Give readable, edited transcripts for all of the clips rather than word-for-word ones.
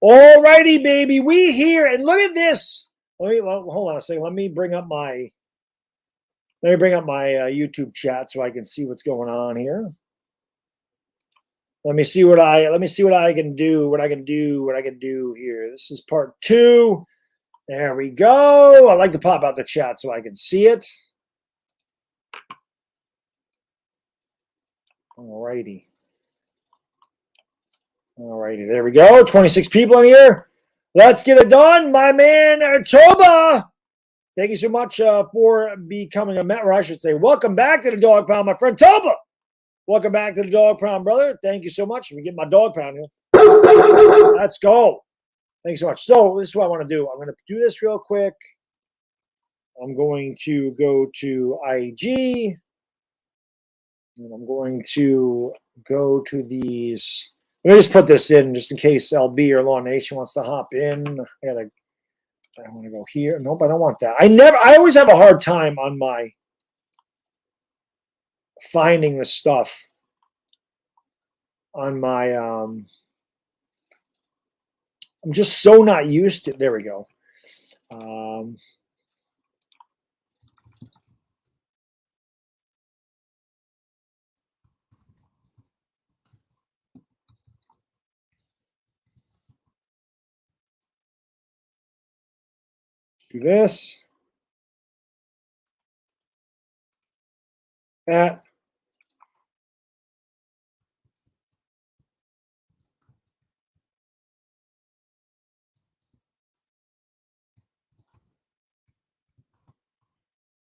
All righty, baby. We here, and look at this. Hold on a second. Let me bring up my YouTube chat so I can see what's going on here. Let me see what I can do. What I can do here. This is part 2. There we go. I like to pop out the chat so I can see it. All righty. There we go. 26 people in here. Let's get it done, my man Toba. Thank you so much for becoming a member. I should say, welcome back to the Dog Pound, my friend Toba. Welcome back to the Dog Pound, brother. Thank you so much. Let me get my Dog Pound here. Let's go. Thanks so much. So this is what I want to do. I'm going to do this real quick. I'm going to go to IG. And I'm going to go to these. Let me just put this in just in case LB or Law Nation wants to hop in. I want to go here. Nope, I don't want that. I always have a hard time on my finding the stuff on my I'm just so not used to. There we go. Do this. That.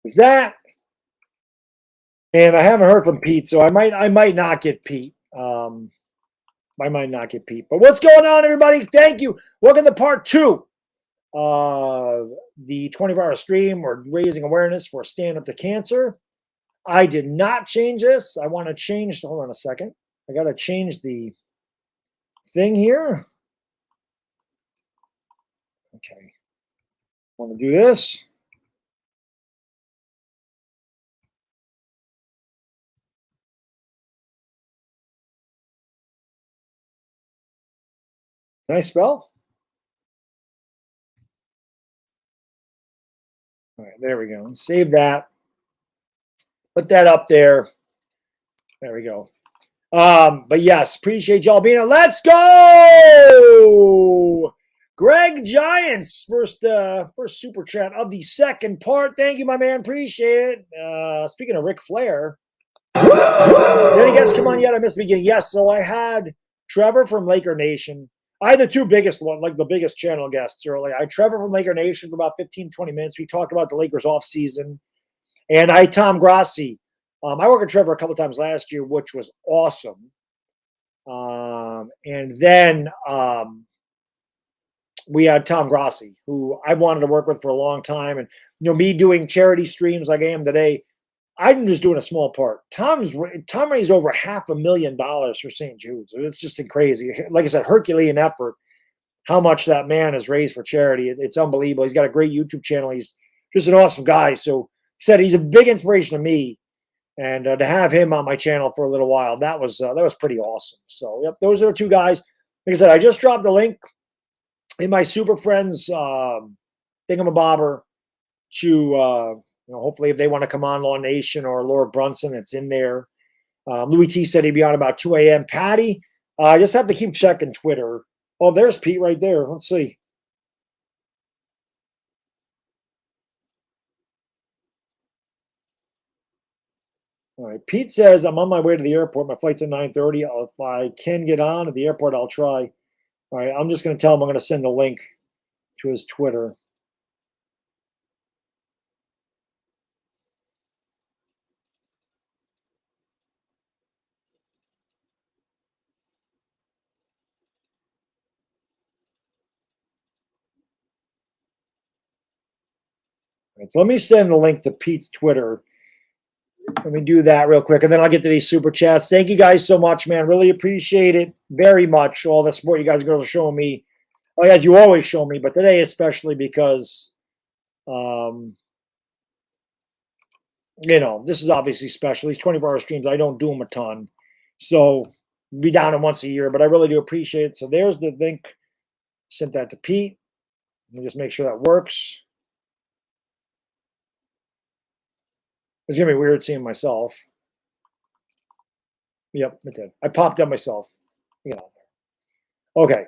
There's that. And I haven't heard from Pete, so I might not get Pete. I might not get Pete. But what's going on, everybody? Thank you. Welcome to part 2 of the 24-hour stream. We're raising awareness for Stand Up to Cancer. I did not change this. I want to change. Hold on a second. I got to change the thing here. Okay. I want to do this. Can I spell? All right, there we go. Save that. Put that up there. There we go. But yes, appreciate y'all being here. Let's go! Greg Giants, first super chat of the second part. Thank you, my man. Appreciate it. Speaking of Ric Flair, did any guests come on yet? I missed the beginning. Yes, so I had Trevor from Laker Nation. I had the two biggest one, like the biggest channel guests earlier. I had Trevor from Laker Nation for about 15, 20 minutes. We talked about the Lakers offseason. And I had Tom Grassi. I worked with Trevor a couple times last year, which was awesome. And then we had Tom Grassi, who I wanted to work with for a long time. And, me doing charity streams like I am today, I'm just doing a small part. Tom raised over $500,000 for St. Jude's. It's just crazy. Like I said, Herculean effort, how much that man has raised for charity. It's unbelievable. He's got a great YouTube channel. He's just an awesome guy. So he said he's a big inspiration to me. And to have him on my channel for a little while, that was pretty awesome. So, yep, those are the two guys. Like I said, I just dropped the link in my Super Friends thingamabobber to hopefully if they want to come on, Law Nation or Laura Brunson, it's in there. Louis T said he'd be on about 2 a.m. Patty, I just have to keep checking Twitter. Oh, there's Pete right there. Let's see. All right. Pete says, I'm on my way to the airport. My flight's at 9:30. If I can get on at the airport, I'll try. All right. I'm just going to tell him I'm going to send the link to his Twitter. All right, so let me send the link to Pete's Twitter. Let me do that real quick, and then I'll get to these super chats. Thank you guys so much, man. Really appreciate it very much, all the support you guys are showing me. Well, as you always show me, but today especially because, this is obviously special. These 24-hour streams, I don't do them a ton. So be down to once a year, but I really do appreciate it. So there's the link. Sent that to Pete. Let me just make sure that works. It's going to be weird seeing myself. Yep, it did. I popped up myself. You know. Okay.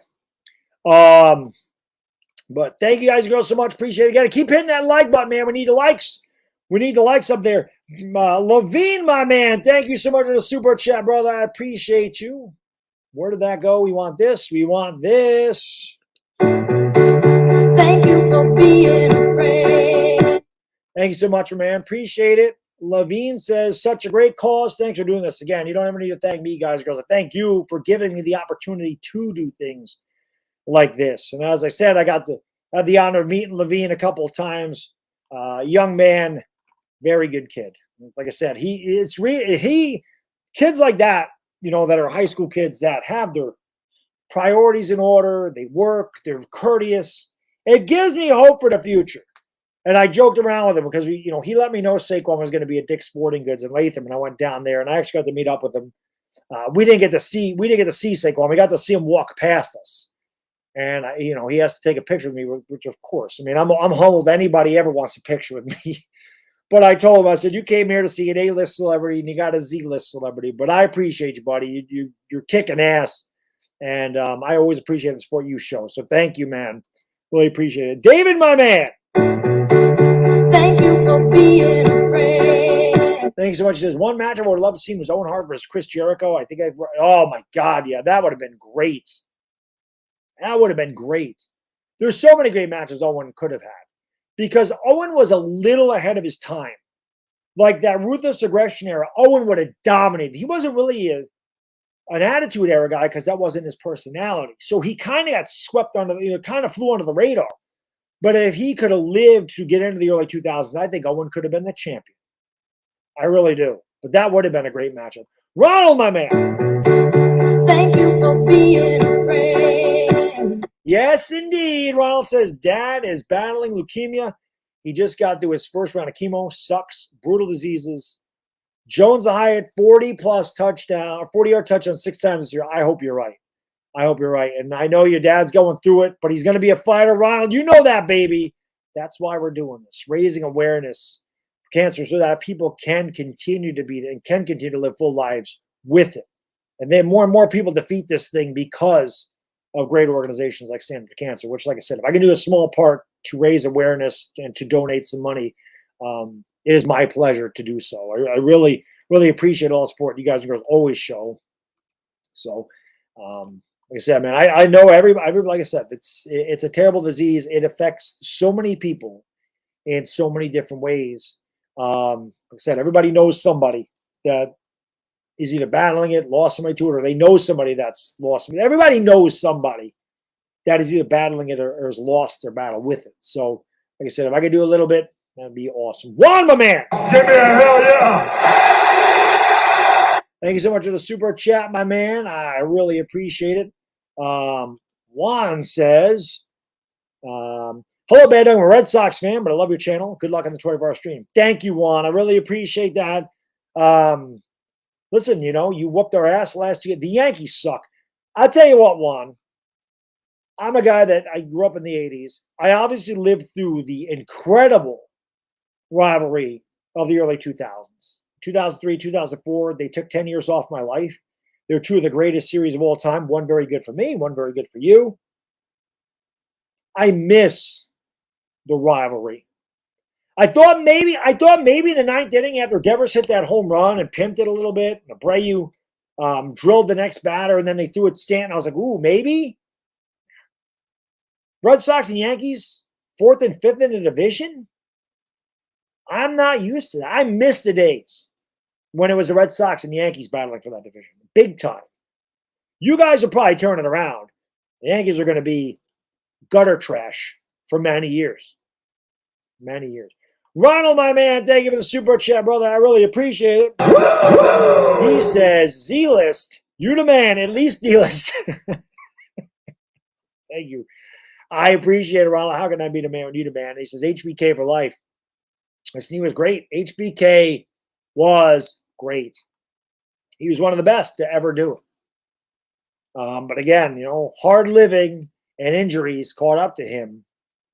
But thank you guys and girls so much. Appreciate it. Got to keep hitting that like button, man. We need the likes. We need the likes up there. Levine, my man, thank you so much for the super chat, brother. I appreciate you. Where did that go? We want this. We want this. Thank you for being a friend. Thank you so much, man. Appreciate it. Levine says, such a great cause. Thanks for doing this again. You don't ever need to thank me, guys and girls. I thank you for giving me the opportunity to do things like this. And as I said, I had the honor of meeting Levine a couple of times. Young man, very good kid. Like I said, kids like that, you know, that are high school kids that have their priorities in order, they work, they're courteous. It gives me hope for the future. And I joked around with him because he let me know Saquon was going to be at Dick's Sporting Goods in Latham, and I went down there and I actually got to meet up with him. We didn't get to see Saquon. We got to see him walk past us, and he has to take a picture with me, which of course, I mean, I'm humbled anybody ever wants a picture with me. But I told him, I said, you came here to see an A-list celebrity and you got a Z-list celebrity. But I appreciate you, buddy. You're kicking ass, and I always appreciate the support you show. So thank you, man. Really appreciate it, David, my man. Thank you for being a friend. Thank you so much. He says, one match I would love to see was Owen Hart versus Chris Jericho. Oh my God, yeah, that would have been great. That would have been great. There's so many great matches Owen could have had because Owen was a little ahead of his time. Like that ruthless aggression era, Owen would have dominated. He wasn't really an attitude era guy because that wasn't his personality. So he kind of got swept under, kind of flew under the radar. But if he could have lived to get into the early 2000s, I think Owen could have been the champion. I really do. But that would have been a great matchup. Ronald, my man. Thank you for being a friend. Yes, indeed. Ronald says Dad is battling leukemia. He just got through his first round of chemo. Sucks. Brutal diseases. Jones Hyatt, 40-plus touchdown, 40-yard touchdown 6 times this year. I hope you're right. I hope you're right. And I know your dad's going through it, but he's going to be a fighter, Ronald. You know that, baby. That's why we're doing this, raising awareness for cancer so that people can continue to beat it and can continue to live full lives with it. And then more and more people defeat this thing because of great organizations like Stand Up to Cancer, which, like I said, if I can do a small part to raise awareness and to donate some money, it is my pleasure to do so. I really, really appreciate all the support you guys and girls always show. So, like I said, man, I know like I said, it's a terrible disease. It affects so many people in so many different ways. Like I said, everybody knows somebody that is either battling it, lost somebody to it, or they know somebody that's lost somebody. Everybody knows somebody that is either battling it or has lost their battle with it. So, like I said, if I could do a little bit, that'd be awesome. Juan, my man. Give me a hell yeah. Thank you so much for the super chat, my man. I really appreciate it. Juan says, hello, Baddog. I'm a Red Sox fan, but I love your channel. Good luck on the 24-hour stream. Thank you, Juan. I really appreciate that. Listen, you whooped our ass last year. The Yankees suck. I'll tell you what, Juan. I'm a guy that I grew up in the 80s. I obviously lived through the incredible rivalry of the early 2000s. 2003, 2004, they took 10 years off my life. They're two of the greatest series of all time. One very good for me, one very good for you. I miss the rivalry. I thought maybe the ninth inning after Devers hit that home run and pimped it a little bit, and Abreu drilled the next batter, and then they threw it Stanton. I was like, ooh, maybe. Red Sox and Yankees, 4th and 5th in the division? I'm not used to that. I miss the days when it was the Red Sox and Yankees battling for that division. Big time. You guys will probably turn it around. The Yankees are going to be gutter trash for many years. Many years. Ronald, my man, thank you for the super chat, brother. I really appreciate it. He says, Z-list, you the man, at least D-list. Thank you. I appreciate it, Ronald. How can I be the man when you the man? He says, HBK for life. He was great. HBK was great. He was one of the best to ever do it. But again, hard living and injuries caught up to him.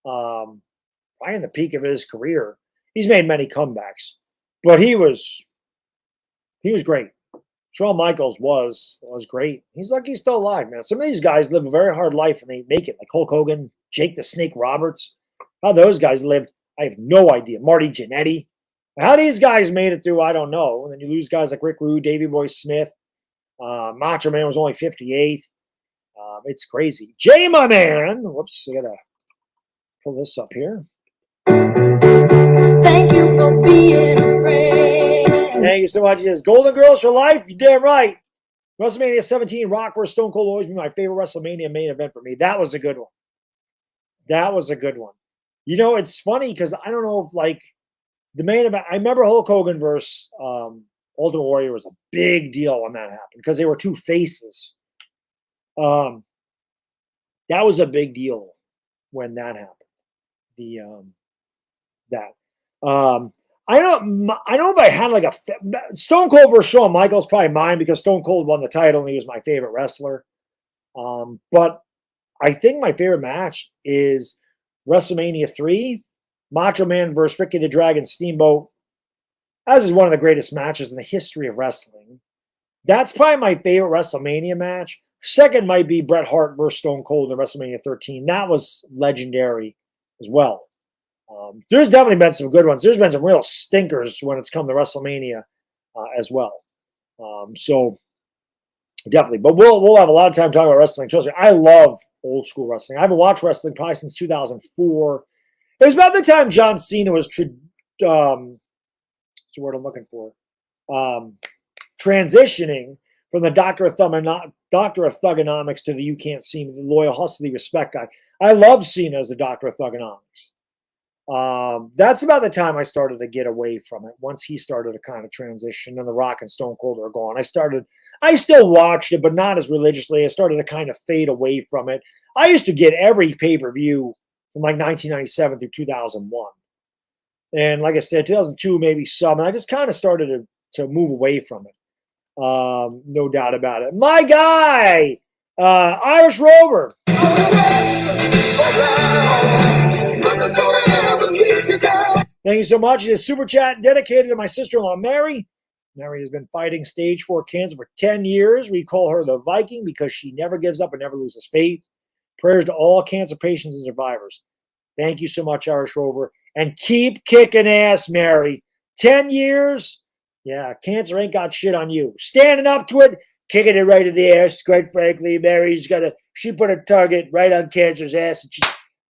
Right in the peak of his career, he's made many comebacks, but he was great. Shawn Michaels was great. He's lucky he's still alive, man. Some of these guys live a very hard life and they make it, like Hulk Hogan, Jake the Snake Roberts. How those guys lived, I have no idea. Marty Jannetty. How these guys made it through, I don't know. And then you lose guys like Rick Rude, Davey Boy Smith. Macho Man was only 58. It's crazy. Jay, my man. Whoops, I gotta pull this up here. Thank you for being a friend. Thank you so much. He says, Golden Girls for life? You're damn right. WrestleMania 17, Rock vs. Stone Cold, always be my favorite WrestleMania main event for me. That was a good one. That was a good one. You know, it's funny because I don't know if, like, the main event, I remember Hulk Hogan versus Ultimate Warrior was a big deal when that happened because they were two faces. That was a big deal when that happened. I don't know if I had like a Stone Cold versus Shawn Michaels, probably mine because Stone Cold won the title and he was my favorite wrestler. But I think my favorite match is WrestleMania 3, Macho Man versus Ricky the Dragon Steamboat. As is one of the greatest matches in the history of wrestling. That's probably my favorite WrestleMania match. Second might be Bret Hart versus Stone Cold in WrestleMania 13. That was legendary as well. There's definitely been some good ones. There's been some real stinkers when it's come to WrestleMania as well. So definitely, but we'll have a lot of time talking about wrestling. Trust me, I love old school wrestling. I haven't watched wrestling probably since 2004. It was about the time John Cena was what's the word I'm looking for? Transitioning from the Doctor of Thugonomics to the You Can't See Me, the loyal, hustly, respect guy. I love Cena as the Doctor of Thugonomics. That's about the time I started to get away from it. Once he started to kind of transition and The Rock and Stone Cold are gone, I still watched it, but not as religiously. I started to kind of fade away from it. I used to get every pay-per-view from like 1997 through 2001. And like I said, 2002 maybe some. And I just kind of started to move away from it. No doubt about it. My guy, Irish Rover. Thank you so much. It's a super chat dedicated to my sister-in-law, Mary. Mary has been fighting stage 4 cancer for 10 years. We call her the Viking because she never gives up and never loses faith. Prayers to all cancer patients and survivors. Thank you so much, Irish Rover. And keep kicking ass, Mary. 10 years? Yeah, cancer ain't got shit on you. Standing up to it, kicking it right in the ass. Quite frankly, she put a target right on cancer's ass and she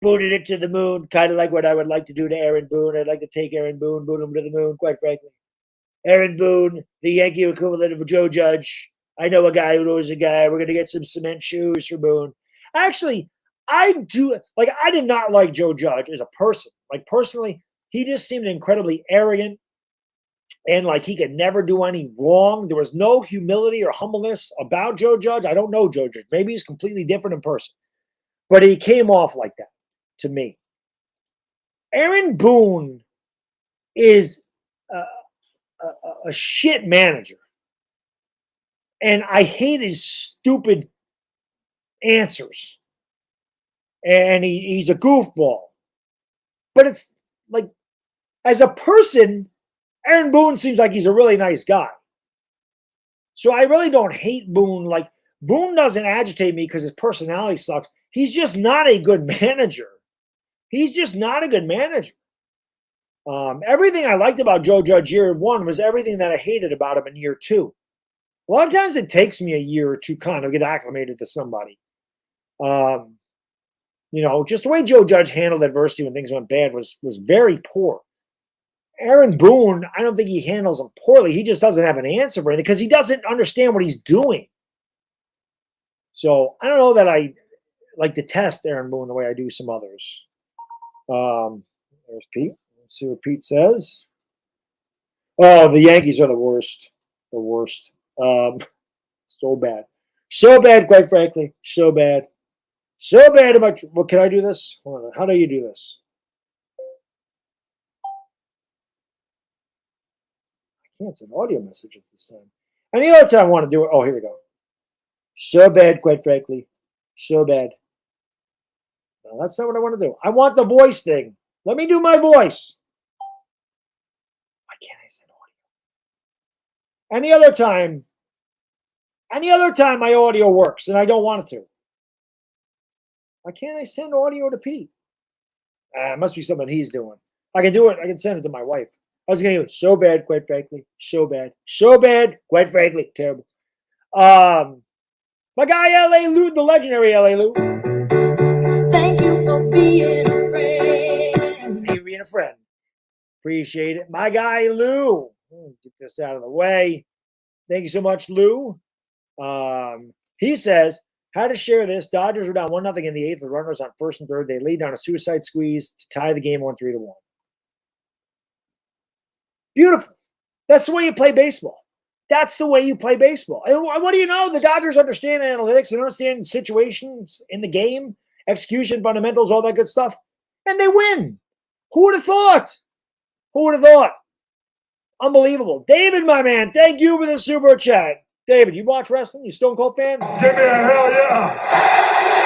booted it to the moon, kind of like what I would like to do to Aaron Boone. I'd like to take Aaron Boone, boot him to the moon, quite frankly. Aaron Boone, the Yankee equivalent of Joe Judge. I know a guy who knows a guy. We're going to get some cement shoes for Boone. Actually, I did not like Joe Judge as a person. Like, personally, he just seemed incredibly arrogant and like he could never do any wrong. There was no humility or humbleness about Joe Judge. I don't know Joe Judge. Maybe he's completely different in person. But he came off like that to me. Aaron Boone is a shit manager. And I hate his stupid answers. And he's a goofball. But it's like, as a person, Aaron Boone seems like he's a really nice guy. So I really don't hate Boone. Like, Boone doesn't agitate me because his personality sucks. He's just not a good manager. He's just not a good manager. Everything I liked about Joe Judge year 1 was everything that I hated about him in year 2. A lot of times it takes me a year to kind of get acclimated to somebody. Just the way Joe Judge handled adversity when things went bad was very poor. Aaron Boone, I don't think he handles them poorly. He just doesn't have an answer for anything because he doesn't understand what he's doing. So I don't know that I like to test Aaron Boone the way I do some others. There's Pete. Let's see what Pete says. Oh, the Yankees are the worst. The worst. So bad. So bad, quite frankly. So bad. So bad. Well, can I do this? Hold on. How do you do this? I can't send audio message at this time. Any other time I want to do it. Oh, here we go. So bad, quite frankly. So bad. No, that's not what I want to do. I want the voice thing. Let me do my voice. Why can't I send audio? Any other time my audio works and I don't want it to. Why can't I send audio to Pete? It must be something he's doing. I can do it. I can send it to my wife. I was going to do it so bad, quite frankly. So bad. So bad, quite frankly. Terrible. My guy, L.A. Lou, the legendary L.A. Lou. Thank you for being a friend. Hey, being a friend. Appreciate it. My guy, Lou. Get this out of the way. Thank you so much, Lou. He says, how to share this. Dodgers were down 1-0 in the 8th. The runners on first and third. They laid down a suicide squeeze to tie the game 1-3-1. Beautiful. That's the way you play baseball. That's the way you play baseball. And what do you know? The Dodgers understand analytics and understand situations in the game, execution, fundamentals, all that good stuff. And they win. Who would have thought? Who would have thought? Unbelievable. David, my man, thank you for the super chat. David, you watch wrestling? You Stone Cold fan? Give me a hell yeah.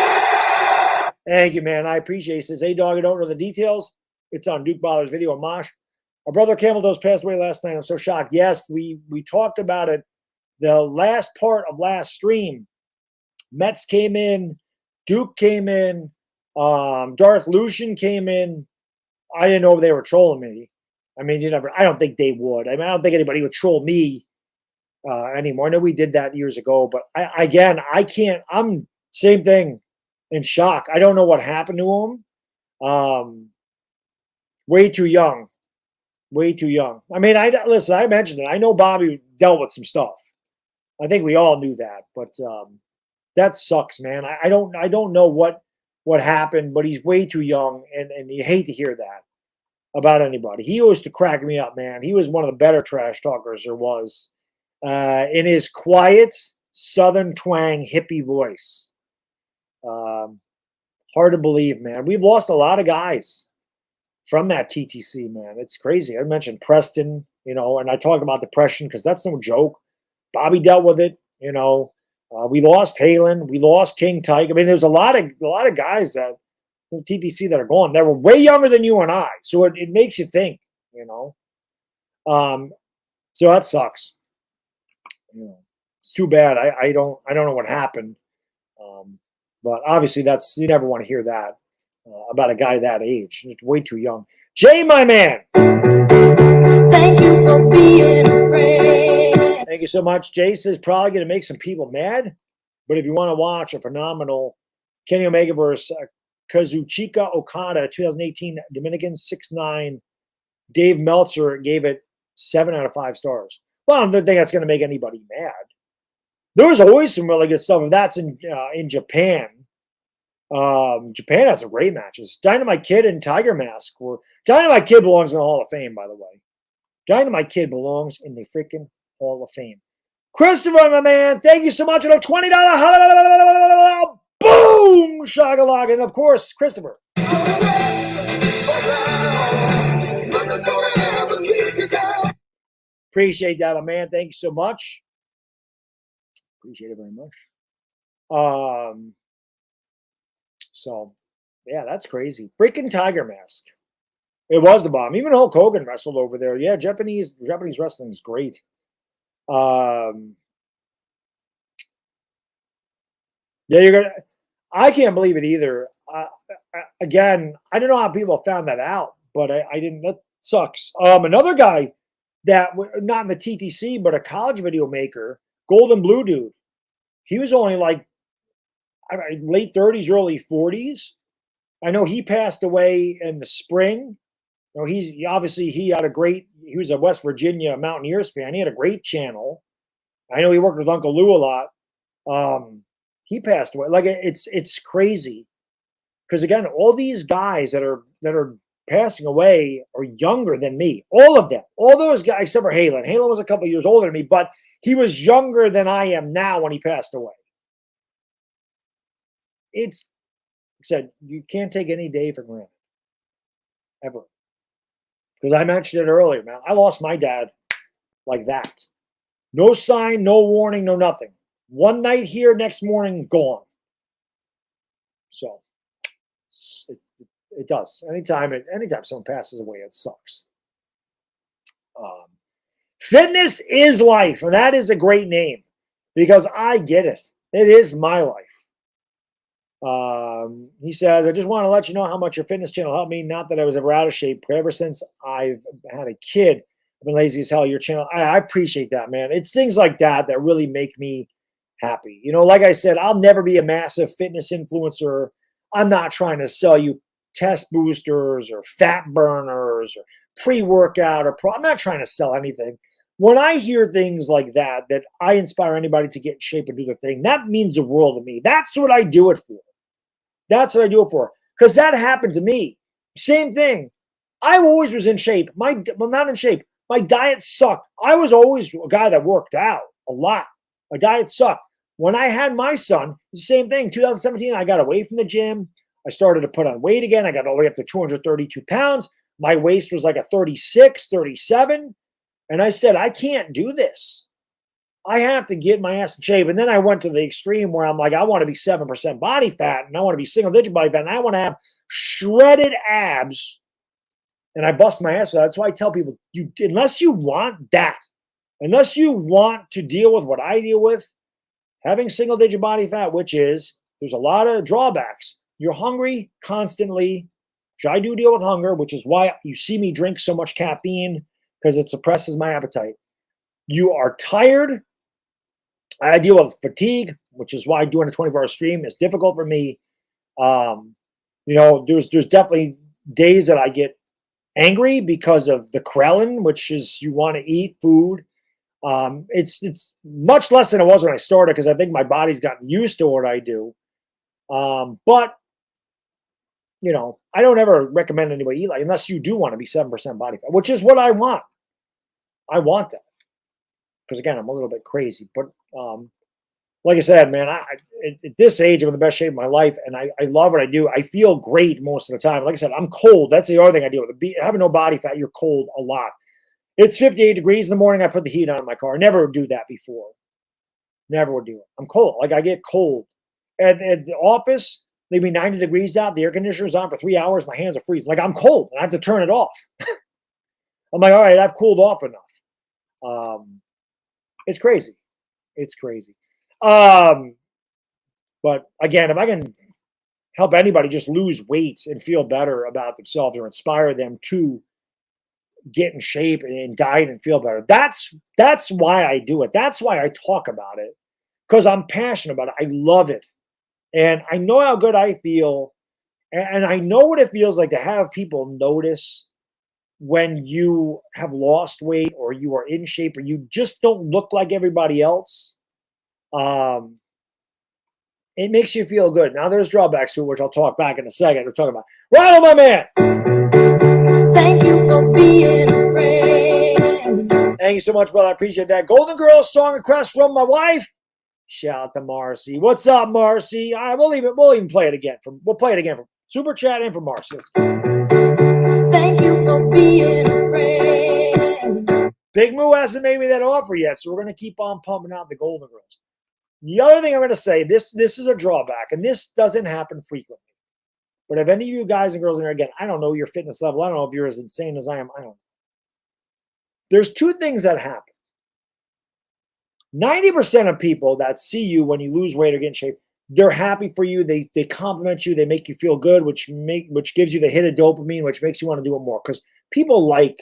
Thank you, man. I appreciate it. He says, hey, dog, I don't know the details. It's on Duke Baller's video on Mosh. Our brother Campbell passed away last night. I'm so shocked. Yes, we talked about it. The last part of last stream, Mets came in, Duke came in, Darth Lucian came in. I didn't know if they were trolling me. I mean, I don't think they would. I mean, I don't think anybody would troll me anymore. I know we did that years ago, but I can't. I'm same thing, in shock. I don't know what happened to him. Way too young. Way too young. I mean, listen, I mentioned it. I know Bobby dealt with some stuff. I think we all knew that, but that sucks, man. I don't know what happened, but he's way too young, and you hate to hear that about anybody. He used to crack me up, man. He was one of the better trash talkers there was. In his quiet, southern twang, hippie voice. Hard to believe, man. We've lost a lot of guys from that TTC, man. It's crazy. I mentioned Preston, and I talk about depression because that's no joke. Bobby dealt with it, we lost Halen. We lost King Tyke. I mean, there's a lot of guys that from TTC that are gone. They were way younger than you and I. So it makes you think, So that sucks. It's too bad. I don't know what happened. But obviously you never want to hear that about a guy that age. It's way too young. Jay, my man. Thank you for being a friend. Thank you so much. Jay says probably going to make some people mad. But if you want to watch a phenomenal Kenny Omega versus Kazuchika Okada 2018 Dominican 6'9", Dave Meltzer gave it 7 out of 5 stars. Well, I don't think that's going to make anybody mad. There was always some really good stuff. That's in Japan. Japan has some great matches. Dynamite Kid and Tiger Mask. Dynamite Kid belongs in the Hall of Fame, by the way. Dynamite Kid belongs in the freaking Hall of Fame. Christopher, my man, thank you so much for the $20. Boom! Shagalog. And of course, Christopher. Appreciate that, my man. Thank you so much. Appreciate it very much. So, yeah, that's crazy. Freaking Tiger Mask. It was the bomb. Even Hulk Hogan wrestled over there. Yeah, Japanese wrestling is great. Yeah, I can't believe it either. Again, I don't know how people found that out, but I didn't. That sucks. Another guy that not in the TTC, but a college video maker, Golden Blue Dude. He was only like late 30s, early 40s. I know he passed away in the spring. He was a West Virginia Mountaineers fan. He had a great channel. I know he worked with Uncle Lou a lot. He passed away. Like it's crazy. Because again, all these guys that are passing away are younger than me. All of them. All those guys, except for Halen. Halen was a couple of years older than me, but he was younger than I am now when he passed away. It's said you can't take any day for granted. Ever. Because I mentioned it earlier, man. I lost my dad like that. No sign, no warning, no nothing. One night here, next morning, gone. So, It does. Anytime someone passes away, it sucks. Fitness is life, and that is a great name because I get it. It is my life. He says, I just want to let you know how much your fitness channel helped me. Not that I was ever out of shape, but ever since I've had a kid, I've been lazy as hell. Your channel, I appreciate that, man. It's things like that that really make me happy. You know, like I said, I'll never be a massive fitness influencer. I'm not trying to sell you test boosters or fat burners or pre-workout or I'm not trying to sell anything. When I hear things like that I inspire anybody to get in shape and do their thing, that means the world to me. That's what I do it for. That's what I do it for. Because that happened to me. Same thing. I always was in shape. Not in shape. My diet sucked. I was always a guy that worked out a lot. My diet sucked. When I had my son, the same thing. 2017, I got away from the gym. I started to put on weight again. I got all the way up to 232 pounds. My waist was like a 36, 37. And I said, I can't do this. I have to get my ass in shape. And then I went to the extreme where I'm like, I want to be 7% body fat and I want to be single-digit body fat and I want to have shredded abs. And I bust my ass. So that's why I tell people, unless you want that, unless you want to deal with what I deal with, having single-digit body fat, which is, there's a lot of drawbacks. You're hungry constantly, which I do deal with hunger, which is why you see me drink so much caffeine, because it suppresses my appetite. You are tired. I deal with fatigue, which is why doing a 24-hour stream is difficult for me. There's definitely days that I get angry because of the ghrelin, which is you want to eat food. It's much less than it was when I started because I think my body's gotten used to what I do. But I don't ever recommend anybody eat like unless you do want to be 7% body fat, which is what I want. I want that because again, I'm a little bit crazy. But like I said, man, at this age, I'm in the best shape of my life, and I love what I do. I feel great most of the time. Like I said, I'm cold. That's the other thing I deal with. Having no body fat, you're cold a lot. It's 58 degrees in the morning. I put the heat on in my car. I never would do that before. Never would do it. I'm cold. Like I get cold. At the office, maybe 90 degrees out. The air conditioner's on for 3 hours. My hands are freezing. Like I'm cold, and I have to turn it off. I'm like, all right, I've cooled off enough. It's crazy. It's crazy. But again, if I can help anybody just lose weight and feel better about themselves or inspire them to get in shape and diet and feel better, that's why I do it. That's why I talk about it, because I'm passionate about it. I love it. And I know how good I feel. And I know what it feels like to have people notice when you have lost weight or you are in shape or you just don't look like everybody else. It makes you feel good. Now there's drawbacks to it, which I'll talk back in a second. We're talking about Ronald, my man. Thank you for being a friend. Thank you so much, brother. I appreciate that. Golden Girls song request from my wife. Shout out to Marcy. What's up, Marcy? All right, we'll even play it again. We'll play it again from Super Chat and from Marcy. Let's go. Thank you for being a friend. Big Moo hasn't made me that offer yet, so we're going to keep on pumping out the Golden Girls. The other thing I'm going to say, this is a drawback, and this doesn't happen frequently. But if any of you guys and girls in there, again, I don't know your fitness level. I don't know if you're as insane as I am. I don't know. There's two things that happen. 90% of people that see you when you lose weight or get in shape, they're happy for you. They compliment you. They make you feel good, which gives you the hit of dopamine, which makes you want to do it more. Because people like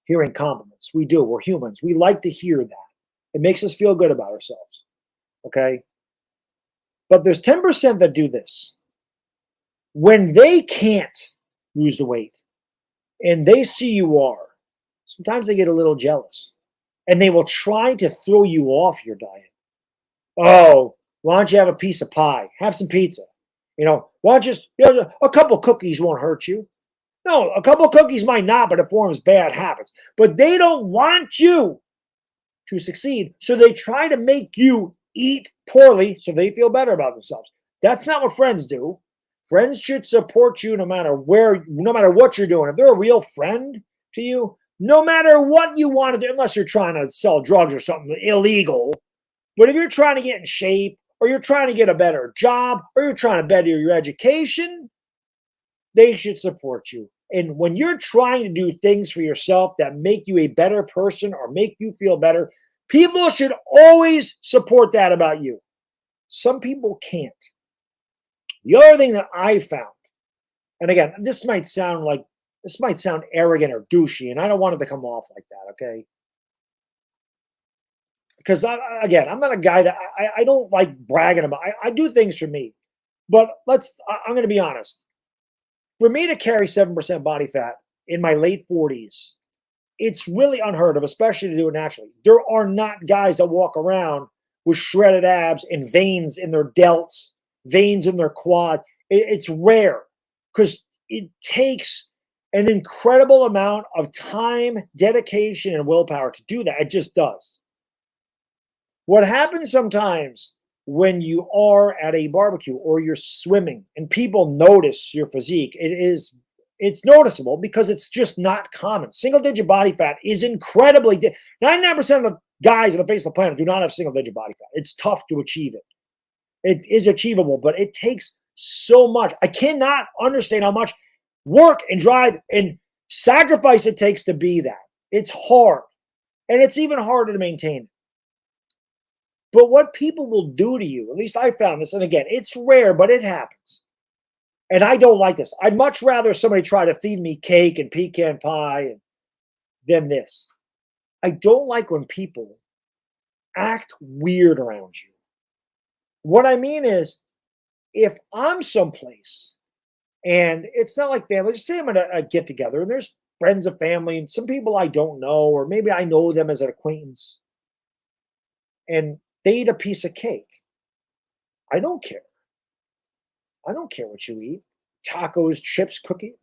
hearing compliments. We do. We're humans. We like to hear that. It makes us feel good about ourselves. Okay? But there's 10% that do this. When they can't lose the weight and they see you are, sometimes they get a little jealous. And they will try to throw you off your diet. Oh, why don't you have a piece of pie? Have some pizza. Why don't you just, a couple cookies won't hurt you. No, a couple cookies might not, but it forms bad habits. But they don't want you to succeed. So they try to make you eat poorly so they feel better about themselves. That's not what friends do. Friends should support you no matter what you're doing. If they're a real friend to you, no matter what you want to do, unless you're trying to sell drugs or something illegal. But if you're trying to get in shape, or you're trying to get a better job, or you're trying to better your education, they should support you. And when you're trying to do things for yourself that make you a better person or make you feel better, people should always support that about you. Some people can't. The other thing that I found, and again, this might sound arrogant or douchey, and I don't want it to come off like that, okay? Because I'm not a guy that I don't like bragging about. I do things for me, but I'm going to be honest. For me to carry 7% body fat in my late 40s, it's really unheard of, especially to do it naturally. There are not guys that walk around with shredded abs and veins in their delts, veins in their quad. It's rare because it takes an incredible amount of time, dedication, and willpower to do that. It just does. What happens sometimes when you are at a barbecue or you're swimming and people notice your physique, it's noticeable because it's just not common. Single-digit body fat is incredibly 99% of the guys on the face of the planet do not have single-digit body fat. It's tough to achieve it. It is achievable, but it takes so much. I cannot understand how much work and drive and sacrifice it takes to be that. It's hard, and it's even harder to maintain. But what people will do to you, at least I found this, and again, it's rare, but it happens. And I don't like this. I'd much rather somebody try to feed me cake and pecan pie than this. I don't like when people act weird around you. What I mean is, if I'm someplace and it's not like family, just say I'm at a get together and there's friends of family and some people I don't know, or maybe I know them as an acquaintance, and they eat a piece of cake. I don't care. I don't care what you eat. Tacos, chips, cookie.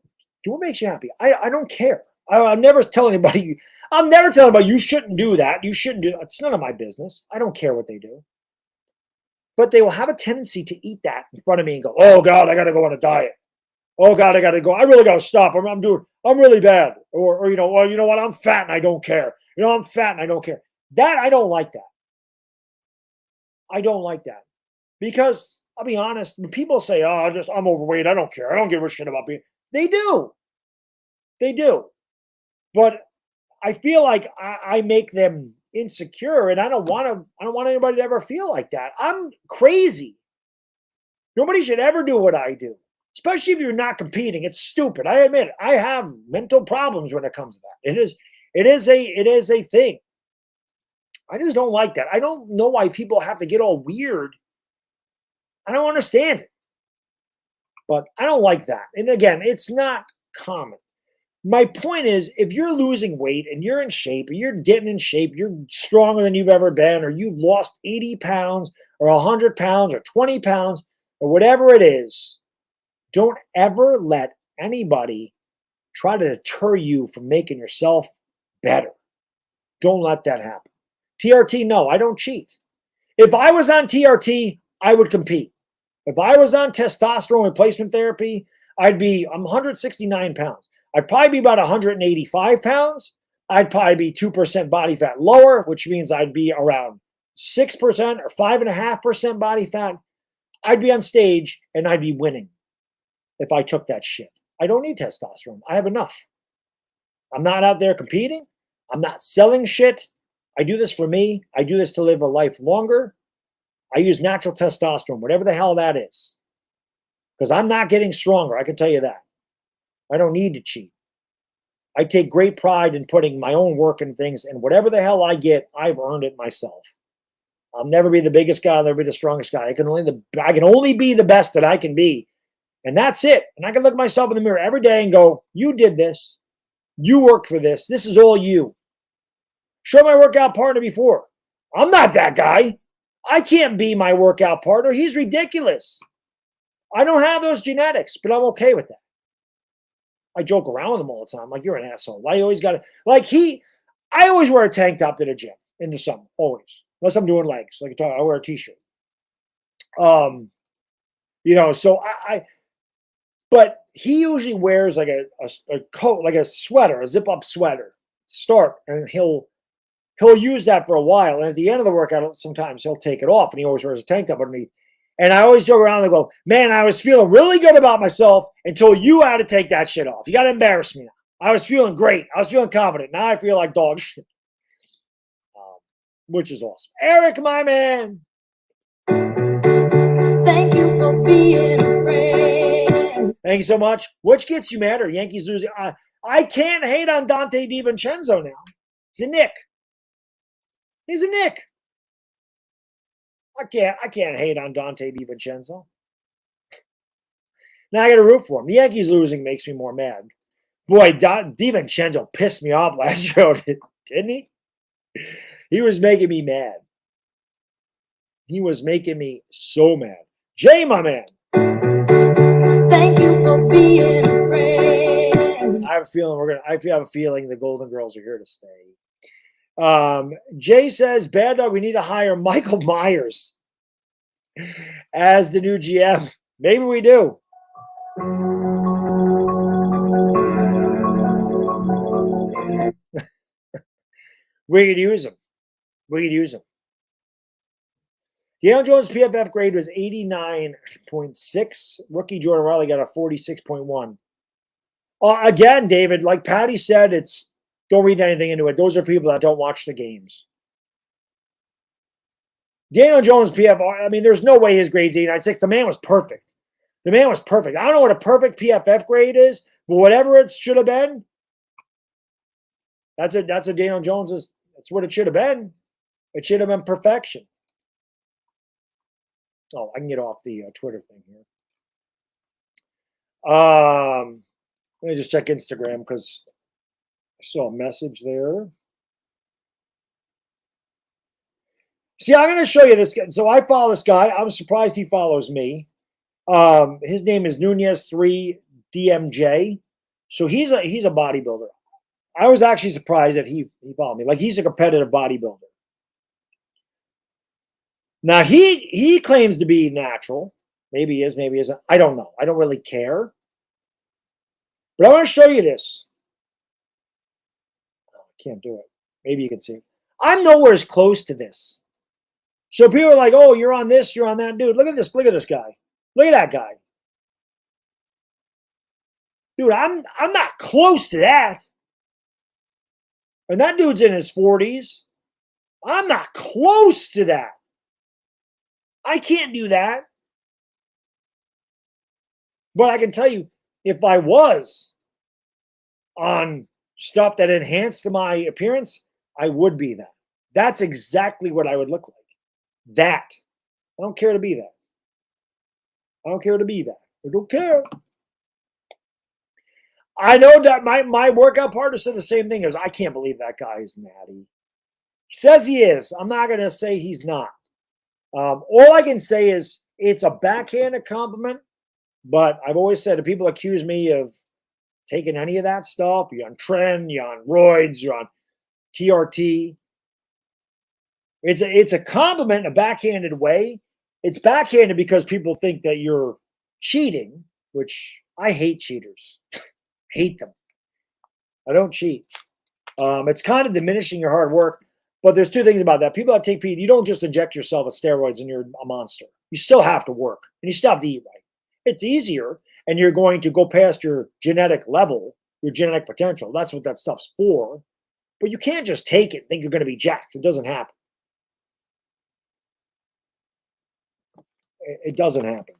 Do what makes you happy. I don't care. I'm never telling anybody. I'm never telling anybody you shouldn't do that. You shouldn't do that. It's none of my business. I don't care what they do. But they will have a tendency to eat that in front of me and go, "Oh God, I got to go on a diet. Oh God, I got to go. I really got to stop. I'm really bad." Or you know what? I'm fat and I don't care. I'm fat and I don't care. That I don't like that. I don't like that because I'll be honest. When people say, "Oh, I'm overweight. I don't care. I don't give a shit about being," they do. They do. But I feel like I make them insecure, and I don't want anybody to ever feel like that. I'm crazy. Nobody should ever do what I do, especially if you're not competing. It's stupid. I admit it. I have mental problems when it comes to that. It is a thing. I just don't like that. I don't know why people have to get all weird. I don't understand it. But I don't like that. And again, it's not common. My point is, if you're losing weight and you're in shape, or you're getting in shape, you're stronger than you've ever been, or you've lost 80 pounds or 100 pounds or 20 pounds or whatever it is, don't ever let anybody try to deter you from making yourself better. Don't let that happen. TRT, no, I don't cheat. If I was on TRT, I would compete. If I was on testosterone replacement therapy, I'm 169 pounds. I'd probably be about 185 pounds. I'd probably be 2% body fat lower, which means I'd be around 6% or 5.5% body fat. I'd be on stage and I'd be winning if I took that shit. I don't need testosterone. I have enough. I'm not out there competing. I'm not selling shit. I do this for me. I do this to live a life longer. I use natural testosterone, whatever the hell that is, because I'm not getting stronger. I can tell you that. I don't need to cheat. I take great pride in putting my own work in things, and whatever the hell I get, I've earned it myself. I'll never be the biggest guy. I'll never be the strongest guy. I can only be the best that I can be, and that's it. And I can look myself in the mirror every day and go, "You did this. You worked for this. This is all you." Show my workout partner before. I'm not that guy. I can't be my workout partner. He's ridiculous. I don't have those genetics, but I'm okay with that. I joke around with him all the time. Like, "You're an asshole. Why you always got to," I always wear a tank top to the gym in the summer, always. Unless I'm doing legs. Like I wear a t-shirt. So but he usually wears like a coat, like a sweater, a zip-up sweater to start, and he'll use that for a while. And at the end of the workout, sometimes he'll take it off, and he always wears a tank top underneath. And I always joke around and go, man, I was feeling really good about myself until you had to take that shit off. You got to embarrass me now. I was feeling great. I was feeling confident. Now I feel like dog shit, which is awesome. Eric, my man. Thank you for being a friend. Thank you so much. Which gets you madder? Yankees losing. I can't hate on Dante DiVincenzo now. He's a Nick. He's a Nick. I can't hate on Dante DiVincenzo. Now I got to root for him. The Yankees losing makes me more mad. Boy, DiVincenzo pissed me off last year, didn't he? He was making me mad. He was making me so mad. Jay, my man. Thank you for being a friend. I have a feeling the Golden Girls are here to stay. Jay says, Baddog, we need to hire Michael Myers as the new GM. Maybe we do. We could use him. Daniel Jones' PFF grade was 89.6. Rookie Jordan Riley got a 46.1. Again, David, like Patty said, don't read anything into it. Those are people that don't watch the games. Daniel Jones' PFF, I mean, there's no way his grade's 89.6. The man was perfect. I don't know what a perfect PFF grade is, but whatever it should have been, that's what Daniel Jones is. That's what it should have been. It should have been perfection. Oh, I can get off the Twitter thing here. Let me just check Instagram because I saw a message there. See, I'm going to show you this guy. So I follow this guy. I'm surprised he follows me. His name is Nunez3DMJ. So he's a bodybuilder. I was actually surprised that he followed me. Like, he's a competitive bodybuilder. Now, he claims to be natural. Maybe he is, maybe he isn't. I don't know. I don't really care. But I want to show you this. Oh, I can't do it. Maybe you can see. I'm nowhere as close to this. So people are like, oh, you're on this, you're on that. Dude, look at this. Look at this guy. Look at that guy. Dude, I'm not close to that. And that dude's in his 40s. I'm not close to that. I can't do that. But I can tell you, if I was on stuff that enhanced my appearance, I would be that. That's exactly what I would look like. That. I don't care to be that. I don't care. I know that my workout partner said the same thing. I can't believe that guy is natty. He says he is. I'm not going to say he's not. All I can say is it's a backhanded compliment, but I've always said if people accuse me of taking any of that stuff, you're on trend, you're on roids, you're on TRT. It's a compliment in a backhanded way. It's backhanded because people think that you're cheating, which I hate cheaters. Hate them. I don't cheat. It's kind of diminishing your hard work. But there's two things about that. People that take PED, you don't just inject yourself with steroids and you're a monster. You still have to work and you still have to eat right. It's easier and you're going to go past your genetic level, your genetic potential. That's what that stuff's for. But you can't just take it and think you're going to be jacked. It doesn't happen. It doesn't happen.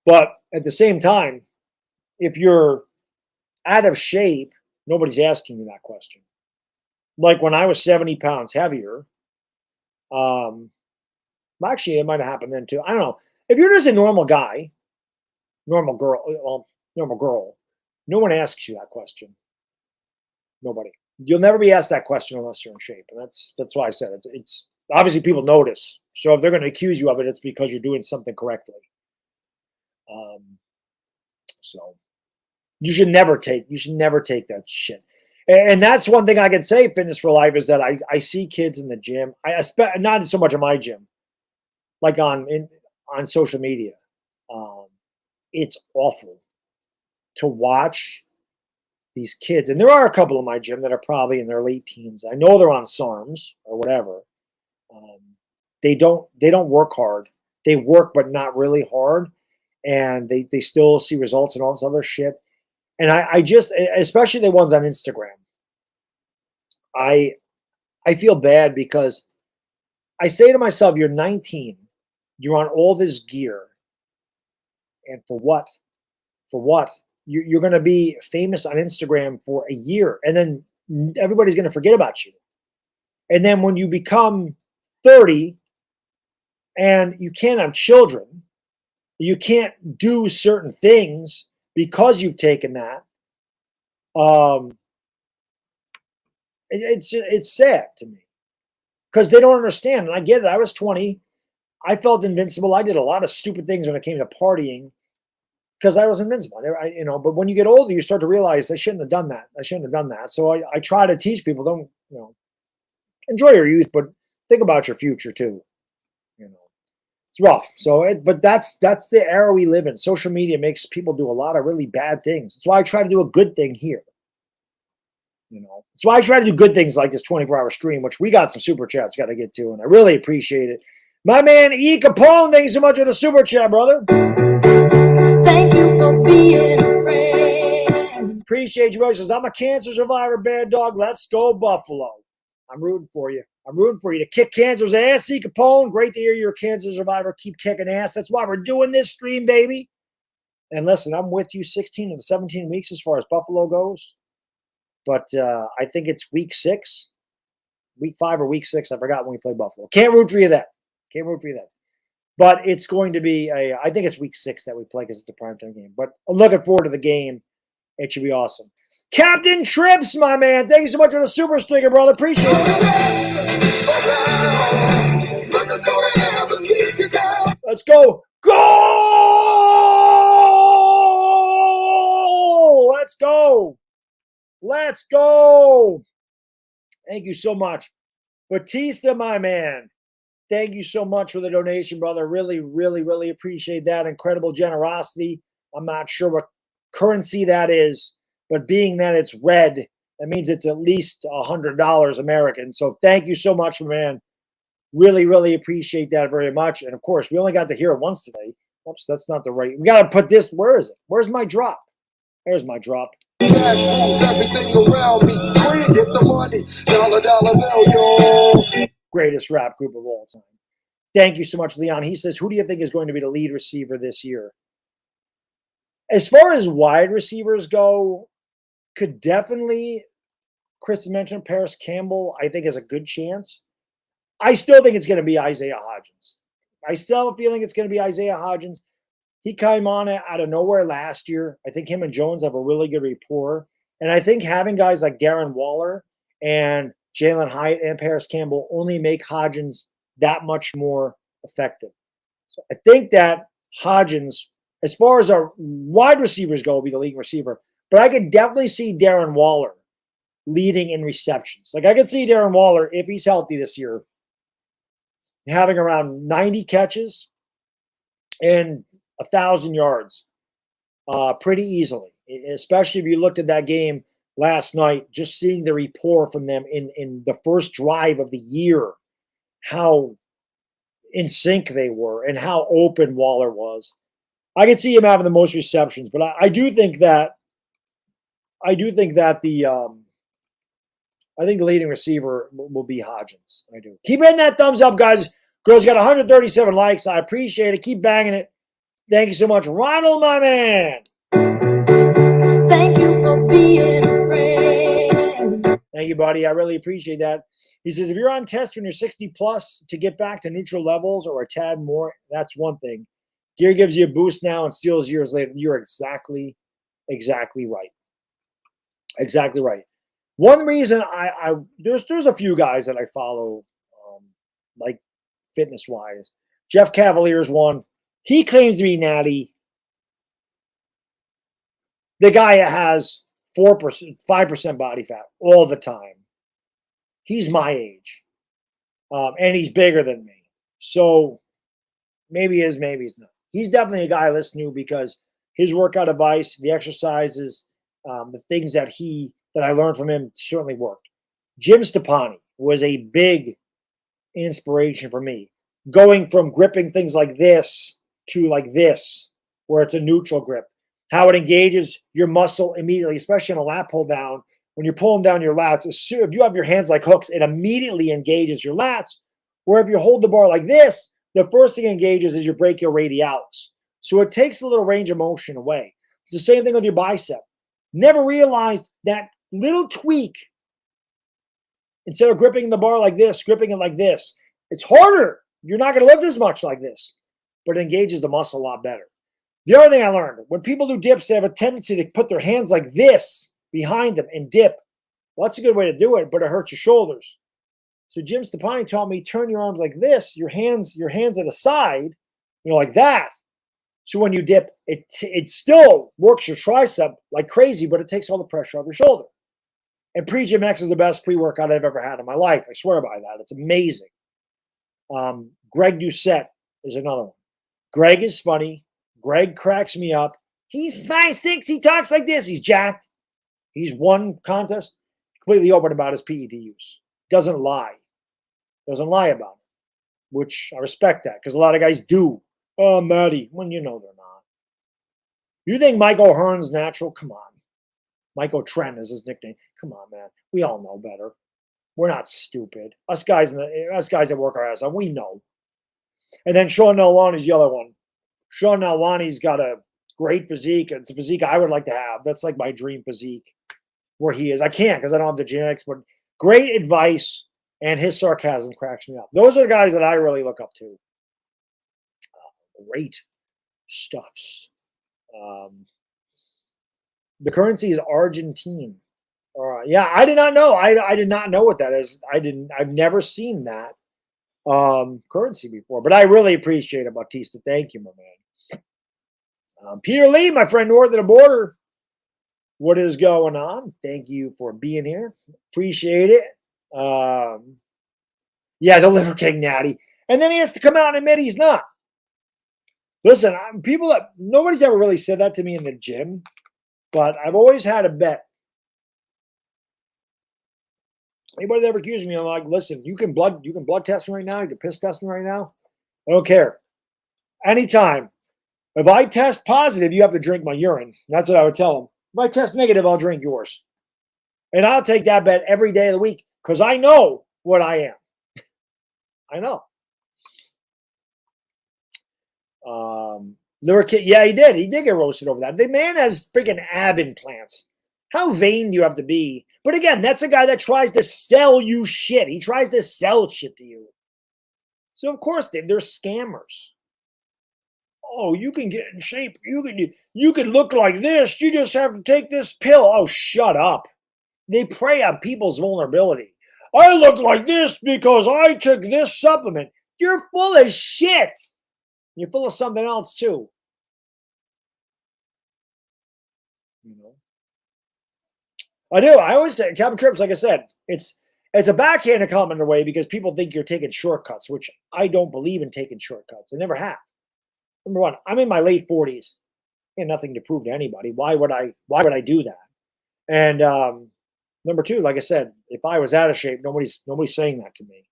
But at the same time, if you're out of shape, nobody's asking you that question. Like when I was 70 pounds heavier, actually, it might have happened then too. I don't know. If you're just a normal guy, normal girl, no one asks you that question. Nobody. You'll never be asked that question unless you're in shape. And that's why I said it's obviously people notice. So if they're going to accuse you of it, it's because you're doing something correctly. So you should never take that shit. And that's one thing I can say, Fitness for Life, is that I see kids in the gym. I expect not so much in my gym, like on social media. It's awful to watch these kids, and there are a couple in my gym that are probably in their late teens. I know they're on SARMs or whatever. they don't work hard. They work, but not really hard, and they still see results and all this other shit. And I just, especially the ones on Instagram, I feel bad because I say to myself, you're 19, you're on all this gear, and for what? For what? You're going to be famous on Instagram for a year, and then everybody's going to forget about you. And then when you become 30 and you can't have children, you can't do certain things because you've taken that. It's sad to me because they don't understand. And I get it. I was 20. I felt invincible. I did a lot of stupid things when it came to partying because I was invincible. But when you get older, you start to realize I shouldn't have done that. I shouldn't have done that. So I try to teach people, don't, enjoy your youth, but think about your future too. It's rough. So, but that's the era we live in. Social media makes people do a lot of really bad things. That's why I try to do a good thing here. That's why I try to do good things like this 24-hour stream, which we got some super chats got to get to, and I really appreciate it. My man E. Capone, thank you so much for the super chat, brother. Thank you for being a friend. Appreciate you, brother. Says, I'm a cancer survivor, bad dog. Let's go, Buffalo. I'm rooting for you. I'm rooting for you to kick cancer's ass, E. Capone. Great to hear you're a cancer survivor. Keep kicking ass. That's why we're doing this stream, baby. And listen, I'm with you 16 of the 17 weeks as far as Buffalo goes. But I think it's week 6, week 5 or week 6. I forgot when we played Buffalo. Can't root for you then. Can't root for you then. But it's going to be I think it's week 6 that we play because it's a primetime game. But I'm looking forward to the game. It should be awesome. Captain Trips, my man. Thank you so much for the super sticker, brother. Appreciate it. Let's go. Go! Let's go. Let's go. Thank you so much. Batista, my man. Thank you so much for the donation, brother. Really, really, really appreciate that. Incredible generosity. I'm not sure what currency that is, but being that it's red, that means it's at least $100 American. So thank you so much, man. Really, really appreciate that very much. And of course, we only got to hear it once today. Oops, that's not the right. We got to put this. Where is it? Where's my drop? There's my drop. Cash rules everything around me. Green, get the money. Dollar bill, yo. Greatest rap group of all time. Thank you so much, Leon. He says, who do you think is going to be the lead receiver this year? As far as wide receivers go, could definitely, Chris mentioned Paris Campbell, I think has a good chance. I still think it's going to be Isaiah Hodgins. I still have a feeling it's going to be Isaiah Hodgins. He came on out of nowhere last year. I think him and Jones have a really good rapport. And I think having guys like Darren Waller and Jalen Hyatt and Paris Campbell only make Hodgins that much more effective. So I think that Hodgins, as far as our wide receivers go, will be the leading receiver. But I could definitely see Darren Waller leading in receptions. Like I could see Darren Waller, if he's healthy this year, having around 90 catches and 1,000 yards pretty easily, especially if you looked at that game last night, just seeing the rapport from them in the first drive of the year, how in sync they were and how open Waller was. I could see him having the most receptions, but I do think that I think the leading receiver will be Hodgins. I do. Keep hitting that thumbs up, guys. Girls got 137 likes. I appreciate it. Keep banging it. Thank you so much. Ronald, my man. Thank you for being a friend. Thank you, buddy. I really appreciate that. He says, if you're on test when you're 60 plus to get back to neutral levels or a tad more, that's one thing. Gear gives you a boost now and steals years later. You're exactly right. Exactly right. One reason there's a few guys that I follow, like fitness-wise. Jeff Cavalier's one. He claims to be natty. The guy has 4%, 5% body fat all the time. He's my age. And he's bigger than me. So maybe he is, maybe he's not. He's definitely a guy I listen to because his workout advice, the exercises, the things that I learned from him certainly worked. Jim Stepani was a big inspiration for me. going from gripping things like this to like this, where it's a neutral grip. How it engages your muscle immediately, especially in a lat pull down. When you're pulling down your lats, if you have your hands like hooks, it immediately engages your lats. Where if you hold the bar like this, the first thing it engages is your brachioradialis. So it takes a little range of motion away. It's the same thing with your bicep. Never realized that little tweak, instead of gripping the bar like this, gripping it like this, it's harder. You're not going to lift as much like this, but it engages the muscle a lot better. The other thing I learned, when people do dips, they have a tendency to put their hands like this behind them and dip. Well, that's a good way to do it, but it hurts your shoulders. So Jim Stepani taught me, turn your arms like this, your hands at the side, like that. So when you dip, it still works your tricep like crazy, but it takes all the pressure off your shoulder. And Pre-Gym X is the best pre-workout I've ever had in my life. I swear by that. It's amazing. Greg Doucette is another one. Greg is funny. Greg cracks me up. He's 5'6". He talks like this. He's jacked. He's won contest. Completely open about his PED use. Doesn't lie. Doesn't lie about it, which I respect that because a lot of guys do. Oh, Matty, when you know they're not. You think Mike O'Hearn's natural? Come on. Michael Trent is his nickname. Come on, man. We all know better. We're not stupid. Us guys that work our ass off, we know. And then Sean Nalwani's the other one. Sean Nalwani's got a great physique. It's a physique I would like to have. That's like my dream physique where he is. I can't because I don't have the genetics, but great advice, and his sarcasm cracks me up. Those are the guys that I really look up to. Great stuffs. The currency is Argentine. Yeah, I did not know. I did not know what that is. I've never seen that currency before, but I really appreciate it, Bautista. Thank you, my man. Peter Lee, my friend north of the border. What is going on? Thank you for being here. Appreciate it. Yeah, the Liver King Natty. And then he has to come out and admit he's not. Listen, nobody's ever really said that to me in the gym, but I've always had a bet. Anybody that ever accused me, I'm like, listen, you can blood test me right now, you can piss test me right now. I don't care. Anytime. If I test positive, you have to drink my urine. That's what I would tell them. If I test negative, I'll drink yours. And I'll take that bet every day of the week because I know what I am. I know. Yeah, he did. He did get roasted over that. The man has freaking ab implants. How vain do you have to be? But again, that's a guy that tries to sell you shit. He tries to sell shit to you. So of course they're scammers. Oh, you can get in shape. You can look like this. You just have to take this pill. Oh, shut up. They prey on people's vulnerability. I look like this because I took this supplement. You're full of shit. You're full of something else too. I do. I always say Captain Trips, like I said, it's a backhanded comment in a way because people think you're taking shortcuts, which I don't believe in taking shortcuts. I never have. Number one, I'm in my late 40s. I have nothing to prove to anybody. Why would I do that? And number two, like I said, if I was out of shape, nobody's saying that to me.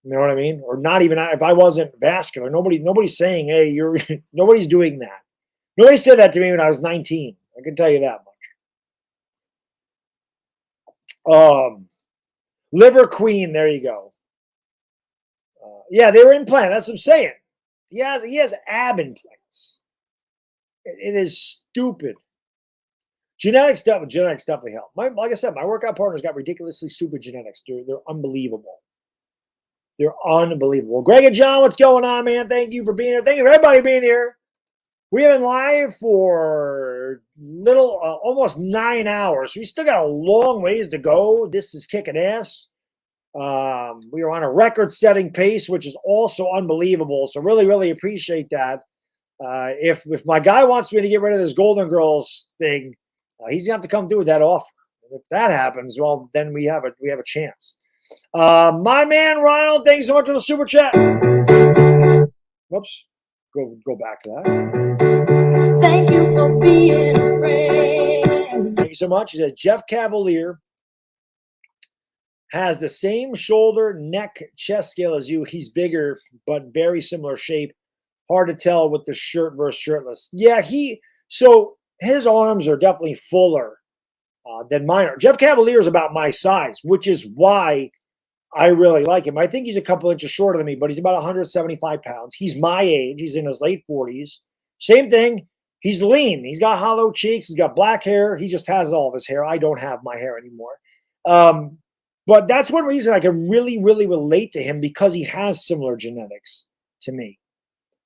You know what I mean? Or not even if I wasn't vascular, nobody's saying, hey, nobody's doing that. Nobody said that to me when I was 19. I can tell you that much. Liver Queen, there you go. Yeah, they were implanted. That's what I'm saying. He has ab implants. It is stupid. Genetics definitely help. Like I said, my workout partner's got ridiculously stupid genetics. They're unbelievable. They're unbelievable. Greg and John, what's going on, man? Thank you for being here. Thank you for everybody being here. We have been live for almost 9 hours. We still got a long ways to go. This is kicking ass. We are on a record-setting pace, which is also unbelievable. So really, really appreciate that. If my guy wants me to get rid of this Golden Girls thing, he's gonna have to come through with that offer. If that happens, well, then we have a chance. My man Ronald, thank you so much for the super chat. Whoops, go back to that. Thank you for being a friend. Thank you so much. He said Jeff Cavalier has the same shoulder, neck, chest scale as you. He's bigger, but very similar shape. Hard to tell with the shirt versus shirtless. Yeah, so his arms are definitely fuller than mine are. Jeff Cavalier's about my size, which is why I really like him. I think he's a couple inches shorter than me, but he's about 175 pounds. He's my age. He's in his late 40s. Same thing. He's lean. He's got hollow cheeks. He's got black hair. He just has all of his hair. I don't have my hair anymore. But that's one reason I can really, really relate to him, because he has similar genetics to me.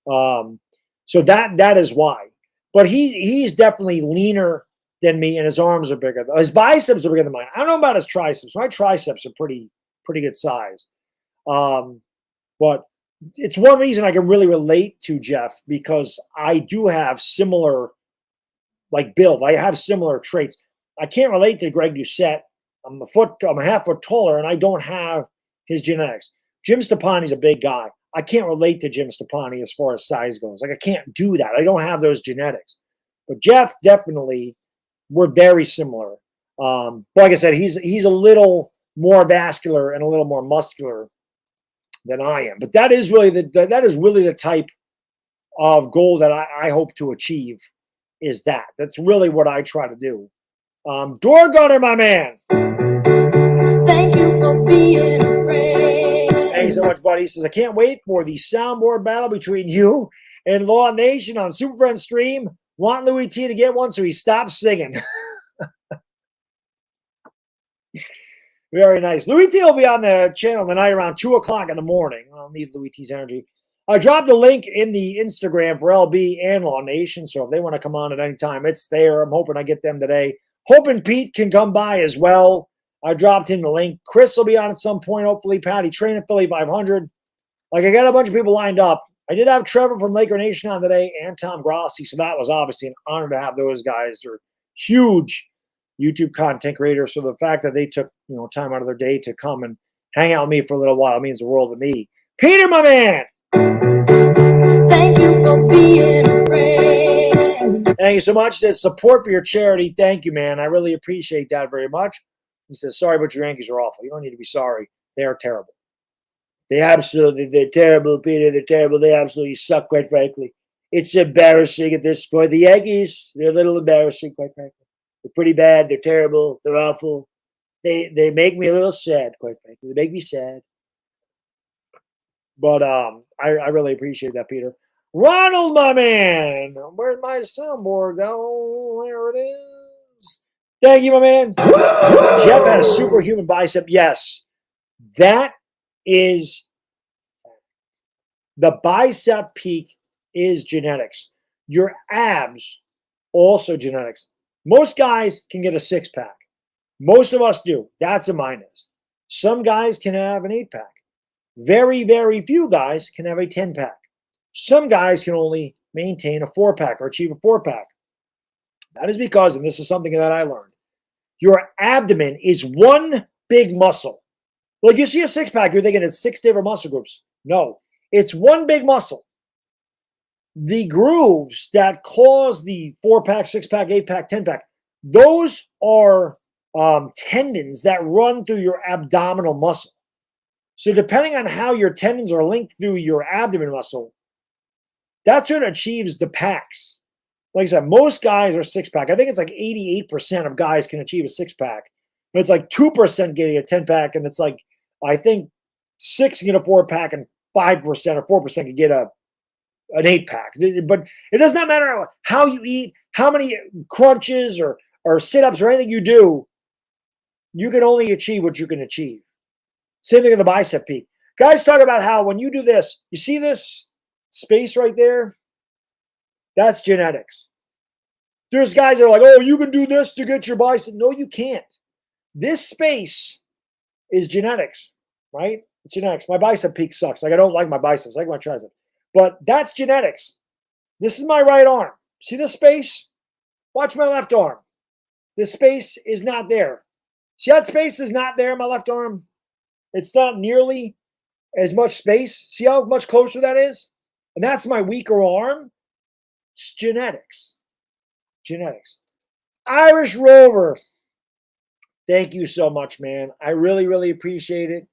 So that is why. But he's definitely leaner than me, and his arms are bigger. His biceps are bigger than mine. I don't know about his triceps. My triceps are pretty good size. But it's one reason I can really relate to Jeff, because I do have similar build. I have similar traits. I can't relate to Greg Doucette. I'm a half foot taller, and I don't have his genetics. Jim Stepani's a big guy. I can't relate to Jim Stepani as far as size goes. I can't do that. I don't have those genetics. But Jeff, definitely, we're very similar. Like I said, he's a little more vascular and a little more muscular than I am. But that is really the type of goal that I hope to achieve. Is that? That's really what I try to do. Door Gunner, my man. Thank you for being a friend. Thank you so much, buddy. He says, I can't wait for the soundboard battle between you and Law Nation on Super Friends Stream. Want Louis T to get one so he stops singing. Very nice. Louis T will be on the channel tonight around 2 o'clock in the morning. I'll need Louis T's energy. I dropped a link in the Instagram for LB and Law Nation, so if they want to come on at any time, it's there. I'm hoping I get them today. Hoping Pete can come by as well. I dropped him the link. Chris will be on at some point, hopefully. Patty Traina, Philly 500. I got a bunch of people lined up. I did have Trevor from Laker Nation on today and Tom Grossi, so that was obviously an honor to have those guys. They're huge YouTube content creators, so the fact that they took time out of their day to come and hang out with me for a little while means the world to me. Peter, my man! Thank you for being a friend. Thank you so much. The support for your charity. Thank you, man. I really appreciate that very much. He says, sorry, but your Yankees are awful. You don't need to be sorry. They are terrible. They're terrible, Peter. They're terrible. They absolutely suck, quite frankly. It's embarrassing at this point. The Yankees, they're a little embarrassing, quite frankly. They're pretty bad. They're terrible. They're awful. They make me a little sad, quite frankly. They make me sad. But I really appreciate that, Peter. Ronald, my man. Where'd my soundboard go? There it is. Thank you, my man. Jeff has superhuman bicep. Yes, that is the bicep peak is genetics. Your abs, also genetics. Most guys can get a six-pack. Most of us do. That's a minus. Some guys can have an eight-pack. Very, very few guys can have a 10-pack. Some guys can only maintain a 4-pack or achieve a 4-pack. That is because, and this is something that I learned, your abdomen is one big muscle. Like you see a 6-pack, you're thinking it's 6 different muscle groups. No, it's one big muscle. The grooves that cause the 4-pack, 6-pack, 8-pack, 10-pack, those are tendons that run through your abdominal muscle. So depending on how your tendons are linked through your abdomen muscle, that's what achieves the packs. Like I said, most guys are 6-pack. I think it's like 88% of guys can achieve a 6-pack. But it's like 2% getting a 10-pack, and it's like, I think 6 can get a 4-pack, and 5% or 4% can get an 8-pack. But it does not matter how you eat, how many crunches or sit-ups or anything you do, you can only achieve what you can achieve. Same thing in the bicep peak. Guys talk about how when you do this, you see this space right there? That's genetics. There's guys that are like, oh, you can do this to get your bicep. No, you can't. This space is genetics, right? It's genetics. My bicep peak sucks. Like, I don't like my biceps. I like my tricep. But that's genetics. This is my right arm. See this space? Watch my left arm. This space is not there. See that space is not there in my left arm? It's not nearly as much space. See how much closer that is? And that's my weaker arm. It's genetics. Genetics. Irish Rover. Thank you so much, man. I really, really appreciate it.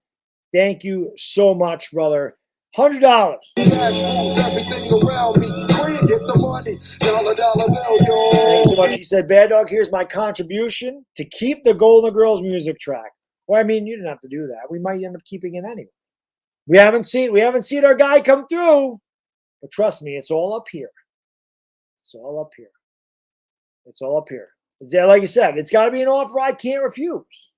Thank you so much, brother. $100. Cash rules everything around me. Green, get the money. Dollar bill, yo. Thank you so much. He said, Baddog, here's my contribution to keep the Golden Girls music track. Well, I mean, you didn't have to do that. We might end up keeping it anyway. We haven't seen our guy come through. But trust me, it's all up here. It's all up here. It's all up here. It's, like you said, it's got to be an offer I can't refuse.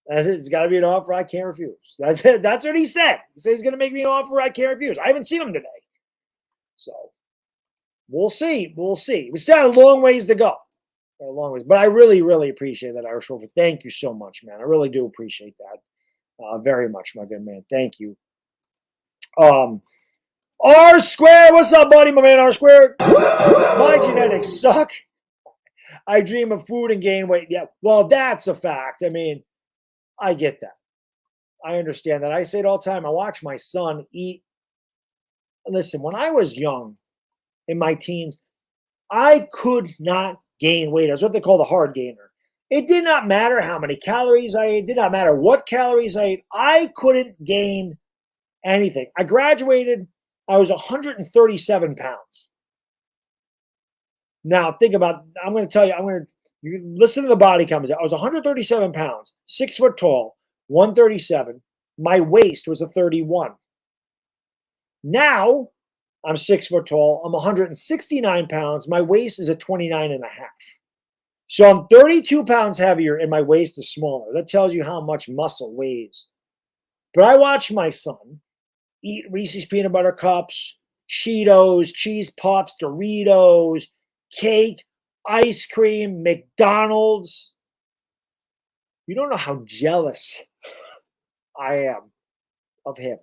That's it. It's got to be an offer I can't refuse. That's it. That's what he said. He said he's going to make me an offer I can't refuse. I haven't seen him today. So we'll see. We'll see. We still have a long ways to go. A long ways. But I really, really appreciate that, Irish Rover. Thank you so much, man. I really do appreciate that very much, my good man. Thank you. R Square. What's up, buddy, my man R Square? My genetics suck. I dream of food and gain weight. Yeah, well, that's a fact. I mean, I get that. I understand that. I say it all the time. I watch my son eat. Listen, when I was young, in my teens, I could not gain weight. I was what they call the hard gainer. It did not matter how many calories I ate. It did not matter what calories I ate. I couldn't gain anything. I graduated. I was 137 pounds. Now, think about, I'm going to tell you, you listen to the body comments. I was 137 pounds, 6 foot tall, 137. My waist was a 31. Now, I'm 6 foot tall. I'm 169 pounds. My waist is a 29 and a half. So I'm 32 pounds heavier and my waist is smaller. That tells you how much muscle weighs. But I watched my son eat Reese's peanut butter cups, Cheetos, cheese puffs, Doritos, cake, ice cream, McDonald's. You don't know how jealous I am of him.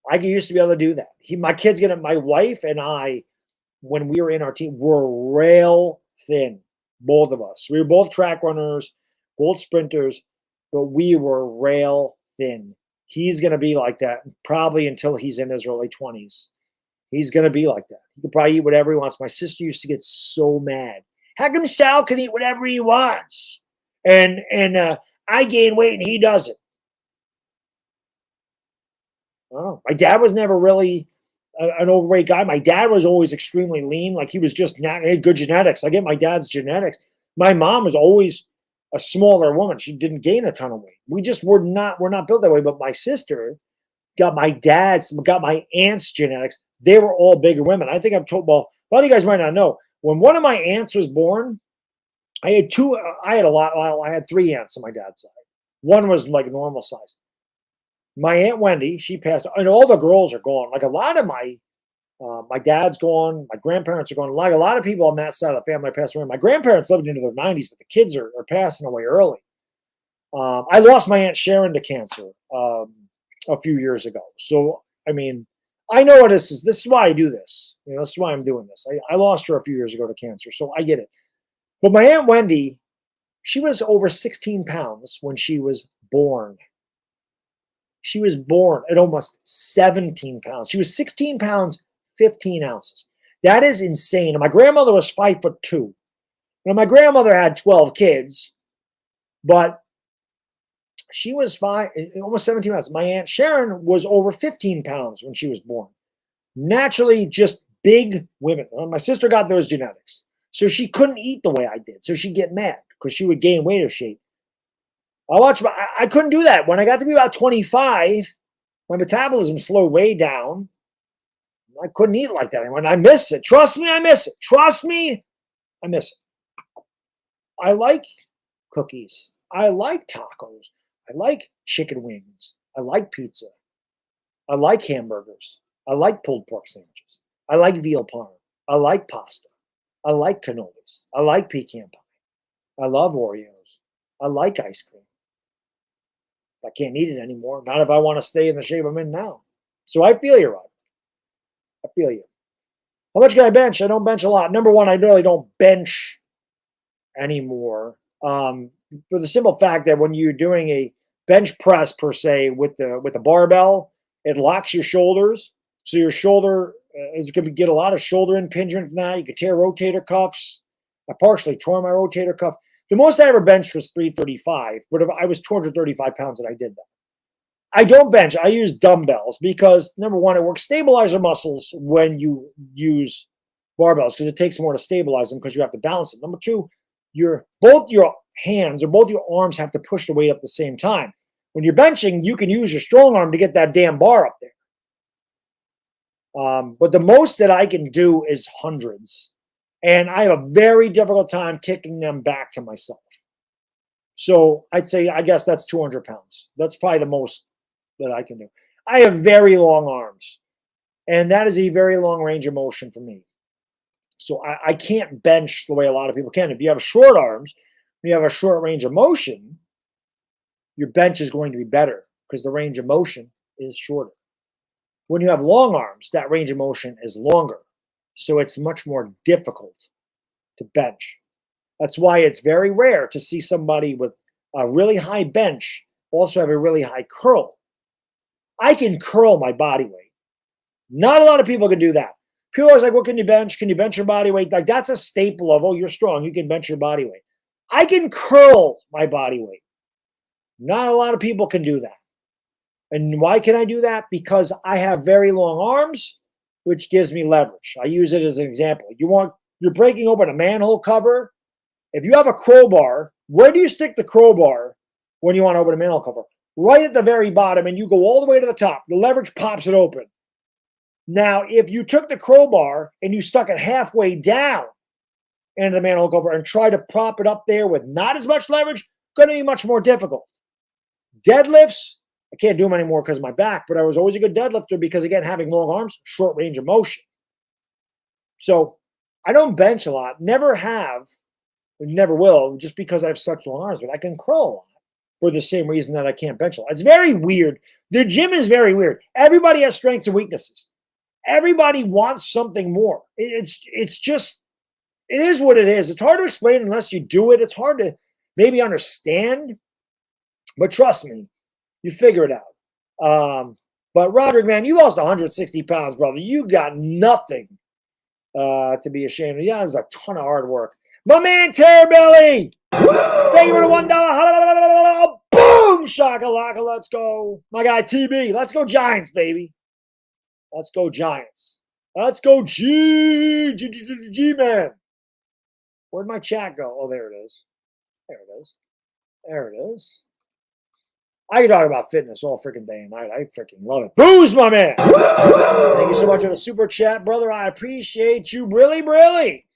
I used to be able to do that. My wife and I, when we were in our team, were rail thin, both of us. We were both track runners, both sprinters, but we were rail thin. He's going to be like that probably until he's in his early 20s. He's going to be like that. He can probably eat whatever he wants. My sister used to get so mad. How come Sal can eat whatever he wants? And I gain weight and he doesn't. Oh, my dad was never really an overweight guy. My dad was always extremely lean. Like he was just not, he had good genetics. I get my dad's genetics. My mom was always a smaller woman. She didn't gain a ton of weight. We're not built that way. But my sister got my aunt's genetics. They were all bigger women. I think I've told, well, a lot of you guys might not know. When one of my aunts was born, I had three aunts on my dad's side. One was like normal size. My Aunt Wendy, she passed, and all the girls are gone. Like a lot of my dad's gone, my grandparents are gone. Like a lot of people on that side of the family passed away. My grandparents lived into their 90s, but the kids are passing away early. I lost my Aunt Sharon to cancer a few years ago. So, I mean, I know what this is. This is why I do this. You know, this is why I'm doing this. I lost her a few years ago to cancer, so I get it. But my Aunt Wendy, she was over 16 pounds when she was born. She was born at almost 17 pounds. She was 16 pounds, 15 ounces. That is insane. And my grandmother was 5'2". Now, my grandmother had 12 kids, but she was almost 17 pounds. My Aunt Sharon was over 15 pounds when she was born. Naturally, just big women. My sister got those genetics. So she couldn't eat the way I did. So she'd get mad because she would gain weight if she ate. I couldn't do that. When I got to be about 25, my metabolism slowed way down. I couldn't eat like that anymore. And I miss it. Trust me, I miss it. Trust me, I miss it. I like cookies. I like tacos. I like chicken wings. I like pizza. I like hamburgers. I like pulled pork sandwiches. I like veal parm. I like pasta. I like cannolis. I like pecan pie. I love Oreos. I like ice cream. I can't eat it anymore. Not if I want to stay in the shape I'm in now. So I feel you, Rod. I feel you. How much can I bench? I don't bench a lot. Number one, I really don't bench anymore. For the simple fact that when you're doing a bench press per se with the barbell, it locks your shoulders. So your shoulder is going to get a lot of shoulder impingement from that. You could tear rotator cuffs. I partially tore my rotator cuff. The most I ever benched was 335, but if I was 235 pounds and I did that. I don't bench. I use dumbbells because, number one, it works stabilizer muscles when you use barbells because it takes more to stabilize them because you have to balance them. Number two, both your hands or both your arms have to push the weight up at the same time. When you're benching, you can use your strong arm to get that damn bar up there. But the most that I can do is hundreds. And I have a very difficult time kicking them back to myself. So I'd say, I guess that's 200 pounds. That's probably the most that I can do. I have very long arms. And that is a very long range of motion for me. So I can't bench the way a lot of people can. If you have short arms, you have a short range of motion, your bench is going to be better because the range of motion is shorter. When you have long arms, that range of motion is longer. So it's much more difficult to bench. That's why it's very rare to see somebody with a really high bench also have a really high curl. I can curl my body weight. Not a lot of people can do that. People are always like, what can you bench? Can you bench your body weight? Like, that's a staple of, oh, you're strong. You can bench your body weight. I can curl my body weight. Not a lot of people can do that. And why can I do that? Because I have very long arms, which gives me leverage. I use it as an example. You're breaking open a manhole cover. If you have a crowbar, where do you stick the crowbar when you want to open a manhole cover? Right at the very bottom, and you go all the way to the top. The leverage pops it open. Now, if you took the crowbar and you stuck it halfway down into the manhole cover and tried to prop it up there with not as much leverage, going to be much more difficult. Deadlifts, I can't do them anymore because of my back, but I was always a good deadlifter because, again, having long arms, short range of motion. So I don't bench a lot, never have, never will, just because I have such long arms, but I can curl a lot for the same reason that I can't bench a lot. It's very weird. The gym is very weird. Everybody has strengths and weaknesses. Everybody wants something more. It's just, it is what it is. It's hard to explain unless you do it. It's hard to maybe understand, but trust me, you figure it out. But Roderick, man, you lost 160 pounds, brother. You got nothing to be ashamed of. Yeah, there's a ton of hard work. My man, Terrabelly, thank you for the $1. Boom, shakalaka, let's go. My guy, TB, let's go Giants, baby. Let's go Giants. Let's go G-Man. Where'd my chat go? Oh, there it is. There it is. There it is. I can talk about fitness all freaking day and night. I freaking love it. Booze, my man. Thank you so much for the super chat, brother. I appreciate you. Really.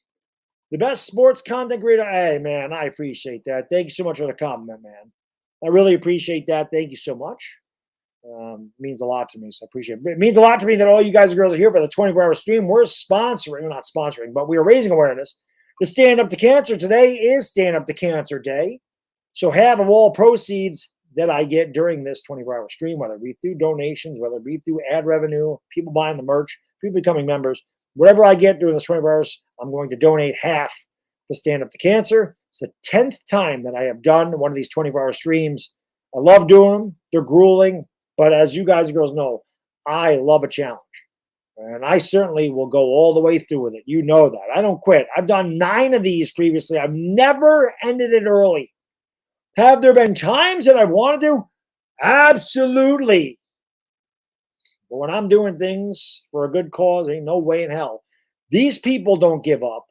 The best sports content creator. Hey, man, I appreciate that. Thank you so much for the compliment, man. I really appreciate that. Thank you so much. Means a lot to me, so I appreciate it. It means a lot to me that all you guys and girls are here for the 24-hour stream. We're sponsoring, we're not sponsoring, but we are raising awareness to stand up to cancer. Today is Stand Up to Cancer Day. So half of all proceeds that I get during this 24-hour stream, whether it be through donations, whether it be through ad revenue, people buying the merch, people becoming members, whatever I get during this 24 hours, I'm going to donate half to Stand Up to Cancer. It's the 10th time that I have done one of these 24-hour streams. I love doing them. They're grueling. But as you guys and girls know, I love a challenge. And I certainly will go all the way through with it. You know that. I don't quit. I've done 9 of these previously. I've never ended it early. Have there been times that I've wanted to? Absolutely. But when I'm doing things for a good cause, ain't no way in hell. These people don't give up.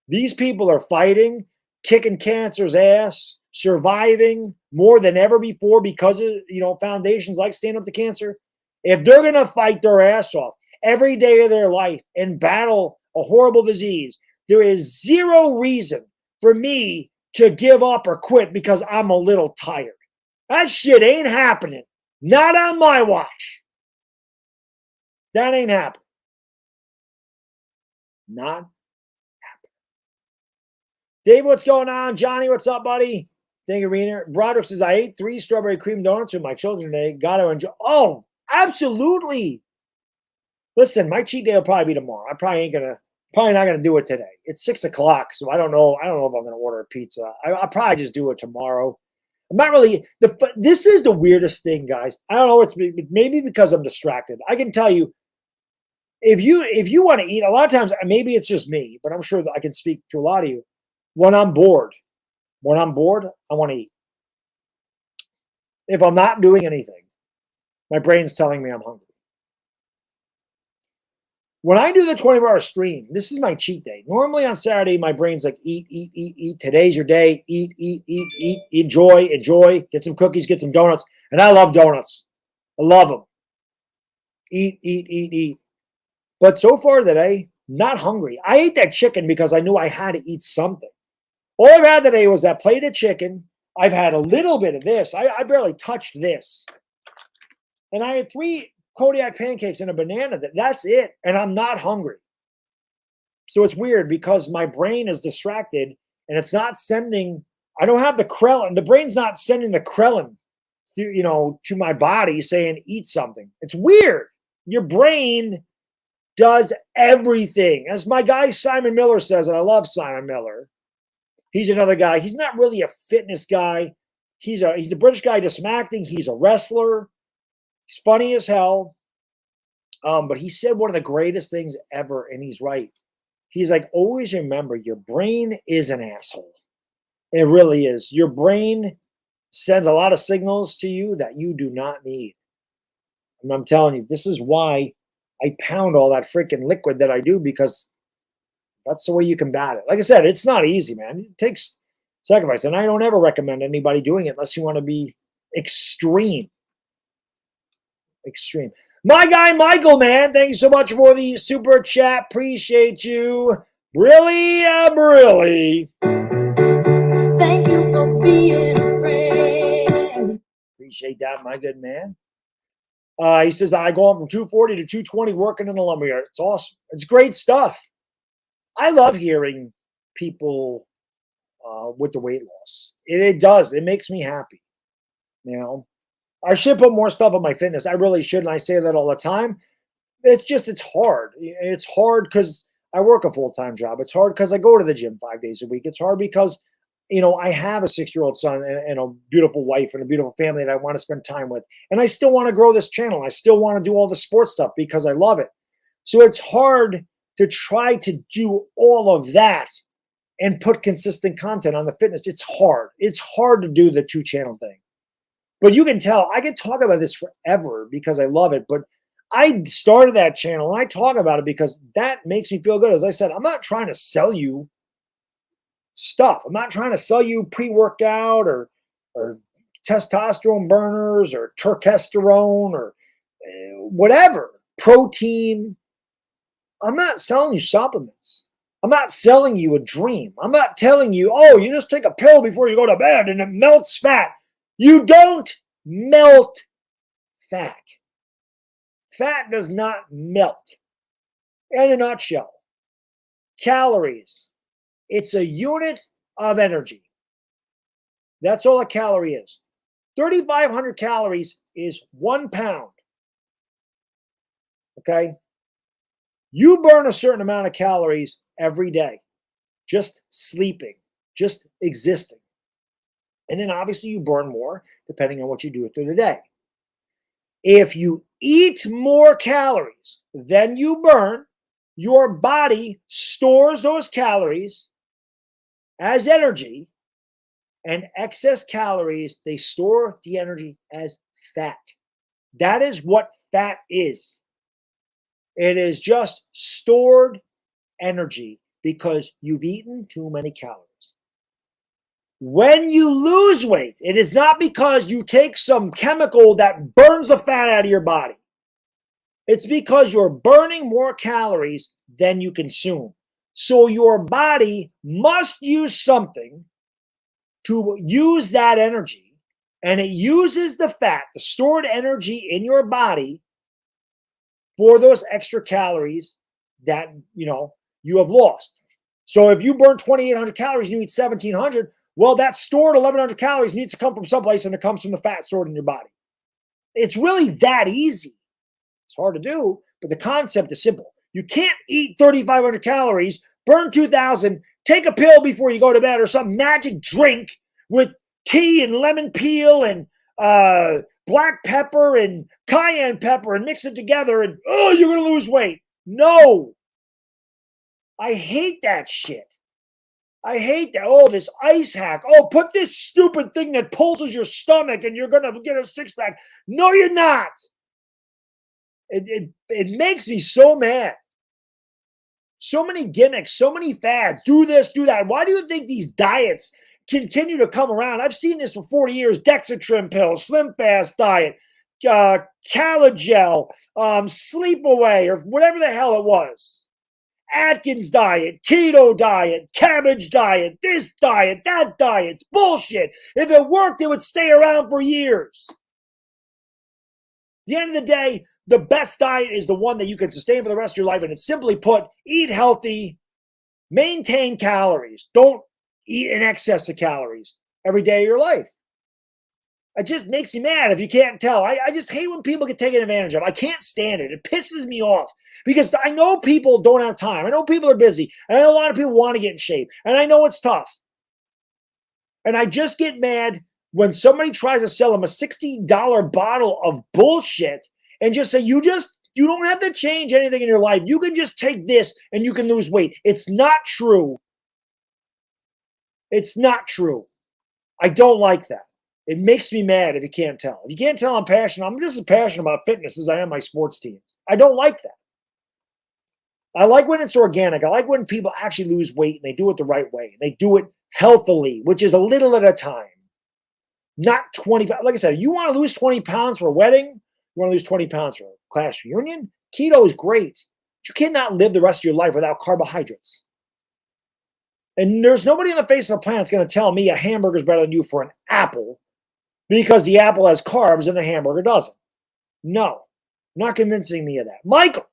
These people are fighting, kicking cancer's ass, surviving more than ever before because of, foundations like Stand Up to Cancer. If they're going to fight their ass off every day of their life and battle a horrible disease, there is zero reason for me to give up or quit because I'm a little tired. That shit ain't happening. Not on my watch. That ain't happening. Not happening. Dave, what's going on? Johnny, what's up, buddy? Thank you, Rena. Broderick says, I ate 3 strawberry cream donuts with my children today. Got to enjoy. Oh, absolutely. Listen, my cheat day will probably be tomorrow. I probably not gonna do it today. It's 6:00, so I don't know if I'm gonna order a pizza. I'll probably just do it tomorrow. I'm not really. This is the weirdest thing, guys. I don't know. It's maybe because I'm distracted. I can tell you, if you want to eat, a lot of times maybe it's just me, but I'm sure that I can speak to a lot of you. When I'm bored, I want to eat. If I'm not doing anything, my brain's telling me I'm hungry. When I do the 24-hour stream, this is my cheat day. Normally on Saturday, my brain's like, eat, eat, eat, eat. Today's your day. Eat, eat, eat, eat. Enjoy, enjoy. Get some cookies, get some donuts. And I love donuts. I love them. Eat, eat, eat, eat. But so far today, not hungry. I ate that chicken because I knew I had to eat something. All I've had today was that plate of chicken. I've had a little bit of this. I barely touched this. And I had 3 Kodiak pancakes and a banana. That's it. And I'm not hungry. So it's weird because my brain is distracted and it's not sending, I don't have the Krellin. The brain's not sending the Krellin to my body saying eat something. It's weird. Your brain does everything. As my guy Simon Miller says, and I love Simon Miller. He's another guy. He's not really a fitness guy. He's a British guy just acting. He's a wrestler. He's funny as hell. But he said one of the greatest things ever, and he's right. He's like, always remember, your brain is an asshole. It really is. Your brain sends a lot of signals to you that you do not need. And I'm telling you, this is why I pound all that freaking liquid that I do, because that's the way you combat it. Like I said, it's not easy, man. It takes sacrifice. And I don't ever recommend anybody doing it unless you want to be extreme. Extreme. My guy, Michael, man, thanks so much for the super chat. Appreciate you. Really, really. Thank you for being a friend. Appreciate that, my good man. He says, I go on from 240 to 220 working in a lumberyard. It's awesome. It's great stuff. I love hearing people with the weight loss. It does. It makes me happy. You know, I should put more stuff on my fitness. I really should. And I say that all the time. It's hard. It's hard because I work a full-time job. It's hard because I go to the gym 5 days a week. It's hard because, I have a 6-year-old son and a beautiful wife and a beautiful family that I want to spend time with. And I still want to grow this channel. I still want to do all the sports stuff because I love it. So it's hard to try to do all of that and put consistent content on the fitness. It's hard. It's hard to do the 2-channel thing. But you can tell, I can talk about this forever because I love it. But I started that channel and I talk about it because that makes me feel good. As I said, I'm not trying to sell you stuff. I'm not trying to sell you pre-workout or testosterone burners or turkesterone or whatever, protein. I'm not selling you supplements. I'm not selling you a dream. I'm not telling you, oh, you just take a pill before you go to bed and it melts fat. You don't melt fat. Fat does not melt. In a nutshell, calories. It's a unit of energy. That's all a calorie is. 3,500 calories is 1 pound. Okay? You burn a certain amount of calories every day, just sleeping, just existing. And then obviously you burn more depending on what you do through the day. If you eat more calories than you burn, your body stores those calories as energy, and excess calories, they store the energy as fat. That is what fat is. It is just stored energy because you've eaten too many calories. When you lose weight, it is not because you take some chemical that burns the fat out of your body. It's because you're burning more calories than you consume. So your body must use something to use that energy, and it uses the fat, the stored energy in your body for those extra calories that you have lost. So if you burn 2,800 calories and you eat 1,700, well, that stored 1,100 calories needs to come from someplace, and it comes from the fat stored in your body. It's really that easy. It's hard to do, but the concept is simple. You can't eat 3,500 calories, burn 2,000, take a pill before you go to bed, or some magic drink with tea and lemon peel and black pepper and cayenne pepper and mix it together and, oh, you're going to lose weight. No. I hate that shit. I hate that. Oh, this ice hack. Oh, put this stupid thing that pulses your stomach and you're going to get a six-pack. No, you're not. It makes me so mad. So many gimmicks, so many fads. Do this, do that. Why do you think these diets continue to come around? I've seen this for 40 years. Dexatrim pills, Slim Fast diet, Calogel, Sleepaway, or whatever the hell it was. Atkins diet, keto diet, cabbage diet, this diet, that diet. It's bullshit. If it worked, it would stay around for years. At the end of the day, the best diet is the one that you can sustain for the rest of your life. And it's simply put, eat healthy, maintain calories. Don't eat in excess of calories every day of your life. It just makes me mad if you can't tell. I just hate when people get taken advantage of. I can't stand it. It pisses me off because I know people don't have time. I know people are busy. And I know a lot of people want to get in shape. And I know it's tough. And I just get mad when somebody tries to sell them a $60 bottle of bullshit and just say, you don't have to change anything in your life. You can just take this and you can lose weight. It's not true. It's not true. I don't like that. It makes me mad if you can't tell. If you can't tell I'm passionate, I'm just as passionate about fitness as I am my sports teams. I don't like that. I like when it's organic. I like when people actually lose weight and they do it the right way. They do it healthily, which is a little at a time. Not 20 pounds. Like I said, you want to lose 20 pounds for a wedding? You want to lose 20 pounds for a class reunion? Keto is great. But you cannot live the rest of your life without carbohydrates. And there's nobody on the face of the planet that's going to tell me a hamburger is better than you for an apple because the apple has carbs and the hamburger doesn't. No, not convincing me of that. Michael,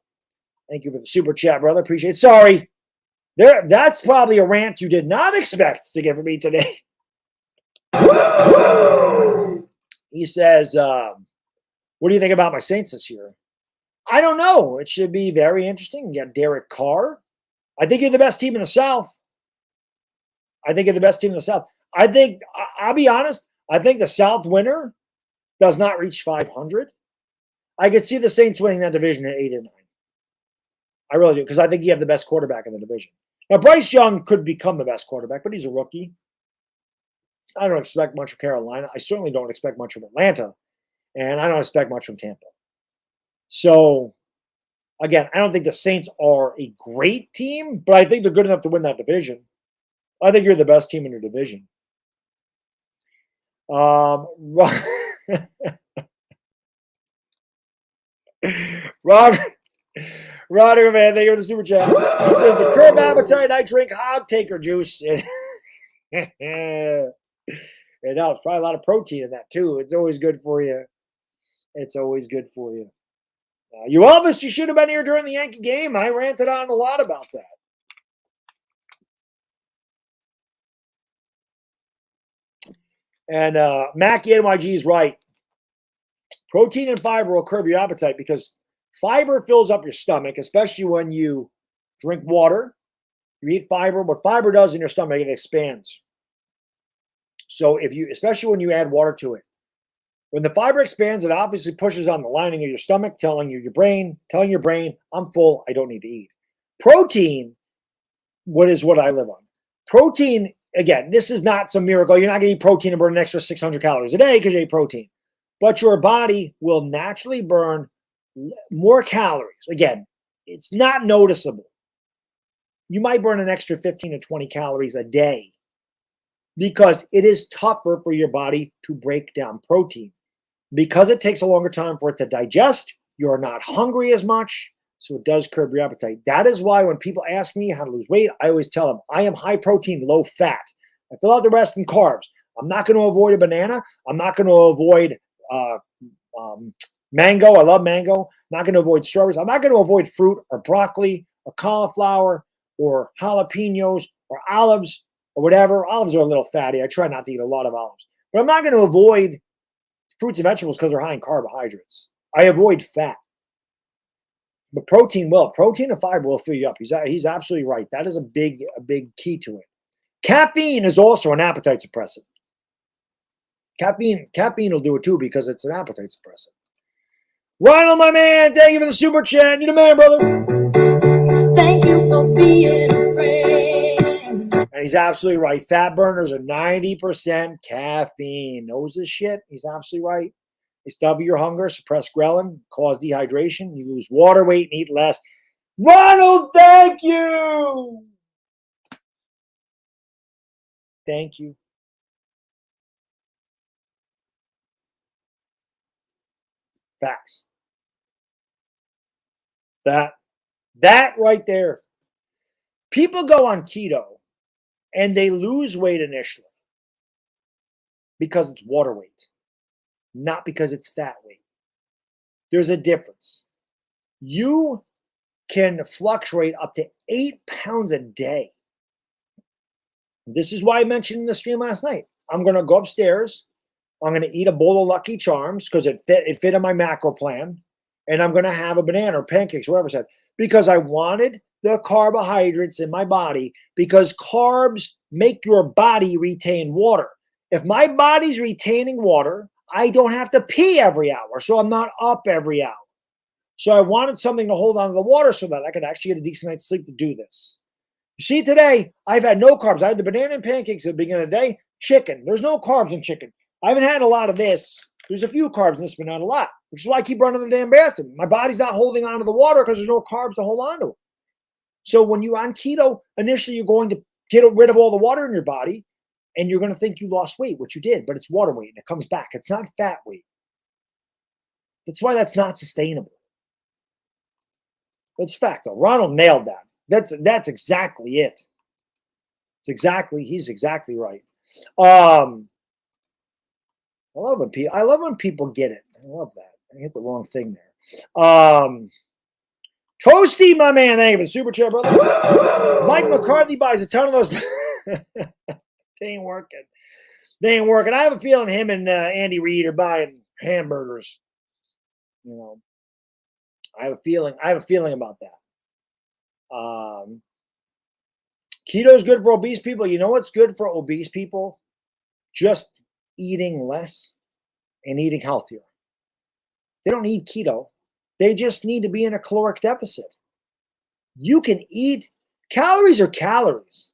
thank you for the super chat, brother. Appreciate it. Sorry. That's probably a rant you did not expect to get from me today. He says, what do you think about my Saints this year? I don't know. It should be very interesting. You got Derek Carr. I think you're the best team in the South. I think I'll be honest, I think the South winner does not reach 500. I could see the Saints winning that division at 8 and 9. I really do, because I think you have the best quarterback in the division. Now, Bryce Young could become the best quarterback, but he's a rookie. I don't expect much from Carolina. I certainly don't expect much from Atlanta. And I don't expect much from Tampa. So, again, I don't think the Saints are a great team, but I think they're good enough to win that division. I think you're the best team in your division. Robert, man, thank you for the super chat. He says, to curb appetite, I drink hog taker juice. And it's probably a lot of protein in that, too. It's always good for you. You Elvis, you should have been here during the Yankee game. I ranted on a lot about that. And Mackie NYG is right. Protein and fiber will curb your appetite because fiber fills up your stomach, especially when you drink water. You eat fiber. What fiber does in your stomach, it expands. So especially when you add water to it, when the fiber expands, it obviously pushes on the lining of your stomach, telling your brain, I'm full, I don't need to eat. Protein, what I live on. Protein, again, this is not some miracle. You're not going to eat protein and burn an extra 600 calories a day because you ate protein. But your body will naturally burn more calories. Again, it's not noticeable. You might burn an extra 15 to 20 calories a day because it is tougher for your body to break down protein. Because it takes a longer time for it to digest, you're not hungry as much, so it does curb your appetite. That is why when people ask me how to lose weight, I always tell them, I am high protein, low fat. I fill out the rest in carbs. I'm not going to avoid a banana. I'm not going to avoid mango. I love mango. I'm not going to avoid strawberries. I'm not going to avoid fruit or broccoli or cauliflower or jalapenos or olives or whatever. Olives are a little fatty. I try not to eat a lot of olives. But I'm not going to avoid fruits and vegetables because they're high in carbohydrates. I avoid fat. But protein will. Protein and fiber will fill you up. He's absolutely right. That is a big key to it. Caffeine is also an appetite suppressant. Caffeine will do it too because it's an appetite suppressant. Ronald, my man, thank you for the super chat. You're the man, brother. Thank you for being a friend. And he's absolutely right. Fat burners are 90% caffeine. Knows this shit. He's absolutely right. They stubble your hunger, suppress ghrelin, cause dehydration. You lose water weight and eat less. Ronald, thank you. Thank you. Facts. That right there. People go on keto and they lose weight initially because it's water weight, not because it's fat weight. There's a difference. You can fluctuate up to 8 pounds a day. This is why I mentioned in the stream last night. I'm going to go upstairs. I'm going to eat a bowl of Lucky Charms because it fit in my macro plan. And I'm going to have a banana or pancakes, whatever I said, because I wanted the carbohydrates in my body, because carbs make your body retain water. If my body's retaining water, I don't have to pee every hour, so I'm not up every hour. So I wanted something to hold on to the water so that I could actually get a decent night's sleep to do this. You see, today, I've had no carbs. I had the banana and pancakes at the beginning of the day. Chicken. There's no carbs in chicken. I haven't had a lot of this. There's a few carbs in this, but not a lot, which is why I keep running the damn bathroom. My body's not holding on to the water because there's no carbs to hold on to. So when you're on keto, initially you're going to get rid of all the water in your body, and you're going to think you lost weight, which you did, but it's water weight, and it comes back. It's not fat weight. That's why that's not sustainable. That's fact, though. Ronald nailed that. That's exactly it. He's exactly right. I love when people get it. I love that. I hit the wrong thing there. Toasty, my man. Thank you for the super chat, brother. Mike McCarthy buys a ton of those. They ain't working. I have a feeling him and Andy Reid are buying hamburgers. You know, I have a feeling about that. Keto is good for obese people. You know what's good for obese people? Just eating less and eating healthier. They don't need keto. They just need to be in a caloric deficit. You can eat. Calories are calories.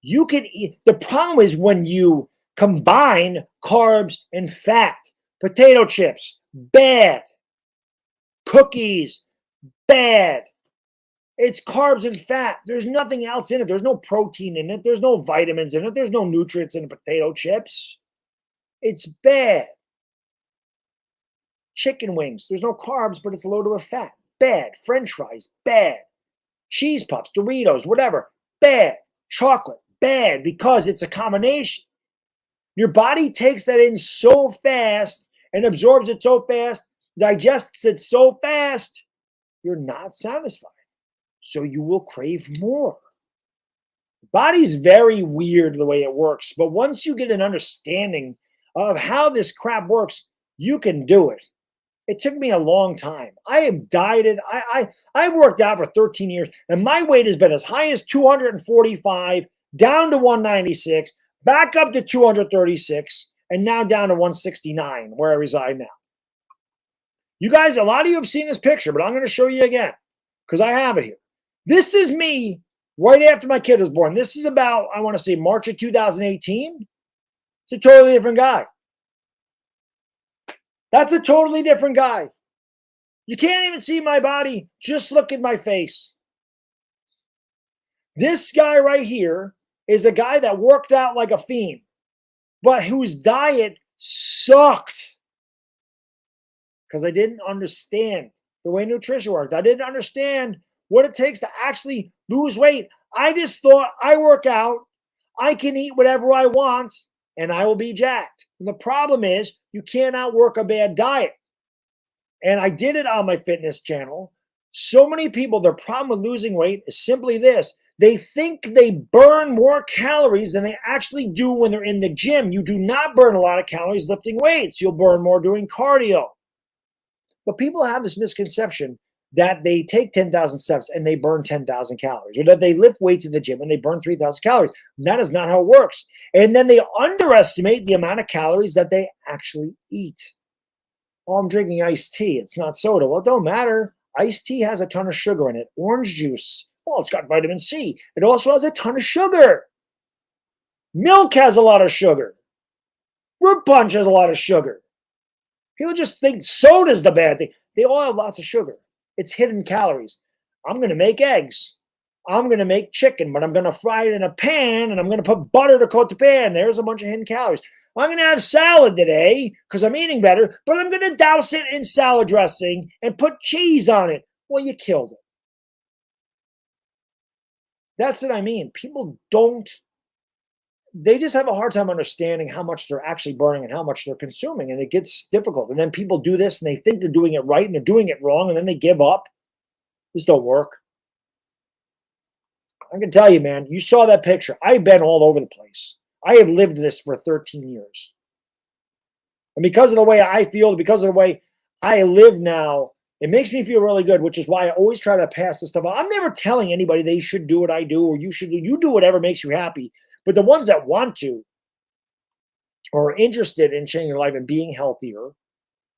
You can eat. The problem is when you combine carbs and fat. Potato chips, bad. Cookies, bad. It's carbs and fat. There's nothing else in it. There's no protein in it. There's no vitamins in it. There's no nutrients in potato chips. It's bad. Chicken wings. There's no carbs, but it's loaded with fat. Bad. French fries. Bad. Cheese puffs, Doritos, whatever. Bad. Chocolate. Bad, because it's a combination. Your body takes that in so fast and absorbs it so fast, digests it so fast, you're not satisfied. So you will crave more. The body's very weird the way it works, but once you get an understanding of how this crap works, you can do it. It took me a long time. I have dieted. I've worked out for 13 years, and my weight has been as high as 245, down to 196, back up to 236, and now down to 169, where I reside now. You guys, a lot of you have seen this picture, but I'm going to show you again because I have it here. This is me right after my kid was born. This is about, I want to say, March of 2018. It's a totally different guy. That's a totally different guy. You can't even see my body. Just look at my face. This guy right here is a guy that worked out like a fiend, but whose diet sucked because I didn't understand the way nutrition worked. I didn't understand what it takes to actually lose weight. I just thought I work out, I can eat whatever I want, and I will be jacked. And the problem is you can't outwork a bad diet. And I did it on my fitness channel. So many people, their problem with losing weight is simply this. They think they burn more calories than they actually do when they're in the gym. You do not burn a lot of calories lifting weights. You'll burn more doing cardio. But people have this misconception that they take 10,000 steps and they burn 10,000 calories, or that they lift weights in the gym and they burn 3,000 calories. And that is not how it works. And then they underestimate the amount of calories that they actually eat. Oh, I'm drinking iced tea. It's not soda. Well, it don't matter. Iced tea has a ton of sugar in it. Orange juice, well, it's got vitamin C. It also has a ton of sugar. Milk has a lot of sugar. Fruit punch has a lot of sugar. People just think soda's the bad thing. They all have lots of sugar. It's hidden calories. I'm going to make eggs. I'm going to make chicken, but I'm going to fry it in a pan, and I'm going to put butter to coat the pan. There's a bunch of hidden calories. I'm going to have salad today because I'm eating better, but I'm going to douse it in salad dressing and put cheese on it. Well, you killed it. That's what I mean. People don't, they just have a hard time understanding how much they're actually burning and how much they're consuming, and it gets difficult. And then people do this and they think they're doing it right and they're doing it wrong, and then they give up. This don't work. I can tell you, man, you saw that picture. I've been all over the place. I have lived this for 13 years. And because of the way I feel, because of the way I live now, it makes me feel really good, which is why I always try to pass this stuff on. I'm never telling anybody they should do what I do or you should do. You do whatever makes you happy. But the ones that want to or are interested in changing your life and being healthier,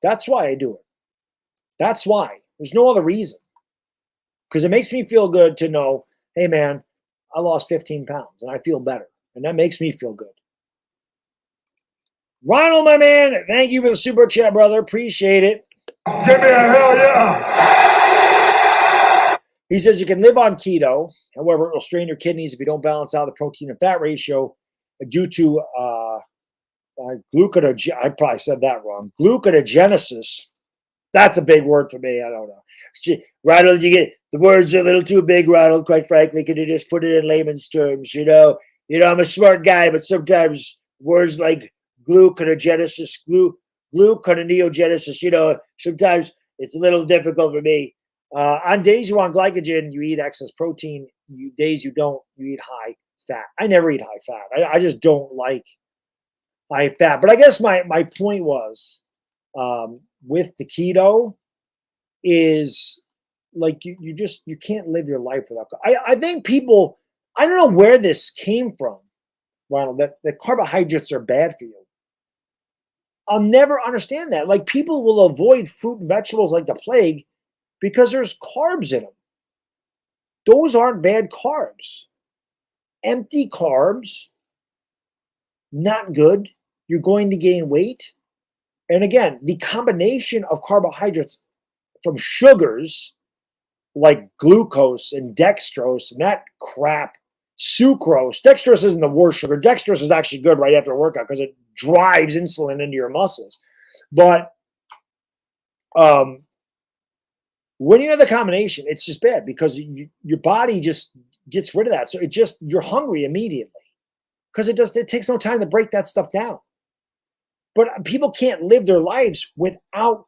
that's why I do it. That's why. There's no other reason. Because it makes me feel good to know, hey, man, I lost 15 pounds and I feel better. And that makes me feel good. Ronald, my man, thank you for the super chat, brother. Appreciate it. Give me a hell yeah. He says you can live on keto. However, it will strain your kidneys if you don't balance out the protein and fat ratio due to gluconeogenesis. I probably said that wrong. Gluconeogenesis. That's a big word for me. I don't know. Ronald, you get the words are a little too big, Ronald, quite frankly. Could you just put it in layman's terms? You know, I'm a smart guy, but sometimes words like gluconeogenesis, gluconeogenesis, sometimes it's a little difficult for me. On days you want glycogen, you eat excess protein. Days you don't, you eat high fat. I never eat high fat. I just don't like high fat. But I guess my point was with the keto is like you can't live your life without. I think people, I don't know where this came from, Ronald, that carbohydrates are bad for you. I'll never understand that. Like people will avoid fruit and vegetables like the plague because there's carbs in them. Those aren't bad carbs. Empty carbs, not good. You're going to gain weight. And again, the combination of carbohydrates from sugars like glucose and dextrose and that crap, sucrose. Dextrose isn't the worst sugar. Dextrose is actually good right after a workout because it drives insulin into your muscles. But when you have the combination, it's just bad because your body just gets rid of that. So you're hungry immediately because it takes no time to break that stuff down. But people can't live their lives without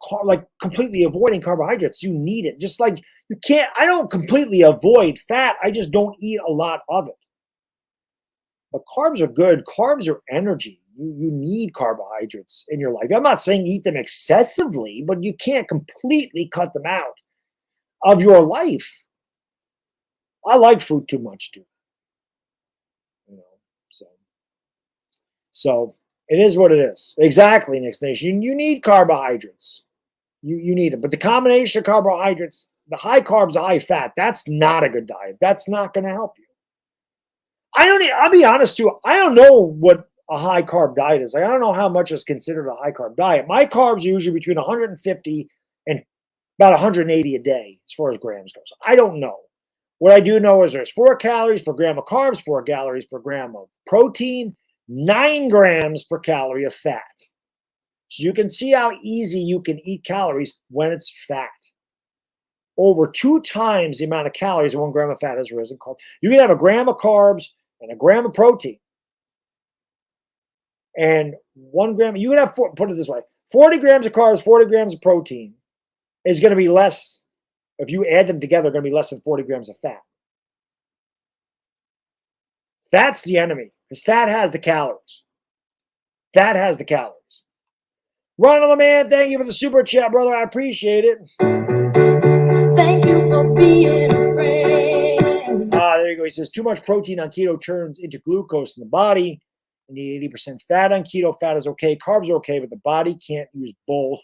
completely avoiding carbohydrates. You need it. Just like you can't, I don't completely avoid fat. I just don't eat a lot of it. But carbs are good. Carbs are energy. You need carbohydrates in your life. I'm not saying eat them excessively, but you can't completely cut them out of your life. I like fruit too much too. So it is what it is. Exactly, Next Nation. You need carbohydrates. You need it. But the combination of carbohydrates, the high carbs, the high fat, that's not a good diet. That's not going to help you. I'll be honest too. I don't know what a high carb diet is. I don't know how much is considered a high carb diet. My carbs are usually between 150 and about 180 a day as far as grams goes. I don't know. What I do know is there's 4 calories per gram of carbs, 4 calories per gram of protein, 9 grams per calorie of fat. So you can see how easy you can eat calories when it's fat. Over 2 times the amount of calories 1 gram of fat has risen. You can have a gram of carbs and a gram of protein. And 1 gram, you can have, put it this way, 40 grams of carbs, 40 grams of protein is going to be less, if you add them together, going to be less than 40 grams of fat. Fat's the enemy, because fat has the calories. Fat has the calories. Ronald, my man, thank you for the super chat, brother. I appreciate it. Thank you for being a friend. There you go. He says, too much protein on keto turns into glucose in the body. You need 80% fat on keto. Fat is okay. Carbs are okay, but the body can't use both.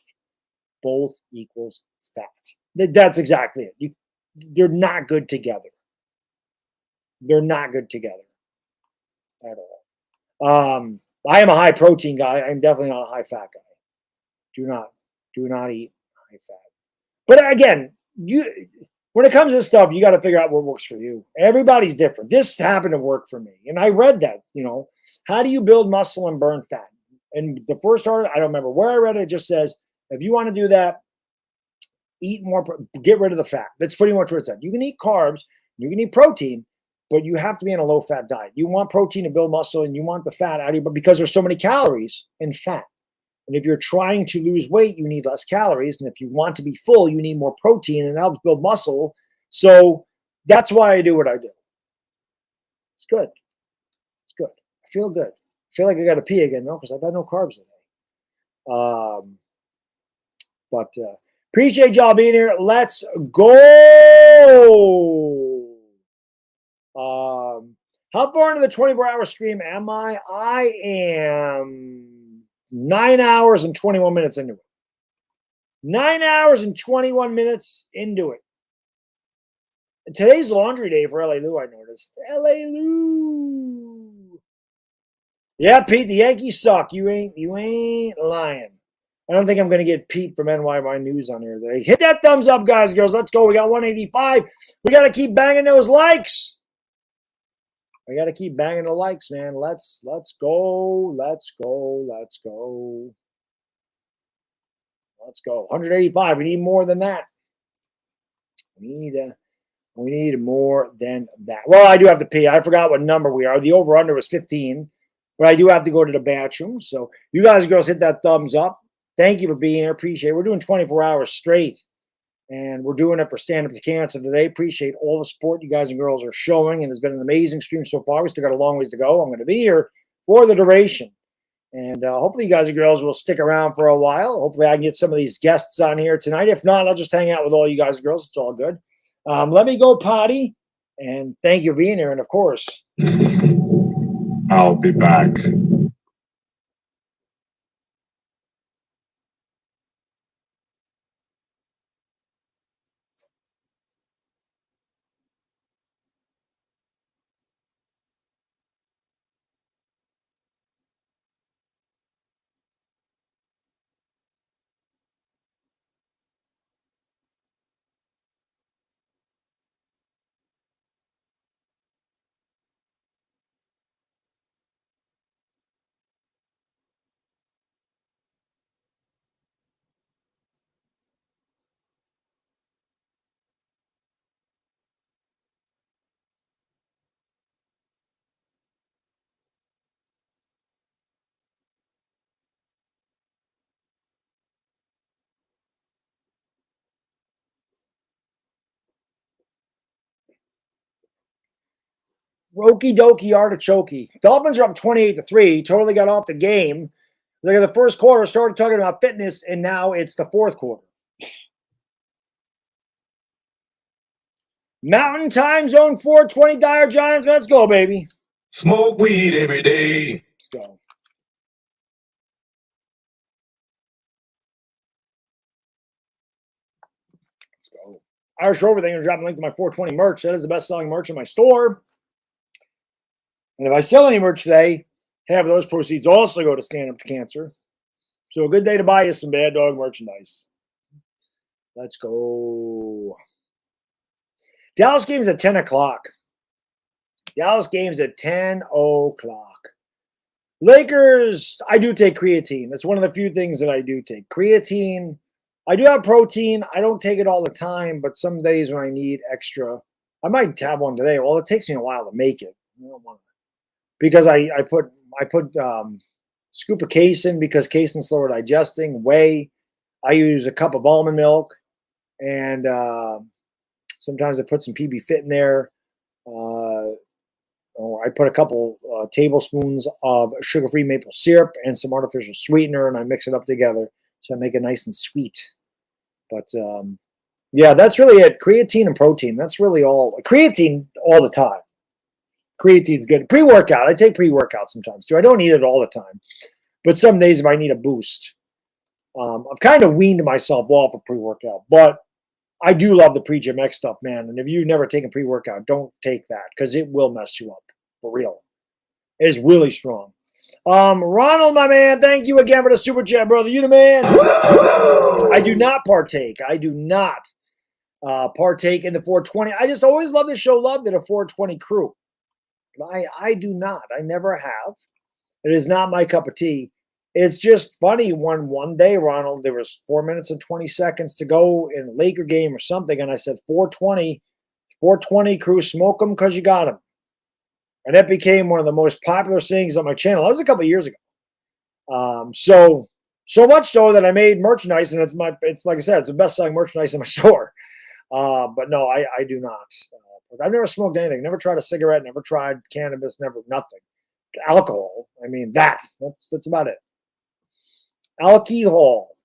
Both equals fat. That's exactly it. They're not good together. They're not good together at all. I am a high protein guy. I'm definitely not a high fat guy. Do not eat high fat. But again, when it comes to this stuff, you got to figure out what works for you. Everybody's different. This happened to work for me. And I read that, how do you build muscle and burn fat? And the first article, I don't remember where I read it, just says, if you want to do that, eat more, get rid of the fat. That's pretty much what it said. You can eat carbs, you can eat protein, but you have to be in a low fat diet. You want protein to build muscle and you want the fat out of you, but because there's so many calories in fat. And if you're trying to lose weight, you need less calories. And if you want to be full, you need more protein, and it helps build muscle. So that's why I do what I do. It's good. It's good. I feel good. I feel like I got to pee again, though, because I've had no carbs today. But appreciate y'all being here. Let's go. How far into the 24-hour stream am I? I am 9 hours and 21 minutes into it. 9 hours and 21 minutes into it. And today's laundry day for LA Lou, I noticed. LA Lou. Yeah, Pete, the Yankees suck. You ain't lying. I don't think I'm going to get Pete from NYY News on here today. Hit that thumbs up, guys and girls. Let's go. We got 185. We got to keep banging those likes. I got to keep banging the likes, man. Let's go. Let's go. Let's go. Let's go. 185. We need more than that. We need more than that. Well, I do have to pee. I forgot what number we are. The over-under was 15, but I do have to go to the bathroom. So you guys and girls hit that thumbs up. Thank you for being here. Appreciate it. We're doing 24 hours straight, and we're doing it for Stand Up to Cancer today. Appreciate all the support you guys and girls are showing, and it's been an amazing stream so far. We still got a long ways to go. I'm going to be here for the duration, and hopefully you guys and girls will stick around for a while. Hopefully I can get some of these guests on here tonight. If not, I'll just hang out with all you guys and girls. It's all good. Let me go potty, and thank you for being here. And, of course, I'll be back. Okie dokie artichoke. Dolphins are up 28-3. Totally got off the game. Look at the first quarter, started talking about fitness, and now it's the fourth quarter. Mountain Time Zone 420 Dire Giants. Let's go, baby. Smoke weed every day. Let's go. Let's go. Irish Overthing, I'm going to drop a link to my 420 merch. That is the best-selling merch in my store. And if I sell any merch today, half of those proceeds also go to Stand Up to Cancer. So a good day to buy you some Baddog merchandise. Let's go. Dallas game's at 10 o'clock. Dallas game's at 10 o'clock. Lakers, I do take creatine. That's one of the few things that I do take. Creatine. I do have protein. I don't take it all the time, but some days when I need extra, I might have one today. Well, it takes me a while to make it. I don't want to, because I put scoop of casein because casein's slower digesting. Whey. I use a cup of almond milk, and sometimes I put some PB Fit in there. Or I put a couple tablespoons of sugar-free maple syrup and some artificial sweetener, and I mix it up together so I make it nice and sweet. But yeah, that's really it. Creatine and protein. That's really all. Creatine all the time. Creatine's good. Pre-workout. I take pre-workout sometimes too. I don't eat it all the time, but some days if I need a boost, I've kind of weaned myself off of pre-workout, but I do love the pre-gym X stuff, man. And if you've never taken pre-workout, don't take that because it will mess you up for real. It is really strong. Ronald, my man, thank you again for the super chat, brother. You the man. I do not partake. I do not partake in the 420. I just always love to show love to the 420 crew. I do not. I never have. It is not my cup of tea. It's just funny. One day, Ronald, there was 4 minutes and 20 seconds to go in a Laker game or something, and I said 420 crew, smoke them because you got them. And that became one of the most popular things on my channel. That was a couple of years ago. So much so that I made merchandise, and it's like I said, it's the best selling merchandise in my store. But no, I do not. I've never smoked anything. Never tried a cigarette. Never tried cannabis. Never nothing. Alcohol. I mean that's about it. Alcohol.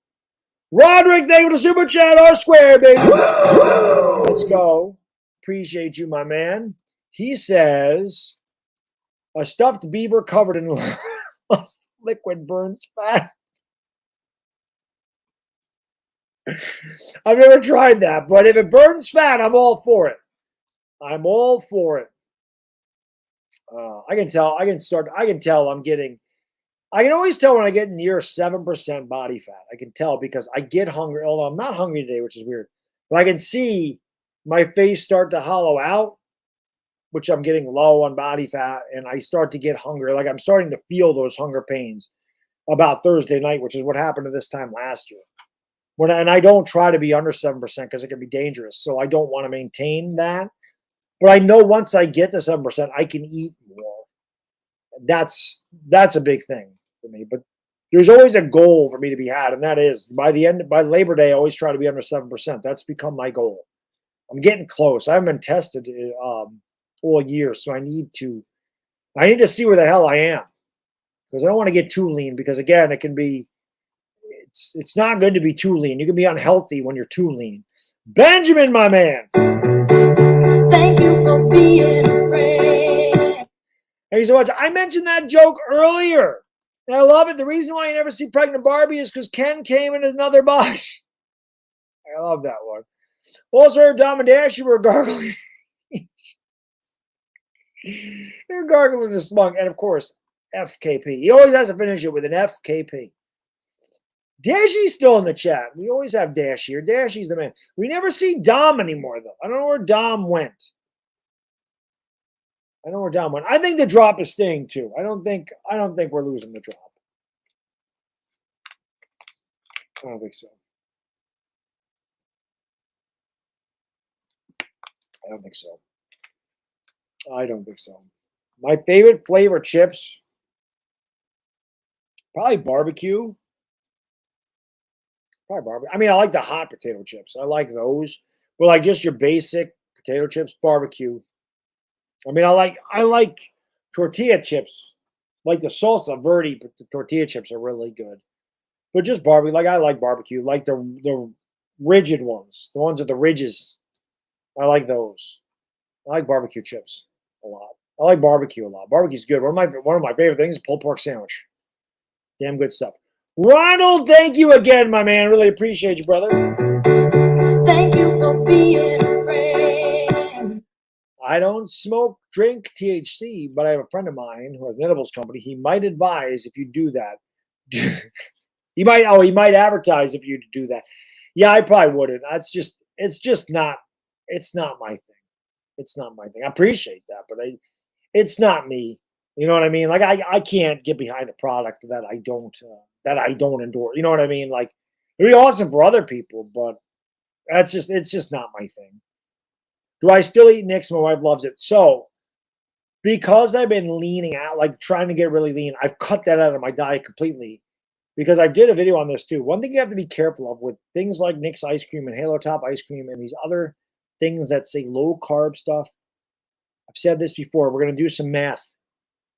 Roderick, thank you for the super chat. R square, baby. Let's go. Appreciate you, my man. He says, a stuffed beaver covered in liquid burns fat. I've never tried that, but if it burns fat, I'm all for it. I'm all for it. I can tell I can always tell when I get near 7% body fat. I can tell because I get hungry, although I'm not hungry today, which is weird. But I can see my face start to hollow out, which I'm getting low on body fat, and I start to get hungry. Like I'm starting to feel those hunger pains about Thursday night, which is what happened to this time last year. And I don't try to be under 7% because it can be dangerous. So I don't want to maintain that. But I know once I get to 7%, I can eat more. That's a big thing for me. But there's always a goal for me to be had, and that is by Labor Day, I always try to be under 7%. That's become my goal. I'm getting close. I haven't been tested all year, so I need to see where the hell I am because I don't want to get too lean. Because again, it's not good to be too lean. You can be unhealthy when you're too lean. Benjamin, my man. Thank you for being a friend. Thank you so much. I mentioned that joke earlier. And I love it. The reason why you never see pregnant Barbie is because Ken came in another box. I love that one. Also heard Dom and Dash, were gargling. You're gargling the smug. And of course, FKP. He always has to finish it with an FKP. Dashy's still in the chat. We always have Dash here. Dashy's the man. We never see Dom anymore, though. I don't know where Dom went. I think the drop is staying too. I don't think we're losing the drop. I don't think so. I don't think so. My favorite flavor chips, probably barbecue. I mean, I like the hot potato chips. I like those. But like just your basic potato chips, barbecue. I mean, I like tortilla chips, like the salsa verde, but the tortilla chips are really good. But just barbecue, like I like barbecue, like the rigid ones, the ones with the ridges. I like those. I like barbecue chips a lot. I like barbecue a lot. Barbecue's good. One of my favorite things is pulled pork sandwich. Damn good stuff. Ronald, thank you again, my man. Really appreciate you, brother. Thank you for being a friend. I don't smoke, drink THC, but I have a friend of mine who has an edibles company. He might advise if you do that. he might advertise if you do that. Yeah, I probably wouldn't. It's not my thing. It's not my thing. I appreciate that, but it's not me. You know what I mean? Like I can't get behind a product that I don't endorse. You know what I mean? Like it'd be awesome for other people, but it's just not my thing. Do I still eat Knicks? My wife loves it. So because I've been leaning out, like trying to get really lean, I've cut that out of my diet completely. Because I did a video on this too. One thing you have to be careful of with things like Knicks ice cream and Halo Top ice cream and these other things that say low carb stuff. I've said this before. We're going to do some math.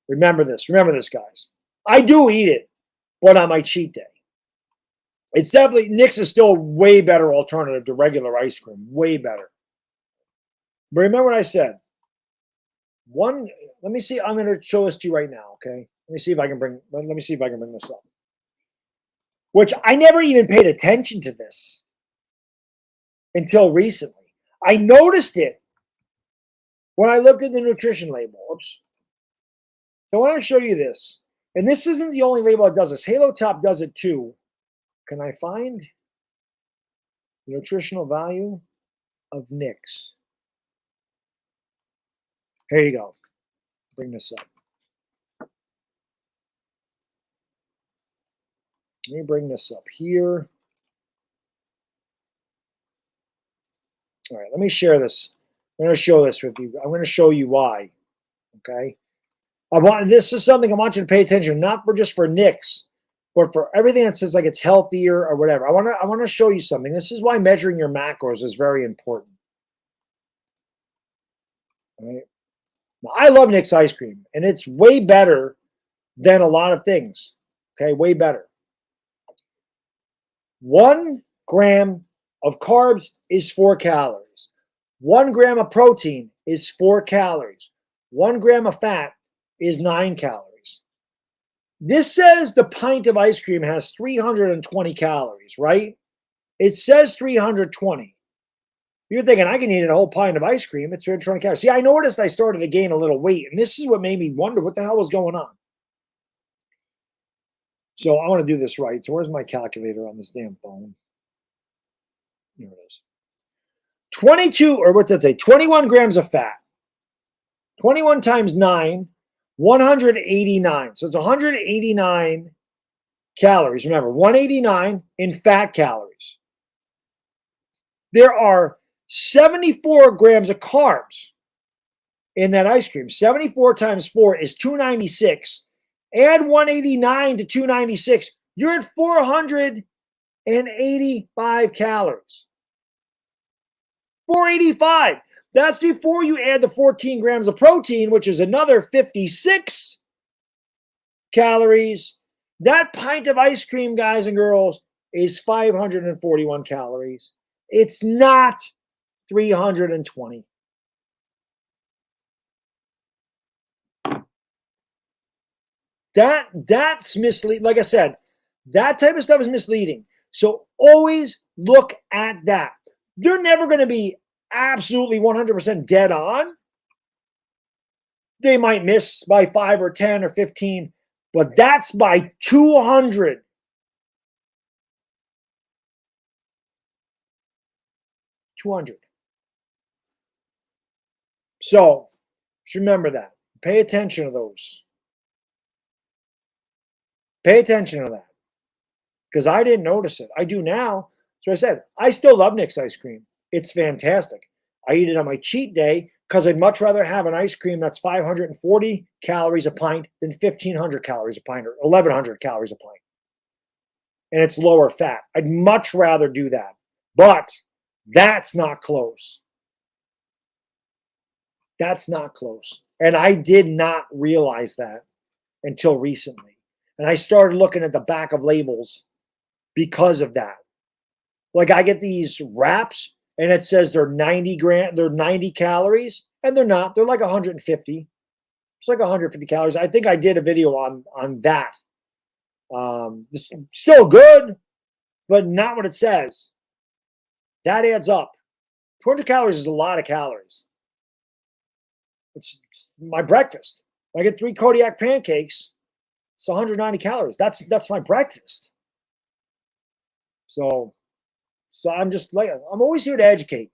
Remember this, guys. I do eat it, but on my cheat day. It's definitely, Knicks is still a way better alternative to regular ice cream. Way better. But remember what I said. Let me see. I'm going to show this to you right now, okay? Let me see if I can bring this up. Which I never even paid attention to this until recently. I noticed it when I looked at the nutrition label. Oops. So I want to show you this. And this isn't the only label that does this. Halo Top does it too. Can I find the nutritional value of Knicks? Here you go. Bring this up. Let me bring this up here. All right, let me share this. I'm going to show this with you. I'm going to show you why. Okay. This is something I want you to pay attention, not just for Knicks, but for everything that says like it's healthier or whatever. I want to show you something. This is why measuring your macros is very important. All right. Now, I love Knicks ice cream, and it's way better than a lot of things. Okay, way better. 1 gram of carbs is 4 calories. 1 gram of protein is 4 calories. 1 gram of fat is 9 calories. This says the pint of ice cream has 320 calories, right? It says 320. You're thinking, I can eat a whole pint of ice cream. It's 320 calories. See, I noticed I started to gain a little weight, and this is what made me wonder what the hell was going on. So I want to do this right. So where's my calculator on this damn phone? Here it is. 22, or what's that say? 21 grams of fat. 21 times 9, 189. So it's 189 calories. Remember, 189 in fat calories. There are 74 grams of carbs in that ice cream. 74 times 4 is 296. Add 189 to 296. You're at 485 calories. 485. That's before you add the 14 grams of protein, which is another 56 calories. That pint of ice cream, guys and girls, is 541 calories. It's not 320. That's misleading. Like I said, that type of stuff is misleading. So always look at that. You're never going to be absolutely 100% dead on. They might miss by 5 or 10 or 15, but that's by 200. 200. So just remember that. Pay attention to those. Pay attention to that. Because I didn't notice it. I do now. So I said, I still love Knicks ice cream. It's fantastic. I eat it on my cheat day because I'd much rather have an ice cream that's 540 calories a pint than 1,500 calories a pint or 1,100 calories a pint. And it's lower fat. I'd much rather do that. But that's not close. That's not close. And I did not realize that until recently. And I started looking at the back of labels because of that. Like I get these wraps and it says they're 90 calories, and they're not. They're like 150. It's like 150 calories. I think I did a video on that. It's still good, but not what it says. That adds up. 200 calories is a lot of calories. It's my breakfast. I get 3 Kodiak pancakes. It's 190 calories. That's my breakfast. So I'm just like, I'm always here to educate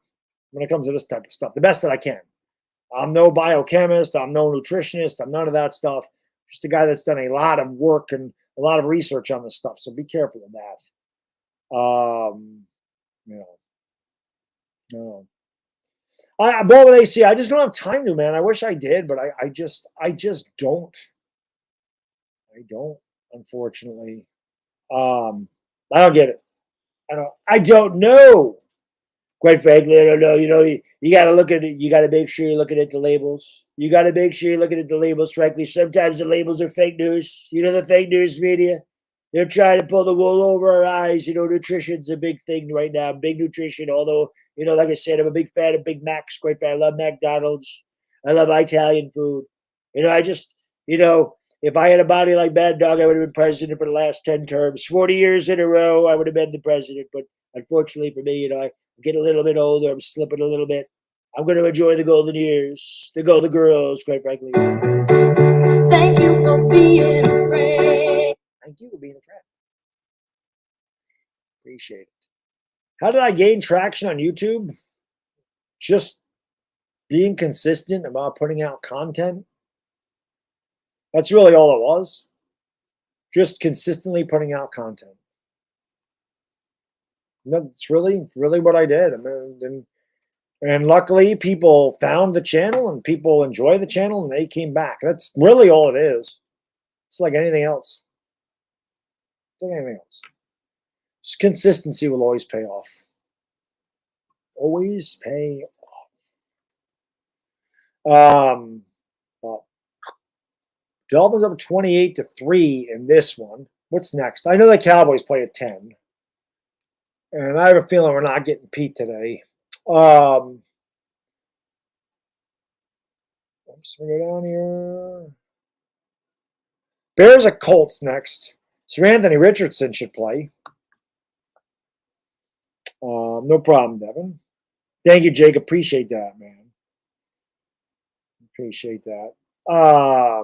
when it comes to this type of stuff, the best that I can. I'm no biochemist. I'm no nutritionist. I'm none of that stuff. Just a guy that's done a lot of work and a lot of research on this stuff. So be careful of that. I ball with AC. I just don't have time to, man. I wish I did, but I just don't. I don't, unfortunately. I don't get it. I don't know. Quite frankly, I don't know. You got to look at it. You got to make sure you're looking at the labels. You got to make sure you're looking at the labels. Frankly, sometimes the labels are fake news. The fake news media. They're trying to pull the wool over our eyes. Nutrition's a big thing right now. Big nutrition. Although, like I said, I'm a big fan of Big Macs. Quite frankly, I love McDonald's. I love Italian food. If I had a body like Baddog, I would have been president for the last 10 terms. 40 years in a row, I would have been the president. But unfortunately for me, I get a little bit older. I'm slipping a little bit. I'm going to enjoy the golden years, the golden girls, quite frankly. Thank you for being a friend. Thank you for being a friend. Appreciate it. How did I gain traction on YouTube? Just being consistent about putting out content. That's really all it was. Just consistently putting out content. That's really what I did. I mean, and luckily people found the channel and people enjoy the channel and they came back. That's really all it is. It's like anything else. It's like anything else. Just consistency will always pay off. Always pay off. Dolphins up 28-3 in this one. What's next? I know the Cowboys play at 10. And I have a feeling we're not getting Pete today. Let's go down here. Bears at Colts next. So Anthony Richardson should play. No problem, Devin. Thank you, Jake. Appreciate that, man. Appreciate that. I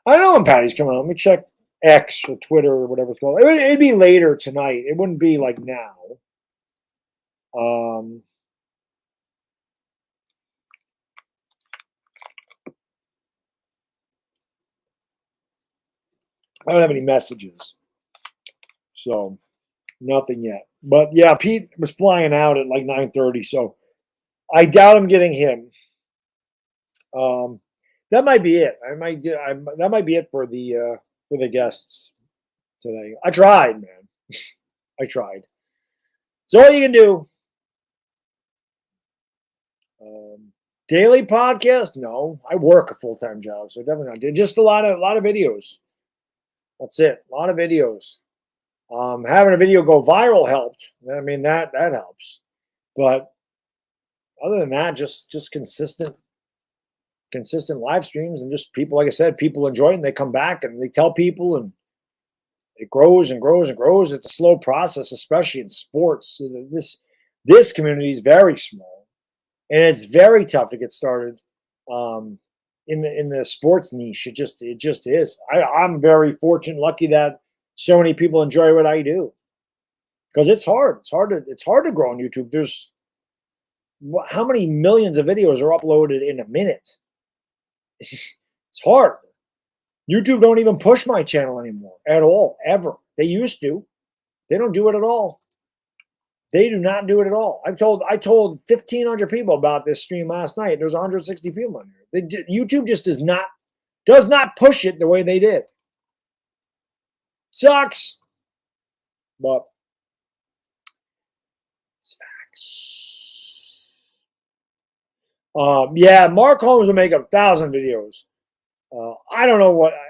don't know when Patty's coming on. Let me check X or Twitter or whatever it's called. It'd be later tonight. It wouldn't be like now. I don't have any messages. So nothing yet. But yeah, Pete was flying out at like 9:30, so I doubt I'm getting him. That might be it. That might be it for the guests today. I tried, man. I tried. It's all you can do. Daily podcast? No, I work a full-time job, so definitely not. Just a lot of videos. That's it. A lot of videos. Having a video go viral helped. I mean that helps. But other than that, just consistent live streams and just people, like I said, people enjoy it and they come back and they tell people and it grows and grows and grows. It's a slow process, especially in sports. This community is very small and it's very tough to get started in the sports niche. It just is. I'm very fortunate, lucky that so many people enjoy what I do because it's hard. It's hard to grow on YouTube. There's how many millions of videos are uploaded in a minute? It's hard. YouTube don't even push my channel anymore at all, ever. They used to. They don't do it at all. They do not do it at all. I told 1,500 people about this stream last night. There's 160 people on here. YouTube just does not push it the way they did. Sucks. But it's facts. Yeah, Mark Holmes will make 1,000 videos. I don't know what I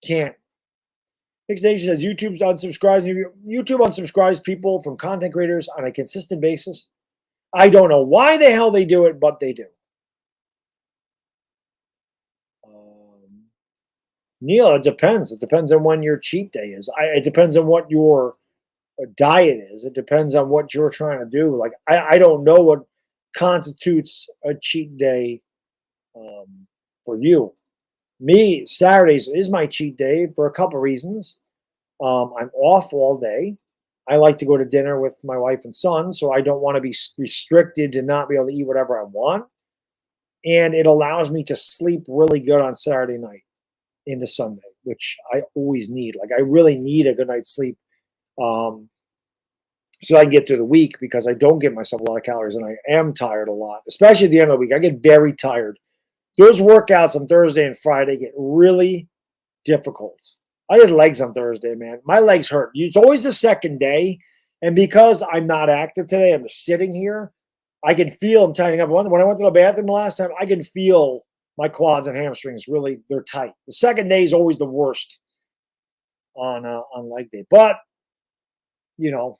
can't. Fixation says YouTube unsubscribes people from content creators on a consistent basis. I don't know why the hell they do it, but they do. Neil, it depends. It depends on when your cheat day is. It depends on what your diet is. It depends on what you're trying to do. Like I don't know what constitutes a cheat day for you. Me, Saturdays is my cheat day for a couple reasons. I'm off all day. I like to go to dinner with my wife and son, so I don't want to be restricted to not be able to eat whatever I want. And it allows me to sleep really good on Saturday night into Sunday, which I always need. Like I really need a good night's sleep so I can get through the week because I don't give myself a lot of calories and I am tired a lot, especially at the end of the week. I get very tired. Those workouts on Thursday and Friday get really difficult. I did legs on Thursday, man. My legs hurt. It's always the second day. And because I'm not active today, I'm just sitting here, I can feel I'm tightening up. When I went to the bathroom the last time, I can feel my quads and hamstrings really, they're tight. The second day is always the worst on leg day. But, you know,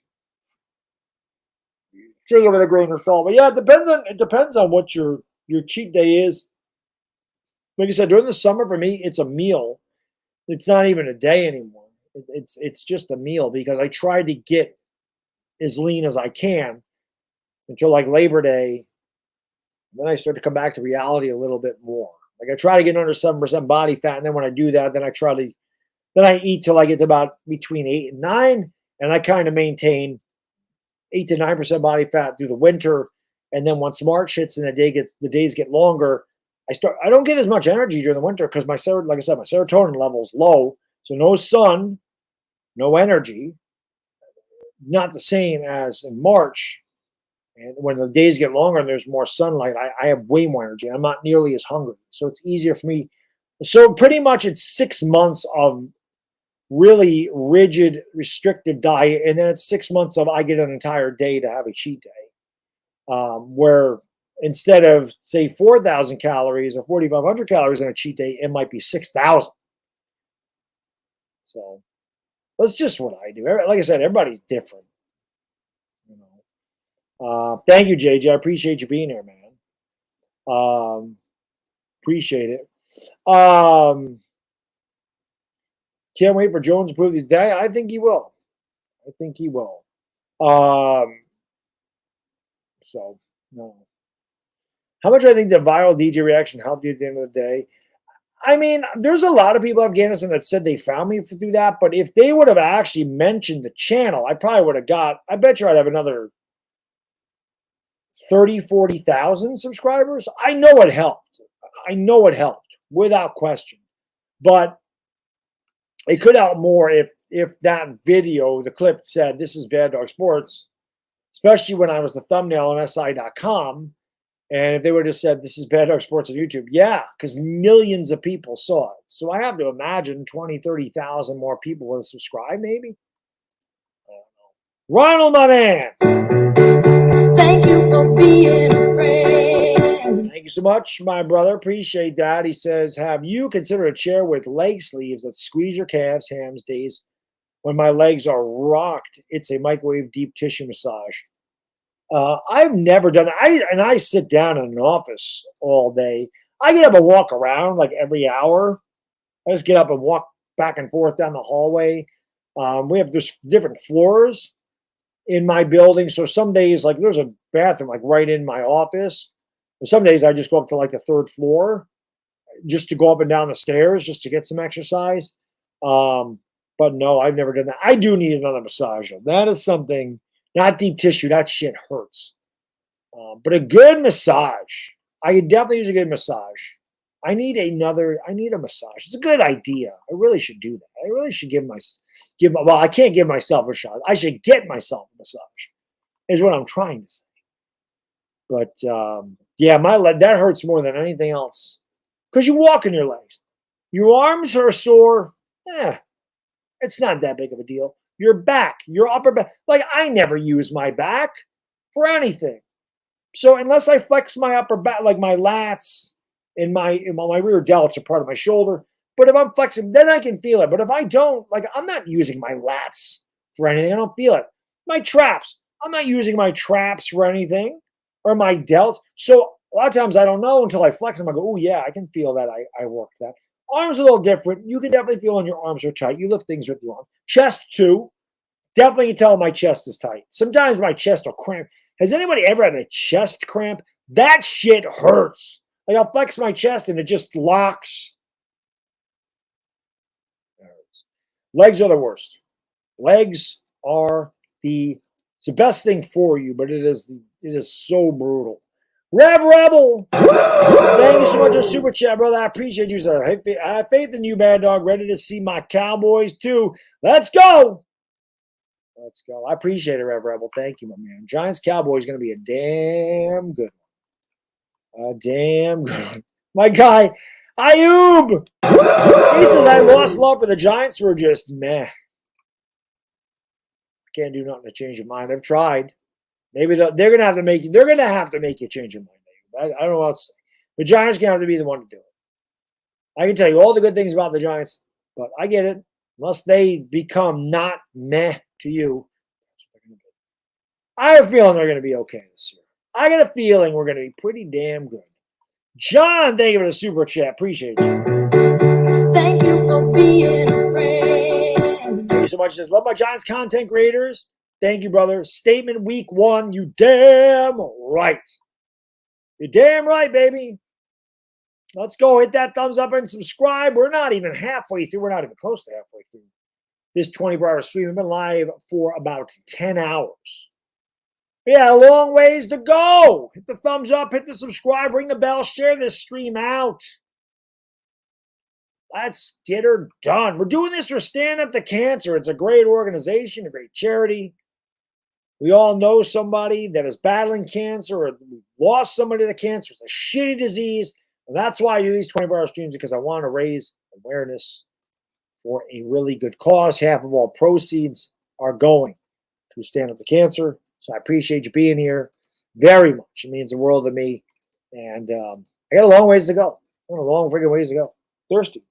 take it with a grain of salt. But yeah, it depends on what your cheat day is. Like I said, during the summer, for me, it's a meal. It's not even a day anymore. It's just a meal because I try to get as lean as I can until like Labor Day. Then I start to come back to reality a little bit more. Like I try to get under 7% body fat, and then when I do that, then I eat till I get to about between 8 and 9, and I kind of maintain 8 to 9% body fat through the winter. And then once March hits and the days get longer, I don't get as much energy during the winter because like I said, my serotonin level is low. So no sun, no energy, not the same as in March. And when the days get longer and there's more sunlight, I have way more energy. I'm not nearly as hungry. So it's easier for me. So pretty much it's 6 months of really rigid, restrictive diet. And then it's 6 months of I get an entire day to have a cheat day. Where instead of, say, 4,000 calories or 4,500 calories on a cheat day, it might be 6,000. So that's just what I do. Like I said, everybody's different. You know. Thank you, JJ. I appreciate you being here, man. Appreciate it. Can't wait for Jones to prove these days. I think he will. I think he will. So, no. How much do I think the viral DJ reaction helped you at the end of the day? I mean, there's a lot of people in Afghanistan that said they found me through that, but if they would have actually mentioned the channel, I probably would have I bet you I'd have another 30, 40,000 subscribers. I know it helped. I know it helped, without question. But it could help more if that video, the clip said, this is Baddog Sports, especially when I was the thumbnail on SI.com. And if they would have said, this is Baddog Sports on YouTube, yeah, because millions of people saw it. So I have to imagine 20, 30,000 more people will subscribe, maybe. I don't know. Ronald, my man. Thank you for being a friend. Thank you so much, my brother. Appreciate that. He says, have you considered a chair with leg sleeves that squeeze your calves, hams, days when my legs are rocked? It's a microwave deep tissue massage. I've never done that. I sit down in an office all day. I get up and walk around like every hour. I just get up and walk back and forth down the hallway. There's different floors in my building. So some days, like there's a bathroom like right in my office. And some days I just go up to like the 3rd floor just to go up and down the stairs just to get some exercise. But no, I've never done that. I do need another massage. That is something. Not deep tissue. That shit hurts. But a good massage. I could definitely use a good massage. I need a massage. It's a good idea. I really should do that. I really should well, I can't give myself a shot. I should get myself a massage, is what I'm trying to say. But yeah, my leg, that hurts more than anything else. Because you walk in your legs. Your arms are sore. It's not that big of a deal. Your back, your upper back. Like, I never use my back for anything. So unless I flex my upper back, like my lats and my rear delts are part of my shoulder. But if I'm flexing, then I can feel it. But if I don't, like, I'm not using my lats for anything. I don't feel it. My traps, I'm not using my traps for anything, or my delts. So a lot of times I don't know until I flex them. I go, oh yeah, I can feel that. I worked that. Arms a little different. You can definitely feel when your arms are tight. You lift things with your arm. Chest too. Definitely can tell my chest is tight. Sometimes my chest will cramp. Has anybody ever had a chest cramp? That shit hurts. Like I'll flex my chest and it just locks. It hurts. Legs are the worst. Legs are it's the best thing for you, but it is so brutal. Rev Rebel, thank you so much for super chat, brother. I appreciate you, sir. I have faith in you, Bad Dog. Ready to see my Cowboys too. Let's go. Let's go. I appreciate it, Rev Rebel. Thank you, my man. Giants Cowboys going to be a damn good one. A damn good one. My guy, Ayub. He says I lost love for the Giants. We're just meh. I can't do nothing to change your mind. I've tried. Maybe they're going to have to make you. They're going to have to make you change your mind. I don't know what else to say. The Giants going to have to be the one to do it. I can tell you all the good things about the Giants, but I get it. Unless they become not meh to you, that's what they're going to do. I have a feeling they're going to be okay this year. I got a feeling we're going to be pretty damn good. John, thank you for the super chat. Appreciate you. Thank you for being a friend. Thank you so much. Just love my Giants content creators. Thank you, brother. Statement week 1. You damn right. You're damn right, baby. Let's go. Hit that thumbs up and subscribe. We're not even halfway through. We're not even close to halfway through this 24-hour stream. We've been live for about 10 hours. Yeah, a long ways to go. Hit the thumbs up, hit the subscribe, ring the bell, share this stream out. Let's get her done. We're doing this for Stand Up to Cancer. It's a great organization, a great charity. We all know somebody that is battling cancer or lost somebody to cancer. It's a shitty disease. And that's why I do these 24-hour streams, because I want to raise awareness for a really good cause. Half of all proceeds are going to Stand Up to Cancer. So I appreciate you being here very much. It means the world to me. And I got a long ways to go. I got a long freaking ways to go. Thirsty.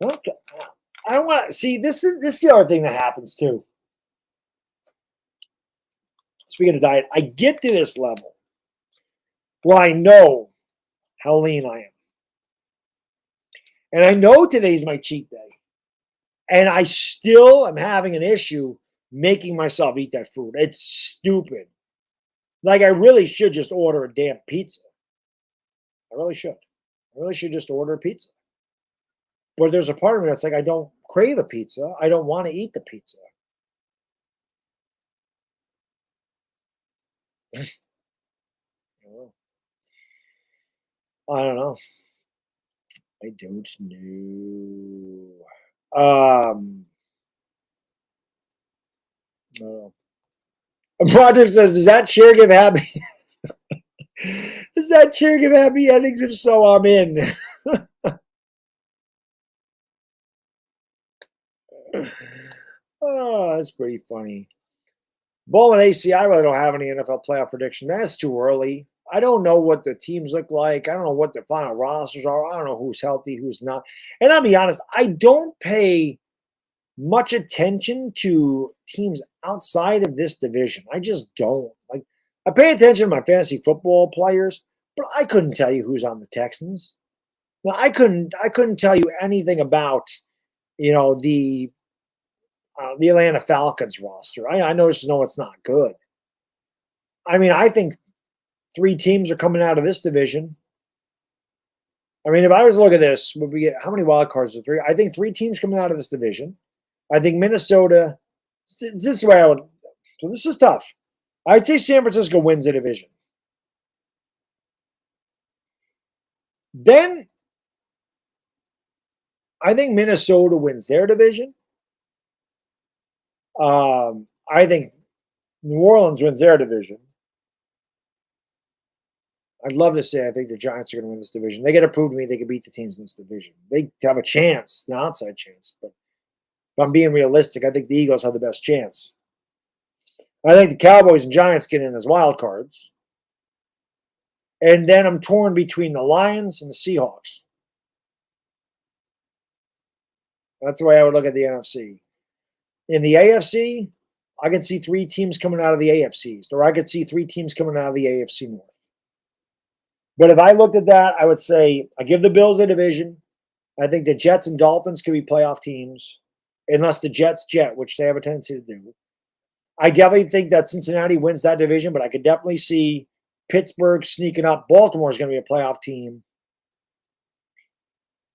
Okay. I don't want to see this is the other thing that happens too. Speaking of diet, I get to this level where I know how lean I am. And I know today's my cheat day. And I still am having an issue making myself eat that food. It's stupid. Like, I really should just order a damn pizza. I really should. I really should just order a pizza. But there's a part of me that's like, I don't crave a pizza. I don't want to eat the pizza. I don't know. I don't know. Project says, does that chair give happy? Does that chair give happy endings? If so, I'm in. Oh, that's pretty funny. Bowman AC, I really don't have any NFL playoff prediction. That's too early. I don't know what the teams look like. I don't know what the final rosters are. I don't know who's healthy, who's not. And I'll be honest, I don't pay much attention to teams outside of this division. I just don't. Like, I pay attention to my fantasy football players, but I couldn't tell you who's on the Texans. Now, I couldn't tell you anything about, the Atlanta Falcons roster. I know it's not good. I mean, I think 3 teams are coming out of this division. I mean, if I was to look at this, would we get how many wild cards are 3? I think 3 teams coming out of this division. I think Minnesota. This is where I would. So this is tough. I'd say San Francisco wins the division. Then I think Minnesota wins their division. I think New Orleans wins their division. I'd love to say I think the Giants are going to win this division. They got to prove to me they can beat the teams in this division. They have a chance, an outside chance. But if I'm being realistic, I think the Eagles have the best chance. I think the Cowboys and Giants get in as wild cards. And then I'm torn between the Lions and the Seahawks. That's the way I would look at the NFC. In the AFC, I could see 3 teams coming out of the AFC East, or I could see 3 teams coming out of the AFC North. But if I looked at that, I would say I give the Bills a division. I think the Jets and Dolphins could be playoff teams, unless the Jets jet, which they have a tendency to do. I definitely think that Cincinnati wins that division, but I could definitely see Pittsburgh sneaking up. Baltimore is going to be a playoff team.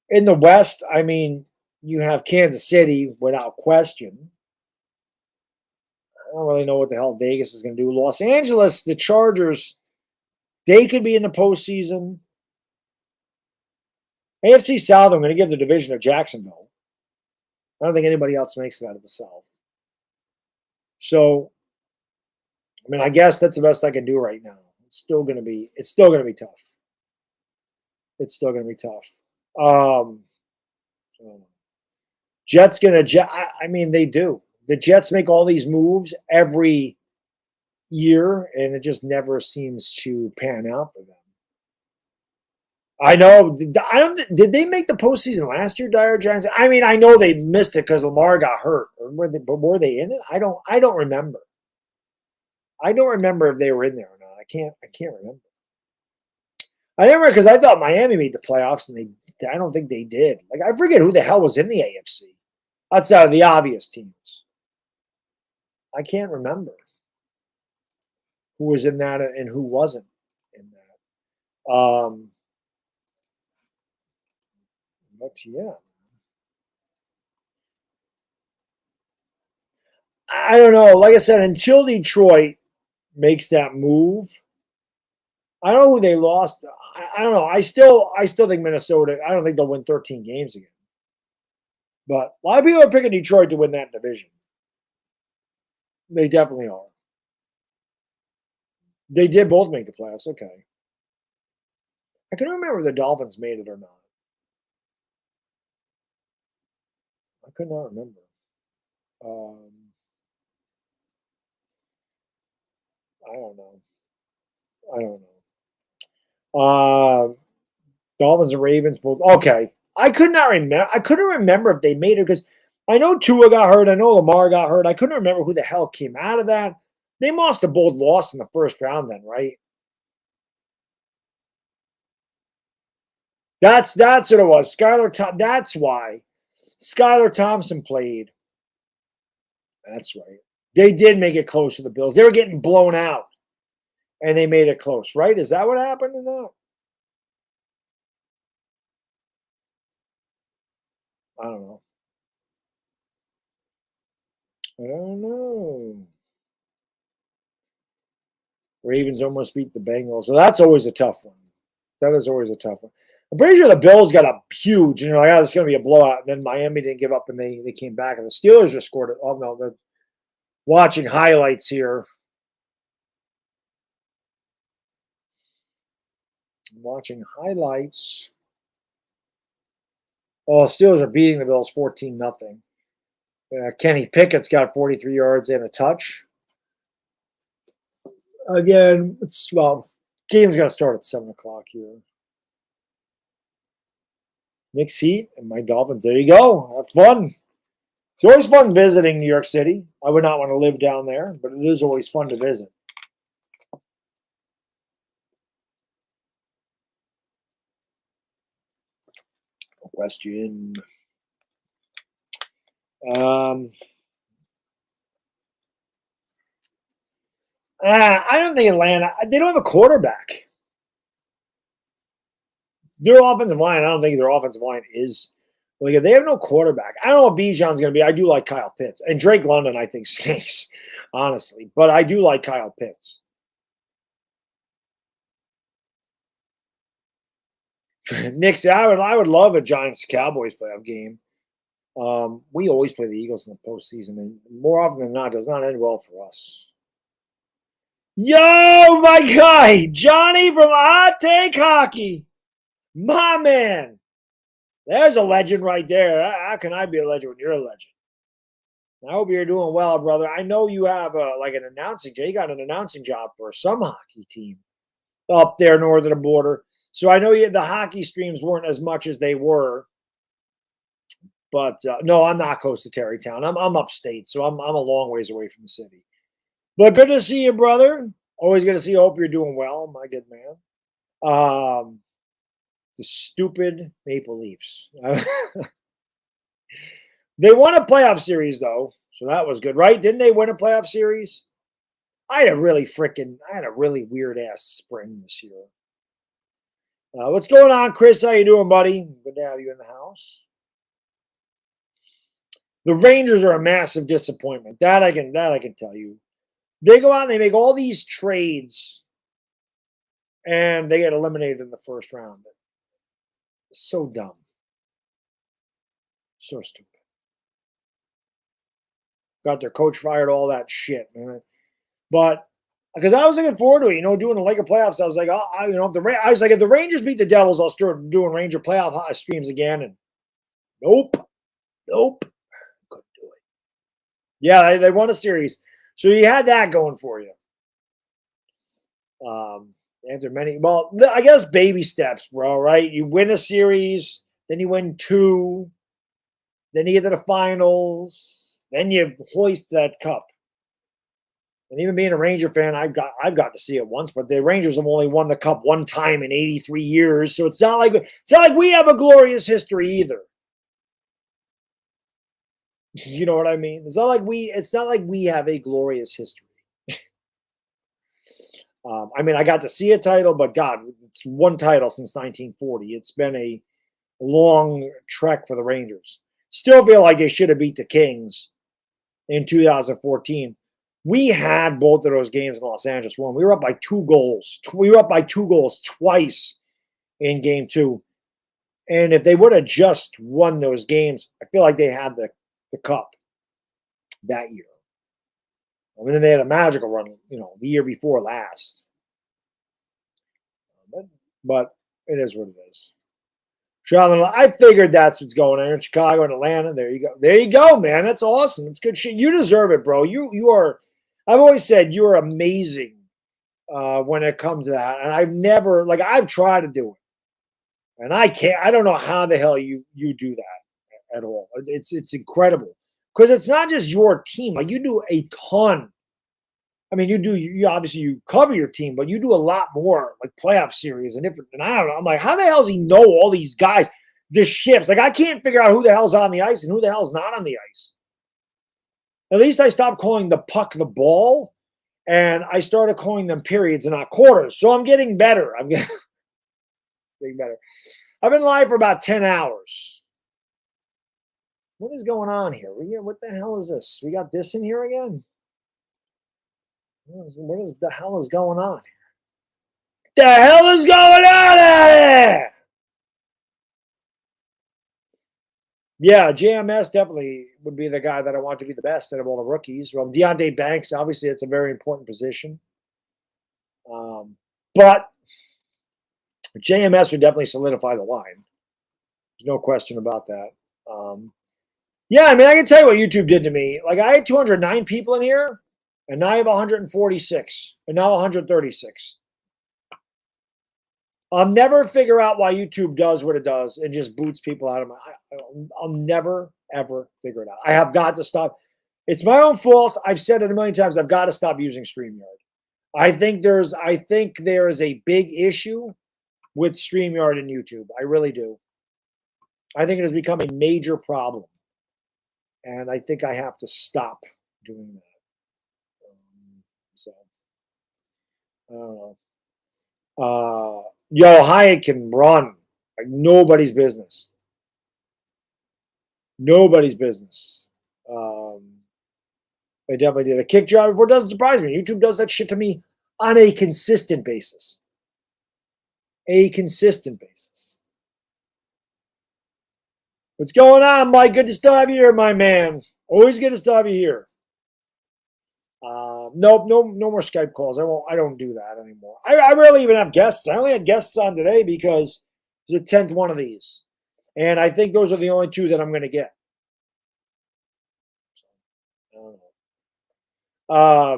In the West, I mean, you have Kansas City without question. I don't really know what the hell Vegas is going to do. Los Angeles, the Chargers, they could be in the postseason. AFC South, I'm going to give the division of Jacksonville. I don't think anybody else makes it out of the South. So, I mean, I guess that's the best I can do right now. It's still going to be tough. It's still going to be tough. Jets going to, I mean, they do. The Jets make all these moves every year, and it just never seems to pan out for them. I know. Did they make the postseason last year, Dire Giants? I mean, I know they missed it because Lamar got hurt. But were they in it? I don't remember. I don't remember if they were in there or not. I can't remember. I remember because I thought Miami made the playoffs, and I don't think they did. Like, I forget who the hell was in the AFC outside of the obvious teams. I can't remember who was in that and who wasn't in that. But yeah, I don't know. Like I said, until Detroit makes that move, I don't know who they lost. I don't know. I still think Minnesota. I don't think they'll win 13 games again. But a lot of people are picking Detroit to win that division. They definitely are. They did both make the playoffs. Okay. I can remember if the Dolphins made it or not. I could not remember. Um, I don't know. I don't know. Dolphins and Ravens both. Okay. I could not remember. I couldn't remember if they made it because I know Tua got hurt. I know Lamar got hurt. I couldn't remember who the hell came out of that. They must have both lost in the first round then, right? That's what it was. That's why Skylar Thompson played. That's right. They did make it close to the Bills. They were getting blown out, and they made it close, right? Is that what happened in that? I don't know. I don't know. Ravens almost beat the Bengals, so that's always a tough one. That is always a tough one. I'm pretty sure the Bills got a huge, and you're like, oh, it's going to be a blowout. And then Miami didn't give up, and they came back, and the Steelers just scored it. Oh no, they're watching highlights here. I'm watching highlights. Oh, Steelers are beating the Bills 14-0. Kenny Pickett's got 43 yards and a touch. Again, game's going to start at 7 o'clock here. Knicks Heat and my Dolphins. There you go. Have fun. It's always fun visiting New York City. I would not want to live down there, but it is always fun to visit. Question. I don't think Atlanta. They don't have a quarterback. Their offensive line. I don't think their offensive line is. Like if they have no quarterback, I don't know what Bijan's going to be. I do like Kyle Pitts and Drake London. I think stinks, honestly, but I do like Kyle Pitts. Knicks. I would love a Giants Cowboys playoff game. We always play the Eagles in the postseason, and more often than not, does not end well for us. Yo, my guy, Johnny from Hot Take Hockey, my man. There's a legend right there. How can I be a legend when you're a legend? I hope you're doing well, brother. I know you have like an announcing. You got an announcing job for some hockey team up there north of the border. So I know the hockey streams weren't as much as they were. But no, I'm not close to Terrytown. I'm upstate, so I'm a long ways away from the city. But good to see you, brother. Always good to see you. Hope you're doing well, my good man. The stupid Maple Leafs. They won a playoff series, though, so that was good, right? Didn't they win a playoff series? I had a really weird ass spring this year. What's going on, Chris? How you doing, buddy? Good to have you in the house. The Rangers are a massive disappointment. That I can tell you. They go out and they make all these trades, and they get eliminated in the first round. So dumb. So stupid. Got their coach fired, all that shit, man. But because I was looking forward to it, doing the Laker playoffs, I was like, if the Rangers beat the Devils, I'll start doing Ranger playoff streams again. And nope, couldn't do it. Yeah, they won a series, so you had that going for you. After many, I guess baby steps, bro. Right? You win a series, then you win two, then you get to the finals, then you hoist that cup. And even being a Ranger fan, I've got to see it once, but the Rangers have only won the cup one time in 83 years, so it's not like we have a glorious history either. You know what I mean? It's not like we have a glorious history. I mean, I got to see a title, but God, it's one title since 1940. It's been a long trek for the Rangers. Still feel like they should have beat the Kings in 2014. We had both of those games in Los Angeles won. We were up by 2 goals. We were up by 2 goals twice in game 2. And if they would have just won those games, I feel like they had the cup that year. I mean, then they had a magical run, the year before last. But it is what it is. Traveling, I figured that's what's going on in Chicago and Atlanta. There you go. There you go, man. That's awesome. It's good shit. You deserve it, bro. You are. I've always said you are amazing when it comes to that, and I've tried to do it, and I can't. I don't know how the hell you do that at all. It's incredible because it's not just your team. Like you do a ton. I mean, you obviously you cover your team, but you do a lot more like playoff series and different. And I don't know. I'm like, how the hell does he know all these guys, the shifts? Like, I can't figure out who the hell's on the ice and who the hell's not on the ice. At least I stopped calling the puck the ball, and I started calling them periods and not quarters. So I'm getting better. I'm getting better. I've been live for about 10 hours. What is going on here? What the hell is this? We got this in here again? What is the hell is going on here? The hell is going on out here? Yeah, JMS definitely would be the guy that I want to be the best out of all the rookies. Well, Deontay Banks, obviously, it's a very important position. But JMS would definitely solidify the line. There's no question about that. Yeah, I mean, I can tell you what YouTube did to me. Like, I had 209 people in here. And now I have 146, and now 136. I'll never figure out why YouTube does what it does and just boots people out of my. I'll never, ever figure it out. I have got to stop. It's my own fault. I've said it a million times. I've got to stop using StreamYard. I think there is a big issue with StreamYard and YouTube. I really do. I think it has become a major problem. And I think I have to stop doing that. So, I don't know. Yo, Hyatt can run like nobody's business. Nobody's business. They definitely did a kick job before. It doesn't surprise me. YouTube does that shit to me on a consistent basis. A consistent basis. What's going on, Mike? Good to still have you here, my man. Always good to still have you here. Nope, no more Skype calls. I don't do that anymore. I rarely even have guests. I only had guests on today because it's the 10th one of these. And I think those are the only 2 that I'm going to get. So, I don't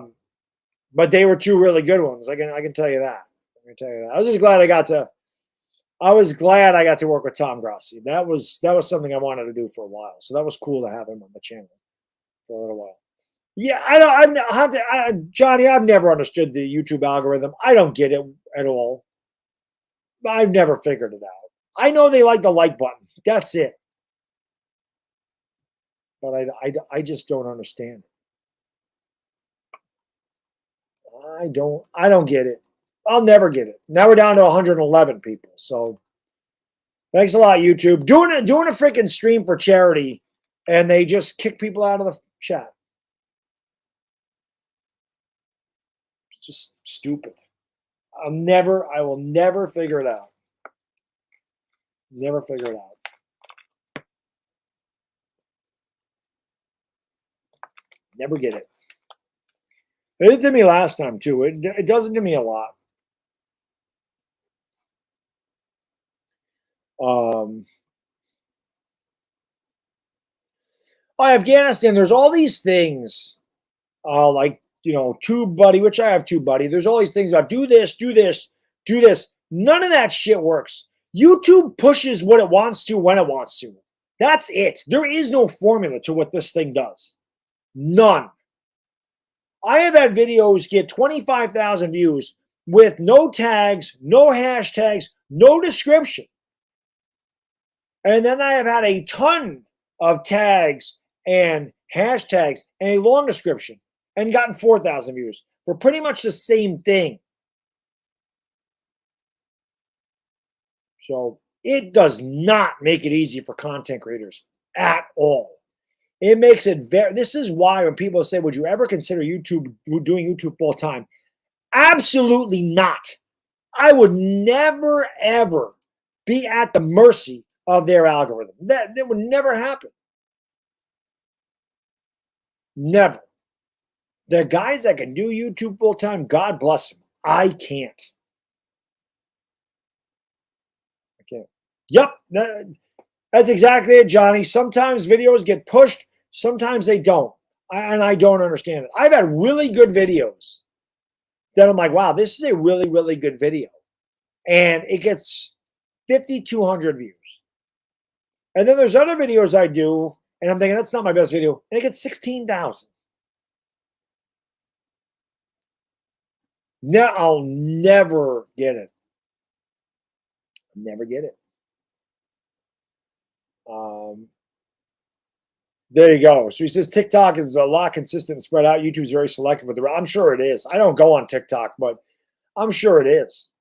know. But they were 2 really good ones. I can tell you that. I was just glad I got to work with Tom Grassi. That was something I wanted to do for a while. So that was cool to have him on the channel for a little while. Yeah, Johnny, I've never understood the YouTube algorithm. I don't get it at all. I've never figured it out. I know they like the like button. That's it. But I just don't understand it. I don't get it. I'll never get it. Now we're down to 111 people. So thanks a lot, YouTube. Doing a freaking stream for charity, and they just kick people out of the chat. Just stupid. I will never figure it out. Never figure it out. Never get it. It did to me last time too. It does it to me a lot. Afghanistan, there's all these things like, tube buddy, which I have tube buddy. There's all these things about do this, do this, do this. None of that shit works. YouTube pushes what it wants to when it wants to. That's it. There is no formula to what this thing does. None. I have had videos get 25,000 views with no tags, no hashtags, no description. And then I have had a ton of tags and hashtags and a long description and gotten 4,000 views for pretty much the same thing. So it does not make it easy for content creators at all. It makes it very, this is why when people say, would you ever consider doing YouTube full time? Absolutely not. I would never, ever be at the mercy of their algorithm. That would never happen. Never. The guys that can do YouTube full time, God bless them. I can't. I can't. Yep. That's exactly it, Johnny. Sometimes videos get pushed, sometimes they don't. And I don't understand it. I've had really good videos that I'm like, wow, this is a really, really good video. And it gets 5,200 views. And then there's other videos I do, and I'm thinking, that's not my best video, and it gets 16,000. No, I'll never get it. Never get it. There you go. So he says TikTok is a lot consistent and spread out. YouTube's very selective with the. I'm sure it is. I don't go on TikTok, but I'm sure it is.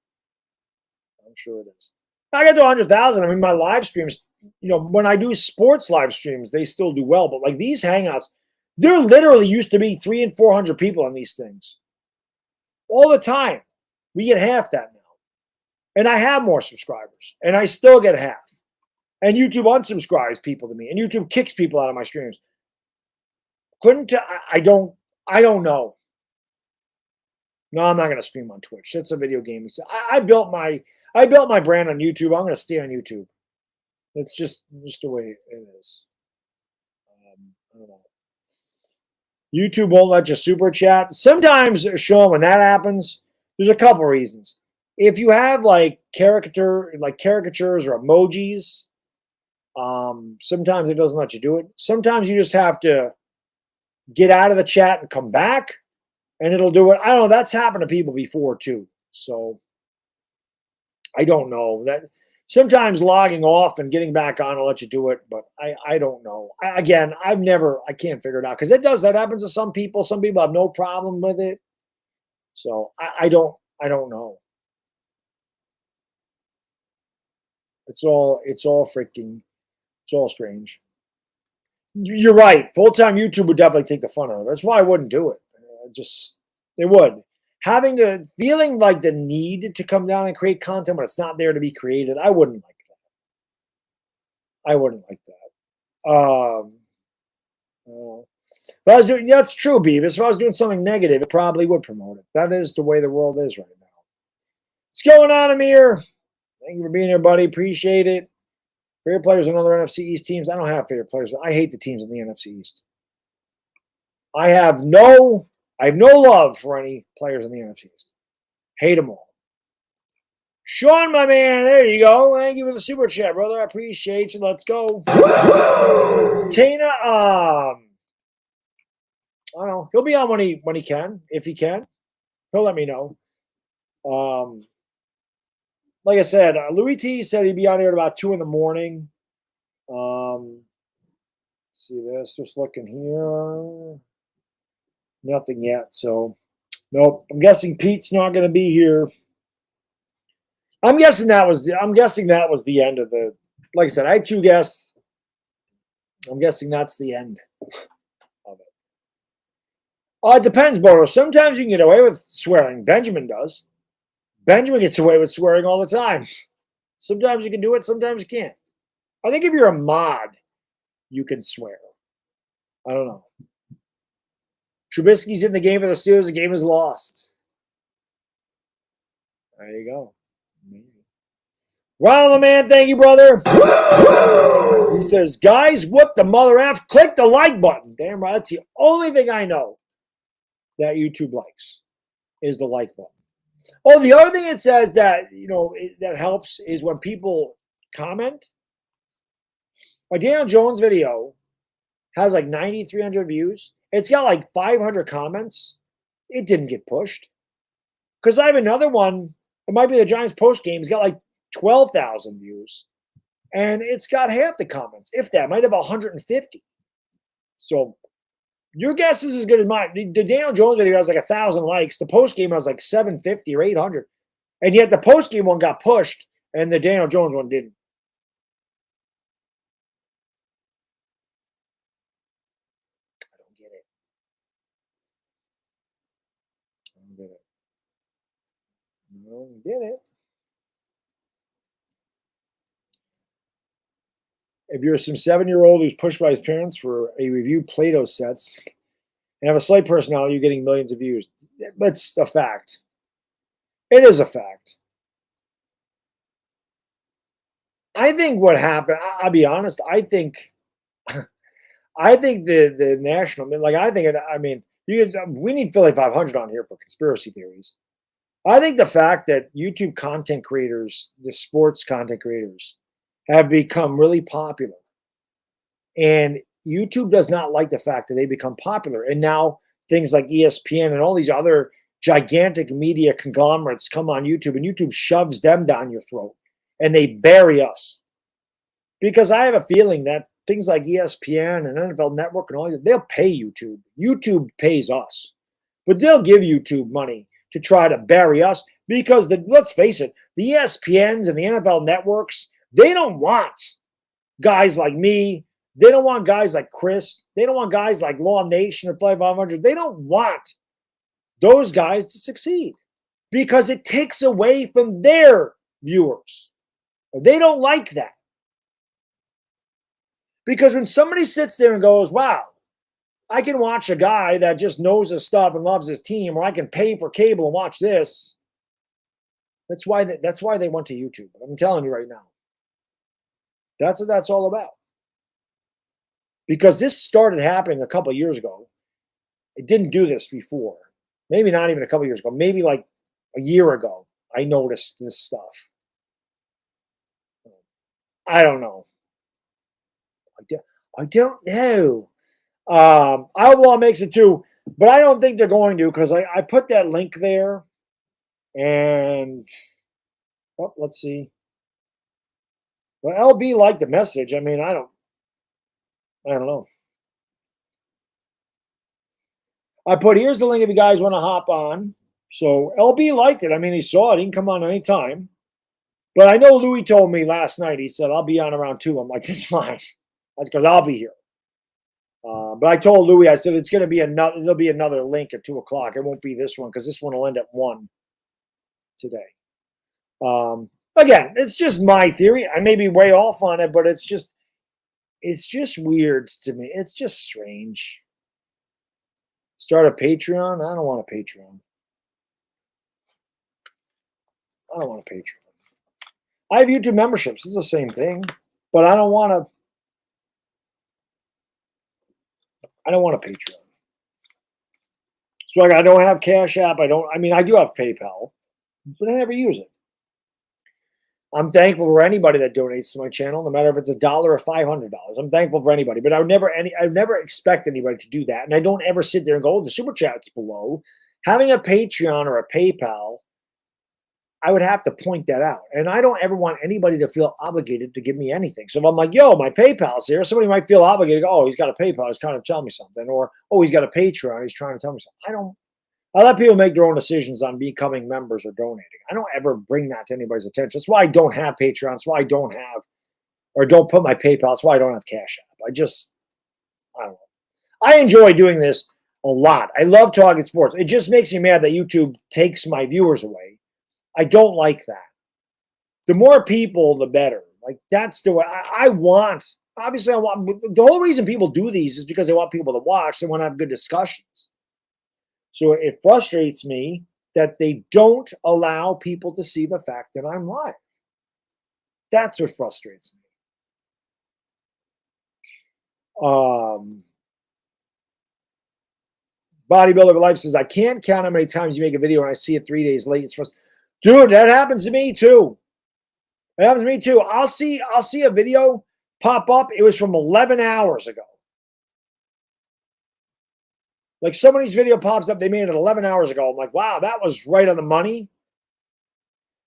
I'm sure it is. I get to 100,000. I mean, my live streams, when I do sports live streams, they still do well. But like these hangouts, there literally used to be 300 and 400 people on these things all the time. We get half that now. And I have more subscribers, and I still get half. And YouTube unsubscribes people to me, and YouTube kicks people out of my streams. I don't know. No, I'm not going to stream on Twitch. That's a video game. I built my brand on YouTube. I'm going to stay on YouTube. It's just the way it is. I don't know. YouTube won't let you super chat. Sometimes, Sean, when that happens, there's a couple reasons. If you have like caricatures or emojis, sometimes it doesn't let you do it. Sometimes you just have to get out of the chat and come back, and it'll do it. I don't know. That's happened to people before too. So I don't know. That sometimes logging off and getting back on will let you do it, but I don't know. I can't figure it out because that happens to some people. Some people have no problem with it. So I don't know. It's all strange. You're right. Full-time YouTube would definitely take the fun out of it. That's why I wouldn't do it. They would. Feeling like the need to come down and create content when it's not there to be created, I wouldn't like that. That's true, Beavis. If I was doing something negative, it probably would promote it. That is the way the world is right now. What's going on, Amir? Thank you for being here, buddy. Appreciate it. Favorite players on other NFC East teams? I don't have favorite players. I hate the teams in the NFC East. I have no love for any players in the NFC East. Hate them all. Sean, my man, there you go. Thank you for the super chat, brother. I appreciate you. Let's go. Traina, I don't know. He'll be on when he can, if he can. He'll let me know. Like I said, Louis T said he'd be on here at about 2 a.m. See this? Just looking here. Nothing yet. So, nope. I'm guessing Pete's not going to be here. I'm guessing that was the end of the. Like I said, I had 2 guests. I'm guessing that's the end of it. It depends, Bodo. Sometimes you can get away with swearing. Benjamin does. Benjamin gets away with swearing all the time. Sometimes you can do it, sometimes you can't. I think if you're a mod, you can swear. I don't know. Trubisky's in the game for the Steelers. The game is lost. There you go. Ronald, man, thank you, brother. He says, guys, what the mother F? Click the like button. Damn right. That's the only thing I know that YouTube likes is the like button. Oh, the other thing it says that, that helps is when people comment. My Daniel Jones video has like 9,300 views. It's got like 500 comments. It didn't get pushed. Because I have another one. It might be the Giants post game. It's got like 12,000 views. And it's got half the comments. If that, might have 150. So your guess is as good as mine. The Daniel Jones video has like 1,000 likes. The post game has like 750 or 800. And yet the post game one got pushed. And the Daniel Jones one didn't. I don't get it. I don't get it. I don't get it. If you're some 7-year-old who's pushed by his parents for a review Play-Doh sets and have a slight personality, you're getting millions of views. That's a fact. It is a fact. I think what happened, I'll be honest, I think the national, we need Philly 500 on here for conspiracy theories. I think the fact that YouTube content creators, the sports content creators, have become really popular. And YouTube does not like the fact that they become popular. And now things like ESPN and all these other gigantic media conglomerates come on YouTube, and YouTube shoves them down your throat and they bury us. Because I have a feeling that things like ESPN and NFL Network and all that, they'll pay YouTube. YouTube pays us. But they'll give YouTube money to try to bury us because, let's face it, the ESPNs and the NFL networks, they don't want guys like me. They don't want guys like Chris. They don't want guys like Law Nation or Fly 500. They don't want those guys to succeed because it takes away from their viewers. They don't like that. Because when somebody sits there and goes, wow, I can watch a guy that just knows his stuff and loves his team, or I can pay for cable and watch this. That's why they went to YouTube. I'm telling you right now. That's what that's all about. Because this started happening a couple of years ago. It didn't do this before. Maybe not even a couple of years ago. Maybe like a year ago, I noticed this stuff. I don't know. I don't know. Outlaw makes it too, but I don't think they're going to because I put that link there. And let's see. Well, LB liked the message. I mean, I don't know. I put, here's the link if you guys want to hop on. So LB liked it. I mean, he saw it. He can come on anytime. But I know Louis told me last night, he said, I'll be on around 2. I'm like, it's fine. That's because I'll be here. But I told Louis, I said, it's going to be there'll be another link at 2 o'clock. It won't be this one because this one will end at 1 today. Again, it's just my theory. I may be way off on it, but it's just weird to me. It's just strange. Start a Patreon? I don't want a Patreon. I don't want a Patreon. I have YouTube memberships. It's the same thing, but I don't want a Patreon. So I don't have Cash App. I do have PayPal, but I never use it. I'm thankful for anybody that donates to my channel, no matter if it's $1 or $500. I'm thankful for anybody, but I would never expect anybody to do that. And I don't ever sit there and go, oh, the super chat's below. Having a Patreon or a PayPal, I would have to point that out. And I don't ever want anybody to feel obligated to give me anything. So if I'm like, yo, my PayPal's here, somebody might feel obligated. Oh, he's got a PayPal. He's trying to tell me something. Or, oh, he's got a Patreon. He's trying to tell me something. I let people make their own decisions on becoming members or donating. I don't ever bring that to anybody's attention. That's why I don't have Patreon. That's why I don't put my PayPal. That's why I don't have Cash App. I don't know. I enjoy doing this a lot. I love talking sports. It just makes me mad that YouTube takes my viewers away. I don't like that. The more people, the better. Like, that's the way I want. Obviously, the whole reason people do these is because they want people to watch. They want to have good discussions. So it frustrates me that they don't allow people to see the fact that I'm live. That's what frustrates me. Bodybuilder of Life says, I can't count how many times you make a video and I see it 3 days late. It's frustrating. Dude, that happens to me too. It happens to me too. I'll see a video pop up. It was from 11 hours ago. Like, somebody's video pops up, they made it 11 hours ago. I'm like, wow, that was right on the money.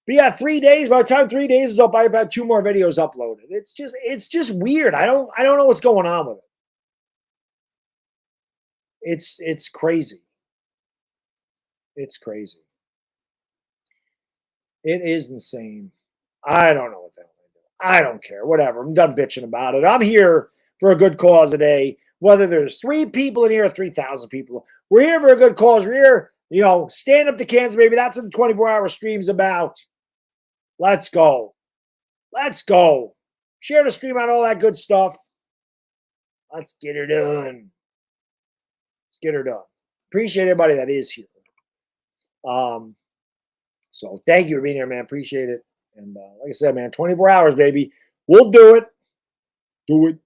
But yeah, 3 days. By the time 3 days is up, I've had 2 more videos uploaded. It's just weird. I don't know what's going on with it. It's crazy. It's crazy. It is insane. I don't know what the hell they do. I don't care. Whatever. I'm done bitching about it. I'm here for a good cause today. Whether there's 3 people in here or 3,000 people, we're here for a good cause. We're here, stand up to Kansas, baby. That's what the 24-hour stream's about. Let's go. Let's go. Share the stream on all that good stuff. Let's get her done. Let's get her done. Appreciate everybody that is here. So thank you for being here, man. Appreciate it. And like I said, man, 24 hours, baby. We'll do it. Do it.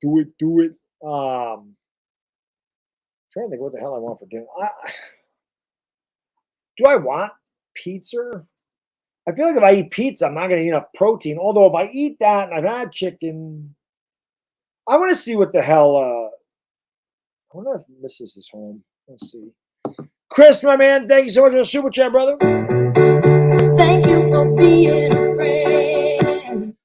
Trying to think what the hell I want for dinner. Do I want pizza? I feel like if I eat pizza, I'm not going to eat enough protein. Although if I eat that and I've had chicken, I want to see what the hell. I wonder if Mrs. is home. Let's see. Chris, my man, thank you so much for the super chat, brother. Thank you for being a friend.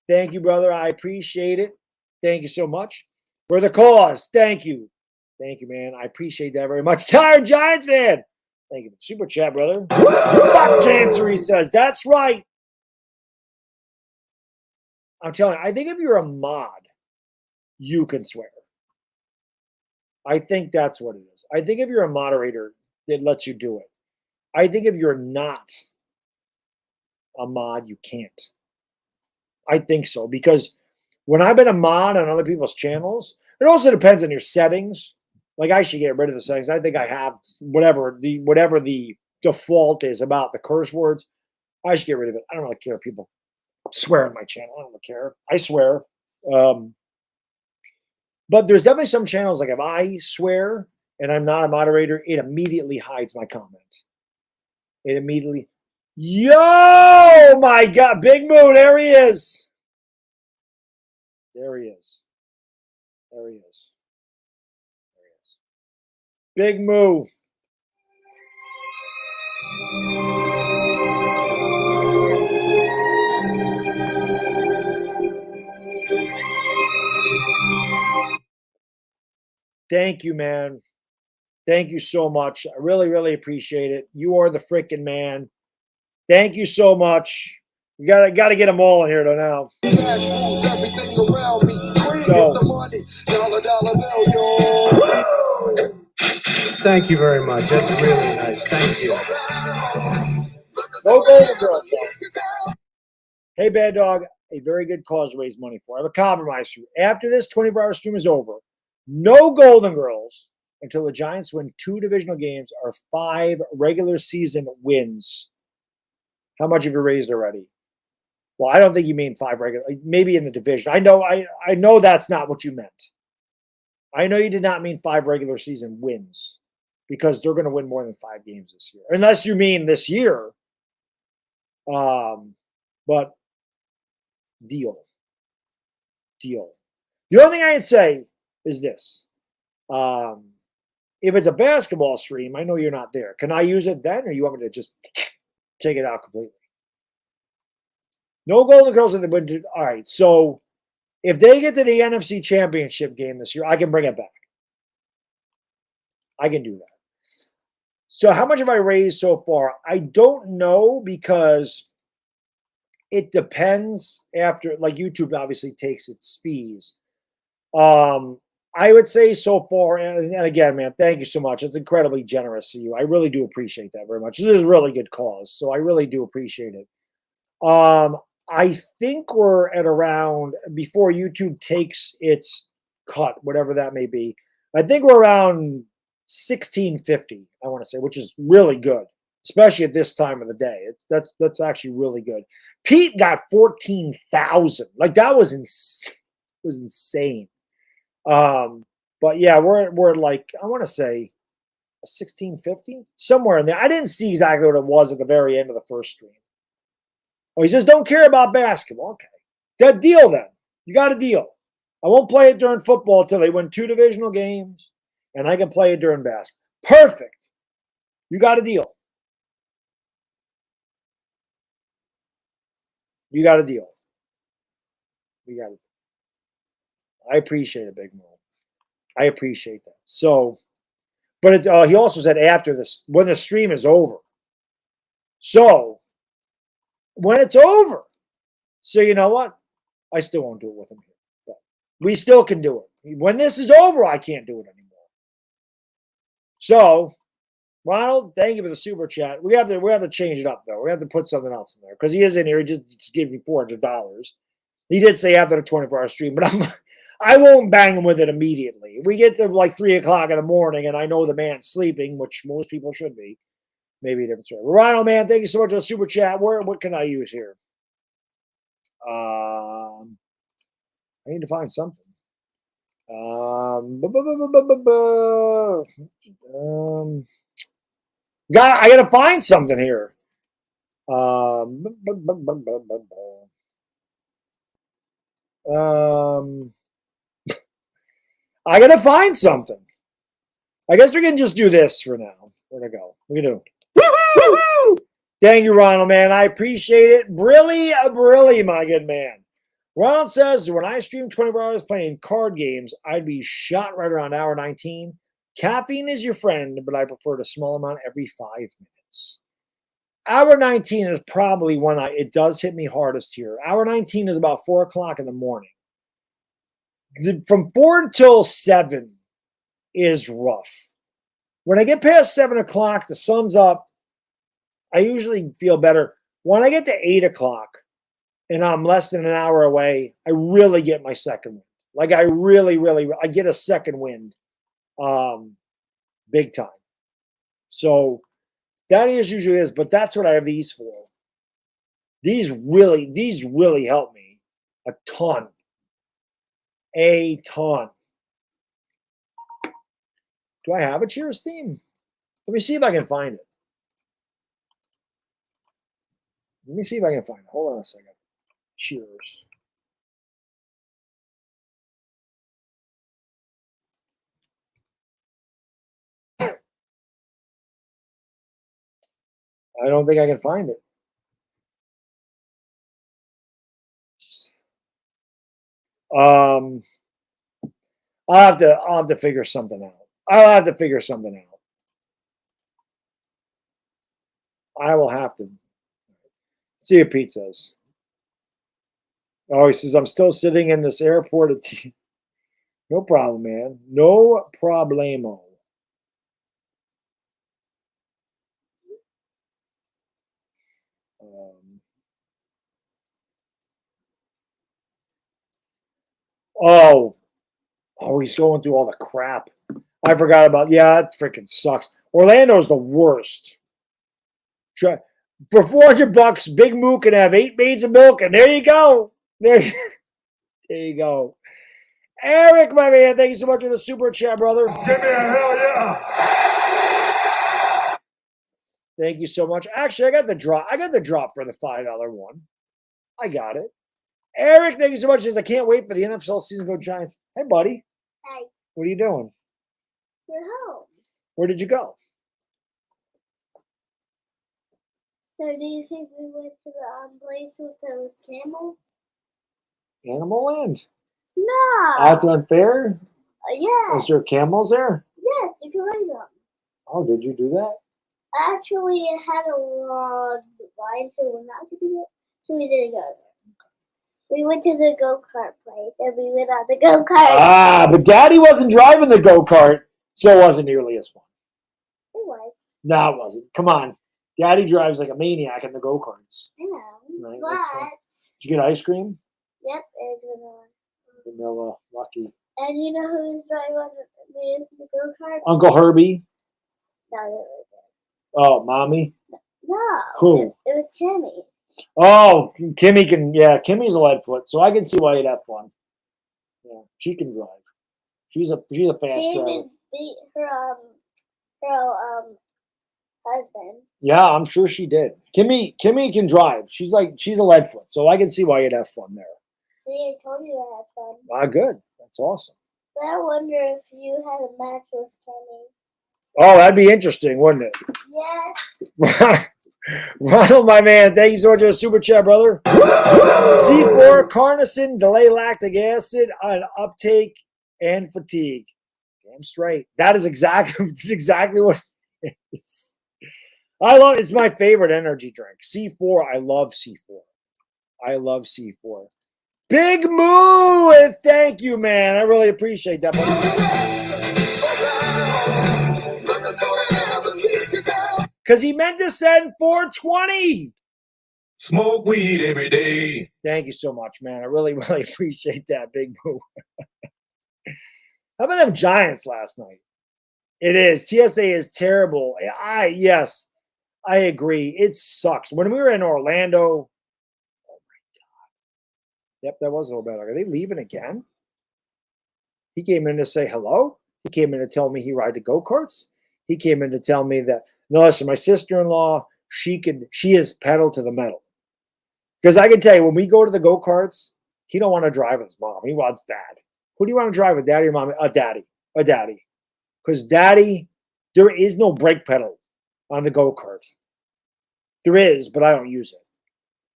Thank you, brother. I appreciate it. Thank you so much for the cause. Thank you. Thank you, man. I appreciate that very much. Tired Giants fan. Thank you for the super chat, brother. Fuck cancer, he says. That's right. I'm telling you, I think if you're a mod, you can swear. I think that's what it is. I think if you're a moderator, it lets you do it. I think if you're not a mod, you can't. I think so, because when I've been a mod on other people's channels, it also depends on your settings. Like I should get rid of the settings. I think I have whatever the default is about the curse words. I should get rid of it. I don't really care if people swear on my channel. I don't really care. I swear. But there's definitely some channels, like if I swear and I'm not a moderator, it immediately hides my comment. It immediately. Yo, my God. Big Moo, there he is. There he is. There he is. There he is. Big Moo. Thank you, man. Thank you so much. I really, really appreciate it. You are the freaking man. Thank you so much. We gotta get them all in here though now. Cash rules everything around me. Green, get the money. Dollar bill, yo. Thank you very much. That's really nice. Thank you. No Golden Girls, though. Hey, Baddog, a very good cause to raise money for. I have a compromise for you. After this 24-hour stream is over, no Golden Girls until the Giants win 2 divisional games or 5 regular season wins. How much have you raised already? Well, I don't think you mean 5 regular, maybe in the division. I know that's not what you meant. I know you did not mean 5 regular season wins, because they're going to win more than 5 games this year, unless you mean this year. But deal. The only thing I can say is this. If it's a basketball stream, I know you're not there. Can I use it then, or you want me to just take it out completely? No Golden Girls in the winter. All right, so if they get to the NFC Championship game this year, I can bring it back. I can do that. So how much have I raised so far? I don't know, because it depends after, like, YouTube obviously takes its fees. I would say so far, and again, man, thank you so much. It's incredibly generous of you. I really do appreciate that very much. This is a really good cause, so I really do appreciate it. I think we're at around, before YouTube takes its cut, whatever that may be, I think we're around $16.50, I want to say, which is really good, especially at this time of the day. That's actually really good. Pete got 14,000. Like, that was insane. But yeah, we're like, I want to say 16.50, somewhere in there. I didn't see exactly what it was at the very end of the first stream. Oh, he says, don't care about basketball. Okay. Good deal then. You got a deal. I won't play it during football until they win 2 divisional games, and I can play it during basketball. Perfect. You got a deal. You got a deal. You got it. I appreciate it, Big Mo. I appreciate that. So, but it's, he also said after this, when the stream is over. So, when it's over, So you know what? I still won't do it with him here. But we still can do it. When this is over, I can't do it anymore. So, Ronald, thank you for the super chat. We have to change it up though. We have to put something else in there because he is in here. He just gave me $400. He did say after the 24-hour stream, but I won't bang him with it immediately. We get to like 3 o'clock in the morning, and I know the man's sleeping, which most people should be. Maybe a different story. Ronald, man, thank you so much for the super chat. What can I use here? I need to find something. I gotta find something here. I gotta find something. I guess we can just do this for now. Where'd it go? We can do. Thank you, Ronald, man. I appreciate it. Brilly, my good man. Ronald says, when I stream 24 hours playing card games, I'd be shot right around hour 19. Caffeine is your friend, but I prefer a small amount every 5 minutes. Hour 19 is probably when it does hit me hardest here. Hour 19 is about 4 o'clock in the morning. From 4 until 7 is rough. When I get past 7 o'clock, the sun's up. I usually feel better. When I get to 8 o'clock and I'm less than an hour away, I really get my second wind. Like I I get a second wind big time. So that usually is, but that's what I have these for. These really help me a ton. A ton. Do I have a Cheers theme? Let me see if I can find it. Let me see if I can find it. Hold on a second. Cheers. I don't think I can find it. I'll have to figure something out. I'll have to figure something out. I will have to. See what Pete says. Oh, he says, I'm still sitting in this airport. No problem, man. No problemo. Oh, he's going through all the crap. I forgot about, yeah, that freaking sucks. Orlando's the worst. For $400, Big Moo can have 8 maids of milk, and there you go. There you go. Eric, my man, thank you so much for the super chat, brother. Give me a hell yeah. Thank you so much. Actually, I got the drop. For the $5 one. I got it. Eric, thank you so much. He says, I can't wait for the NFL season. Go Giants. Hey, buddy. Hi. What are you doing? We're home. Where did you go? So do you think we went to the place with those camels? Animal Land. No. Outland Fair? Yes. Is there camels there? Yes, you can ride them. Oh, did you do that? Actually, it had a long line, so we're not going to do it. So we didn't go there. We went to the go-kart place, and we went on the go-kart. Ah, but Daddy wasn't driving the go-kart, so it wasn't nearly as fun. It was. No, it wasn't. Come on. Daddy drives like a maniac in the go-karts. I know. Right, But, did you get ice cream? yep, it was vanilla. Vanilla, lucky. And you know who was driving the go-kart? Uncle Herbie? No, it was Oh, Mommy? No. Who? It was Timmy. Oh, Kimmy's a Leadfoot, so I can see why you'd have fun. Yeah, she can drive. She's a fast She driver. even beat her husband. Yeah, I'm sure she did. Kimmy can drive. She's a Leadfoot, so I can see why you'd have fun there. See, I told you I had fun. Ah, good. That's awesome. But I wonder if you had a match with Timmy. Oh, that'd be interesting, wouldn't it? Yes. Ronald, my man, thank you so much for the super chat, brother. C4, carnosine, delay lactic acid on uptake and fatigue. Damn straight. It's exactly what it is. It's my favorite energy drink. C4, I love C4. I love C4. Big Moo! And thank you, man. I really appreciate that. Because he meant to send 420. Smoke weed every day. Thank you so much, man. I really, really appreciate that, Big Moo. How about them Giants last night? It is. TSA is terrible. Yes, I agree. It sucks. When we were in Orlando, oh my God. Yep, that was a little better. Are they leaving again? He came in to say hello. He came in to tell me he ride the go-karts. He came in to tell me that, no, listen, my sister-in-law, she is pedal to the metal. Because I can tell you, when we go to the go-karts, he don't want to drive with his mom. He wants dad. Who do you want to drive with, daddy or mommy? Daddy. Daddy. Because daddy, there is no brake pedal on the go-kart. There is, but I don't use it.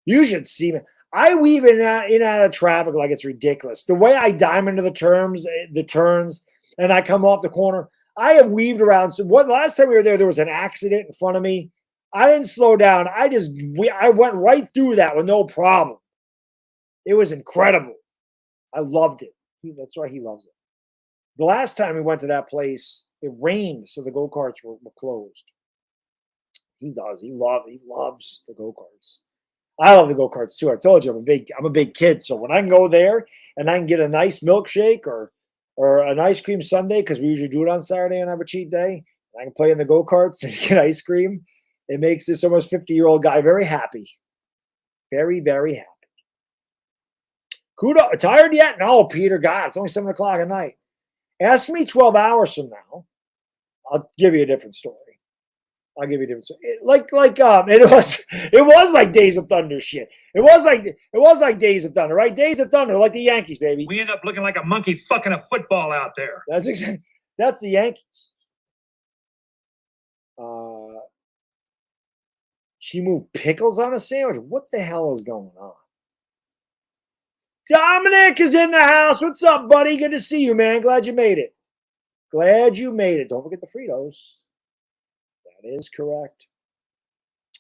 You should see me. I weave in and out of traffic like it's ridiculous. The way I dime into the turns, and I come off the corner, I have weaved around. So last time we were there was an accident in front of me. I didn't slow down. I went right through that with no problem. It was incredible. I loved it. That's why he loves it. The last time we went to that place, it rained, so the go-karts were closed. He does. He loves the go-karts. I love the go-karts too. I told you I'm a big kid, so when I can go there and I can get a nice milkshake or an ice cream sundae, because we usually do it on Saturday and have a cheat day, and I can play in the go-karts and get ice cream, it makes this almost 50-year-old guy very happy. Very, very happy. Kudo, tired yet? No, Peter. God, it's only 7 o'clock at night. Ask me 12 hours from now. I'll give you a different story. It was like Days of Thunder shit. It was like Days of Thunder, right? Days of Thunder, like the Yankees, baby. We end up looking like a monkey fucking a football out there. That's the Yankees. She moved pickles on a sandwich. What the hell is going on? Dominic is in the house. What's up, buddy? Good to see you, man. Glad you made it. Don't forget the Fritos. That is correct.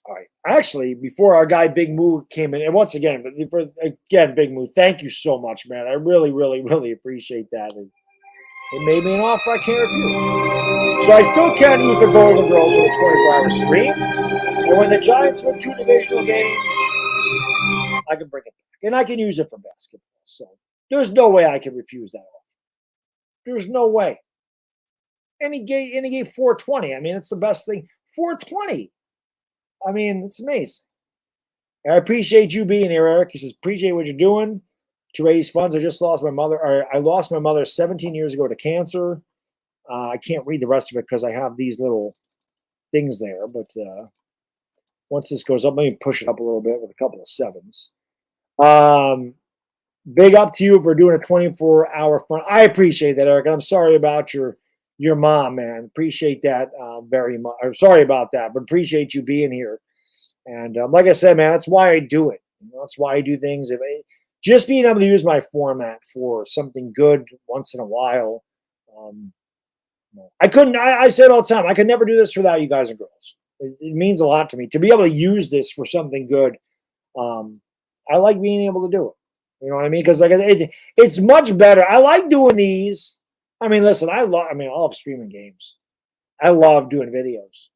All right. Actually, before our guy Big Moo came in, and once again, Big Moo, thank you so much, man. I really, really, really appreciate that. It made me an offer I can't refuse. So I still can't use the Golden Girls for the 24-hour stream. And when the Giants win 2 divisional games, I can bring it back. And I can use it for basketball. So there's no way I can refuse that offer. There's no way. And he gave 420. I mean, it's the best thing. 420. I mean, it's amazing. I appreciate you being here, Eric. He says, appreciate what you're doing to raise funds. I just lost my mother. I lost my mother 17 years ago to cancer. I can't read the rest of it because I have these little things there. But once this goes up, let me push it up a little bit with a couple of 7s. Big up to you for doing a 24-hour fund. I appreciate that, Eric. I'm sorry about your mom, man. Appreciate that very much. I'm sorry about that, but appreciate you being here. And like I said, man, that's why I do it. That's why I do things. Just being able to use my format for something good once in a while. I say it all the time. I could never do this without you guys and girls. It means a lot to me to be able to use this for something good. I like being able to do it. You know what I mean? Because it's much better. I like doing these. I mean, listen, I love streaming games. I love doing videos.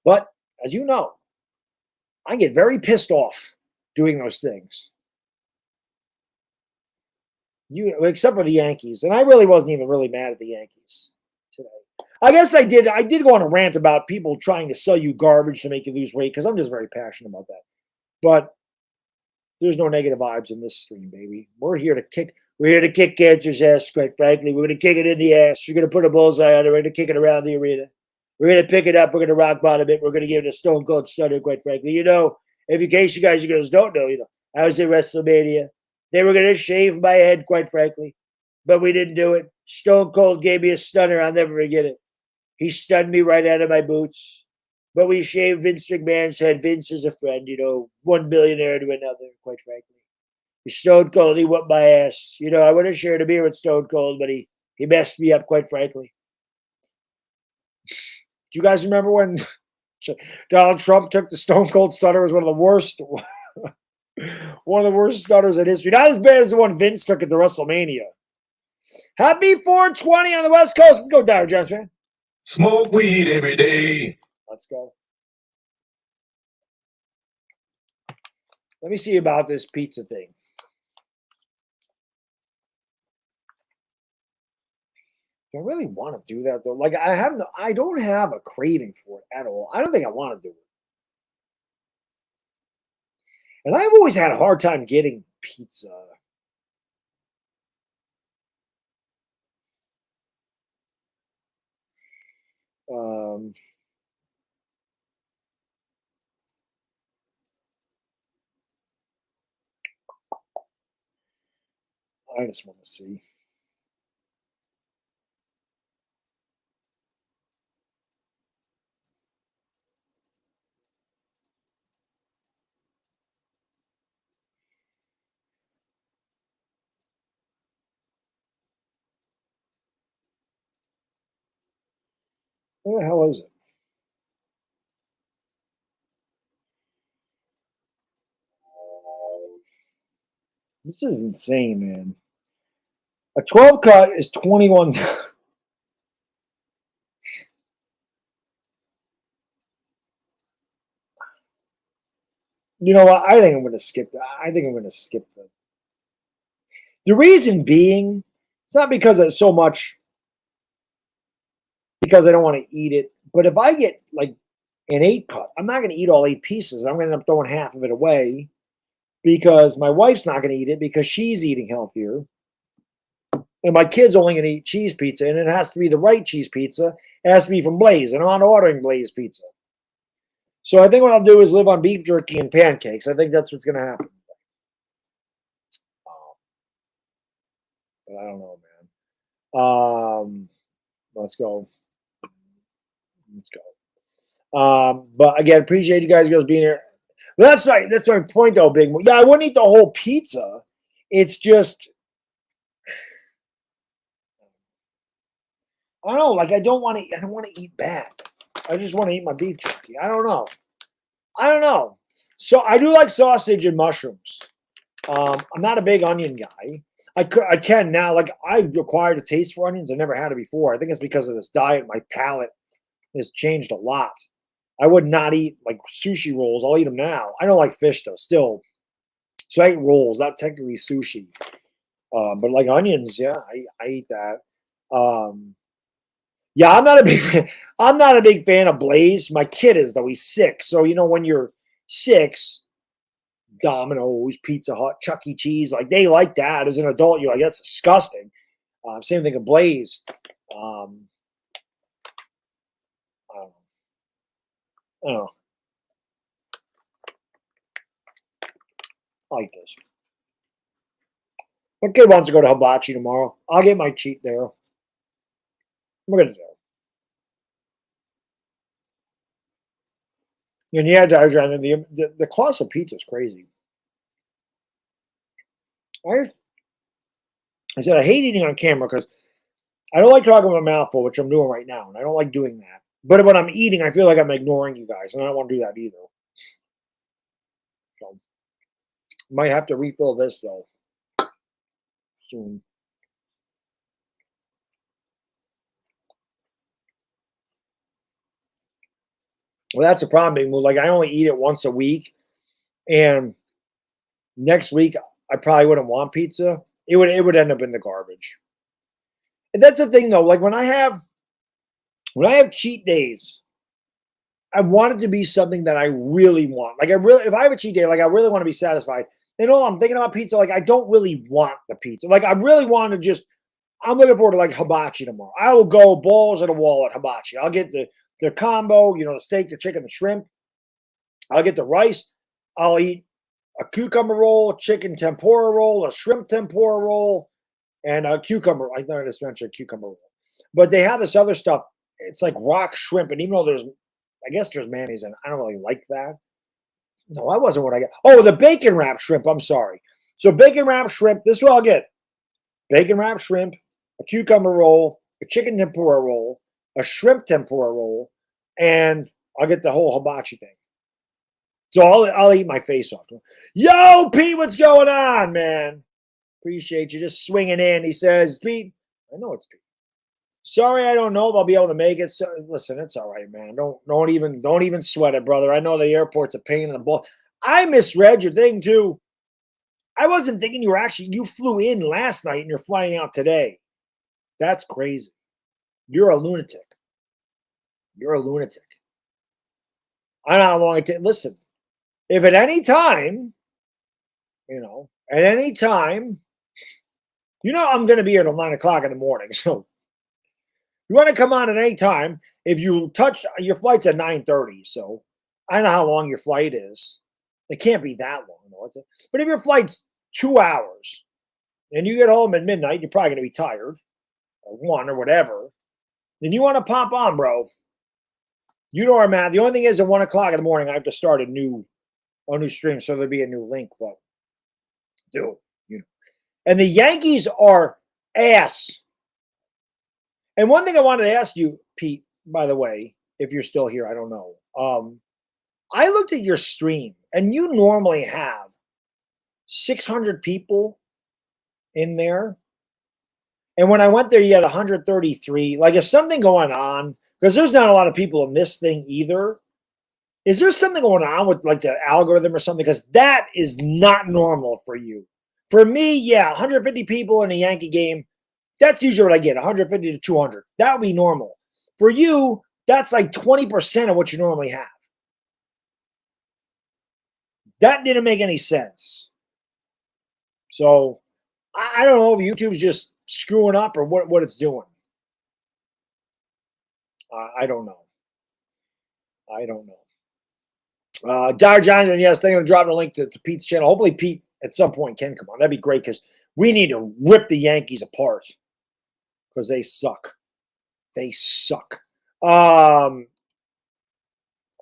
But as you know, I get very pissed off doing those things. Except for the Yankees. And I really wasn't even really mad at the Yankees today. I guess I did go on a rant about people trying to sell you garbage to make you lose weight because I'm just very passionate about that. But there's no negative vibes in this stream, baby. We're here to kick cancer's ass, quite frankly. We're going to kick it in the ass. You're going to put a bullseye on it. We're going to kick it around the arena. We're going to pick it up. We're going to rock bottom it. We're going to give it a stone cold stunner, quite frankly. In case you guys don't know, I was at WrestleMania. They were going to shave my head, quite frankly. But we didn't do it. Stone Cold gave me a stunner. I'll never forget it. He stunned me right out of my boots. But we shaved Vince McMahon's head. Vince is a friend, one billionaire to another, quite frankly. Stone Cold, he whooped my ass. I would have shared a beer with Stone Cold, but he messed me up, quite frankly. Do you guys remember when Donald Trump took the Stone Cold stunner? It was one of the worst. One of the worst stutters in history. Not as bad as the one Vince took at the WrestleMania. Happy 420 on the West Coast. Let's go, Dire Giants fan. Smoke weed every day. Let's go. Let me see about this pizza thing. Do I really want to do that though? Like I don't have a craving for it at all. I don't think I want to do it. And I've always had a hard time getting pizza. I just want to see. Where the hell is it? This is insane, man. A 12 cut is 21. You know what? I think I'm going to skip that. I think I'm going to skip that. The reason being, it's not because it's so much because I don't want to eat it. But if I get like an 8 cut, I'm not going to eat all 8 pieces. I'm going to end up throwing half of it away because my wife's not going to eat it because she's eating healthier. And my kid's only going to eat cheese pizza, and it has to be the right cheese pizza. It has to be from Blaze, and I'm not ordering Blaze pizza. So I think what I'll do is live on beef jerky and pancakes. I think that's what's going to happen. But I don't know, man. Let's go. But again, appreciate you guys being here. Well, that's right. That's my point, though, Big Mo. Yeah, I wouldn't eat the whole pizza. It's just, I don't know. Like I don't want to eat bad. I just want to eat my beef jerky. I don't know. So I do like sausage and mushrooms. I'm not a big onion guy. I can now. Like I've acquired a taste for onions. I never had it before. I think it's because of this diet. My palate has changed a lot. I would not eat like sushi rolls. I'll eat them now. I don't like fish though. Still, so I eat rolls. Not technically sushi, but like onions. Yeah, I eat that. Yeah, I'm not a big fan. I'm not a big fan of Blaze. My kid is though. He's 6. So when you're 6, Domino's, Pizza Hut, Chuck E. Cheese, like they like that. As an adult, you're like, that's disgusting. Same thing with Blaze. I don't know. I like this. My kid wants to go to Hibachi tomorrow. I'll get my cheat there. We're gonna do it. And yeah, the cost of pizza is crazy. I said I hate eating on camera because I don't like talking with a mouthful, which I'm doing right now, and I don't like doing that. But when I'm eating, I feel like I'm ignoring you guys, and I don't want to do that either. So, might have to refill this though soon. Well, that's the problem, Big Move. Like I only eat it once a week, and next week I probably wouldn't want pizza. It would end up in the garbage. And that's the thing though. Like when I have cheat days, I want it to be something that I really want. Like if I have a cheat day, like I really want to be satisfied. And all I'm thinking about pizza, like I don't really want the pizza. Like I really want to just. I'm looking forward to like hibachi tomorrow. I will go balls at a wall at hibachi. I'll get the combo, the steak, the chicken, the shrimp. I'll get the rice. I'll eat a cucumber roll, chicken tempura roll, a shrimp tempura roll, and a cucumber. I thought I just mentioned a cucumber roll. But they have this other stuff. It's like rock shrimp. And even though I guess there's mayonnaise in it, I don't really like that. No, that wasn't what I got. Oh, the bacon wrapped shrimp. I'm sorry. So bacon wrapped shrimp. This is what I'll get. Bacon wrapped shrimp, a cucumber roll, a chicken tempura roll, a shrimp tempura roll, and I'll get the whole hibachi thing. So I'll eat my face off. Yo, Pete, what's going on, man? Appreciate you just swinging in. He says, Pete, I know it's Pete. Sorry, I don't know if I'll be able to make it. So, listen, it's all right, man. Don't even sweat it, brother. I know the airport's a pain in the butt. I misread your thing too. I wasn't thinking you flew in last night and you're flying out today. That's crazy. You're a lunatic. You're a lunatic. I don't know how long it takes. Listen, if at any time, I'm going to be here till 9 o'clock in the morning. So you want to come on at any time. If you touch your flight's at 9:30, so I don't know how long your flight is. It can't be that long, though. But if your flight's 2 hours and you get home at midnight, you're probably going to be tired or 1 or whatever. Then you want to pop on, bro. You know where I'm at. The only thing is at 1 o'clock in the morning, I have to start a new stream, so there'll be a new link. But dude, and the Yankees are ass. And one thing I wanted to ask you, Pete, by the way, if you're still here, I don't know. I looked at your stream, and you normally have 600 people in there. And when I went there, you had 133. Like, is something going on? Because there's not a lot of people in this thing either. Is there something going on with, like, the algorithm or something? Because that is not normal for you. For me, yeah, 150 people in a Yankee game, that's usually what I get, 150 to 200. That would be normal. For you, that's like 20% of what you normally have. That didn't make any sense. So I don't know if YouTube's just screwing up or what it's doing. I don't know. Dire Johnson, yes, they're going to drop a link to Pete's channel. Hopefully Pete at some point can come on. That'd be great because we need to rip the Yankees apart because they suck. They suck. What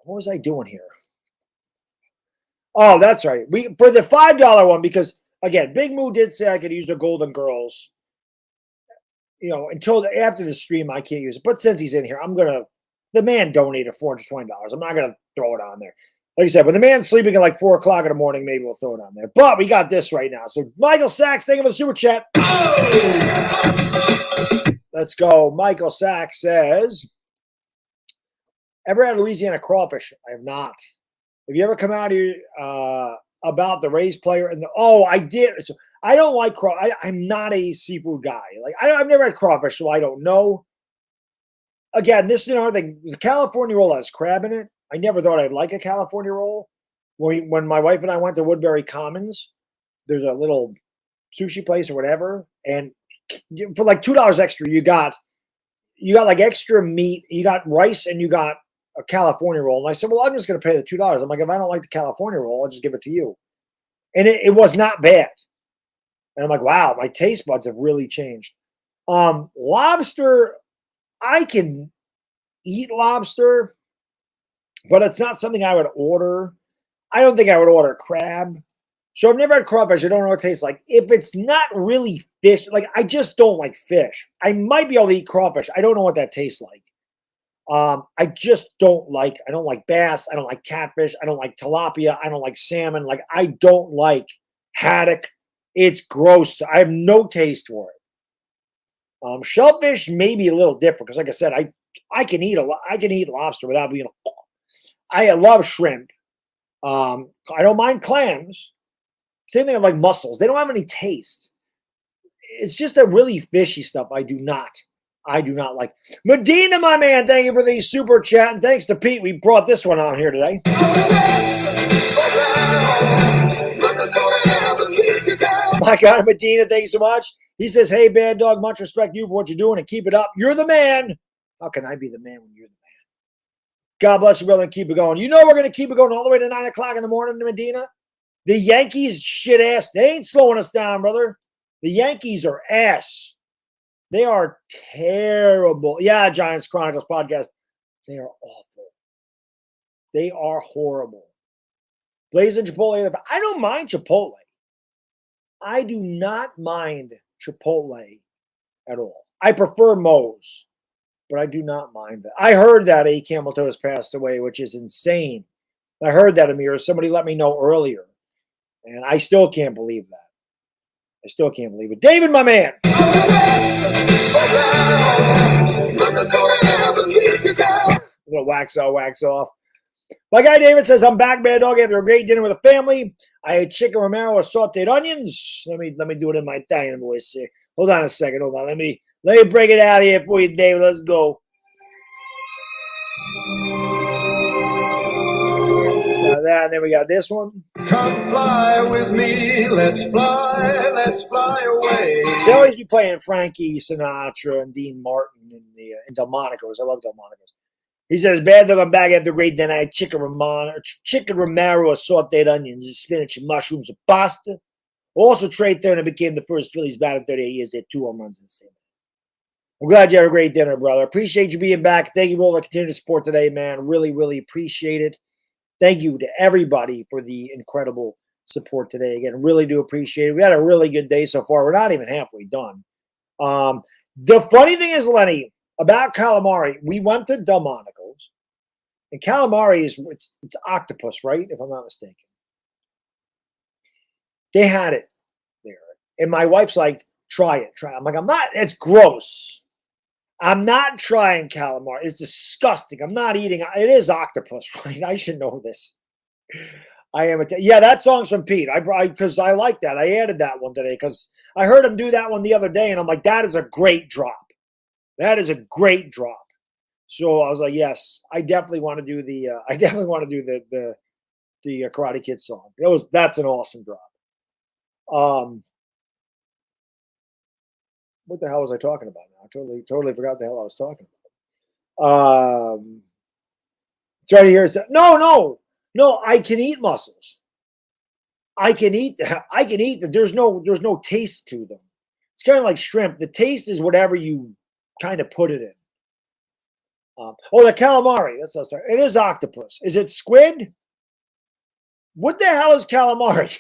was I doing here? Oh, that's right. For the $5 one, because again, Big Moo did say I could use the Golden Girls. Until after the stream, I can't use it. But since he's in here, the man donated $420. I'm not gonna throw it on there. Like I said, when the man's sleeping at like 4 o'clock in the morning, maybe we'll throw it on there. But we got this right now. So Michael Sachs, thank you for the super chat. Let's go. Michael Sachs says, ever had Louisiana crawfish? I have not. Have you ever come out here about the Rays player? I did. So I don't like crawfish. I'm not a seafood guy. Like I've never had crawfish, so I don't know. Again, this is another thing. The California roll has crab in it. I never thought I'd like a California roll. When my wife and I went to Woodbury Commons, there's a little sushi place or whatever, and for like $2 extra, you got like extra meat, you got rice, and you got a California roll. And I said, well, I'm just going to pay the $2. I'm like, if I don't like the California roll, I'll just give it to you. And it was not bad. And I'm like, wow, my taste buds have really changed. Lobster, I can eat lobster, but it's not something I would order. I don't think I would order crab. So I've never had crawfish. I don't know what it tastes like. If it's not really fish, like I just don't like fish. I might be able to eat crawfish. I don't know what that tastes like. I don't like bass. I don't like catfish. I don't like tilapia. I don't like salmon. Like I don't like haddock. It's gross. I have no taste for it. Shellfish may be a little different because, like I said, I can eat I can eat lobster without being. I love shrimp. I don't mind clams. Same thing. I like mussels. They don't have any taste. It's just a really fishy stuff. I do not like. Medina, my man, thank you for the super chat. And thanks to Pete, we brought this one on here today. My God, Medina, thank you so much. He says, hey, Baddog, much respect to you for what you're doing and keep it up. You're the man. How can I be the man when you're the man? God bless you, brother, and keep it going. You know we're going to keep it going all the way to 9 o'clock in the morning, Medina. The Yankees, shit ass. They ain't slowing us down, brother. The Yankees are ass. They are terrible. Yeah, Giants Chronicles podcast. They are awful. They are horrible. Blazing Chipotle. I don't mind Chipotle. I do not mind Chipotle at all. I prefer Moe's, but I do not mind that. I heard that A. Campbell has passed away, which is insane. I heard that, Amir. Somebody let me know earlier. And I still can't believe that. I still can't believe it. David, my man. A little wax on, wax off. My guy David says, I'm back, Baddog, after a great dinner with the family. I had chicken romero with sauteed onions. Let me do it in my Italian voice here. Hold on a second. Hold on. Let me break it out here for you, David. Let's go. Got that, and then we got this one. Come fly with me, let's fly away. They always be playing Frankie Sinatra and Dean Martin in Delmonico's. I love Delmonico's. He says, Baddog, I'm back after a great dinner. I had chicken romero with sauteed onions, and spinach and mushrooms and pasta. Also, Traina became the first Phillies bat in 38 years. They had 2 home runs in the same. I'm glad you had a great dinner, brother. Appreciate you being back. Thank you for all the continued support today, man. Really, really appreciate it. Thank you to everybody for the incredible support today. Again, really do appreciate it. We had a really good day so far. We're not even halfway done. The funny thing is, Lenny, about calamari, we went to Delmonico's, and calamari is it's octopus, right? If I'm not mistaken. They had it there, and my wife's like, "Try it, try it." I'm like, "I'm not. It's gross. I'm not trying calamari. It's disgusting. I'm not eating. It is octopus, right? I should know this. I am. Yeah, that song's from Pete. Because I like that. I added that one today because I heard him do that one the other day, and I'm like, that is a great drop. That is a great drop. So I was like, yes, I definitely want to do the. I definitely want to do the Karate Kid song. That's an awesome drop. What the hell was I talking about now? I totally forgot the hell I was talking about. It's right here. No. I can eat mussels. I can eat them. There's no taste to them. It's kind of like shrimp. The taste is whatever you kind of put it in. The calamari. That's what I started. It is octopus. Is it squid? What the hell is calamari?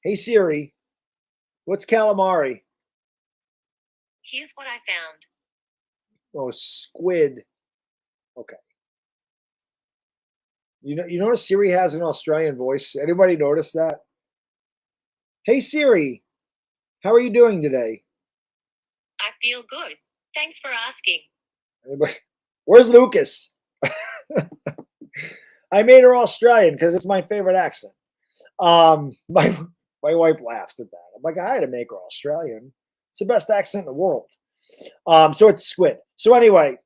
Hey Siri, what's calamari? Here's what I found. Oh, squid. Okay. You notice Siri has an Australian voice. Anybody notice that? Hey Siri, how are you doing today? I feel good. Thanks for asking. Anybody? Where's Lucas? I made her Australian because it's my favorite accent. My wife laughs at that. I'm like, I had to make her Australian. It's the best accent in the world. So it's squid. So anyway,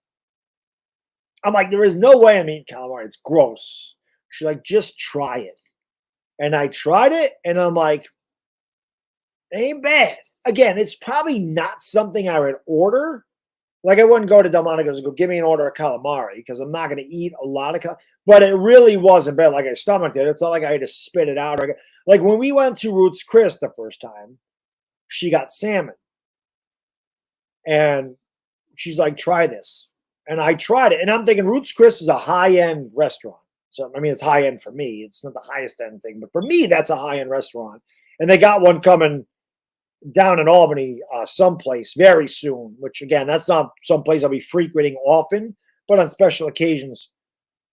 I'm like, there is no way I'm eating calamari. It's gross. She's like, just try it. And I tried it, and I'm like, it ain't bad. Again, it's probably not something I would order. Like I wouldn't go to Delmonico's and go, give me an order of calamari because I'm not going to eat a lot of calamari. But it really wasn't bad. Like I stomached it. It's not like I had to spit it out. Like when we went to Ruth's Chris the first time, she got salmon. And she's like, try this. And I tried it. And I'm thinking Ruth's Chris is a high-end restaurant. So, I mean, it's high-end for me. It's not the highest-end thing. But for me, that's a high-end restaurant. And they got one coming down in Albany someplace very soon, which, again, that's not someplace I'll be frequenting often. But on special occasions,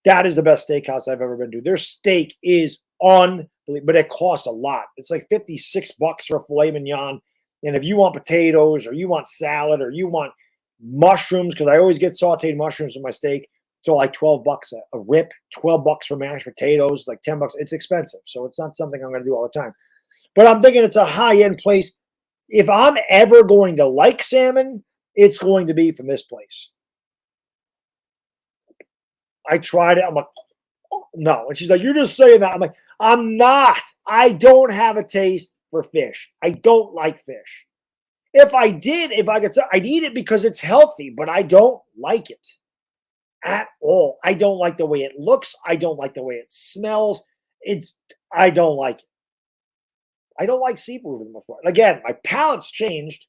that is the best steakhouse I've ever been to. Their steak is unbelievable, but it costs a lot. It's like $56 for a filet mignon. And if you want potatoes or you want salad or you want mushrooms, because I always get sauteed mushrooms in my steak, it's all like $12 a rip, $12 for mashed potatoes, like $10. It's expensive. So it's not something I'm going to do all the time. But I'm thinking it's a high-end place. If I'm ever going to like salmon, it's going to be from this place. I tried it. I'm like, oh, no. And she's like, you're just saying that. I'm like, I'm not. I don't have a taste for fish. I don't like fish. If I did, I'd eat it because it's healthy, but I don't like it at all. I don't like the way it looks. I don't like the way it smells. I don't like it. I don't like seafood for the most part. Again, my palate's changed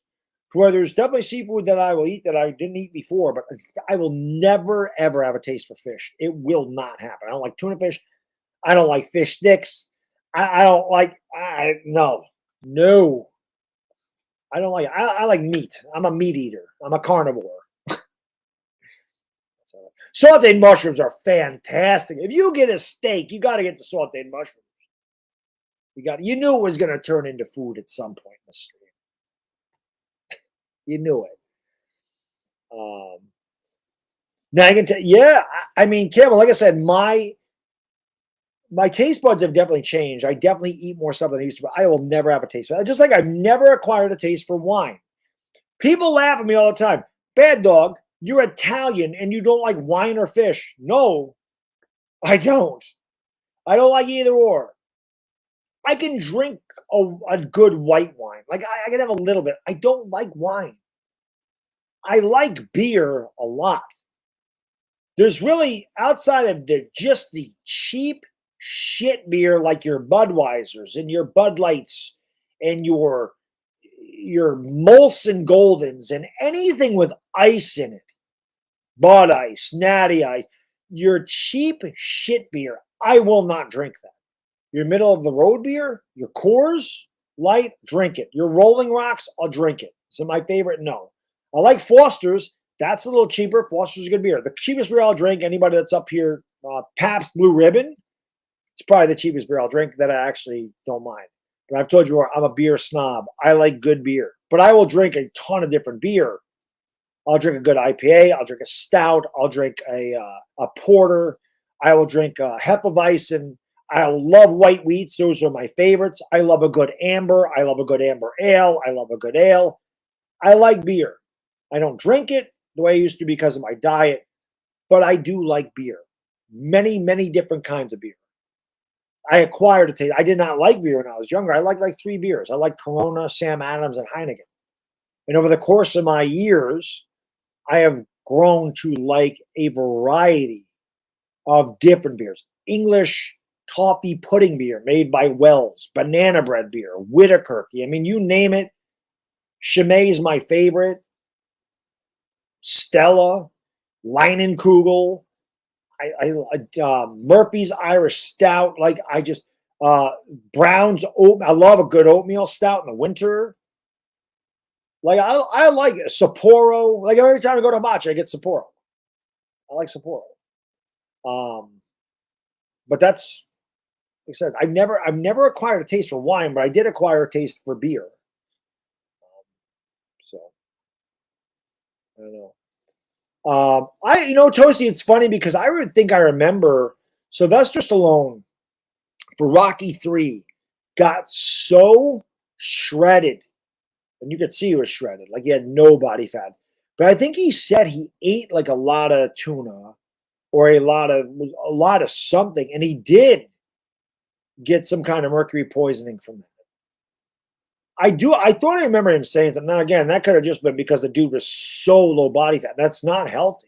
to where there's definitely seafood that I will eat that I didn't eat before, but I will never, ever have a taste for fish. It will not happen. I don't like tuna fish. I don't like fish sticks. I don't like, no. I don't like it. I like meat. I'm a meat eater. I'm a carnivore. So Sauteed mushrooms are fantastic. If you get a steak, you got to get the sauteed mushrooms. You knew it was going to turn into food at some point in the stream. You knew it. Now I can tell. Yeah, I mean, Campbell. Like I said, my taste buds have definitely changed. I definitely eat more stuff than I used to, but I will never have a taste. Just like I've never acquired a taste for wine. People laugh at me all the time. Baddog, you're Italian and you don't like wine or fish. No, I don't. I don't like either or. I can drink a good white wine. Like I can have a little bit. I don't like wine. I like beer a lot. There's really, outside of just the cheap shit beer like your Budweisers and your Bud Lights and your Molson Goldens and anything with ice in it, Bud Ice, Natty Ice, your cheap shit beer, I will not drink that. Your middle of the road beer, your Coors Light, drink it. Your Rolling Rocks, I'll drink it. Is it my favorite? No. I like Foster's. That's a little cheaper. Foster's a good beer. The cheapest beer I'll drink, anybody that's up here, Pabst Blue Ribbon, it's probably the cheapest beer I'll drink that I actually don't mind. But I've told you before, I'm a beer snob. I like good beer. But I will drink a ton of different beer. I'll drink a good IPA. I'll drink a stout. I'll drink a porter. I will drink a Hefeweizen. I love white wheats. Those are my favorites. I love a good amber. I love a good amber ale. I love a good ale. I like beer. I don't drink it the way I used to because of my diet, but I do like beer. Many, many different kinds of beer. I acquired a taste. I did not like beer when I was younger. I liked like 3 beers. I liked Corona, Sam Adams, and Heineken. And over the course of my years, I have grown to like a variety of different beers. English toffee pudding beer made by Wells, banana bread beer, Whitakerky. I mean, you name it. Chimay is my favorite. Stella, Leinenkugel, Murphy's Irish Stout. Like Brown's oat. I love a good oatmeal stout in the winter. Like I like Sapporo. Like every time I go to Matcha, I get Sapporo. I like Sapporo. But that's, like I said, I've never acquired a taste for wine, but I did acquire a taste for beer. So I don't know. Toasty, it's funny because I would think I remember Sylvester Stallone for Rocky 3 got so shredded, and you could see he was shredded, like he had no body fat. But I think he said he ate like a lot of tuna or a lot of something, and he did get some kind of mercury poisoning from that. I thought I remember him saying something. Now, again, that could have just been because the dude was so low body fat. That's not healthy.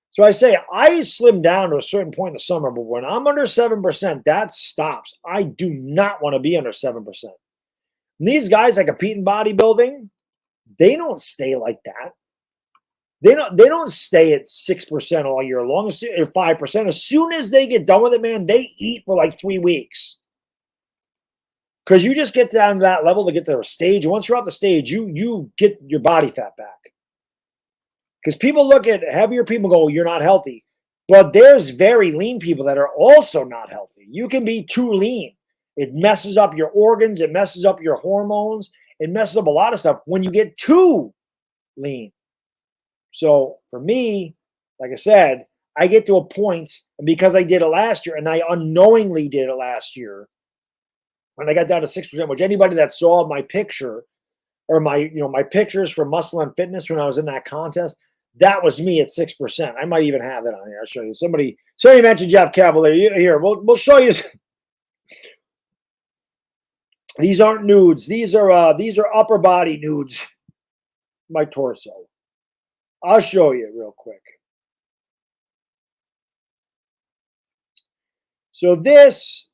So I say I slim down to a certain point in the summer, but when I'm under 7%, that stops. I do not want to be under 7%. And these guys that compete in bodybuilding, they don't stay like that. They don't stay at 6% all year long, or 5%. As soon as they get done with it, man, they eat for like 3 weeks. Because you just get down to that level to get to a stage. And once you're off the stage, you get your body fat back. Because people look at heavier people and go, you're not healthy. But there's very lean people that are also not healthy. You can be too lean. It messes up your organs. It messes up your hormones. It messes up a lot of stuff when you get too lean. So for me, like I said, I get to a point, and because I did it last year, and I unknowingly did it last year, when I got down to 6%, which anybody that saw my picture or my pictures for Muscle and Fitness when I was in that contest, that was me at 6%. I might even have it on here. I'll show you. Somebody mentioned Jeff Cavalier. Here, we'll show you. These aren't nudes. These are upper body nudes. My torso. I'll show you real quick. So that's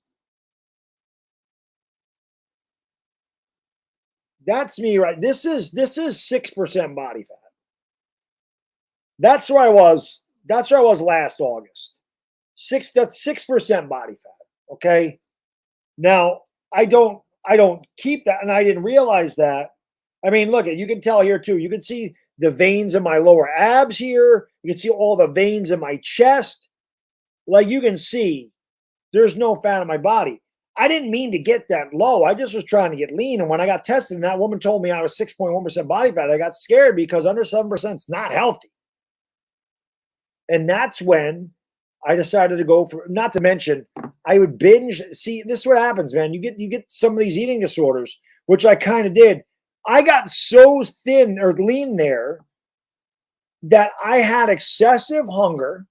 me, right? This is 6% body fat. That's where I was. That's where I was last August. That's 6% body fat. Okay. Now I don't keep that, and I didn't realize that. I mean, look, you can tell here too. You can see the veins in my lower abs here. You can see all the veins in my chest. Like you can see, there's no fat on my body. I didn't mean to get that low. I just was trying to get lean. And when I got tested and that woman told me I was 6.1% body fat, I got scared because under 7% is not healthy. And that's when I decided to go for, not to mention, I would binge. See, this is what happens, man. You get some of these eating disorders, which I kind of did. I got so thin or lean there that I had excessive hunger.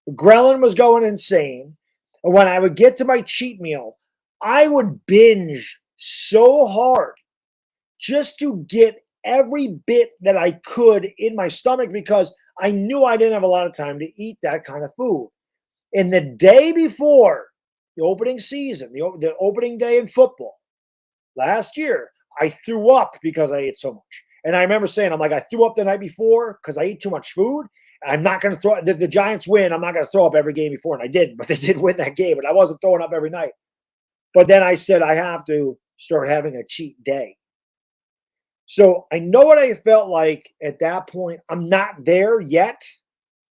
Ghrelin was going insane. And when I would get to my cheat meal, I would binge so hard just to get every bit that I could in my stomach because I knew I didn't have a lot of time to eat that kind of food. And the day before the opening season, the opening day in football last year, I threw up because I ate so much. And I remember saying, I'm like, I threw up the night before because I ate too much food. I'm not going to throw, if the Giants win, I'm not going to throw up every game before. And I didn't, but they did win that game. And I wasn't throwing up every night. But then I said, I have to start having a cheat day. So I know what I felt like at that point. I'm not there yet.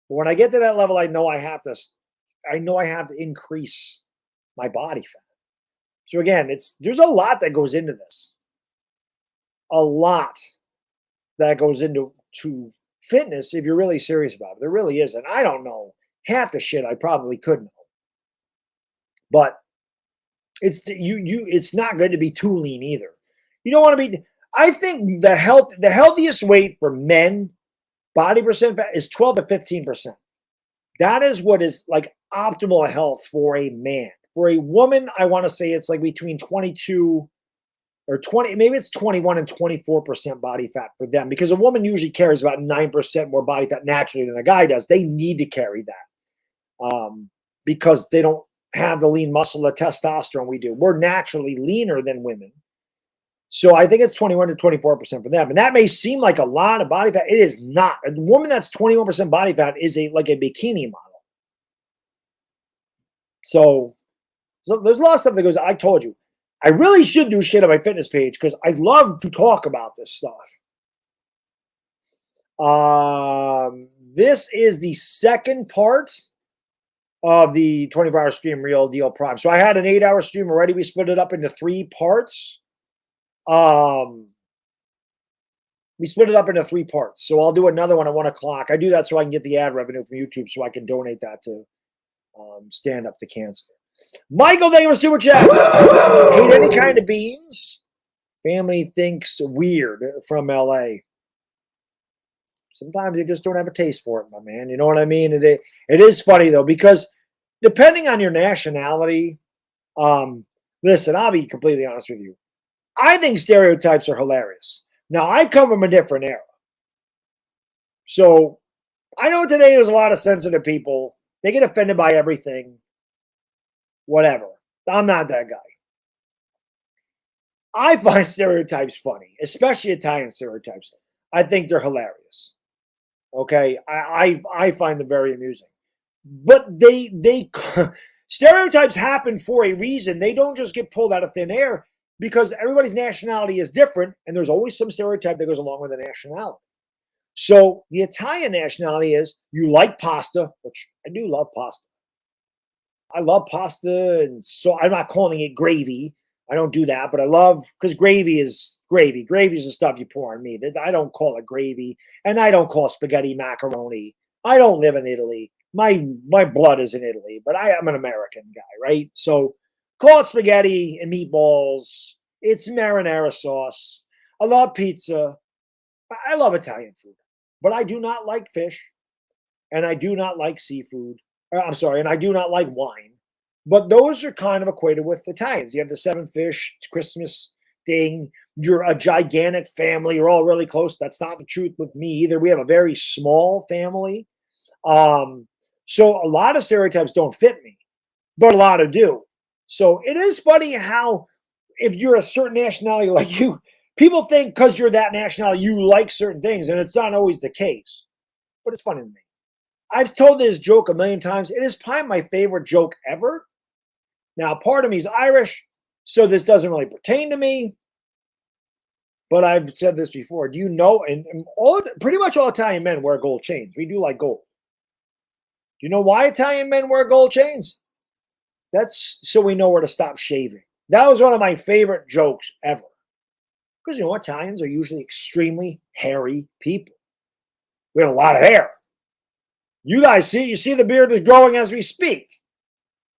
But when I get to that level, I know I have to increase my body fat. So again, there's a lot that goes into this. A lot that goes into fitness if you're really serious about it. There really is. And I don't know half the shit I probably could know. But it's not good to be too lean either. You don't want to be. I think the healthiest weight for men, body percent fat, is 12 to 15%. That is what is like optimal health for a man. For a woman, I want to say it's like between 22 or 20, maybe it's 21 and 24% body fat for them, because a woman usually carries about 9% more body fat naturally than a guy does. They need to carry that because they don't have the lean muscle, the testosterone we do. We're naturally leaner than women. So I think it's 21 to 24% for them. And that may seem like a lot of body fat. It is not. A woman that's 21% body fat is like a bikini model. So there's a lot of stuff that goes, I told you, I really should do shit on my fitness page because I love to talk about this stuff. This is the second part of the 24-hour stream, Real Deal Prime. So I had an 8-hour stream already. We split it up into 3 parts. We split it up into 3 parts. So I'll do another one at 1 o'clock. I do that so I can get the ad revenue from YouTube so I can donate that to Stand Up to Cancer. Michael, thank you for super chat. Hate any kind of beans. Family thinks weird from LA. Sometimes they just don't have a taste for it, my man. You know what I mean? It is funny, though, because depending on your nationality, listen, I'll be completely honest with you. I think stereotypes are hilarious. Now, I come from a different era. So I know today there's a lot of sensitive people. They get offended by everything. Whatever. I'm not that guy. I find stereotypes funny, especially Italian stereotypes. I think they're hilarious. Okay, I find them very amusing. But they stereotypes happen for a reason. They don't just get pulled out of thin air because everybody's nationality is different, and there's always some stereotype that goes along with the nationality. So the Italian nationality is you like pasta, which I do love pasta. I love pasta, and so I'm not calling it gravy. I don't do that, but I love, because gravy is gravy. Gravy is the stuff you pour on meat. I don't call it gravy, and I don't call spaghetti macaroni. I don't live in Italy. My blood is in Italy, but I am an American guy, right? So call it spaghetti and meatballs. It's marinara sauce. I love pizza. I love Italian food, but I do not like fish, and I do not like seafood. I'm sorry, and I do not like wine. But those are kind of equated with Italians. You have the 7 fish Christmas thing. You're a gigantic family. You're all really close. That's not the truth with me either. We have a very small family. So a lot of stereotypes don't fit me, but a lot do. So it is funny how if you're a certain nationality like you, people think because you're that nationality, you like certain things, and it's not always the case. But it's funny to me. I've told this joke a million times. It is probably my favorite joke ever. Now, part of me is Irish, so this doesn't really pertain to me. But I've said this before. Do you know? And pretty much all Italian men wear gold chains. We do like gold. Do you know why Italian men wear gold chains? That's so we know where to stop shaving. That was one of my favorite jokes ever. Because Italians are usually extremely hairy people. We have a lot of hair. You guys you see the beard is growing as we speak,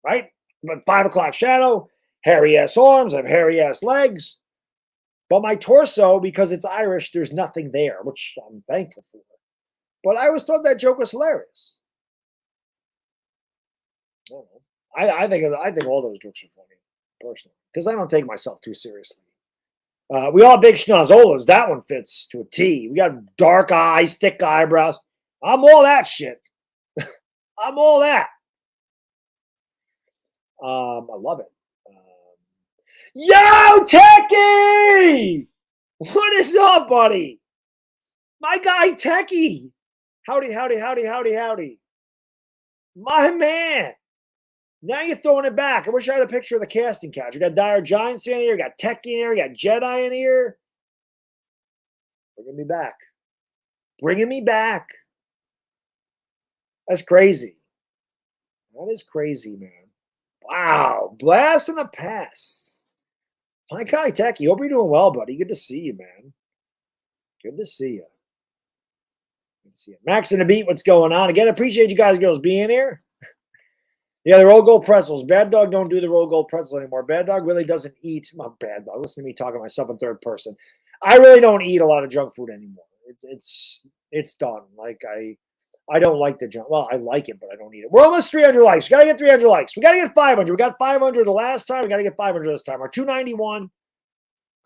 right? But 5 o'clock shadow, hairy ass arms, I have hairy ass legs. But my torso, because it's Irish, there's nothing there, which I'm thankful for. But I always thought that joke was hilarious. I think all those jokes are funny, personally, because I don't take myself too seriously. We all big schnozolas. That one fits to a T. We got dark eyes, thick eyebrows. I'm all that shit. I'm all that. I love it. Yo, Techie! What is up, buddy? My guy, Techie. Howdy, howdy, howdy, howdy, howdy. My man. Now you're throwing it back. I wish I had a picture of the casting couch. We got Dire Giants in here. We got Techie in here. We got Jedi in here. Bringing me back. Bringing me back. That's crazy. That is crazy, man. Wow. Blast in the past. My guy, Techie. Hope you're doing well, buddy. Good to see you, man. Good to see you. Good to see you. Max and the Beat, what's going on? Again, appreciate you guys, girls, being here. Yeah, the roll gold pretzels. Baddog don't do the roll gold pretzel anymore. Baddog really doesn't eat. My Baddog. Listen to me talking to myself in third person. I really don't eat a lot of junk food anymore. It's done. Like I don't like the junk. Well, I like it, but I don't eat it. We're almost 300 likes. We gotta get 300 likes. We gotta get 500. We got 500 the last time. We gotta get 500 this time. We're 291.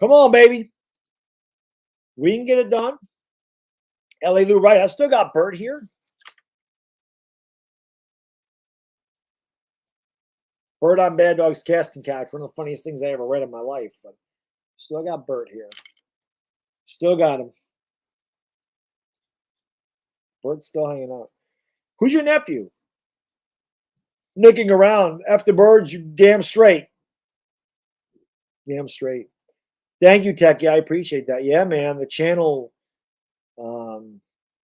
Come on, baby. We can get it done. LA Lou, right? I still got Bert here. Bert on Baddog's casting couch. One of the funniest things I ever read in my life. But still got Bert here. Still got him. Bert's still hanging out. Who's your nephew? Nicking around. After birds, you damn straight. Damn straight. Thank you, Techie. I appreciate that. Yeah, man. The channel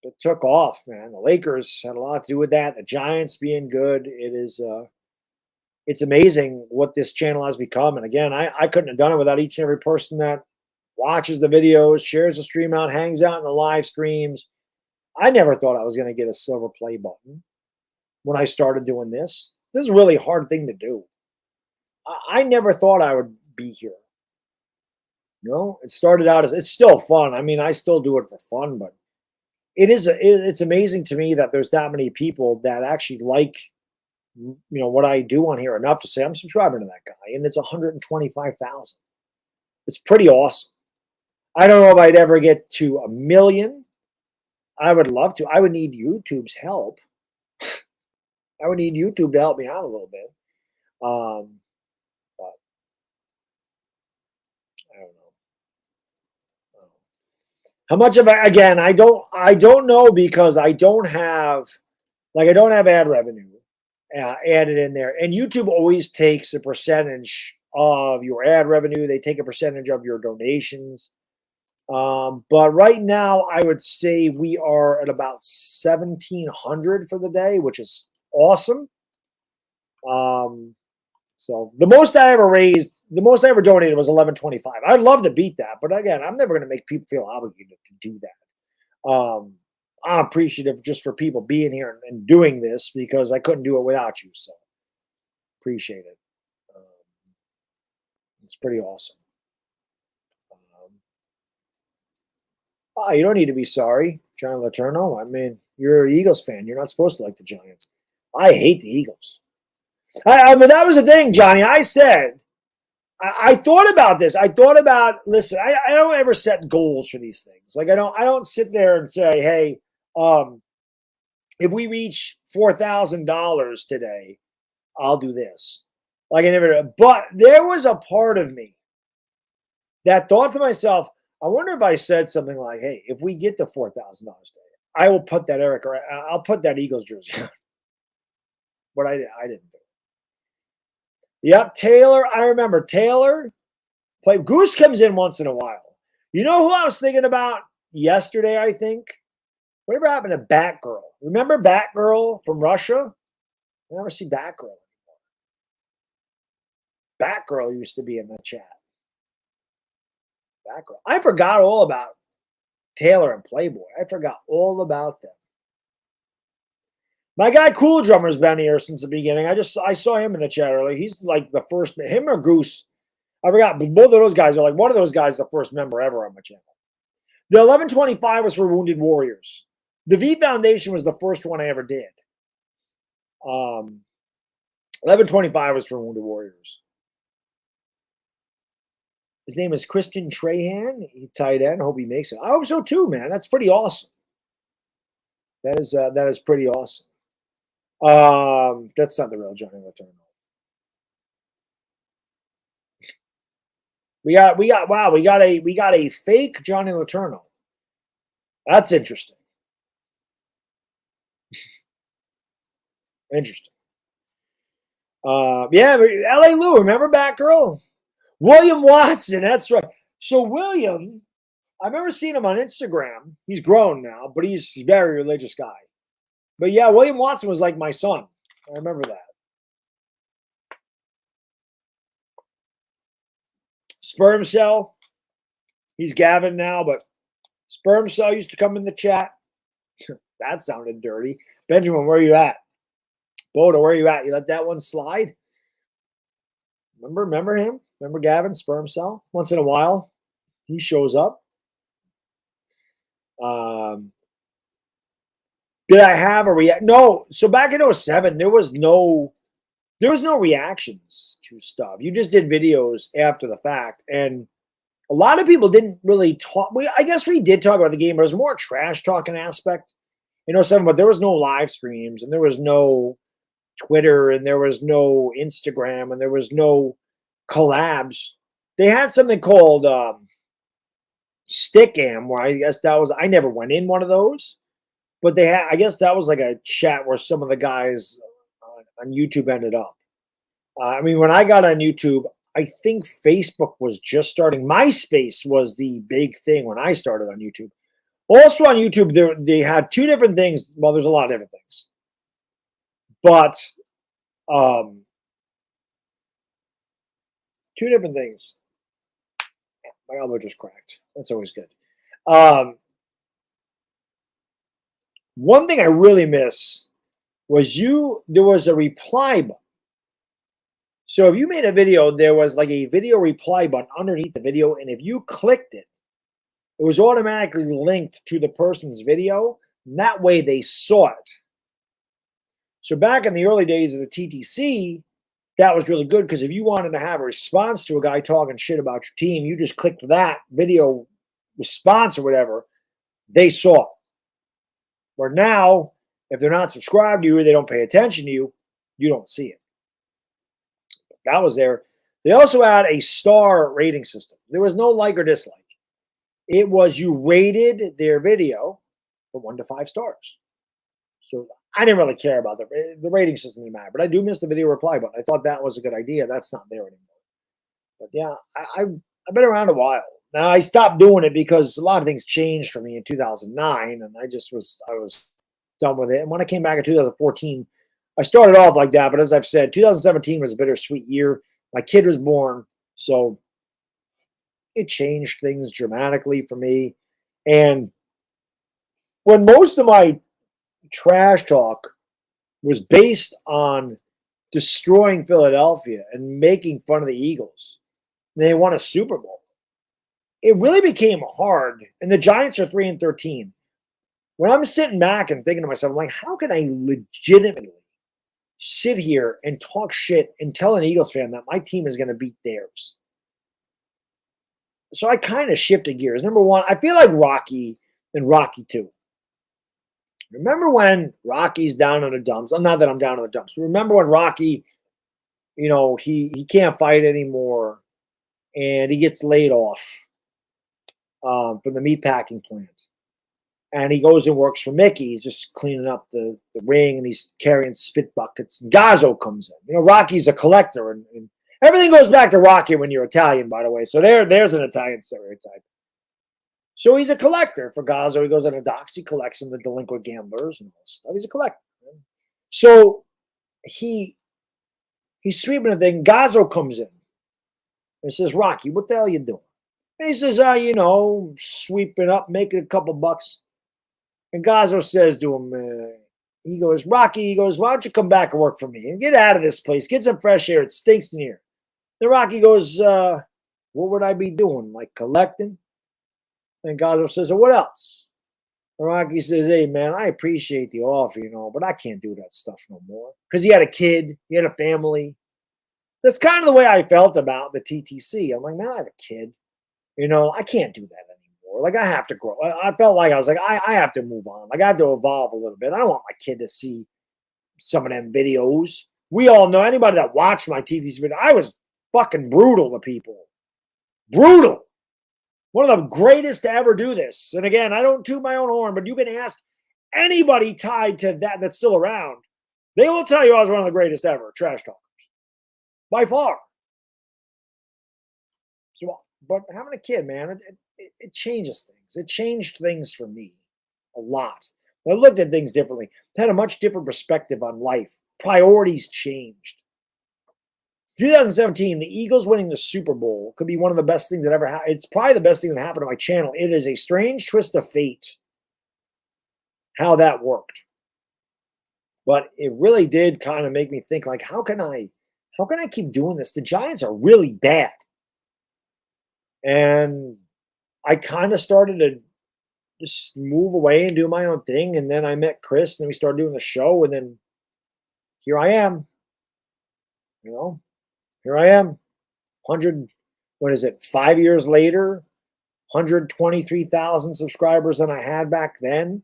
it took off, man. The Lakers had a lot to do with that. The Giants being good. It is it's amazing what this channel has become. And again, I couldn't have done it without each and every person that watches the videos, shares the stream out, hangs out in the live streams. I never thought I was going to get a silver play button when I started doing this. This is a really hard thing to do. I never thought I would be here. You know, it started out as, it's still fun. I mean, I still do it for fun, but it's amazing to me that there's that many people that actually like, what I do on here enough to say I'm subscribing to that guy, and it's 125,000. It's pretty awesome. I don't know if I'd ever get to 1 million. I would love to. I would need YouTube's help. I would need YouTube to help me out a little bit. But I don't know. How much of it, again, I don't know, because I don't have ad revenue added in there. And YouTube always takes a percentage of your ad revenue. They take a percentage of your donations. But right now, I would say we are at about 1,700 for the day, which is awesome. So the most I ever raised, the most I ever donated was 1125. I'd love to beat that, but again, I'm never going to make people feel obligated to do that. I'm appreciative just for people being here and doing this, because I couldn't do it without you. So appreciate it. It's pretty awesome. You don't need to be sorry, John Letourneau. I mean, you're an Eagles fan. You're not supposed to like the Giants. I hate the Eagles. But that was the thing, Johnny. I said, I thought about this. Listen, I don't ever set goals for these things. Like I don't sit there and say, hey, if we reach $4,000 today, I'll do this. Like I never do. But there was a part of me that thought to myself, I wonder if I said something like, hey, if we get to $4,000 today, I will put that I'll put that Eagles jersey on. But I didn't do it. Yep, Taylor. I remember Taylor played. Goose comes in once in a while. You know who I was thinking about yesterday, I think? Whatever happened to Batgirl? Remember Batgirl from Russia? I never see Batgirl anymore. Batgirl used to be in the chat. Batgirl. I forgot all about Taylor and Playboy. I forgot all about them. My guy Cool Drummer's been here since the beginning. I saw him in the chat earlier. He's like the first, him or Goose. I forgot, but both of those guys are like, one of those guys is the first member ever on my channel. The 1125 was for Wounded Warriors. The V Foundation was the first one I ever did. 1125 was for Wounded Warriors. His name is Christian Trahan. He tight end. Hope he makes it. I hope so too, man. That's pretty awesome. That is pretty awesome. That's not the real Johnny Letourneau. We got a fake Johnny Letourneau. That's interesting. Interesting. Yeah, LA Lou, remember Batgirl? William Watson, that's right. So William, I remember seeing him on Instagram. He's grown now, but he's a very religious guy. But yeah, William Watson was like my son. I remember that. Sperm Cell. He's Gavin now, but Sperm Cell used to come in the chat. That sounded dirty. Benjamin, where are you at? Boda, where are you at? You let that one slide? Remember him? Remember Gavin, Sperm Cell? Once in a while, he shows up. Did I have a react? No. So back in 07, there was no reactions to stuff. You just did videos after the fact. And a lot of people didn't really talk. I guess we did talk about the game, but it was more trash talking aspect in 07, but there was no live streams and there was no Twitter and there was no Instagram and there was no collabs. They had something called Stickam, where I guess that was, I never went in one of those, but they had, I guess that was like a chat where some of the guys on YouTube ended up. I mean, when I got on YouTube, I think Facebook was just starting. MySpace was the big thing when I started on YouTube. Also on YouTube, they had two different things. Well, there's a lot of different things. But two different things. My elbow just cracked. That's always good. One thing I really miss was there was a reply button. So if you made a video, there was like a video reply button underneath the video, and if you clicked it, it was automatically linked to the person's video, and that way they saw it. So back in the early days of the TTC, that was really good, because if you wanted to have a response to a guy talking shit about your team, you just clicked that video response or whatever, they saw it. Where now, if they're not subscribed to you or they don't pay attention to you, you don't see it. That was there. They also had a star rating system. There was no like or dislike. It was you rated their video from 1 to 5 stars. So I didn't really care about the rating system didn't matter, but I do miss the video reply button. I thought that was a good idea. That's not there anymore. But yeah, I've been around a while. Now I stopped doing it because a lot of things changed for me in 2009, and I was done with it. And when I came back in 2014, I started off like that. But as I've said, 2017 was a bittersweet year. My kid was born, so it changed things dramatically for me. And when most of my trash talk was based on destroying Philadelphia and making fun of the Eagles, and they won a Super Bowl, it really became hard. And the Giants are 3-13. When I'm sitting back and thinking to myself, I'm like, how can I legitimately sit here and talk shit and tell an Eagles fan that my team is going to beat theirs? So I kind of shifted gears. Number one, I feel like Rocky and Rocky 2. Remember when Rocky's down in the dumps? Not that I'm down in the dumps. Remember when Rocky, he can't fight anymore and he gets laid off from the meatpacking plant. And he goes and works for Mickey. He's just cleaning up the ring, and he's carrying spit buckets. And Gazzo comes in. Rocky's a collector. And everything goes back to Rocky when you're Italian, by the way. So there's an Italian stereotype. So he's a collector for Gazzo. He goes on a docks. He collects them, the delinquent gamblers and all this stuff. He's a collector. So he's sweeping the thing. Gazzo comes in and says, Rocky, what the hell are you doing? And he says, sweeping up, making a couple bucks. And Gazzo says to him, he goes, Rocky, he goes, why don't you come back and work for me and get out of this place, get some fresh air. It stinks in here. Then Rocky goes, what would I be doing? Like collecting? And Gazzo says, what else? And Rocky says, hey, man, I appreciate the offer, but I can't do that stuff no more. Because he had a kid, he had a family. That's kind of the way I felt about the TTC. I'm like, man, I have a kid. I can't do that anymore. Like, I have to grow. I felt like I was like, I have to move on. Like, I have to evolve a little bit. I don't want my kid to see some of them videos. We all know, anybody that watched my TTC video, I was fucking brutal to people. Brutal. One of the greatest to ever do this. And again, I don't toot my own horn, but you can ask anybody tied to that that's still around. They will tell you I was one of the greatest ever trash talkers. By far. So, but having a kid, man, it changes things. It changed things for me a lot. I looked at things differently. I had a much different perspective on life. Priorities changed. 2017, the Eagles winning the Super Bowl could be one of the best things that ever happened. It's probably the best thing that happened to my channel. It is a strange twist of fate how that worked. But it really did kind of make me think, like, how can I keep doing this? The Giants are really bad. And I kind of started to just move away and do my own thing. And then I met Chris and we started doing the show. And then here I am. Here I am. 5 years later, 123,000 subscribers than I had back then.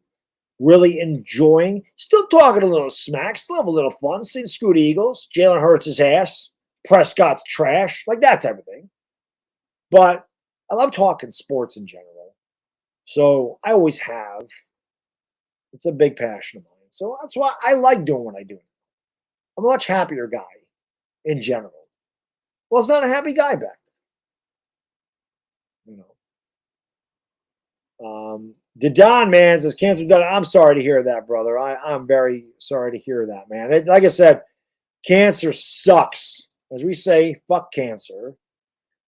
Really enjoying, still talking a little smack, still have a little fun, saying screw the Eagles, Jalen Hurts' ass, Prescott's trash, like that type of thing. But I love talking sports in general. So I always have. It's a big passion of mine. So that's why I like doing what I do. I'm a much happier guy in general. Well, it's not a happy guy back then. Don, man, says cancer done. I'm sorry to hear that, brother. I'm very sorry to hear that, man. Like I said, cancer sucks. As we say, fuck cancer.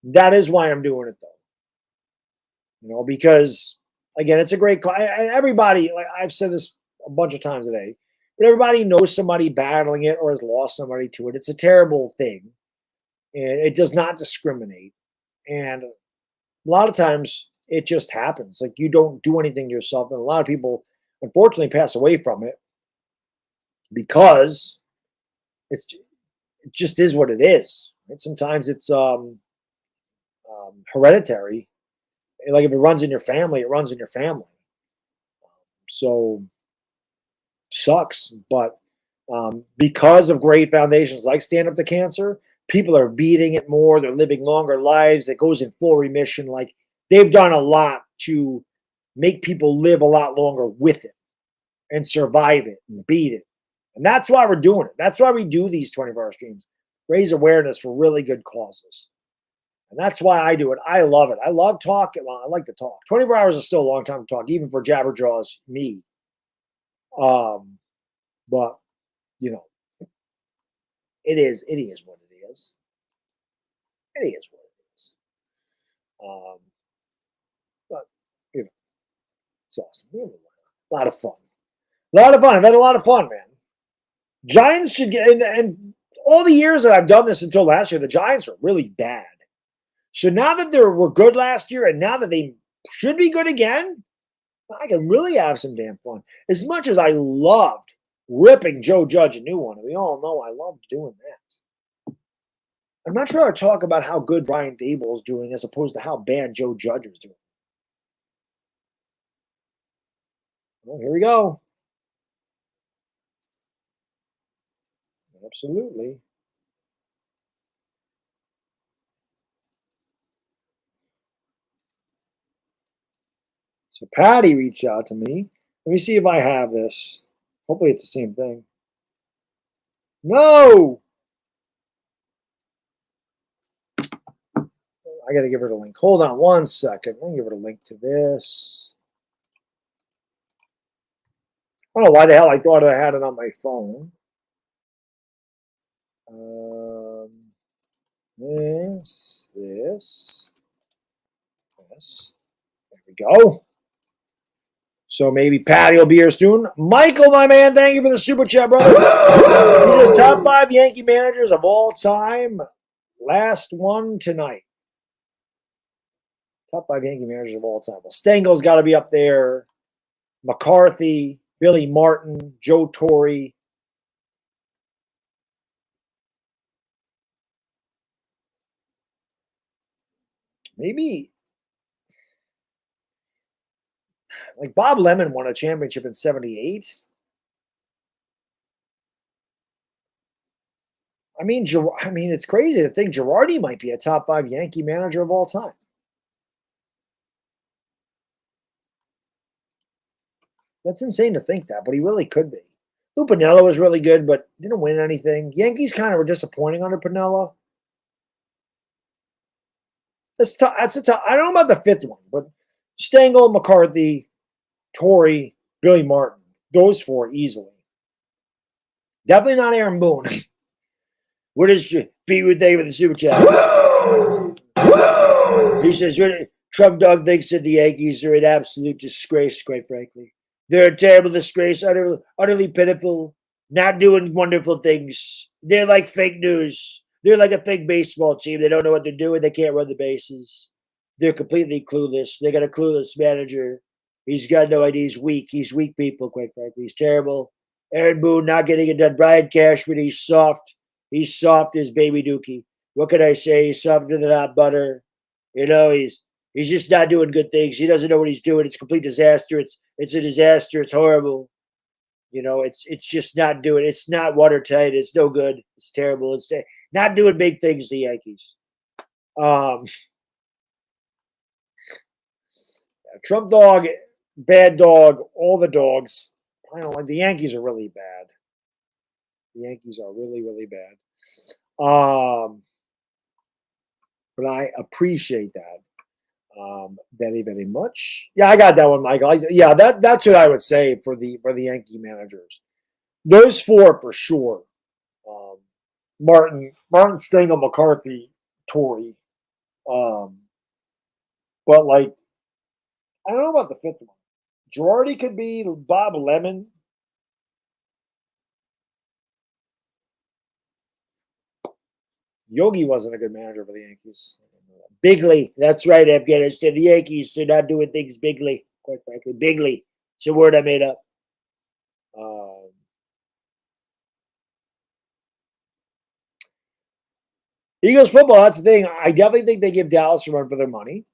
That is why I'm doing it, though. Because, again, it's a great cause. And everybody, like I've said this a bunch of times today, but everybody knows somebody battling it or has lost somebody to it. It's a terrible thing. And it does not discriminate. And a lot of times it just happens. Like, you don't do anything to yourself. And a lot of people, unfortunately, pass away from it because it just is what it is. Right? Sometimes it's hereditary. Like, if it runs in your family, it runs in your family. So, sucks. But because of great foundations like Stand Up to Cancer, people are beating it more. They're living longer lives. It goes in full remission. Like, they've done a lot to make people live a lot longer with it and survive it and beat it. And that's why we're doing it. That's why we do these 24-hour streams. Raise awareness for really good causes. And that's why I do it. I love it. I love talking. Well, I like to talk. 24 hours is still a long time to talk, even for Jabberjaws, me. But, it is what it is. It is what it is. But, it's awesome. We have a lot of fun. I've had a lot of fun, man. Giants should get, and all the years that I've done this until last year, the Giants were really bad. So now that they were good last year, and now that they should be good again, I can really have some damn fun. As much as I loved ripping Joe Judge a new one, and we all know I loved doing that. I'm not sure I talk about how good Brian Dabol is doing as opposed to how bad Joe Judge was doing. Well, here we go. Absolutely. So Patty reached out to me. Let me see if I have this. Hopefully it's the same thing. No! I got to give her the link. Hold on one second. Let me give her the link to this. I don't know why the hell I thought I had it on my phone. This. There we go. So maybe Patty will be here soon. Michael, my man, thank you for the super chat, brother. He says top 5 Yankee managers of all time. Last one tonight. Top 5 Yankee managers of all time. Well, Stengel's got to be up there. McCarthy, Billy Martin, Joe Torre. Maybe like Bob Lemon won a championship in 78. I mean, it's crazy to think Girardi might be a top 5 Yankee manager of all time. That's insane to think that, but he really could be. Lou Piniella was really good, but didn't win anything. Yankees kind of were disappointing under Piniella. That's tough. I don't know about the 5th one, but Stengel, McCarthy, Torre, Billy Martin. Those 4 easily. Definitely not Aaron Boone. What is Pete with Dave with the super chat? He says Trump Dog thinks that the Yankees are an absolute disgrace, quite frankly. They're a terrible disgrace, utterly pitiful, not doing wonderful things. They're like fake news. They're like a fake baseball team. They don't know what they're doing. They can't run the bases. They're completely clueless. They got a clueless manager. He's got no idea. He's weak. He's weak people, quite frankly. He's terrible. Aaron Boone not getting it done. Brian Cashman, he's soft. He's soft as baby Dookie. What can I say? He's softer than hot butter. You know, he's just not doing good things. He doesn't know what he's doing. It's a complete disaster. It's a disaster. It's horrible. You know, it's just not doing. It's not watertight. It's no good. It's terrible. It's not doing big things. The Yankees. Trump Dog, Bad Dog, all the dogs. I don't like the Yankees are really bad. The Yankees are really, really bad. But I appreciate that very, very much. Yeah, I got that one, Michael. That's what I would say for the Yankee managers. Those 4 for sure. Martin, Stengel, McCarthy, Torre. But like, I don't know about the 5th one. Girardi could be Bob Lemon. Yogi wasn't a good manager for the Yankees. Bigly, that's right, Afghanistan. The Yankees are not doing things bigly, quite frankly. Bigly. It's a word I made up. Eagles football, that's the thing. I definitely think they give Dallas a run for their money.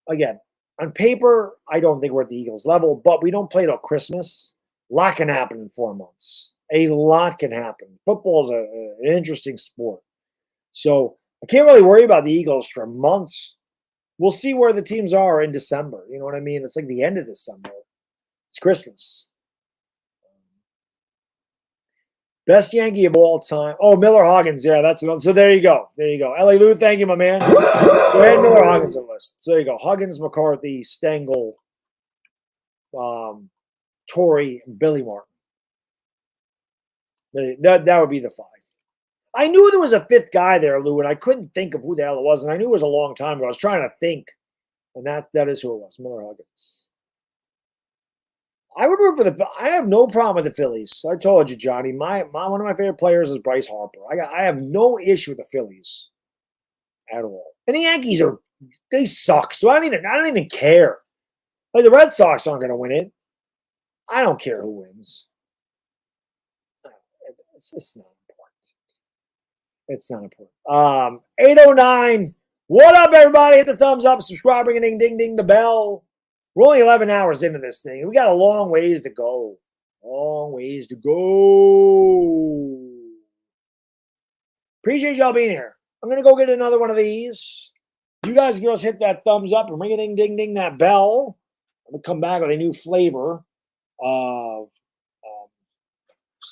Again, on paper, I don't think we're at the Eagles level, but we don't play till Christmas. A lot can happen in 4 months. A lot can happen. Football is an interesting sport. So I can't really worry about the Eagles for months. We'll see where the teams are in December. You know what I mean? It's like the end of December. It's Christmas. Best Yankee of all time. Oh, Miller Hoggins. Yeah, that's what. So there you go. There you go. LA Lou, thank you, my man. So add Miller Hoggins on the list. So there you go. Huggins, McCarthy, Stengel, Torre, and Billy Martin. That would be the 5. I knew there was a 5th guy there, Lou, and I couldn't think of who the hell it was. And I knew it was a long time ago. I was trying to think. And that is who it was, Miller Huggins. I would root for I have no problem with the Phillies. I told you, Johnny. One of my favorite players is Bryce Harper. I have no issue with the Phillies at all. And the Yankees they suck. So I don't even care. Like the Red Sox aren't going to win it. I don't care who wins. It's not important. It's not important. 809. What up, everybody? Hit the thumbs up, subscribe, ring a ding, ding, ding, the bell. We're only 11 hours into this thing. We got a long ways to go. Long ways to go. Appreciate y'all being here. I'm going to go get another one of these. You guys, girls, hit that thumbs up and ring a ding, ding, ding, that bell. I'm going to come back with a new flavor of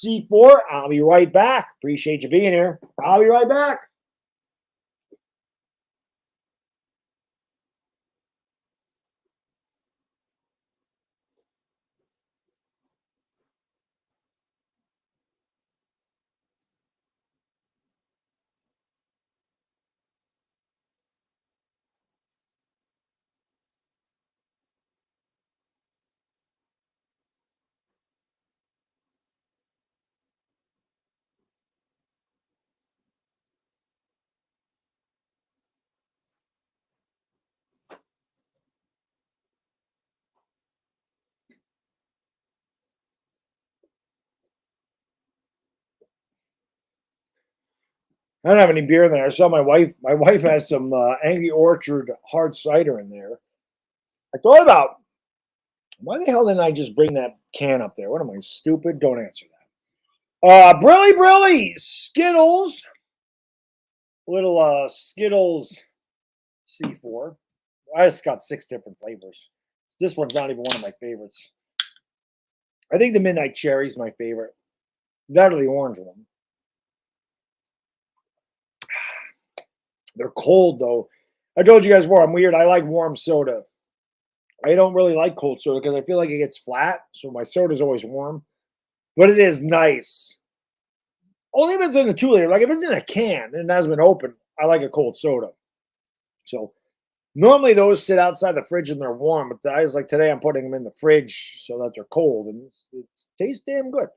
C4. I'll be right back. Appreciate you being here. I'll be right back. I don't have any beer in there. I saw my wife. My wife has some Angry Orchard hard cider in there. I thought about why the hell didn't I just bring that can up there? What am I, stupid? Don't answer that. Brilly Skittles. Little Skittles C4. I just got 6 different flavors. This one's not even one of my favorites. I think the Midnight Cherry is my favorite. That or the orange one. They're cold, though. I told you guys before, I'm weird. I like warm soda. I don't really like cold soda because I feel like it gets flat. So my soda is always warm. But it is nice. Only if it's in a 2-liter. Like if it's in a can and it hasn't been opened, I like a cold soda. So normally those sit outside the fridge and they're warm. But I was like, today I'm putting them in the fridge so that they're cold. And it tastes damn good.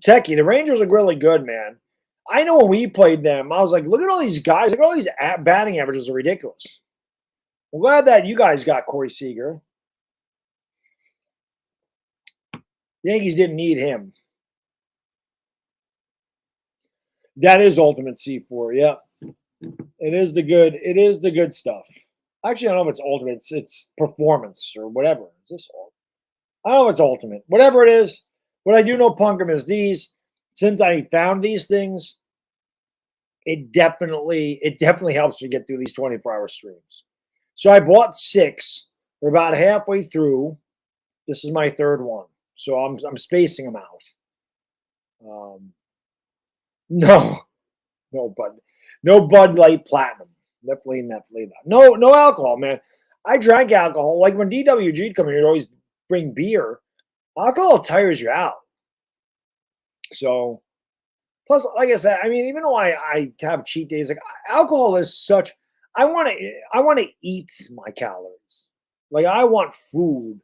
Techie, the Rangers are really good, man. I know when we played them, I was like, look at all these guys. Look at all these batting averages are ridiculous. I'm glad that you guys got Corey Seager. The Yankees didn't need him. That is Ultimate C4, yeah. It is the good stuff. Actually, I don't know if it's Ultimate. It's Performance or whatever. Is this all? I don't know if it's Ultimate. Whatever it is, what I do know, Punkum, is these. Since I found these things, it definitely helps me get through these 24-hour streams. So I bought 6. We're about halfway through. This is my 3rd one, so I'm spacing them out. No Bud Light Platinum. Definitely not. No alcohol, man. I drank alcohol. Like when DWG'd come here, he'd always bring beer. Alcohol tires you out. So, plus, like I said, I mean, even though I have cheat days, like alcohol is such. I want to eat my calories. Like I want food.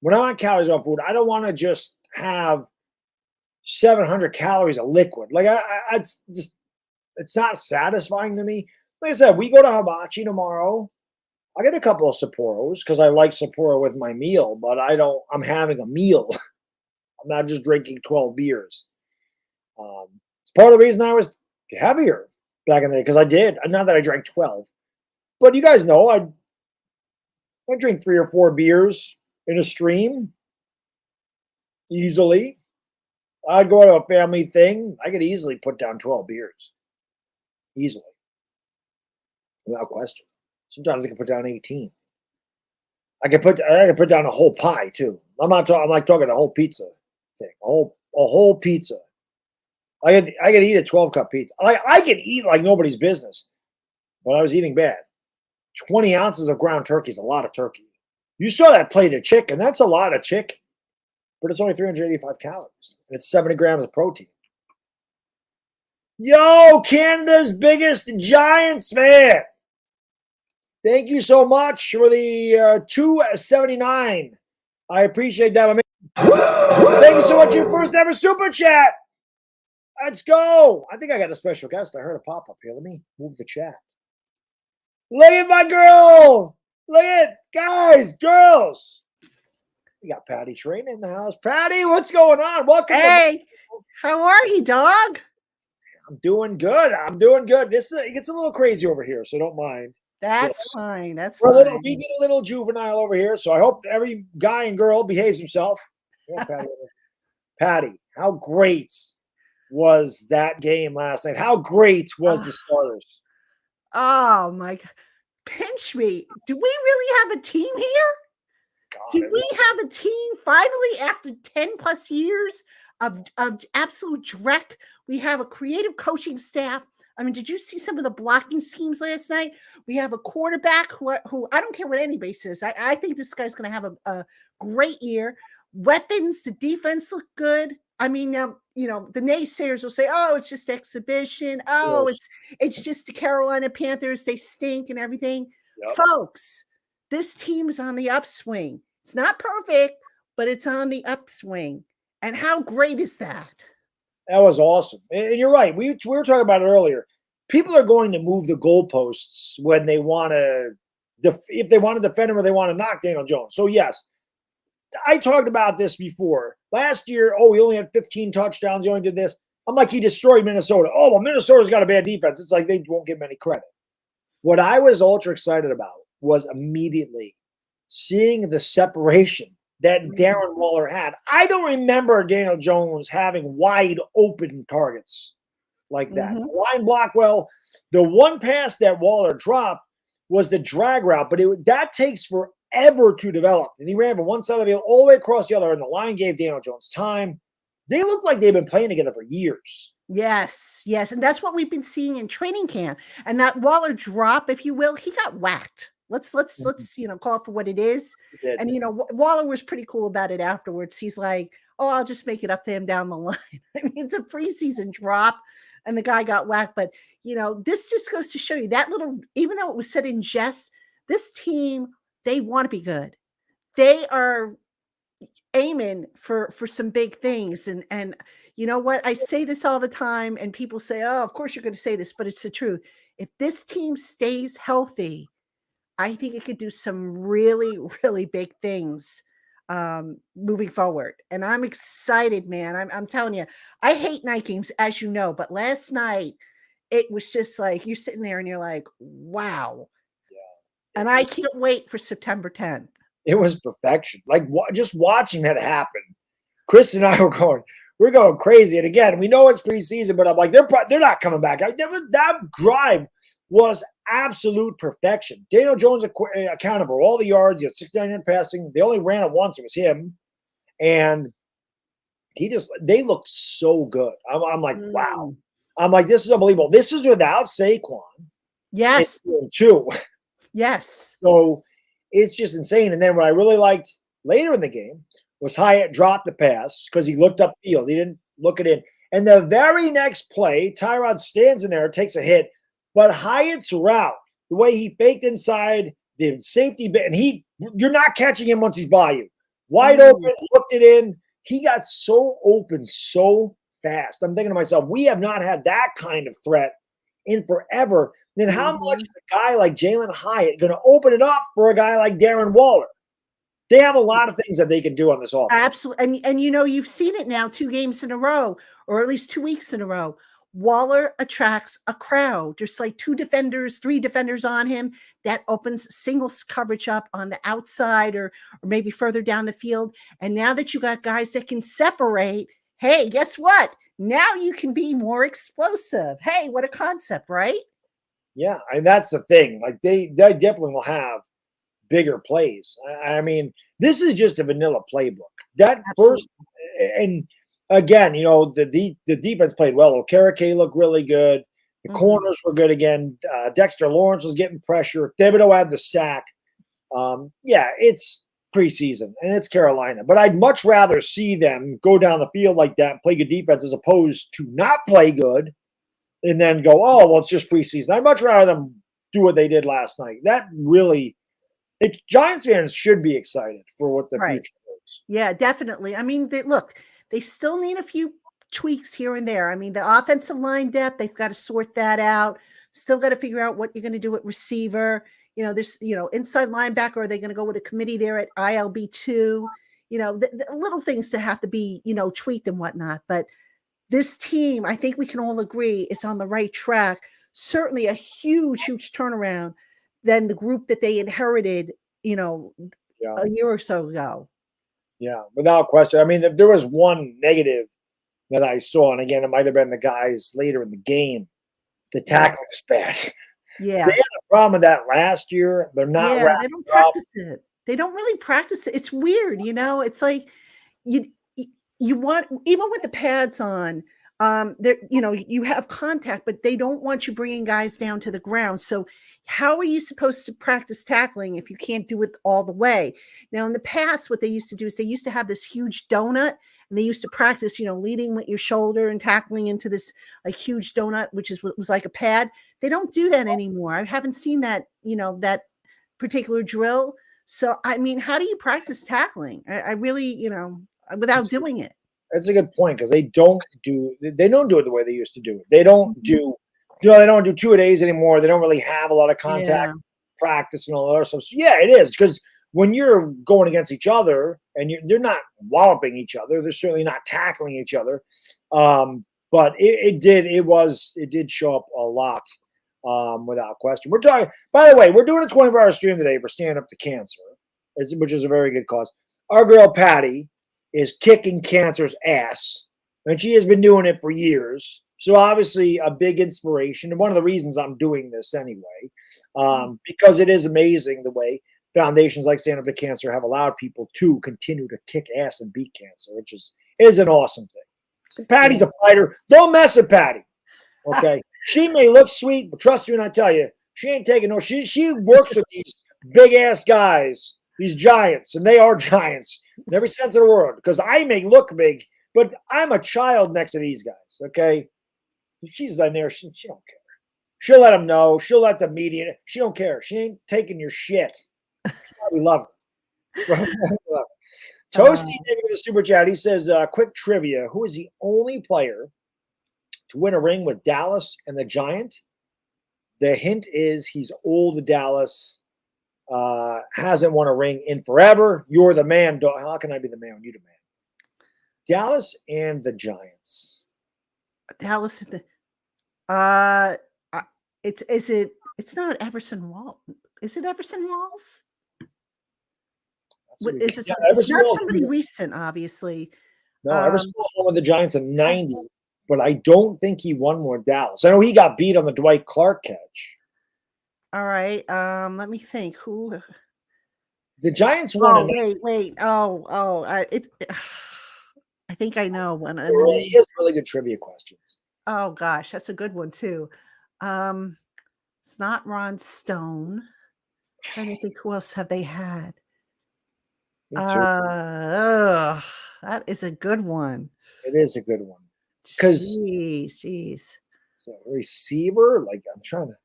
When I want calories on food, I don't want to just have 700 calories of liquid. Like it's not satisfying to me. Like I said, we go to Hibachi tomorrow. I get a couple of Sapporos because I like Sapporo with my meal, but I'm having a meal. I'm not just drinking 12 beers. It's part of the reason I was heavier back in the day because I did. Not that I drank 12, but you guys know I drink 3 or 4 beers in a stream easily. I'd go to a family thing. I could easily put down 12 beers. Easily. Without question. Sometimes I can put down 18. I can put down a whole pie too. I'm like talking a whole pizza thing. A whole pizza. I could eat a 12-cup pizza. I could eat like nobody's business. But I was eating bad. 20 ounces of ground turkey is a lot of turkey. You saw that plate of chicken. That's a lot of chicken. But it's only 385 calories. And it's 70 grams of protein. Yo, Canada's biggest Giants fan. Thank you so much for the 279. I appreciate that. Thank you so much for your first ever super chat. Let's go. I think I got a special guest. I heard a pop up here. Let me move the chat. Look at my girl. Look at guys, girls. We got Patty Traina in the house. Patty, what's going on? Welcome. Hey, how are you, dog? I'm doing good. It gets a little crazy over here, so don't mind. That's fine. That's we fine. We get a little juvenile over here, so I hope every guy and girl behaves himself. Yeah, Patty, how great was that game last night? How great was the starters? Oh my God. Pinch me. Do we really have a team here? God, Do we have a team finally after 10 plus years of absolute dreck? We have a creative coaching staff. I mean, did you see some of the blocking schemes last night? We have a quarterback who I don't care what anybody says. I think this guy's going to have a great year. Weapons, the defense look good. I mean, the naysayers will say, "Oh, it's just exhibition. Oh, yes. it's just the Carolina Panthers. They stink and everything." Yep. Folks, this team is on the upswing. It's not perfect, but it's on the upswing. And how great is that? That was awesome. And you're right. We were talking about it earlier. People are going to move the goalposts when they want to, if they want to defend him or they want to knock Daniel Jones. So, yes, I talked about this before. Last year, he only had 15 touchdowns. He only did this. I'm like, he destroyed Minnesota. Oh, well, Minnesota's got a bad defense. It's like they won't give him any credit. What I was ultra excited about was immediately seeing the separation that Darren Waller had. I don't remember Daniel Jones having wide open targets like that. Line block, well, the one pass that Waller dropped was the drag route, but that takes forever to develop. And he ran from one side of the field all the way across the other, and the line gave Daniel Jones time. They look like they've been playing together for years. Yes, yes. And that's what we've been seeing in training camp. And that Waller drop, if you will, he got whacked. Let's call it for what it is. And Waller was pretty cool about it afterwards. He's like, "Oh, I'll just make it up to him down the line." I mean, it's a preseason drop, and the guy got whacked. But this just goes to show you that little, even though it was said in jest, this team, they want to be good. They are aiming for some big things. And you know what? I say this all the time, and people say, "Oh, of course you're going to say this," but it's the truth. If this team stays healthy, I think it could do some really, really big things moving forward. And I'm excited, man. I'm telling you, I hate night games, as you know, but last night it was just like you're sitting there and you're like, wow. Yeah. And I can't wait for September 10th. It was perfection. Like just watching that happen. Chris and I we're going crazy. And again, we know it's preseason, but I'm like, they're not coming back. That drive was absolute perfection. Daniel Jones accounted for all the yards. He had 69 yard passing. They only ran it once. It was him. And they looked so good. I'm like, wow. I'm like, this is unbelievable. This is without Saquon. Yes. Too. Yes. So it's just insane. And then what I really liked later in the game was Hyatt dropped the pass because he looked upfield. He didn't look it in. And the very next play, Tyrod stands in there, takes a hit. But Hyatt's route, the way he faked inside, the safety bit, and you're not catching him once he's by you. Wide open, looked it in. He got so open so fast. I'm thinking to myself, we have not had that kind of threat in forever. Then how much is a guy like Jalen Hyatt going to open it up for a guy like Darren Waller? They have a lot of things that they can do on this offense. Absolutely. And you've seen it now 2 games in a row, or at least 2 weeks in a row. Waller attracts a crowd. There's like 2 defenders, 3 defenders on him. That opens singles coverage up on the outside or maybe further down the field. And now that you got guys that can separate, hey, guess what? Now you can be more explosive. Hey, what a concept, right? Yeah, and that's the thing. Like they definitely will have bigger plays. I mean, this is just a vanilla playbook. That Absolutely. First, and again, the defense played well. Okereke looked really good. The corners were good again. Dexter Lawrence was getting pressure. Thibodeau had the sack. Yeah, it's preseason and it's Carolina, but I'd much rather see them go down the field like that and play good defense as opposed to not play good and then go, oh, well, it's just preseason. I'd much rather them do what they did last night. That really, Giants fans should be excited for what the future is. Yeah, definitely. I mean, they still need a few tweaks here and there. I mean, the offensive line depth, they've got to sort that out. Still got to figure out what you're going to do at receiver. There's, inside linebacker, are they going to go with a committee there at ILB2? The little things that have to be, tweaked and whatnot. But this team, I think we can all agree, is on the right track. Certainly a huge, huge turnaround than the group that they inherited, a year or so ago. Yeah, without question. I mean, if there was one negative that I saw, and again, it might have been the guys later in the game, the tackling was bad. Yeah. They had a problem with that last year. They're not they don't practice it. They don't really practice it. It's weird, It's like you want, even with the pads on, there, you have contact, but they don't want you bringing guys down to the ground. So how are you supposed to practice tackling if you can't do it all the way? Now, in the past, what they used to do is they used to have this huge donut, and they used to practice, leading with your shoulder and tackling into this huge donut, which was like a pad. They don't do that anymore. I haven't seen that, that particular drill. So, I mean, how do you practice tackling? I really, without doing it. That's a good point, because they don't do it the way they used to do it. They don't do, they don't do 2-a-days anymore. They don't really have a lot of contact practice and all that other stuff. So, yeah, it is, because when you're going against each other and they're not walloping each other, they're certainly not tackling each other. but it did show up a lot, without question. We're talking, by the way, we're doing a 24-hour stream today for Stand Up to Cancer, which is a very good cause. Our girl Patty is kicking cancer's ass, and she has been doing it for years. So obviously a big inspiration, and one of the reasons I'm doing this anyway, because it is amazing the way foundations like Stand Up to Cancer have allowed people to continue to kick ass and beat cancer, which is an awesome thing. So Patty's a fighter. Don't mess with Patty. Okay. She may look sweet, but trust me when I tell you, she ain't taking no. She works with these big ass guys, these giants, and they are giants in every sense of the word. Because I may look big, but I'm a child next to these guys. Okay. If she's in there, she don't care. She'll let them know. She'll let the media. She don't care. She ain't taking your shit. We love her. Toasty, thank you for the super chat. He says, quick trivia. Who is the only player to win a ring with Dallas and the Giant? The hint is he's old Dallas, hasn't won a ring in forever. You're the man. How can I be the man when you're the man? Dallas and the Giants. Dallas and the it's not Everson Wall. Is it Everson Walls? It's not somebody recent, obviously. No, Everson Walls won with the Giants in '90, but I don't think he won with Dallas. I know he got beat on the Dwight Clark catch. All right. Let me think. Who? The Giants won. Wait. I think I know one. He has really good trivia questions. Oh gosh, that's a good one too. It's not Ron Stone. I'm trying to think who else have they had. That is a good one. It is a good one. Because jeez. So receiver, like I'm trying to.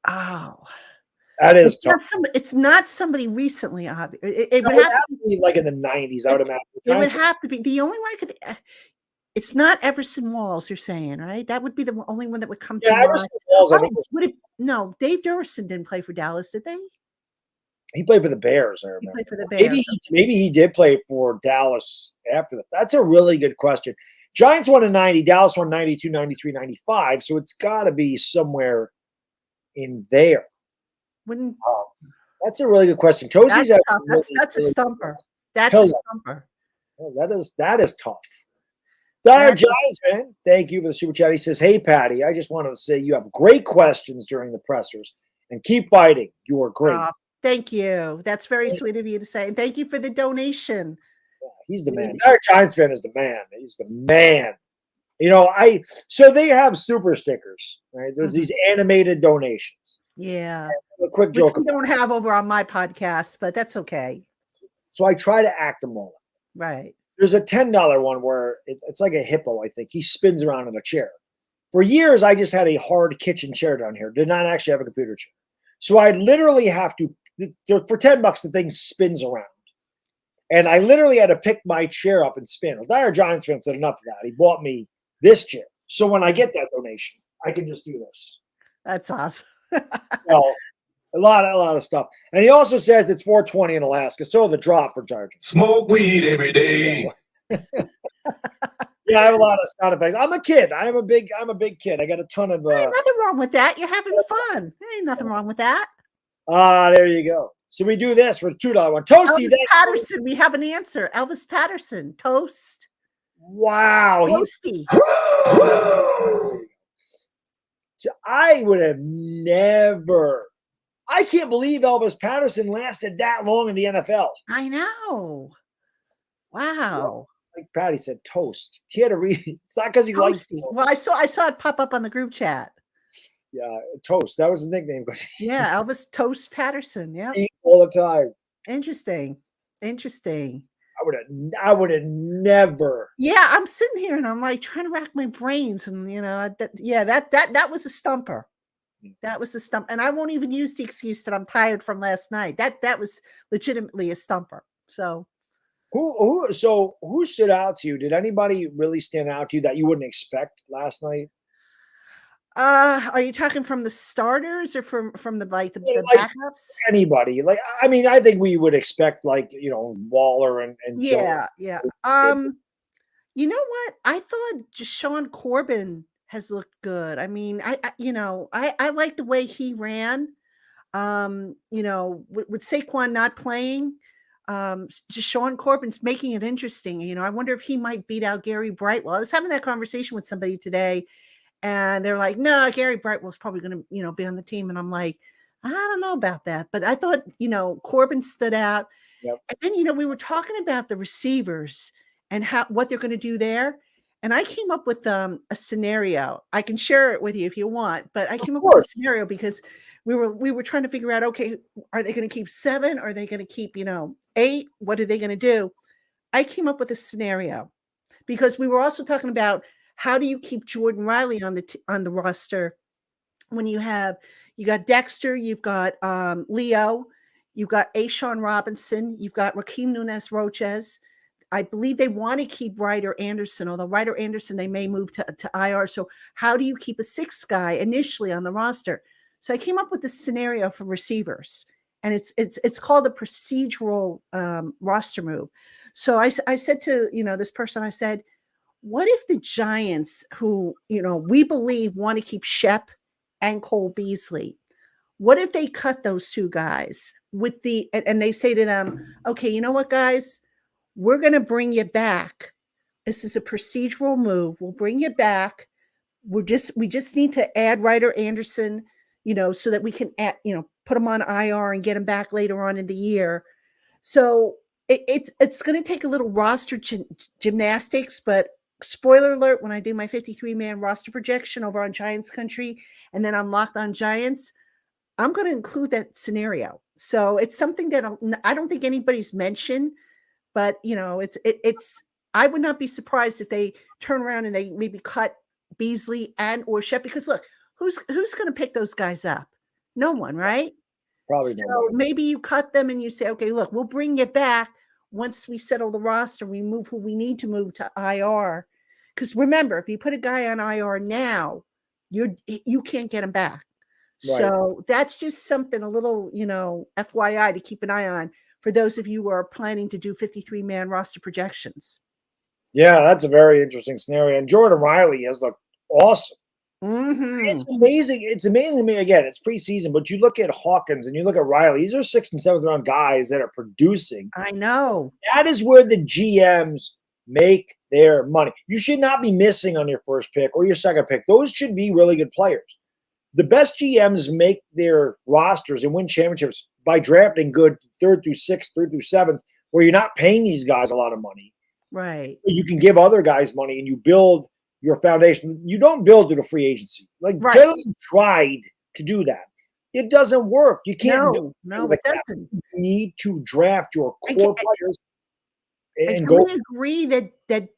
Oh, that is tough. It's not somebody recently. It would have to be like in the '90s. I would imagine. It would have to be the only one could. It's not Everson Walls. You're saying, right? That would be the only one that would come to mind. Everson Walls. I think. No, Dave Durson didn't play for Dallas, did they? He played for the Bears. I remember. He played for the Bears. Maybe he did play for Dallas after that. That's a really good question. Giants won in '90. Dallas won '92, '93, '95. So it's got to be somewhere in there. That's a really good question. Tosi's that's a stumper. That's a stumper. Oh, that is tough. Dire Giants fan, thank you for the super chat. He says, "Hey Patty, I just wanted to say you have great questions during the pressers, and keep fighting. You are great." Thank you. That's very sweet of you to say, and thank you for the donation. Yeah, he's the man. Dire Giants fan is the man. He's the man. You know, so they have super stickers, right? There's these animated donations. Yeah. A quick joke. We don't have over on my podcast, but that's okay. So I try to act them all. Right. There's a $10 one where it's like a hippo, I think. He spins around in a chair. For years, I just had a hard kitchen chair down here. Did not actually have a computer chair. So I literally have to, for $10, the thing spins around. And I literally had to pick my chair up and spin. Well, Dire Giants fan said enough of that. He bought me this chair. So when I get that donation, I can just do this. That's awesome. Well, a lot of stuff. And he also says it's 420 in Alaska. So the drop for Chargers. Smoke weed every day. Yeah, I have a lot of sound effects. I'm a kid. I'm a big kid. I got a ton of There ain't nothing wrong with that. You're having fun. There ain't nothing wrong with that. There you go. So we do this for the $2 one. Toasty. Elvis Patterson. We have an answer. Elvis Patterson. Toast. Wow. Toasty. So I would have never. I can't believe Elvis Patterson lasted that long in the NFL. I know. Wow. So, like Patty said, toast. He had to read. It's not because he likes it. Well, I saw it pop up on the group chat. Yeah, Toast. That was his nickname. Yeah, Elvis Toast Patterson. Yeah. All the time. Interesting. I would have never. Yeah, I'm sitting here and I'm like trying to rack my brains, and that was a stumper. That was a stump, and I won't even use the excuse that I'm tired from last night. That was legitimately a stumper. So, who stood out to you? Did anybody really stand out to you that you wouldn't expect last night? Are you talking from the starters or from the backups? Anybody? Like, I mean, I think we would expect Waller and yeah. You know what? I thought just Sean Corbin has looked good. I mean, I like the way he ran. With Saquon not playing, just Sean Corbin's making it interesting. I wonder if he might beat out Gary Brightwell. I was having that conversation with somebody today, and they're like, "No, Gary Brightwell's probably going to, be on the team." And I'm like, I don't know about that, but I thought, Corbin stood out. Yep. And then, we were talking about the receivers and what they're going to do there. And I came up with a scenario. I can share it with you if you want, but I came up with a scenario because we were trying to figure out, okay, are they going to keep 7? Are they going to keep, 8? What are they going to do? I came up with a scenario because we were also talking about how do you keep Jordan Riley on the roster when you got Dexter, you've got Leo, you've got Ashawn Robinson, you've got Raheem Nunez Roches. I believe they want to keep Ryder Anderson, although Ryder Anderson they may move to IR. So how do you keep a 6th guy initially on the roster? So I came up with this scenario for receivers, and it's called a procedural roster move. So I said to this person, I said, what if the Giants, who we believe want to keep Shep and Cole Beasley, what if they cut those 2 guys and they say to them, okay, you know what, guys, we're going to bring you back. This is a procedural move. We'll bring you back. We just need to add Ryder Anderson, so that we can put him on IR and get him back later on in the year. So it's going to take a little roster gymnastics, but spoiler alert, when I do my 53-man roster projection over on Giants Country, and then I'm locked on Giants, I'm going to include that scenario. So it's something that I don't think anybody's mentioned, but it's I would not be surprised if they turn around and they maybe cut Beasley and or Shep, because look, who's going to pick those guys up? No one, right? Probably So nobody. maybe you cut them and you say, okay, look, we'll bring you back once we settle the roster. We move who we need to move to IR. Because remember, if you put a guy on IR now, you can't get him back. Right. So that's just something a little, FYI to keep an eye on for those of you who are planning to do 53-man roster projections. Yeah, that's a very interesting scenario. And Jordan Riley has looked awesome. Mm-hmm. It's amazing. It's amazing to me. Again, it's preseason, but you look at Hawkins and you look at Riley. These are 6th and 7th round guys that are producing. I know. That is where the GMs make their money. You should not be missing on your first pick or your second pick. Those should be really good players. The best GMs make their rosters and win championships by drafting good 3rd through 6th, 3rd through 7th, where you're not paying these guys a lot of money. Right. You can give other guys money and you build your foundation. You don't build it a free agency. Like Right. Taylor tried to do that. It doesn't work. You can't do it. No, it doesn't. You need to draft your core players and can go. we agree that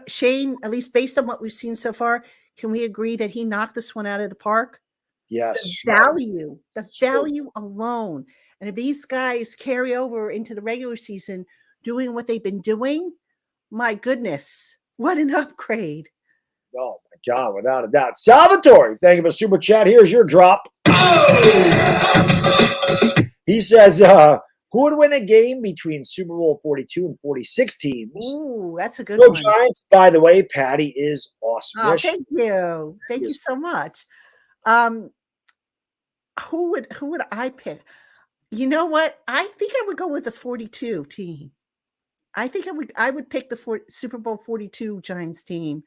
Shane, at least based on what we've seen so far, can we agree that he knocked this one out of the park? Yes. The value alone. And if these guys carry over into the regular season doing what they've been doing, my goodness, what an upgrade. Oh, my God, without a doubt. Salvatore, thank you for super chat. Here's your drop. He says, who would win a game between Super Bowl 42 and 46 teams? Ooh, that's a good Go one. Giants. By the way, Patty is awesome. Oh, Yes, thank you. Thank you so much. Who would I pick? You know what? I think I would go with the 42 team. I think I would pick the Super Bowl 42 Giants team.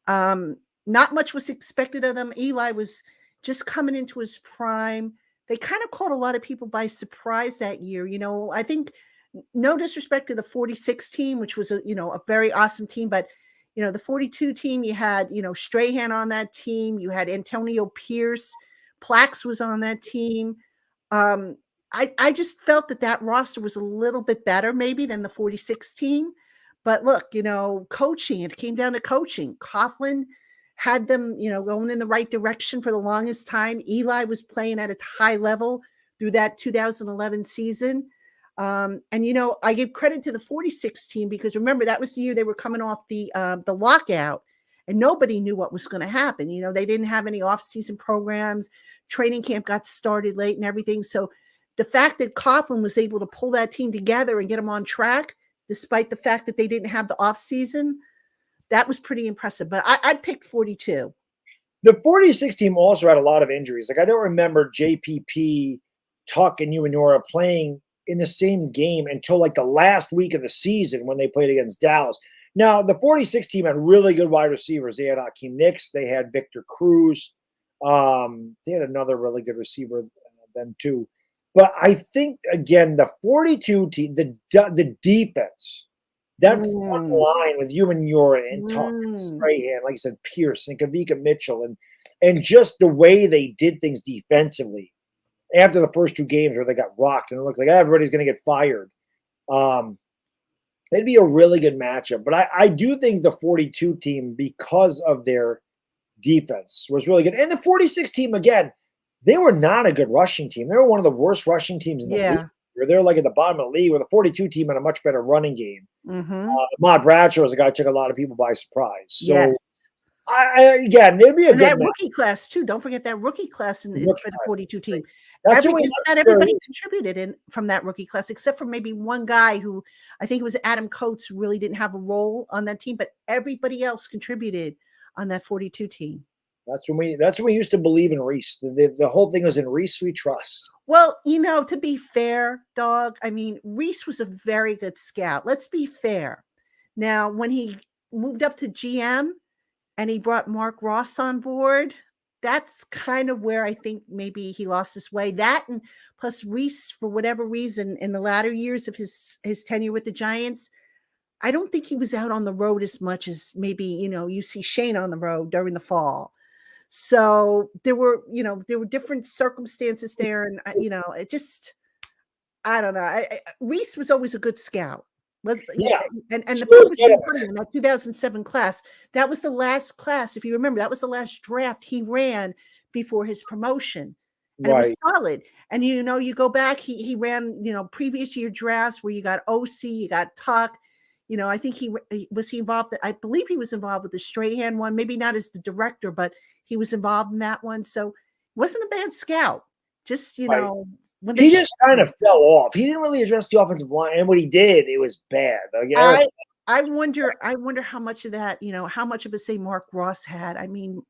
Not much was expected of them. Eli was just coming into his prime. They kind of caught a lot of people by surprise that year. I think, no disrespect to the 46 team, which was a very awesome team, but the 42 team, you had, Strahan on that team. You had Antonio Pierce. Plax was on that team. I just felt that roster was a little bit better maybe than the 46 team. But look, coaching, it came down to coaching. Coughlin had them, going in the right direction for the longest time. Eli was playing at a high level through that 2011 season. And, I give credit to the 46 team because remember, that was the year they were coming off the lockout and nobody knew what was going to happen. They didn't have any off-season programs. Training camp got started late and everything. So the fact that Coughlin was able to pull that team together and get them on track, despite the fact that they didn't have the off season, that was pretty impressive. But I'd pick 42. The 46 team also had a lot of injuries. Like I don't remember JPP, Tuck, and Umanora playing in the same game until like the last week of the season when they played against Dallas. Now, the 46 team had really good wide receivers. They had Hakeem Nicks. They had Victor Cruz. They had another really good receiver then too. But I think, again, the 42 team, the defense, that front line with Umanora and Tuck, Strahan, like I said, Pierce and Kavika Mitchell, and just the way they did things defensively after the first two games where they got rocked and it looks like everybody's going to get fired. It'd be a really good matchup. But I do think the 42 team, because of their defense, was really good. And the 46 team, again, they were not a good rushing team. They were one of the worst rushing teams in the league. They're like at the bottom of the league, with the 42 team had a much better running game. Ahmad Bradshaw was a guy who took a lot of people by surprise. So, again, there'd be a good rookie class, too. Don't forget that rookie class for the 42 team. That's everybody contributed from that rookie class, except for maybe one guy who I think it was Adam Coates, who really didn't have a role on that team, but everybody else contributed on that 42 team. That's when we used to believe in Reese. The whole thing was in Reese we trust. Well, to be fair, Dog, I mean, Reese was a very good scout. Let's be fair. Now, when he moved up to GM and he brought Mark Ross on board, that's kind of where I think maybe he lost his way. That, and plus Reese, for whatever reason, in the latter years of his tenure with the Giants, I don't think he was out on the road as much as maybe, you see Shane on the road during the fall. So there were different circumstances there. And, it just, I don't know. Reese was always a good scout. And the people in that 2007 class, that was the last class. If you remember, that was the last draft he ran before his promotion. And it was solid. And, you go back, he ran, previous year drafts where you got OC, you got Tuck. I think he involved. I believe he was involved with the Strahan one, maybe not as the director, but he was involved in that one. So it wasn't a bad scout. Just, when he just kind of fell off. He didn't really address the offensive line, and what he did, it was bad. I wonder how much of that, how much of a say Mark Ross had. I mean,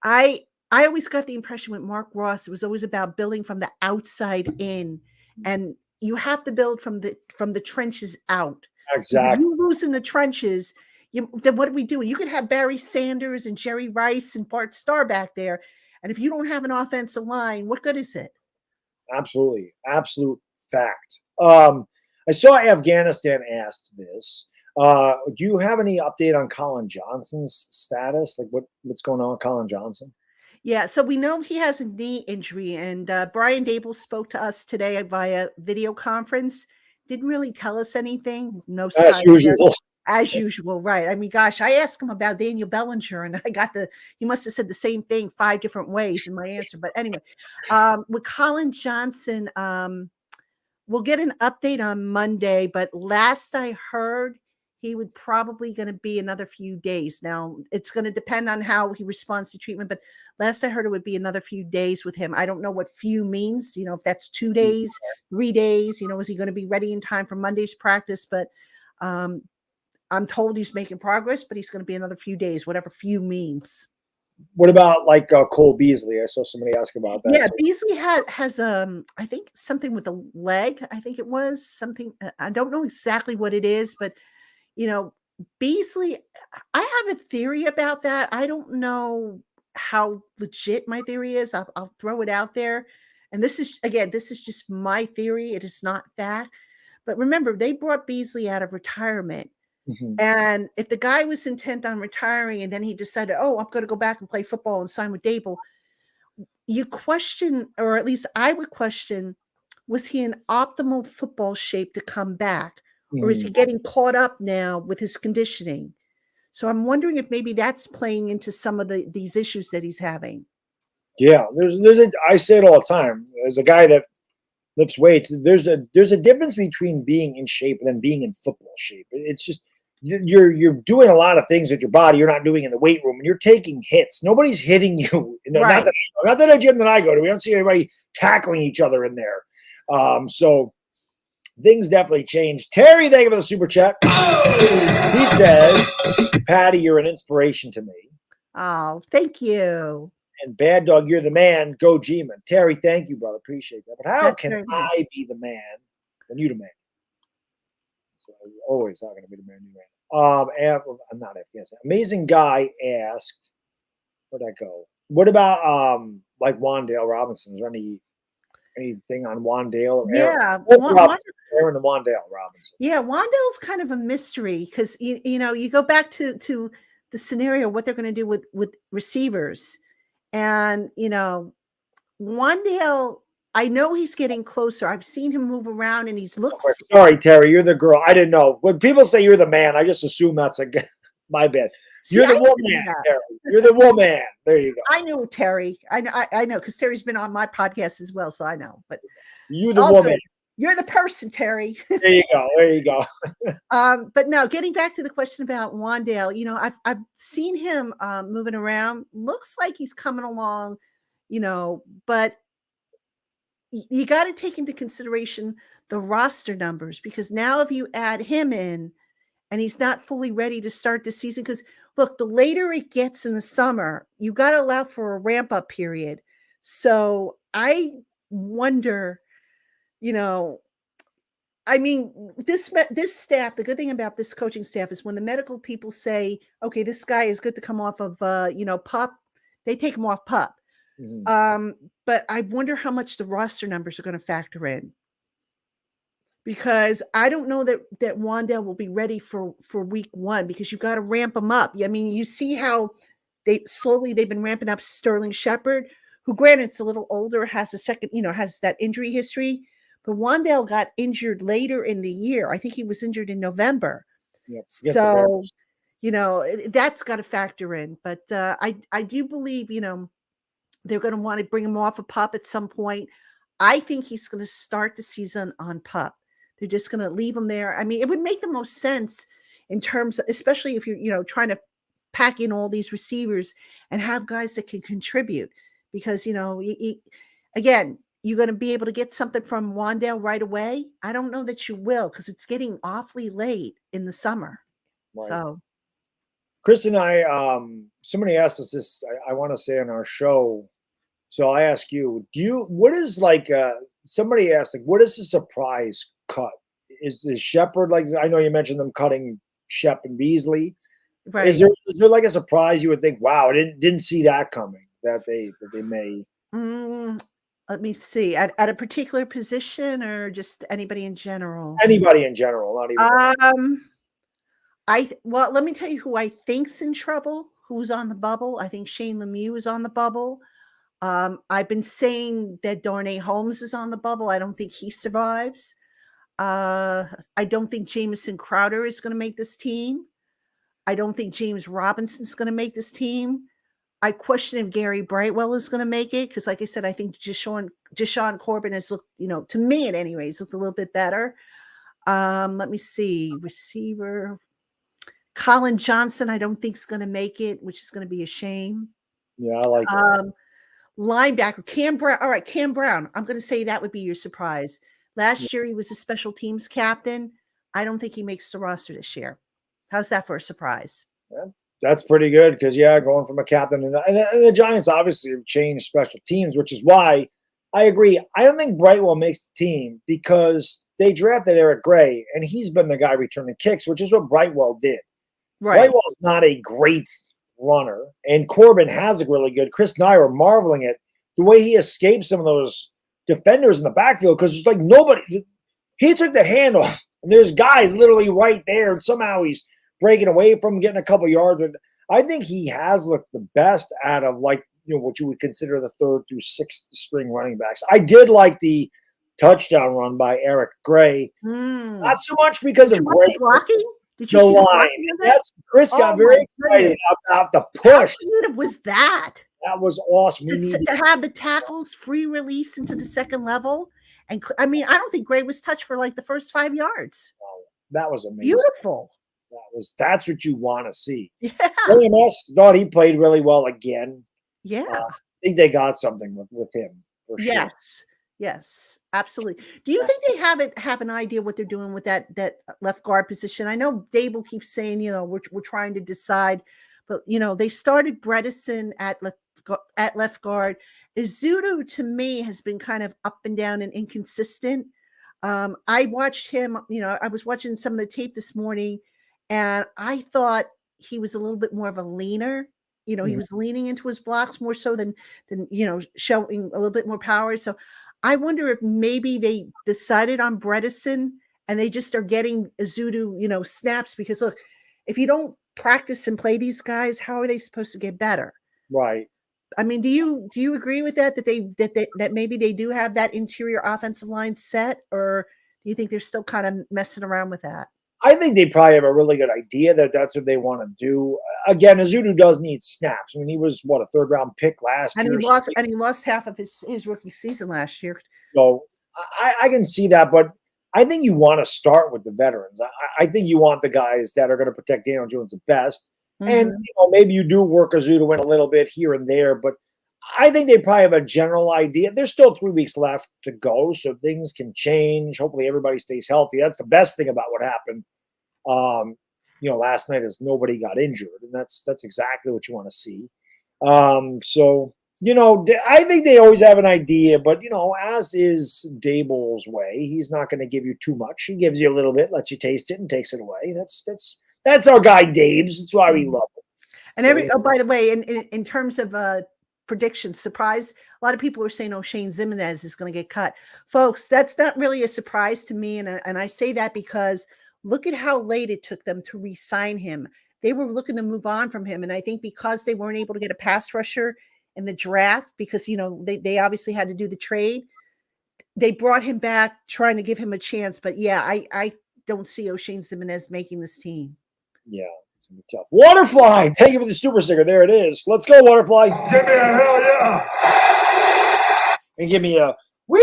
I always got the impression with Mark Ross, it was always about building from the outside in, and you have to build from the trenches out. Exactly. If you lose in the trenches, then what do we do? You could have Barry Sanders and Jerry Rice and Bart Starr back there, and if you don't have an offensive line, what good is it? Absolutely. Absolute fact. I saw Afghanistan asked this. Do you have any update on Colin Johnson's status? Like what's going on with Colin Johnson? Yeah, so we know he has a knee injury, and Brian Dabol spoke to us today via video conference. Didn't really tell us anything. No, as usual. As usual, right? I mean, gosh, I asked him about Daniel Bellinger, and he must have said the same thing 5 different ways in my answer. But anyway, with Colin Johnson, we'll get an update on Monday. But last I heard, he would probably going to be another few days. Now, it's going to depend on how he responds to treatment. But last I heard, it would be another few days with him. I don't know what few means. If that's 2 days, 3 days. Is he going to be ready in time for Monday's practice? But I'm told he's making progress, but he's going to be another few days, whatever few means. What about like Cole Beasley? I saw somebody ask about that. Yeah, Beasley has I think something with the leg. I think it was something. I don't know exactly what it is, but Beasley. I have a theory about that. I don't know how legit my theory is. I'll throw it out there. And this is just my theory. It is not that. But remember, they brought Beasley out of retirement. Mm-hmm. And if the guy was intent on retiring and then he decided, I'm going to go back and play football and sign with Dabol, you question, or at least I would question, was he in optimal football shape to come back? Mm-hmm. Or is he getting caught up now with his conditioning? So I'm wondering if maybe that's playing into some of these issues that he's having. Yeah, I say it all the time. As a guy that lifts weights, there's a difference between being in shape and then being in football shape. It's just you're doing a lot of things with your body you're not doing in the weight room, and you're taking hits. Nobody's hitting you. Right. Not that a gym that I go to. We don't see anybody tackling each other in there. So things definitely changed. Terry, thank you for the super chat. He says, Patty, you're an inspiration to me. Oh, thank you. And Bad Dog, you're the man. Go G-Man. Terry, thank you, brother. Appreciate that. But how That's can very I nice. be the man when you the man? So I'm always not going to be the man you man. I'm not Afghanistan. Amazing guy asked, where'd that go? What about like Wandale Robinson? Is there anything on Wandale or Aaron? Yeah, Aaron and Wandale Robinson. yeah, Wandale's kind of a mystery because you go back to the scenario what they're going to do with receivers, and Wandale. I know he's getting closer. I've seen him move around, and he's looks. Sorry, Terry, you're the girl. I didn't know. When people say you're the man, I just assume that's a my bad. See, You're the I woman, didn't know that. Terry. You're the woman. There you go. I know Terry. I know because Terry's been on my podcast as well, so I know. But You the all woman. good. You're the person, Terry. There you go. There you go. But no, getting back to the question about Wandale, I've seen him moving around. Looks like he's coming along, but you got to take into consideration the roster numbers because now if you add him in and he's not fully ready to start the season, because look, the later it gets in the summer, you got to allow for a ramp up period. So I wonder, I mean, this staff, the good thing about this coaching staff is when the medical people say, okay, this guy is good to come off of, PUP, they take him off PUP. Mhm. But I wonder how much the roster numbers are going to factor in because I don't know that Wandale will be ready for week 1 because you got to ramp him up. I mean, you see how they've been ramping up Sterling Shepard, who granted it's a little older, has has that injury history. But Wandale got injured later in the year. I think he was injured in November. Yep. So, that's got to factor in. But I do believe, they're going to want to bring him off of PUP at some point. I think he's going to start the season on PUP. They're just going to leave him there. I mean, it would make the most sense in terms of, especially if you're, trying to pack in all these receivers and have guys that can contribute because, again, you're going to be able to get something from Wandale right away. I don't know that you will because it's getting awfully late in the summer. Right. So Chris and I, somebody asked us this, I want to say on our show. So I ask you, somebody asked, like, what is the surprise cut? Is Shepard, like, I know you mentioned them cutting Shep and Beasley. right. Is there like a surprise you would think, wow, I didn't see that coming, that they may? Let me see. At a particular position or just anybody in general? Anybody in general, not even. Well, let me tell you who I think's in trouble, who's on the bubble. I think Shane Lemieux is on the bubble. I've been saying that Darnay Holmes is on the bubble. I don't think he survives. I don't think Jamison Crowder is going to make this team. I don't think James Robinson's going to make this team. I question if Gary Brightwell is going to make it because, like I said, I think Deshaun Corbin has looked, to me at any rate, looked a little bit better. Let me see. Receiver. Colin Johnson, I don't think is going to make it, which is going to be a shame. Yeah, I like that. Linebacker, Cam Brown. All right, Cam Brown. I'm going to say that would be your surprise. Last year, he was a special teams captain. I don't think he makes the roster this year. How's that for a surprise? Yeah, that's pretty good because, going from a captain. And the Giants obviously have changed special teams, which is why I agree. I don't think Brightwell makes the team because they drafted Eric Gray, and he's been the guy returning kicks, which is what Brightwell did. Right. Brightwell's not a great runner, and Corbin has a really good. Chris and I were marveling at the way he escaped some of those defenders in the backfield because it's like nobody. He took the hand off, and there's guys literally right there, and somehow he's breaking away from getting a couple yards. But I think he has looked the best out of what you would consider the 3rd through 6th string running backs. I did like the touchdown run by Eric Gray, not so much because of Gray blocking. Did you the see line. That's Chris got very excited about the push. How creative was that? That was awesome. To have the tackles free release into the second level. And I mean, I don't think Gray was touched for like the first 5 yards. That was amazing. Beautiful. That's what you want to see. Yeah. William S. thought he played really well again. Yeah. I think they got something with him. For sure. Yes. Yes, absolutely. Do you think they have an idea what they're doing with that left guard position? I know Dabel keeps saying, we're trying to decide, but they started Bredesen at left guard. Izudu to me has been kind of up and down and inconsistent. I watched him, I was watching some of the tape this morning, and I thought he was a little bit more of a leaner. He was leaning into his blocks more so than showing a little bit more power. So I wonder if maybe they decided on Bredesen and they just are getting Izudu, snaps, because look, if you don't practice and play these guys, how are they supposed to get better? Right. I mean, do you agree with that that maybe they do have that interior offensive line set, or do you think they're still kind of messing around with that? I think they probably have a really good idea that that's what they want to do. Again, Izudu does need snaps. I mean, he was a third round pick last And year. he lost half of his rookie season last year. So I can see that, but I think you want to start with the veterans. I think you want the guys that are going to protect Daniel Jones the best. And maybe you do work Izudu in a little bit here and there, but I think they probably have a general idea. There's still 3 weeks left to go, so things can change. Hopefully everybody stays healthy. That's the best thing about what happened. Last night is nobody got injured, and that's exactly what you want to see. So I think they always have an idea, but as is Dabol's way, he's not going to give you too much. He gives you a little bit, lets you taste it, and takes it away. That's our guy, Dave's. That's why we love him. And by the way, in terms of predictions, surprise, a lot of people are saying, Shane Zimenez is going to get cut. Folks, that's not really a surprise to me, and I say that because look at how late it took them to re-sign him. They were looking to move on from him, and I think because they weren't able to get a pass rusher in the draft, because they obviously had to do the trade, they brought him back trying to give him a chance. But yeah, I don't see O'Shane Zimenez making this team. Yeah, it's gonna be tough. Waterfly, thank you for the super sticker. There it is. Let's go, Waterfly. Give me a hell yeah. And give me a whee.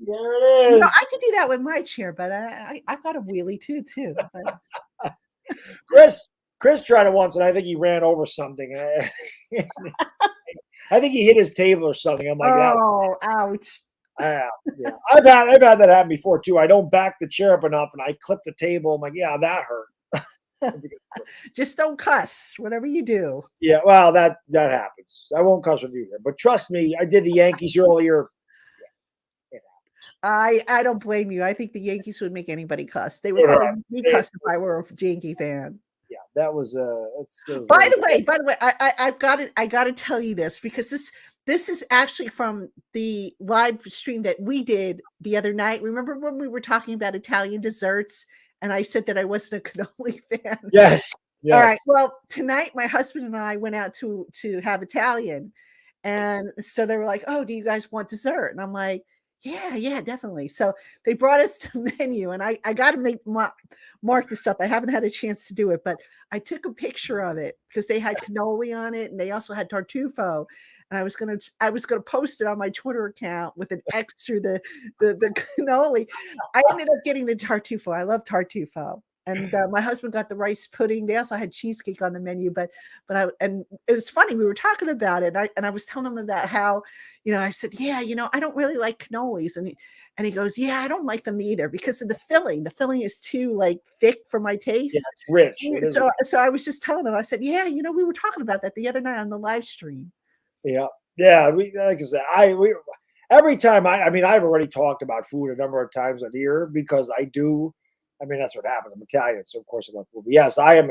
There it is. I could do that with my chair, but I've got a wheelie too. But. Chris tried it once, and I think he ran over something. I think he hit his table or something. I'm like, oh, ouch. Yeah. I've had that happen before too. I don't back the chair up enough, and I clip the table. I'm like, yeah, that hurt. Just don't cuss, whatever you do. Yeah, well, that happens. I won't cuss with you here, but trust me, I did the Yankees earlier. I don't blame you. I think the Yankees would make anybody cuss. They would probably me cuss if I were a Yankee fan. Yeah, that was By the way, I got to tell you this, because this is actually from the live stream that we did the other night. Remember when we were talking about Italian desserts and I said that I wasn't a cannoli fan? Yes. All right. Well, tonight my husband and I went out to have Italian, and so they were like, "Oh, do you guys want dessert?" And I'm like, Yeah, definitely. So they brought us the menu, and I got to mark this up. I haven't had a chance to do it, but I took a picture of it because they had cannoli on it, and they also had tartufo. And I was gonna post it on my Twitter account with an X through the cannoli. I ended up getting the tartufo. I love tartufo. And my husband got the rice pudding. They also had cheesecake on the menu, but it was funny. We were talking about it, and I was telling him about how, I said, I don't really like cannolis, and he goes, yeah, I don't like them either because of the filling. The filling is too like thick for my taste. Yeah, it's rich. So I was just telling him, I said, we were talking about that the other night on the live stream. Yeah. We, like I said, every time I've already talked about food a number of times a year because I do. I mean, that's what happens. I'm Italian, so of course I love food. But yes, I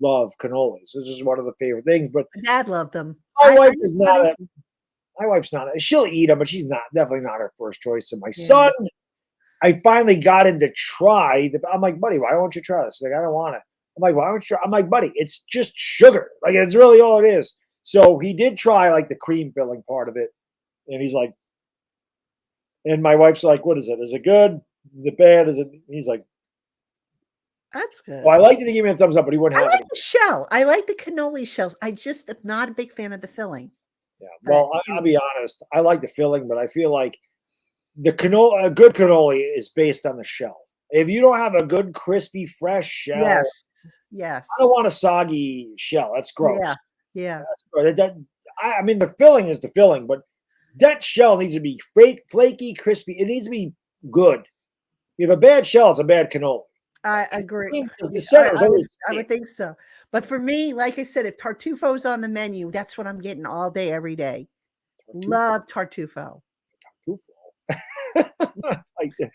love cannolis. This is one of the favorite things. But my dad loved them. My wife's not. She'll eat them, but she's definitely not her first choice. And my son, I finally got him to try. I'm like, buddy, why won't you try this? He's like, I don't want it. I'm like, why don't you try? I'm like, buddy, it's just sugar. Like, it's really all it is. So he did try like the cream filling part of it, and he's like, and my wife's like, what is it? Is it good? Is it bad? Is it? He's like, that's good. Well, I liked it to give me a thumbs up, but he wouldn't have it. I like the shell. I like the cannoli shells. I just am not a big fan of the filling. Yeah. Well, I'll be honest. I like the filling, but I feel like a good cannoli is based on the shell. If you don't have a good, crispy, fresh shell, yes. I don't want a soggy shell. That's gross. Yeah. That's gross. I mean, the filling is the filling, but that shell needs to be flaky, crispy. It needs to be good. If you have a bad shell, it's a bad cannoli. I agree. The center is I always would think so. But for me, like I said, if Tartufo's on the menu, that's what I'm getting all day, every day. Love Tartufo. like that.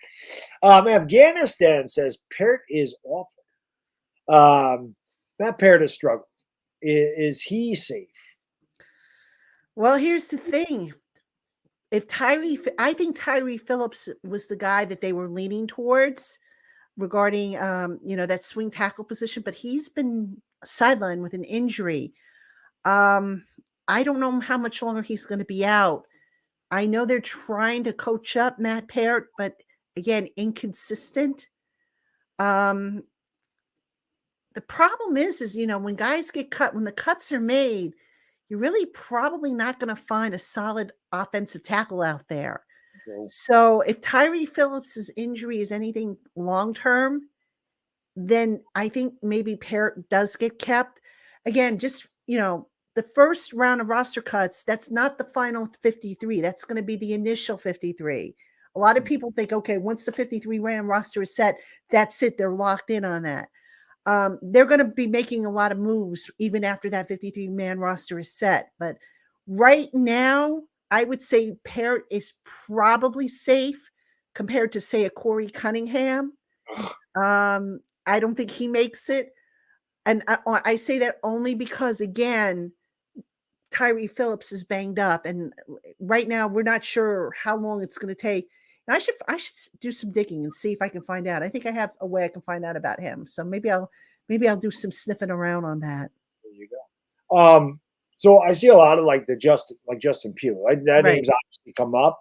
Afghanistan says Parrot is awful. That Parrot has struggled. Is he safe? Well, here's the thing. If I think Tyree Phillips was the guy that they were leaning towards regarding, that swing tackle position, but he's been sidelined with an injury. I don't know how much longer he's going to be out. I know they're trying to coach up Matt Parrott, but again, inconsistent. The problem is, when guys get cut, when the cuts are made, you're really probably not going to find a solid offensive tackle out there. Okay. So if Tyree Phillips' injury is anything long-term, then I think maybe Parrott does get kept. Again, just, the first round of roster cuts, that's not the final 53. That's going to be the initial 53. A lot of people think, okay, once the 53-man roster is set, that's it. They're locked in on that. They're going to be making a lot of moves even after that 53-man roster is set. But right now, I would say Parrott is probably safe compared to, say, a Corey Cunningham. I don't think he makes it. And I say that only because, again, Tyree Phillips is banged up. And right now, we're not sure how long it's going to take. And I should do some digging and see if I can find out. I think I have a way I can find out about him. So maybe I'll do some sniffing around on that. There you go. So I see a lot of Justin Pugh. That Right. name's obviously come up.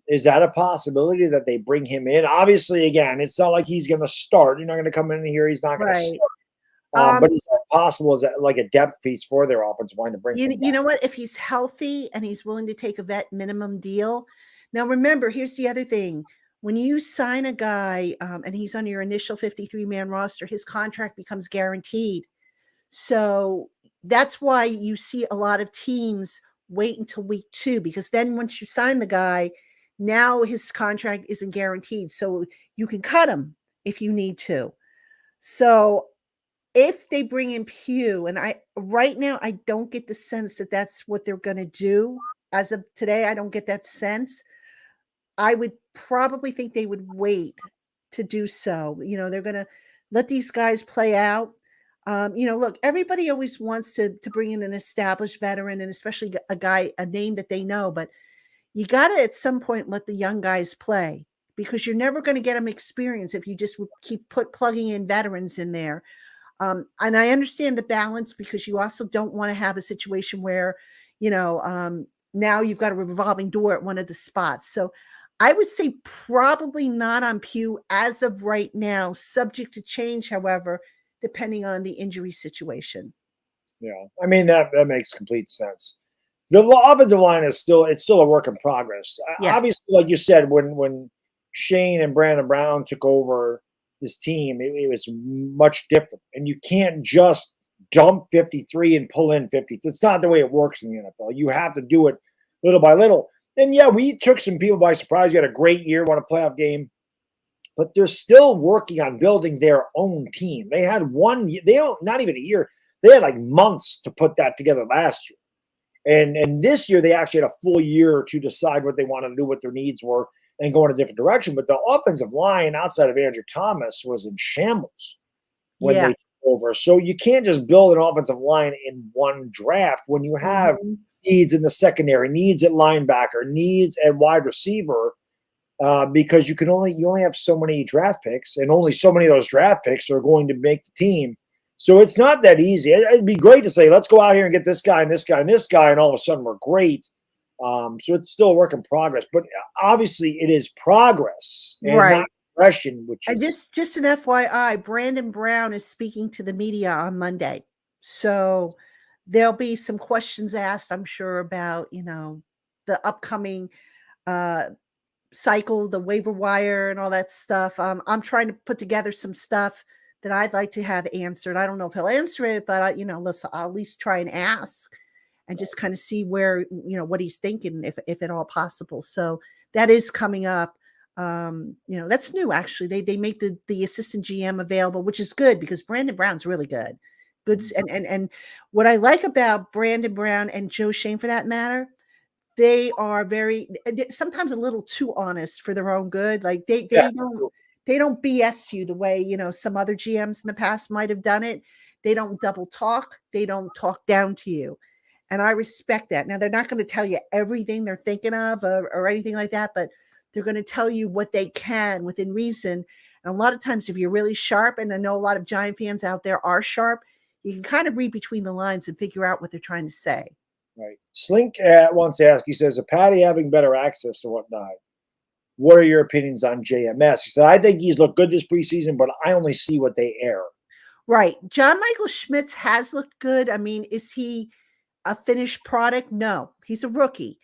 Is that a possibility that they bring him in? Obviously, again, it's not like he's going to start. You're not going to come in here. He's not going to Right. start. But is that possible? Is that like a depth piece for their offensive line to bring him You back? know what? If he's healthy and he's willing to take a vet minimum deal. Now, remember, here's the other thing. When you sign a guy and he's on your initial 53-man roster, his contract becomes guaranteed. So that's why you see a lot of teams wait until week 2, because then once you sign the guy, now his contract isn't guaranteed. So you can cut him if you need to. So if they bring in Pugh, and right now, I don't get the sense that that's what they're going to do. As of today, I don't get that sense. I would probably think they would wait to do so. They're going to let these guys play out. Look, everybody always wants to bring in an established veteran, and especially a name that they know, but you got to at some point let the young guys play, because you're never going to get them experience if you just keep plugging in veterans in there. And I understand the balance, because you also don't want to have a situation where, now you've got a revolving door at one of the spots. So I would say probably not on Pugh as of right now, subject to change, however, depending on the injury situation. Yeah, I mean that makes complete sense. The offensive line is still a work in progress. Yeah. Obviously, like you said, when Shane and Brandon Brown took over this team, it was much different. And you can't just dump 53 and pull in 50. It's not the way it works in the NFL. You have to do it little by little. And yeah, we took some people by surprise. You had a great year, won a playoff game, but they're still working on building their own team. They had not even a year. They had like months to put that together last year. And this year they actually had a full year to decide what they wanted to do, what their needs were, and go in a different direction. But the offensive line outside of Andrew Thomas was in shambles when they took over. So you can't just build an offensive line in one draft when you have needs in the secondary, needs at linebacker, needs at wide receiver, because you only have so many draft picks, and only so many of those draft picks are going to make the team. So it's not that easy. It'd be great to say, let's go out here and get this guy and this guy and this guy, and all of a sudden we're great. So it's still a work in progress, but obviously it is progress and not progression. Which is just an FYI, Brandon Brown is speaking to the media on Monday, so there'll be some questions asked, I'm sure, about the upcoming cycle, the waiver wire, and all that stuff. I'm trying to put together some stuff that I'd like to have answered. I don't know if he'll answer it, but listen, I'll at least try and ask. and just kind of see where, what he's thinking, if at all possible. So that is coming up. That's new actually. They make the assistant GM available, which is good because Brandon Brown's really good. And what I like about Brandon Brown and Joe Shane, for that matter, they are sometimes a little too honest for their own good. Like they don't BS you the way, some other GMs in the past might have done it. They don't double talk. They don't talk down to you. And I respect that. Now, they're not going to tell you everything they're thinking of or anything like that, but they're going to tell you what they can within reason. And a lot of times, if you're really sharp, and I know a lot of Giant fans out there are sharp, you can kind of read between the lines and figure out what they're trying to say. Right. Slink wants to ask, he says, "A Patty having better access or whatnot, what are your opinions on JMS?" He said, "I think he's looked good this preseason, but I only see what they air." Right. John Michael Schmitz has looked good. I mean, is he a finished product? No, he's a rookie.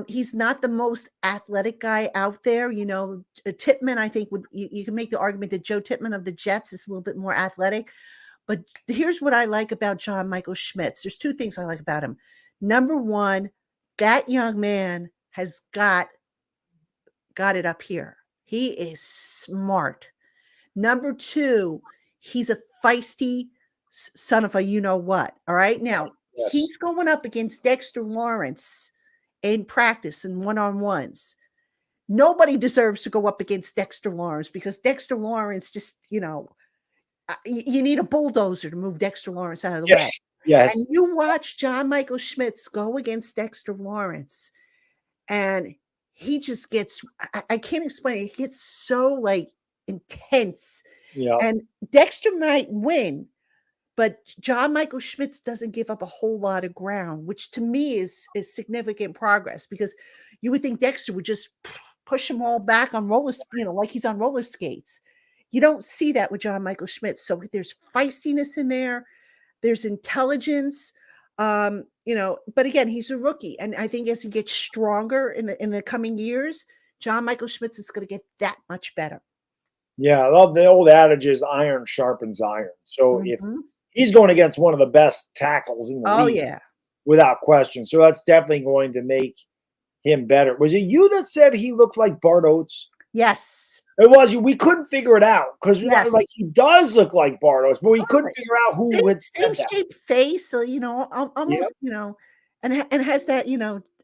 He's not the most athletic guy out there. Tippmann, I think you can make the argument that Joe Tippmann of the Jets is a little bit more athletic. But here's what I like about John Michael Schmitz. There's two things I like about him. Number one, that young man has got it up here. He is smart. Number two, he's a feisty son of a you-know-what. All right. Now, Yes. He's going up against Dexter Lawrence in practice and one-on-ones. Nobody deserves to go up against Dexter Lawrence because Dexter Lawrence just, you need a bulldozer to move Dexter Lawrence out of the way. Yes. And you watch John Michael Schmitz go against Dexter Lawrence, and he just gets, I can't explain it. He gets so intense. Yeah. And Dexter might win, but John Michael Schmitz doesn't give up a whole lot of ground, which to me is significant progress, because you would think Dexter would just push him all back on roller, like he's on roller skates. You don't see that with John Michael Schmitz. So there's feistiness in there. There's intelligence. But again, he's a rookie. And I think as he gets stronger in the coming years, John Michael Schmitz is going to get that much better. Yeah. The old adage is iron sharpens iron. So if he's going against one of the best tackles in the league, without question. So that's definitely going to make him better. Was it you that said he looked like Bart Oates? Yes. It was. We couldn't figure it out because he does look like Bart Oates, but we couldn't figure out who had said that. Same-shaped face, so almost, and has that,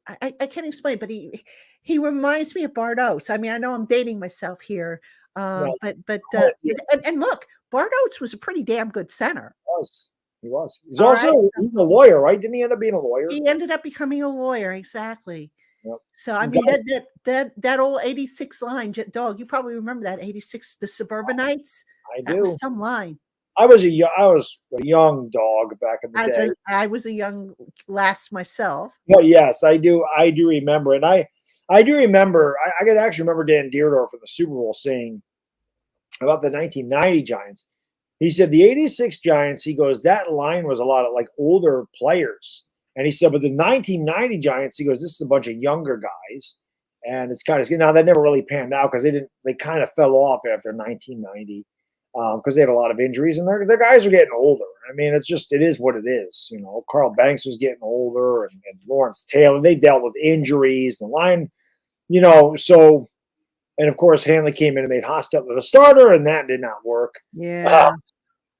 I can't explain, but he reminds me of Bart Oates. I mean, I know I'm dating myself here, but and look, Bart Oates was a pretty damn good center. He was. He's also he's a lawyer, right? Didn't he end up being a lawyer? He ended up becoming a lawyer, exactly. Yep. So I mean that old 86 line, Dog, you probably remember that 86, the Suburbanites. I that do. Was some line. I was a young dog back in the day. I was a young lass myself. Well, yes, I do remember, and I do remember. I could actually remember Dan Deerdorf in the Super Bowl saying about the 1990 Giants. He said the 86 Giants, he goes, that line was a lot of older players. And he said, but the 1990 Giants, he goes, this is a bunch of younger guys. And it's kind of, now that never really panned out because they kind of fell off after 1990 because they had a lot of injuries and their guys are getting older. I mean, it is what it is. Carl Banks was getting older and Lawrence Taylor, they dealt with injuries. The line, so, and of course, Hanley came in and made Hostetler the starter, and that did not work. Yeah.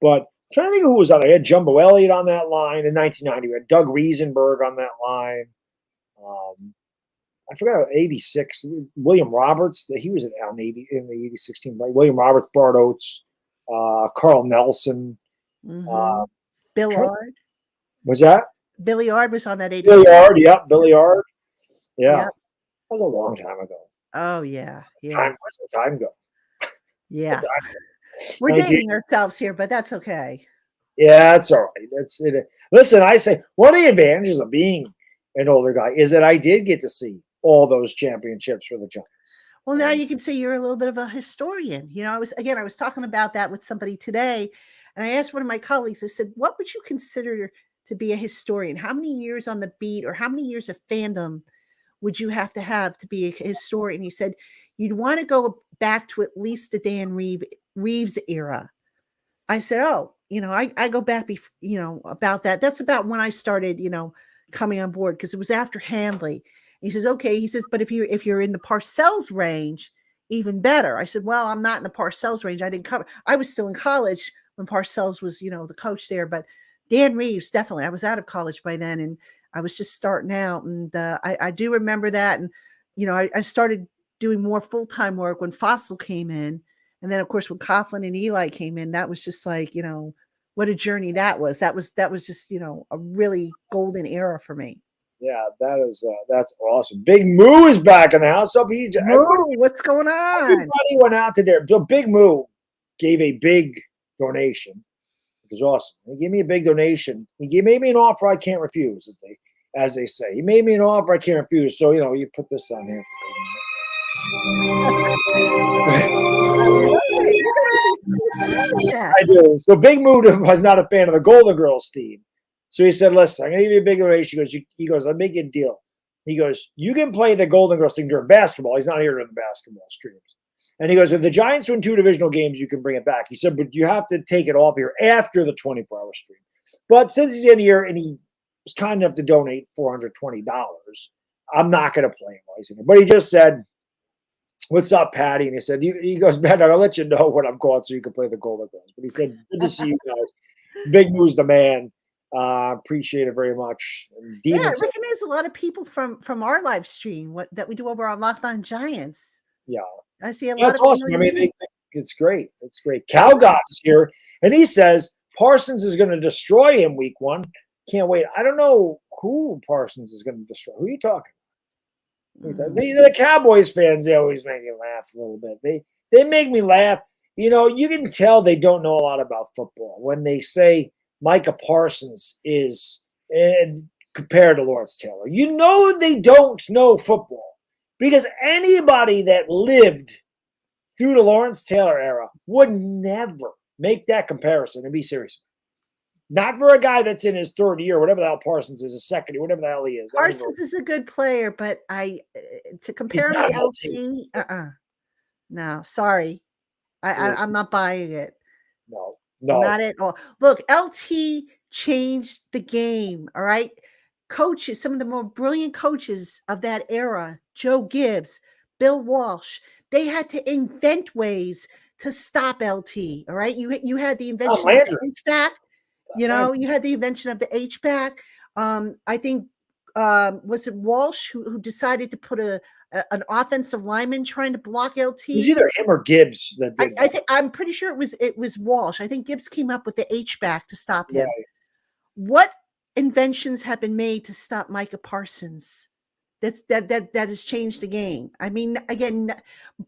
But I'm trying to think who was on there. They had Jumbo Elliott on that line in 1990. We had Doug Riesenberg on that line. I forgot about 86. William Roberts. He was in the 86 team. Right? William Roberts, Bart Oates, Carl Nelson. Bill Ard. Was that? Billy Ard was on that 86. Billy Ard, yep. Billy Ard. Yeah. Yep. That was a long time ago. Oh, yeah. Where's the time go? Yeah. We're dating ourselves here, but that's okay. Yeah, that's all right. That's it. Listen, I say one of the advantages of being an older guy is that I did get to see all those championships for the Giants. Well, now you can say you're a little bit of a historian. I was talking about that with somebody today, and I asked one of my colleagues, I said, what would you consider to be a historian? How many years on the beat or how many years of fandom would you have to be a historian? He said, you'd want to go back to at least the Dan Reeves era. I said, I go back, about that. That's about when I started, coming on board because it was after Handley. He says, okay. He says, but if you're in the Parcells range, even better. I said, well, I'm not in the Parcells range. I didn't cover. I was still in college when Parcells was, the coach there. But Dan Reeves, definitely. I was out of college by then, and I was just starting out. And I do remember that. And I started doing more full-time work when Fossil came in, and then of course when Coughlin and Eli came in, that was just like what a journey that was. That was just a really golden era for me. Yeah, that's awesome. Big Moo is back in the house. So What's going on? Everybody went out to there. Big Moo gave a big donation, which is awesome. He gave me a big donation. He made me an offer I can't refuse, as they say. He made me an offer I can't refuse. So you put this on here. I do. So Big Moo was not a fan of the Golden Girls theme. So he said, listen, I'm going to give you a big donation. He goes, I'll make you a deal. He goes, you can play the Golden Girls thing during basketball. He's not here during the basketball streams. And he goes, if the Giants win 2 divisional games, you can bring it back. He said, but you have to take it off here after the 24-hour stream. But since he's in here and he was kind enough to donate $420, I'm not going to play him while he's in here. But he just said, what's up, Patty? And he said, he goes, Baddog, I'll let you know when I'm going so you can play the Golden Girls. But he said, good to see you guys. Big Moo's the man. Appreciate it very much. Yeah, I recognize a lot of people from our live stream that we do over on Locked On Giants. Yeah, I see a lot of awesome. I mean, it's great. It's great. Cal got is here, and he says Parsons is going to destroy him week 1. Can't wait. I don't know who Parsons is going to destroy. Who are you talking about? The Cowboys fans, they always make me laugh a little bit. They make me laugh. You can tell they don't know a lot about football when they say Micah Parsons is compared to Lawrence Taylor. They don't know football because anybody that lived through the Lawrence Taylor era would never make that comparison and be serious. Not for a guy that's in his 3rd year, whatever the hell Parsons is, his 2nd year, whatever the hell he is. Parsons is a good player, but to compare him to LT, no, sorry. I'm not buying it. No. Not at all. Look, LT changed the game. All right. Coaches, some of the more brilliant coaches of that era, Joe Gibbs, Bill Walsh, they had to invent ways to stop LT. All right. You had the invention of the H-back. You had the invention of the H-back. I think was it Walsh who decided to put an offensive lineman trying to block LT? It was either him or Gibbs that did I think I'm pretty sure it was Walsh. I think Gibbs came up with the H-back to stop him. Right. What inventions have been made to stop Micah Parsons? That has changed the game. I mean, again,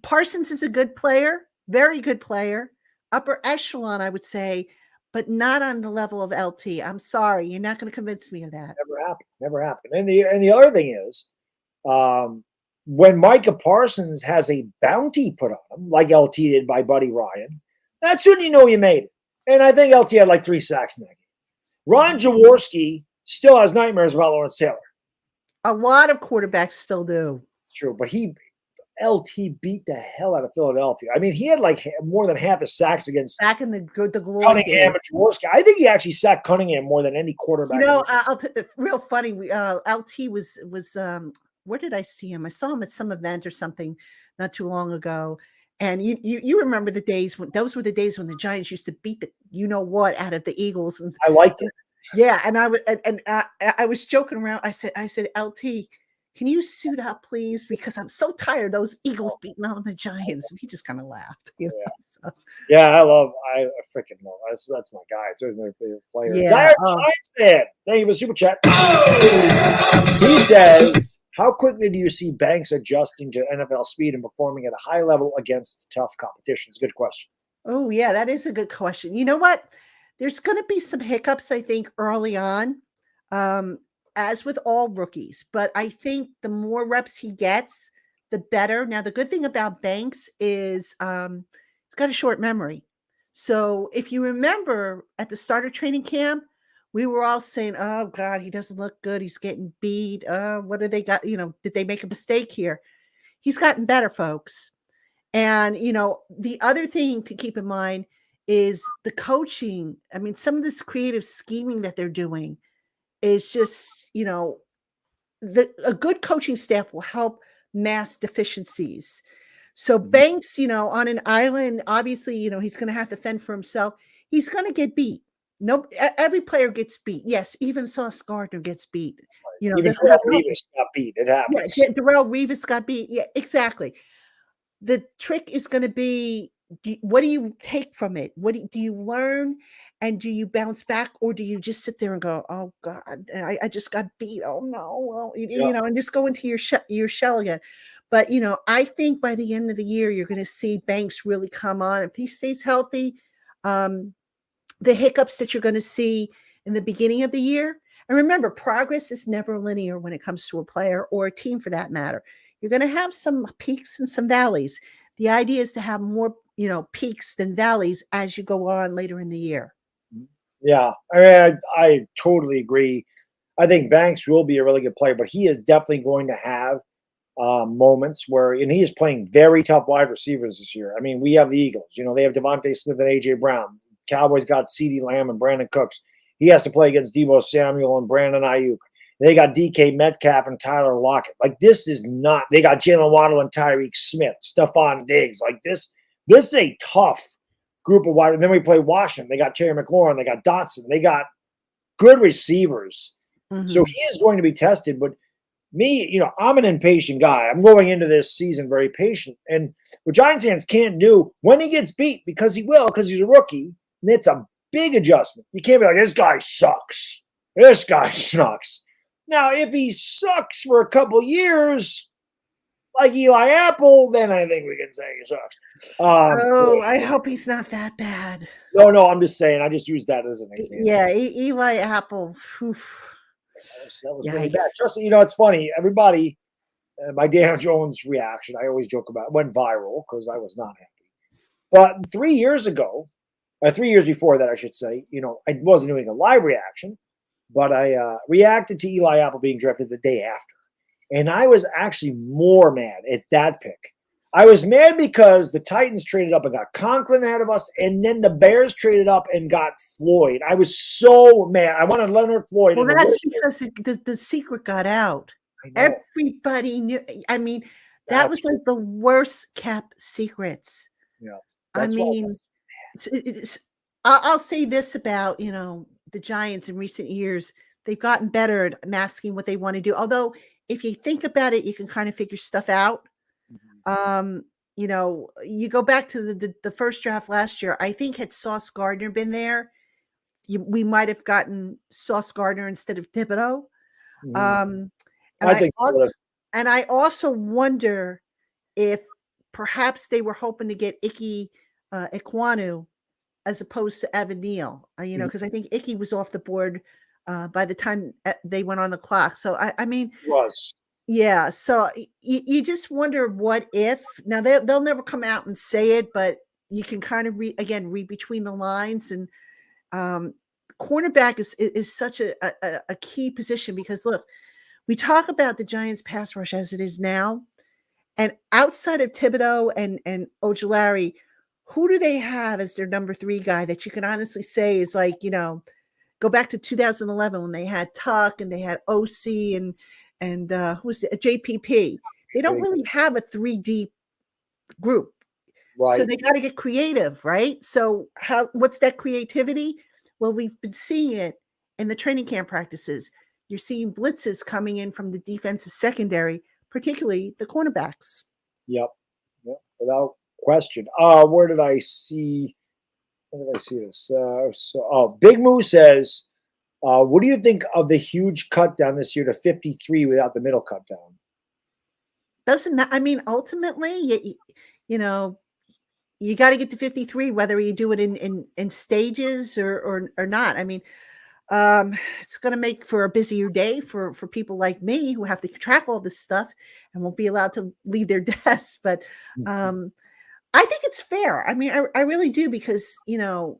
Parsons is a good player, very good player, upper echelon, I would say, but not on the level of LT. I'm sorry, you're not going to convince me of that. Never happened. And the other thing is, when Micah Parsons has a bounty put on him, like LT did by Buddy Ryan, that's when you made it. And I think LT had like 3 sacks in that game. Ron Jaworski still has nightmares about Lawrence Taylor. A lot of quarterbacks still do. It's true, but LT beat the hell out of Philadelphia. I mean, he had like more than half his sacks against back in the glory Cunningham and Jaworski. I think he actually sacked Cunningham more than any quarterback. Real funny. LT was where did I see him? I saw him at some event or something not too long ago. And you remember the days when those were the days when the Giants used to beat the what out of the Eagles. And I liked it. Yeah, and I was joking around. I said, LT, can you suit up, please? Because I'm so tired of those Eagles beating on the Giants. And he just kind of laughed. Yeah, I freaking love. That's my guy. It's my favorite player. Yeah. Giants fan. Thank you for the super chat. He says, how quickly do you see Banks adjusting to NFL speed and performing at a high level against tough competition? It's a good question. Oh, yeah, that is a good question. You know what? There's going to be some hiccups, I think, early on, as with all rookies. But I think the more reps he gets, the better. Now, the good thing about Banks is he's got a short memory. So if you remember at the start of training camp, we were all saying, oh, God, he doesn't look good. He's getting beat. What do they got? Did they make a mistake here? He's gotten better, folks. And, the other thing to keep in mind is the coaching. I mean, some of this creative scheming that they're doing, is just, a good coaching staff will help mask deficiencies. So Banks, on an island, obviously, he's going to have to fend for himself. He's going to get beat. No, every player gets beat. Yes, even Sauce Gardner gets beat. Even doesn't Darrell have Revis got beat. It yeah, happens. Darrell Revis got beat. Yeah, exactly. The trick is going to be, what do you take from it? What do you learn, and do you bounce back, or do you just sit there and go, "Oh God, I just got beat. Oh no, well, Yeah. and just go into your shell again." But I think by the end of the year, you're going to see Banks really come on if he stays healthy. Um, the hiccups that you're going to see in the beginning of the year. And remember, progress is never linear when it comes to a player or a team for that matter. You're going to have some peaks and some valleys. The idea is to have more, peaks than valleys as you go on later in the year. Yeah. I mean, I totally agree. I think Banks will be a really good player, but he is definitely going to have moments where, and he is playing very tough wide receivers this year. I mean, we have the Eagles, they have Devontae Smith and AJ Brown. Cowboys got CeeDee Lamb and Brandon Cooks. He has to play against Debo Samuel and Brandon Ayuk. They got DK Metcalf and Tyler Lockett. Like, this is not, they got Jalen Waddle and Tyreek Smith, Stephon Diggs. Like, this is a tough group of wide. And then we play Washington. They got Terry McLaurin. They got Dotson. They got good receivers. Mm-hmm. So he is going to be tested. But me, I'm an impatient guy. I'm going into this season very patient. And what Giants fans can't do when he gets beat, because he will, because he's a rookie, and it's a big adjustment. You can't be like, this guy sucks. This guy sucks. Now, if he sucks for a couple years, like Eli Apple, then I think we can say he sucks. I hope he's not that bad. No, I'm just saying. I just used that as an example. Yeah, Eli Apple. Whew. That was really bad. Just, it's funny. Everybody, my Daniel Jones reaction, I always joke about, went viral because I was not happy. But 3 years ago, 3 years before that, I should say, I wasn't doing a live reaction, but I reacted to Eli Apple being drafted the day after. And I was actually more mad at that pick. I was mad because the Titans traded up and got Conklin out of us, and then the Bears traded up and got Floyd. I was so mad. I wanted Leonard Floyd. Well, that's because the secret got out. Everybody knew. I mean, that was like the worst kept secrets. Yeah. I mean, I'll say this about, the Giants in recent years. They've gotten better at masking what they want to do. Although, if you think about it, you can kind of figure stuff out. You go back to the first draft last year. I think had Sauce Gardner been there, we might have gotten Sauce Gardner instead of Thibodeau. And I also wonder if perhaps they were hoping to get Ike Ekwonu as opposed to Evan Neal. Because I think Ike was off the board by the time they went on the clock. So I mean, it was. Yeah, so you just wonder what if. Now they'll never come out and say it, but you can kind of read between the lines. And cornerback is such a key position, because look, we talk about the Giants pass rush as it is now, and outside of Thibodeau and Ojulari, who do they have as their number 3 guy that you can honestly say is like, go back to 2011 when they had Tuck and they had OC and who was it? JPP. They don't really have a 3D group. Right. So they got to get creative, right? So what's that creativity? Well, we've been seeing it in the training camp practices. You're seeing blitzes coming in from the defensive secondary, particularly the cornerbacks. Yep, without question. Where did I see this? Big Moo says, what do you think of the huge cut down this year to 53 without the middle cut down? Doesn't matter. I mean, ultimately, you got to get to 53, whether you do it in stages or not. I mean, it's going to make for a busier day for people like me who have to track all this stuff and won't be allowed to leave their desks. But I think it's fair. I mean, I really do, because, the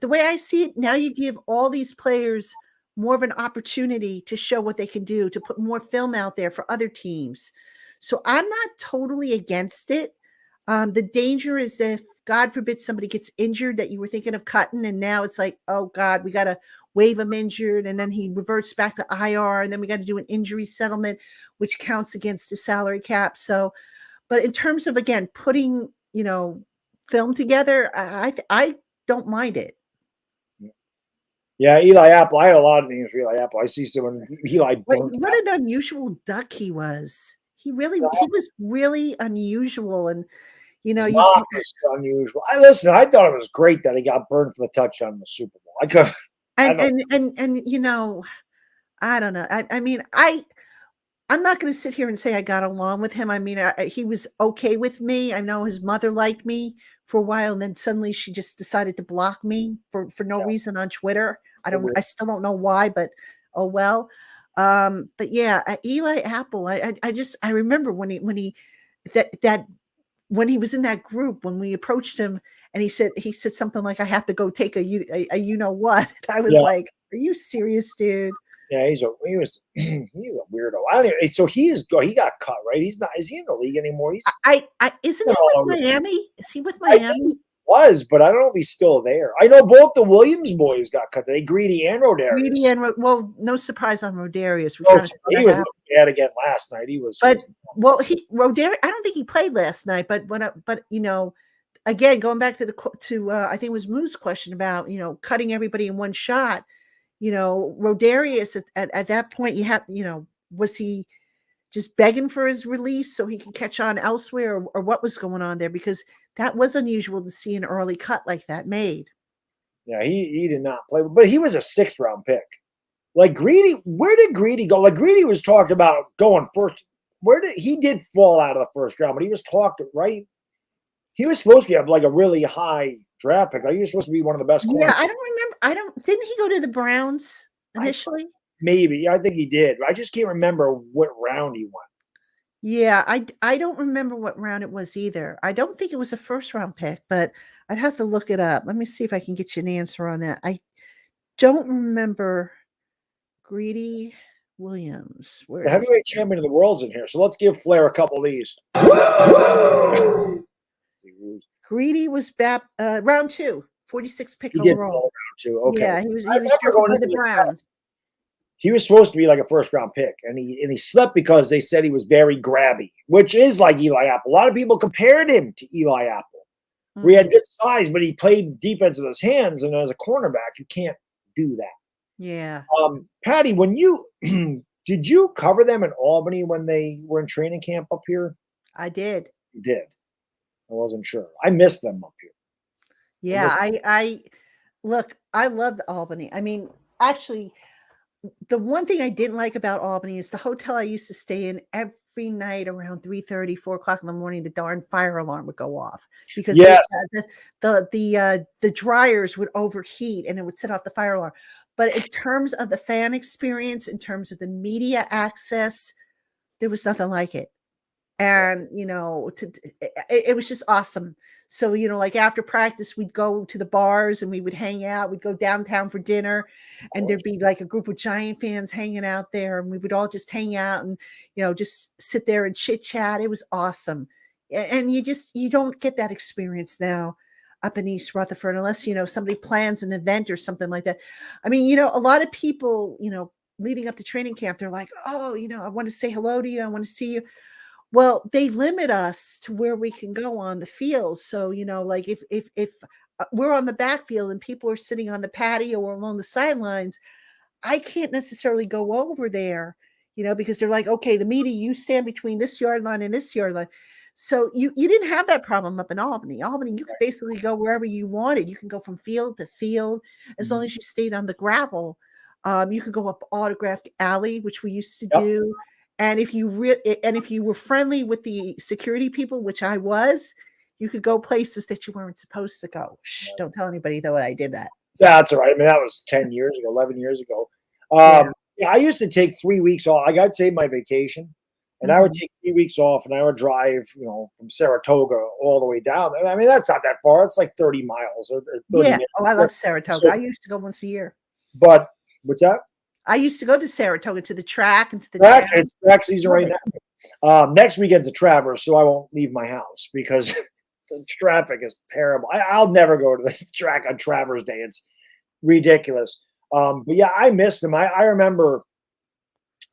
way I see it now, you give all these players more of an opportunity to show what they can do, to put more film out there for other teams. So I'm not totally against it. The danger is if, God forbid, somebody gets injured that you were thinking of cutting, and now it's like, oh God, we got to waive him injured, and then he reverts back to IR, and then we got to do an injury settlement, which counts against the salary cap. So, but in terms of, again, putting, film together, I don't mind it. Yeah, Eli Apple. I had a lot of names for Eli Apple. I see someone Eli. What an unusual duck he was. He was really unusual, and It's not this unusual. I thought it was great that he got burned for the touchdown in the Super Bowl. I don't know. I'm not going to sit here and say I got along with him. I mean, he was okay with me. I know his mother liked me for a while, and then suddenly she just decided to block me for no reason on Twitter. I still don't know why, but oh well. But yeah, Eli Apple. I remember when he was in that group, when we approached him, and he said something like, "I have to go take a you know what." I was like, "Are you serious, dude?" Yeah, he's a weirdo. So he got cut, right? He's not. Is he in the league anymore? Isn't he with Miami? Is he with Miami? I think he was, but I don't know if he's still there. I know both the Williams boys got cut today, Greedy and Rodarius. No surprise on Rodarius. He was bad again last night. He was, Rodarius. I don't think he played last night, but again, going back to I think it was Moo's question about cutting everybody in one shot. Rodarius at that point, was he just begging for his release so he could catch on elsewhere, or what was going on there? Because that was unusual to see an early cut like that made. Yeah, he did not play, but he was a 6th round pick. Like Greedy, where did Greedy go? Like Greedy was talked about going first. He did fall out of the first round, but he was talked, right? He was supposed to be like a really high draft pick. Like he was supposed to be one of the best. Yeah, I don't remember. Didn't he go to the Browns initially? Maybe. I think he did. I just can't remember what round he went. Yeah, I don't remember what round it was either. I don't think it was a first round pick, but I'd have to look it up. Let me see if I can get you an answer on that. I don't remember Greedy Williams. The heavyweight champion of the world's in here, so let's give Flair a couple of these. Greedy was round 2, 46 pick he overall. Round 2. Okay. Yeah, he was going to the Browns. He was supposed to be like a first round pick, and he slept because they said he was very grabby, which is like Eli Apple. A lot of people compared him to Eli Apple. We had good size, but he played defense with his hands, and as a cornerback, you can't do that. Yeah. Patty, when you did you cover them in Albany when they were in training camp up here? I did. You did. I wasn't sure. I missed them up here. Yeah, I look, I loved Albany. I mean, actually, the one thing I didn't like about Albany is the hotel I used to stay in every night around 3:30, 4 o'clock in the morning, the darn fire alarm would go off because the dryers would overheat and it would set off the fire alarm. But in terms of the fan experience, in terms of the media access, there was nothing like it. And, it was just awesome. So, like after practice, we'd go to the bars and we would hang out. We'd go downtown for dinner and there'd be like a group of Giant fans hanging out there. And we would all just hang out and, just sit there and chit chat. It was awesome. And you don't get that experience now up in East Rutherford unless, somebody plans an event or something like that. I mean, a lot of people, leading up to training camp, they're like, oh, I want to say hello to you. I want to see you. Well, they limit us to where we can go on the field. So, like if we're on the backfield and people are sitting on the patio or along the sidelines, I can't necessarily go over there, because they're like, okay, the media, you stand between this yard line and this yard line. So you didn't have that problem up in Albany. You could basically go wherever you wanted. You can go from field to field as long as you stayed on the gravel. You could go up Autograph Alley, which we used to do. And if you were friendly with the security people, which I was, you could go places that you weren't supposed to go. Shh, don't tell anybody though I did that. That's all right. I mean, that was 10 years ago, 11 years ago. I used to take 3 weeks off. I'd save my vacation, and I would take 3 weeks off, and I would drive, from Saratoga all the way down. I mean, that's not that far. It's like 30 miles or 30 minutes. I love Saratoga. I used to go once a year. But what's that? I used to go to Saratoga to the track and to the track. It's track season right now. Next weekend's a Traverse, so I won't leave my house because the traffic is terrible. I'll never go to the track on Traverse Day. It's ridiculous. But yeah, I missed him. I remember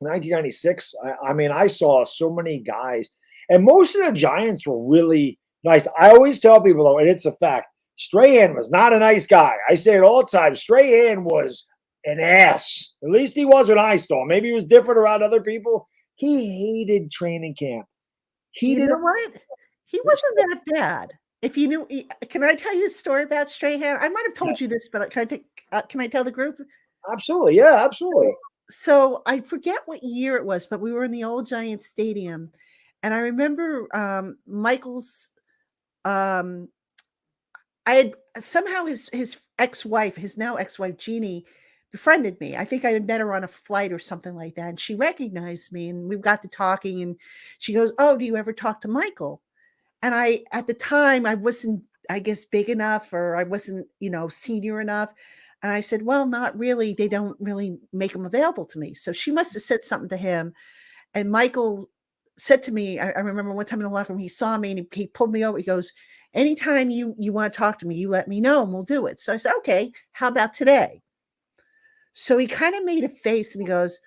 1996. I mean, I saw so many guys, and most of the Giants were really nice. I always tell people though, and it's a fact, Strahan was not a nice guy. I say it all the time. Strahan was an ass. At least he was when I saw him. Maybe he was different around other people. He hated training camp. He You didn't. know what? He wasn't that bad. If you knew, can I tell you a story about Strahan? I might have told Yes. you this, but can I tell the group? Absolutely, yeah, absolutely. So I forget what year it was, but we were in the old Giants Stadium, and I remember Michael's. I had somehow his ex-wife, his now ex-wife Jeannie, befriended me. I think I had met her on a flight or something like that, and she recognized me, and we got to talking, and she goes, "Oh, do you ever talk to Michael?" And I, at the time, I wasn't, I guess, big enough, or I wasn't, senior enough. And I said, well, not really. They don't really make them available to me. So she must have said something to him. And Michael said to me, I remember one time in the locker room, he saw me and he pulled me over. He goes, anytime you want to talk to me, you let me know and we'll do it. So I said, okay, how about today? So he kind of made a face and he goes,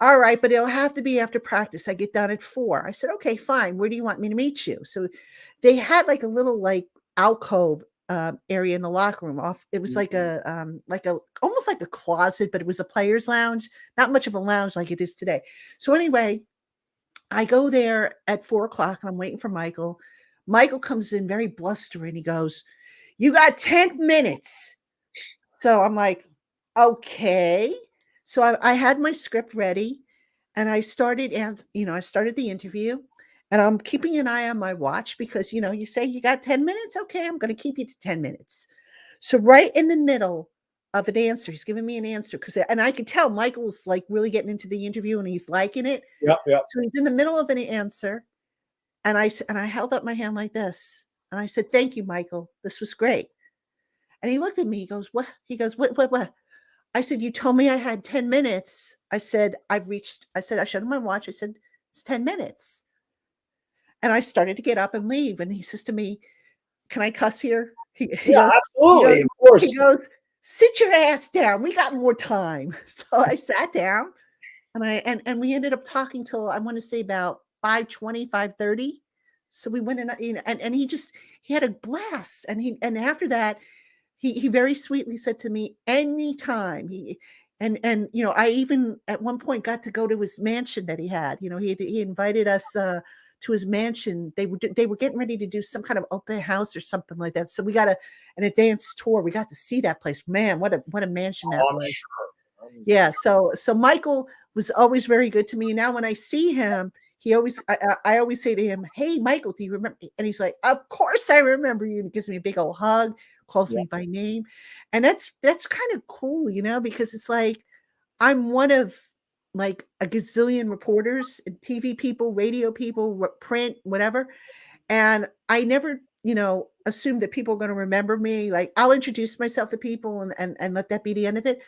all right, but it'll have to be after practice. I get done at 4. I said, okay, fine. Where do you want me to meet you? So they had like a little like alcove area in the locker room. Off, it was like a almost like a closet, but it was a players' lounge. Not much of a lounge like it is today. So anyway, I go there at 4 o'clock and I'm waiting for Michael. Michael comes in very blustering. He goes, "You got 10 minutes." So I'm like, okay. So I had my script ready and I started I started the interview and I'm keeping an eye on my watch because, you say you got 10 minutes. Okay. I'm going to keep you to 10 minutes. So right in the middle of an answer, he's giving me an answer and I could tell Michael's like really getting into the interview and he's liking it. Yep. So he's in the middle of an answer and I held up my hand like this and I said, "Thank you, Michael. This was great." And he looked at me. He goes, "What?" He goes, What? I said, "You told me I had 10 minutes." I said, I showed him my watch. I said, "It's 10 minutes." And I started to get up and leave. And he says to me, "Can I cuss here?" He Yeah, goes, absolutely. Of course. he goes, "Sit your ass down. We got more time." So I sat down and we ended up talking till I want to say about 5:20, 5:30. So we went in, and he had a blast. And after that, he very sweetly said to me, anytime I even at one point got to go to his mansion that he had. He invited us to his mansion. They were getting ready to do some kind of open house or something like that. So we got an advanced tour. We got to see that place. Man, what a mansion that I'm was. sure. Yeah. So Michael was always very good to me. Now when I see him, I always say to him, "Hey, Michael, do you remember?" And he's like, "Of course I remember you." And he gives me a big old hug, calls me by name. And that's kind of cool, because it's like I'm one of like a gazillion reporters, TV people, radio people, print, whatever. And I never, assumed that people are going to remember me. Like I'll introduce myself to people and let that be the end of it.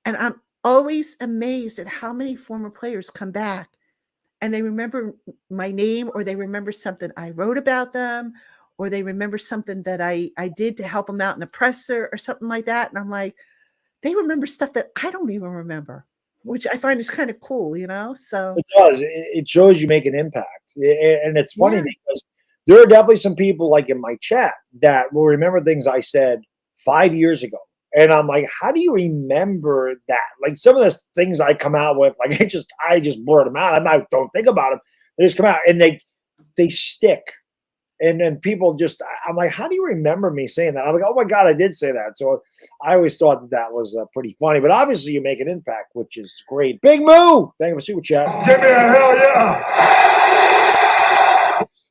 And I'm always amazed at how many former players come back and they remember my name or they remember something I wrote about them or they remember something that I did to help them out in the presser or something like that. And I'm like, they remember stuff that I don't even remember, which I find is kind of cool, So It does. It shows you make an impact. And it's funny Yeah. because there are definitely some people like in my chat that will remember things I said 5 years ago. And I'm like, how do you remember that? Like some of the things I come out with, like I just blurt them out. Don't think about them. They just come out and they stick. And then people I'm like, how do you remember me saying that? I'm like, oh my God, I did say that. So I always thought that was pretty funny. But obviously, you make an impact, which is great. Big Moo, thank you for super chat. Give me a hell yeah.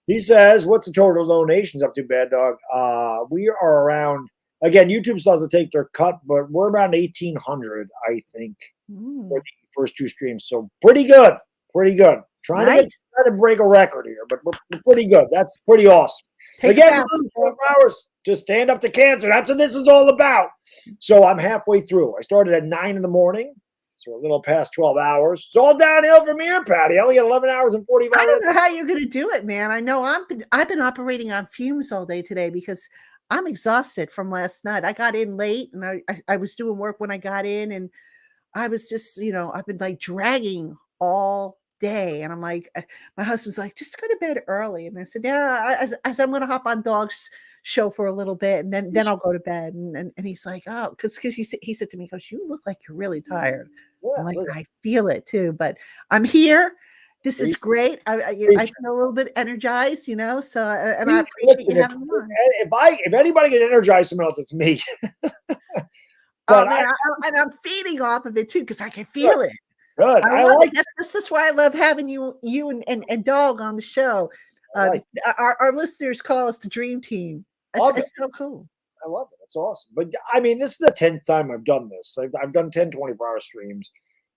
He says, "What's the total donations up to, Bad Dog?" We are around. Again, YouTube still doesn't take their cut, but we're around 1,800, I think, for the first 2 streams. So pretty good, pretty good. Trying to break a record here, but we're pretty good. That's pretty awesome. Again, 24 hours to stand up to cancer. That's what this is all about. So I'm halfway through. I started at 9 in the morning, so a little past 12 hours. It's all downhill from here, Patty. I only got 11 hours and 45 minutes. I don't know how you're going to do it, man. I know I've been operating on fumes all day today because I'm exhausted from last night. I got in late and I was doing work when I got in, and I was just, I've been like dragging all day. And I'm like, my husband's like, just go to bed early. And I said, yeah, I said, I'm going to hop on Dog's show for a little bit and then I'll go to bed. And he's like, oh, because he said to me, he goes, you look like you're really tired. Yeah, I'm like, look, I feel it too, but I'm here. This is great. I feel a little bit energized, so, and I appreciate you having me on. if anybody can energize someone else, it's me. Oh But man, and I'm feeding off of it too because I can feel it. good. I love it. That's just why I love having you and Dog on the show. Our listeners call us the Dream Team. It's so cool. I love it. It's awesome. But I mean, this is the 10th time I've done this. I've done 10 24-hour streams.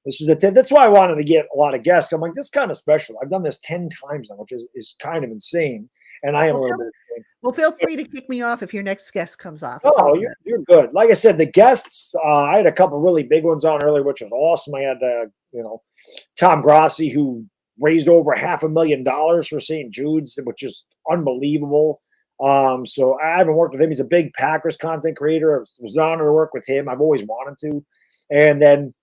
This is the 10th. That's why I wanted to get a lot of guests. I'm like, this is kind of special. I've done this 10 times now, which is kind of insane. And I am a little bit insane. Well, feel free to kick me off if your next guest comes off. Oh, you're good. Like I said, the guests, I had a couple really big ones on earlier, which was awesome. I had, Tom Grassi, who raised over $500,000 for St. Jude's, which is unbelievable. So I haven't worked with him. He's a big Packers content creator. It was an honor to work with him. I've always wanted to. And then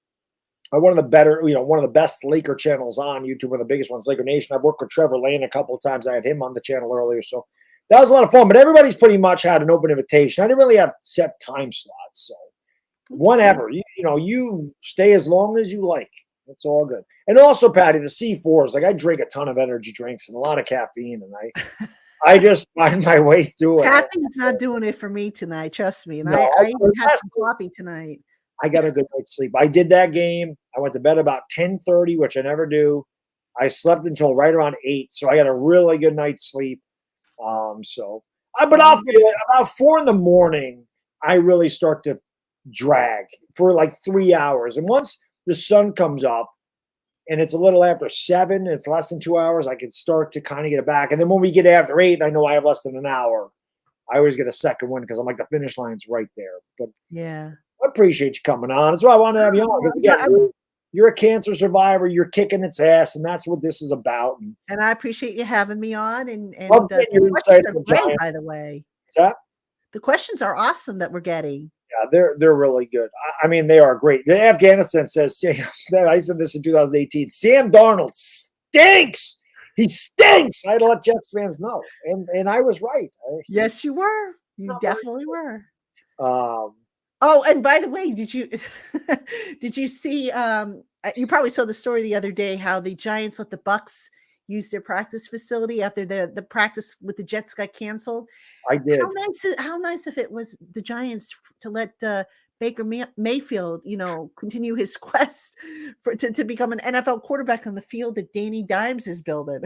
one of the best Laker channels on YouTube, one of the biggest ones, Laker Nation. I've worked with Trevor Lane a couple of times. I had him on the channel earlier. So that was a lot of fun, but everybody's pretty much had an open invitation. I didn't really have set time slots. So whenever, you stay as long as you like. It's all good. And also, Patty, the C4s, like I drink a ton of energy drinks and a lot of caffeine, and I just find my way through it. Caffeine's not doing it for me tonight, trust me. And I even had some coffee tonight. I got a good night's sleep. I did that game. I went to bed about 10:30, which I never do. I slept until right around 8, so I got a really good night's sleep. But I'll feel it about 4 in the morning. I really start to drag for like 3 hours, and once the sun comes up, and it's a little after 7, it's less than 2 hours, I can start to kind of get it back. And then when we get after 8, I know I have less than an hour. I always get a second one because I'm like the finish line's right there. But yeah. I appreciate you coming on. That's why I wanted to have you on. Because again, you're a cancer survivor. You're kicking its ass, and that's what this is about. And I appreciate you having me on. And the questions are great, by the way. What's that? The questions are awesome that we're getting. Yeah, they're really good. I mean, they are great. Afghanistan says, I said this in 2018, Sam Darnold stinks. He stinks. I had to let Jets fans know. And I was right. Yes, you were. You definitely were. Oh, and by the way, did you see you probably saw the story the other day how the Giants let the Bucks use their practice facility after the practice with the Jets got canceled? I did. How nice if it was the Giants to let Baker Mayfield, continue his quest to become an NFL quarterback on the field that Danny Dimes is building.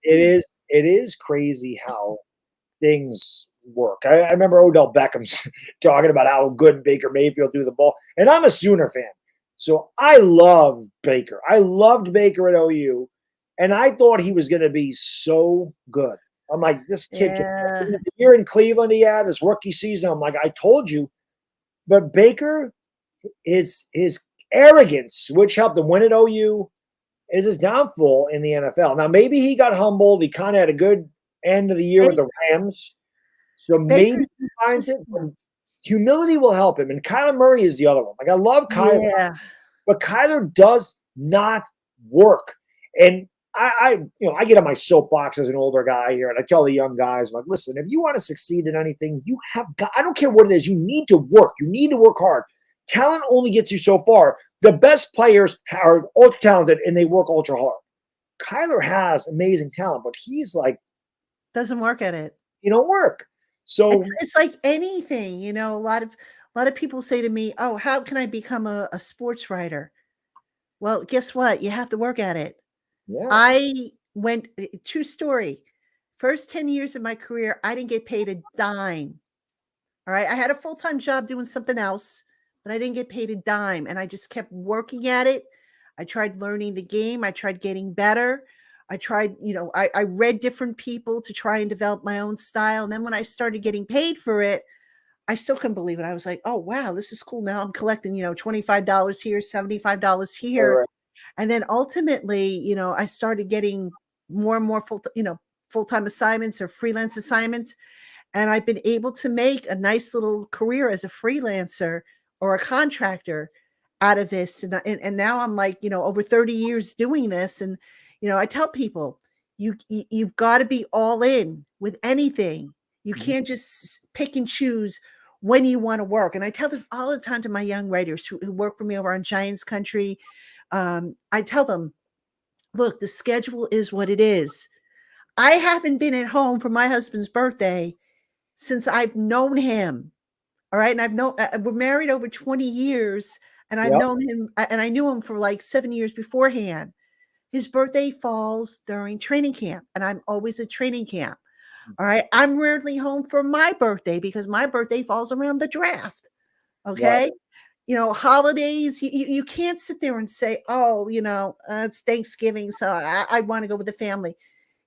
It is crazy how things work. I remember Odell Beckham's talking about how good Baker Mayfield threw the ball, and I'm a Sooner fan, so I love Baker. I loved Baker at OU, and I thought he was going to be so good. I'm like, this kid. Yeah. The year in Cleveland he had his rookie season. I'm like, I told you. But Baker, his arrogance, which helped him win at OU, is his downfall in the NFL. Now, maybe he got humbled. He kind of had a good end of the year with the Rams. So maybe he finds it. But humility will help him. And Kyler Murray is the other one. Like, I love Kyler, but Kyler does not work. And I get on my soapbox as an older guy here, and I tell the young guys, I'm like, listen, if you want to succeed in anything, you have got, I don't care what it is, you need to work. You need to work hard. Talent only gets you so far. The best players are ultra talented, and they work ultra hard. Kyler has amazing talent, but he's doesn't work at it. You don't work. So it's like anything, a lot of people say to me, oh, how can I become a sports writer? Well, guess what? You have to work at it. Yeah. I went, true story. First 10 years of my career, I didn't get paid a dime. All right. I had a full-time job doing something else, but I didn't get paid a dime. And I just kept working at it. I tried learning the game. I tried getting better. I tried, I read different people to try and develop my own style. And then when I started getting paid for it, I still couldn't believe it. I was like, oh, wow, this is cool. Now I'm collecting, $25 here, $75 here. Right. And then ultimately, I started getting more and more full-time assignments or freelance assignments. And I've been able to make a nice little career as a freelancer or a contractor out of this. And now I'm like, over 30 years doing this. And, I tell people, you've got to be all in with anything. You can't just pick and choose when you want to work. And I tell this all the time to my young writers who work for me over on Giants Country. I tell them, look, the schedule is what it is. I haven't been at home for my husband's birthday since I've known him. All right. And we're married over 20 years, and I've known him, and I knew him for like 7 years beforehand. His birthday falls during training camp, and I'm always at training camp. All right. I'm rarely home for my birthday because my birthday falls around the draft. Okay. Holidays, you can't sit there and say, oh, it's Thanksgiving, so I want to go with the family.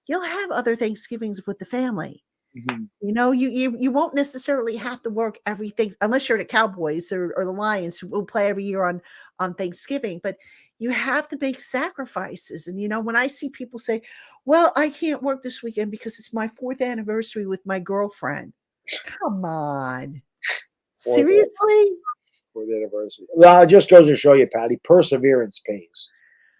You'll have other Thanksgivings with the family. You won't necessarily have to work everything unless you're the Cowboys or the Lions who will play every year on Thanksgiving. But you have to make sacrifices. And, when I see people say, well, I can't work this weekend because it's my 4th anniversary with my girlfriend. Come on. Seriously? 4th anniversary. Well, it just goes to show you, Patty, perseverance pays.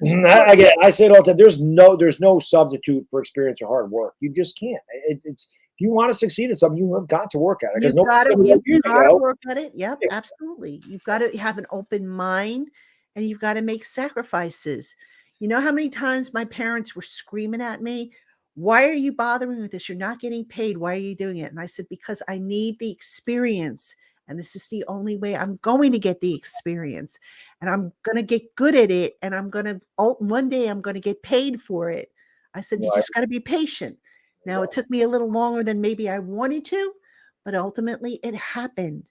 I say it all the time. There's no substitute for experience or hard work. You just can't. It's if you want to succeed in something, you have got to work at it. You've got to work at it. Yep, absolutely. You've got to have an open mind, and you've got to make sacrifices. You know how many times my parents were screaming at me, why are you bothering with this? You're not getting paid. Why are you doing it? And I said, because I need the experience. And this is the only way I'm going to get the experience. And I'm going to get good at it. And one day I'm going to get paid for it. I said, you just got to be patient. Now, it took me a little longer than maybe I wanted to, but ultimately it happened.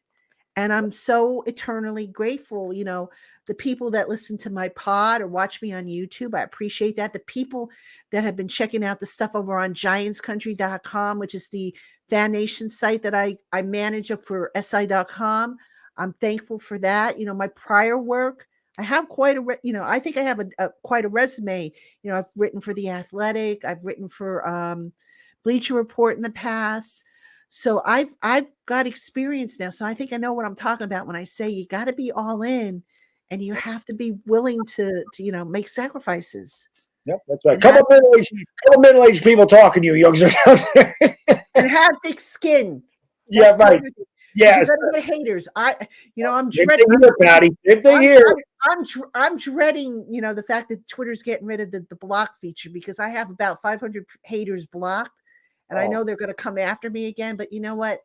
And I'm so eternally grateful. The people that listen to my pod or watch me on YouTube, I appreciate that. The people that have been checking out the stuff over on giantscountry.com, which is the Fan Nation site that I manage up for SI.com. I'm thankful for that. My prior work, I have quite I think I have quite a resume. I've written for The Athletic. I've written for Bleacher Report in the past. So I've got experience now. So I think I know what I'm talking about when I say you got to be all in, and you have to be willing to make sacrifices. Yep, that's right. Couple middle-aged people talking to you, youngsters out there. And have thick skin. That's right. Yes. You're gonna get haters. I'm dreading. Same thing here. I'm dreading, the fact that Twitter's getting rid of the block feature, because I have about 500 haters blocked, and I know they're going to come after me again. But you know what?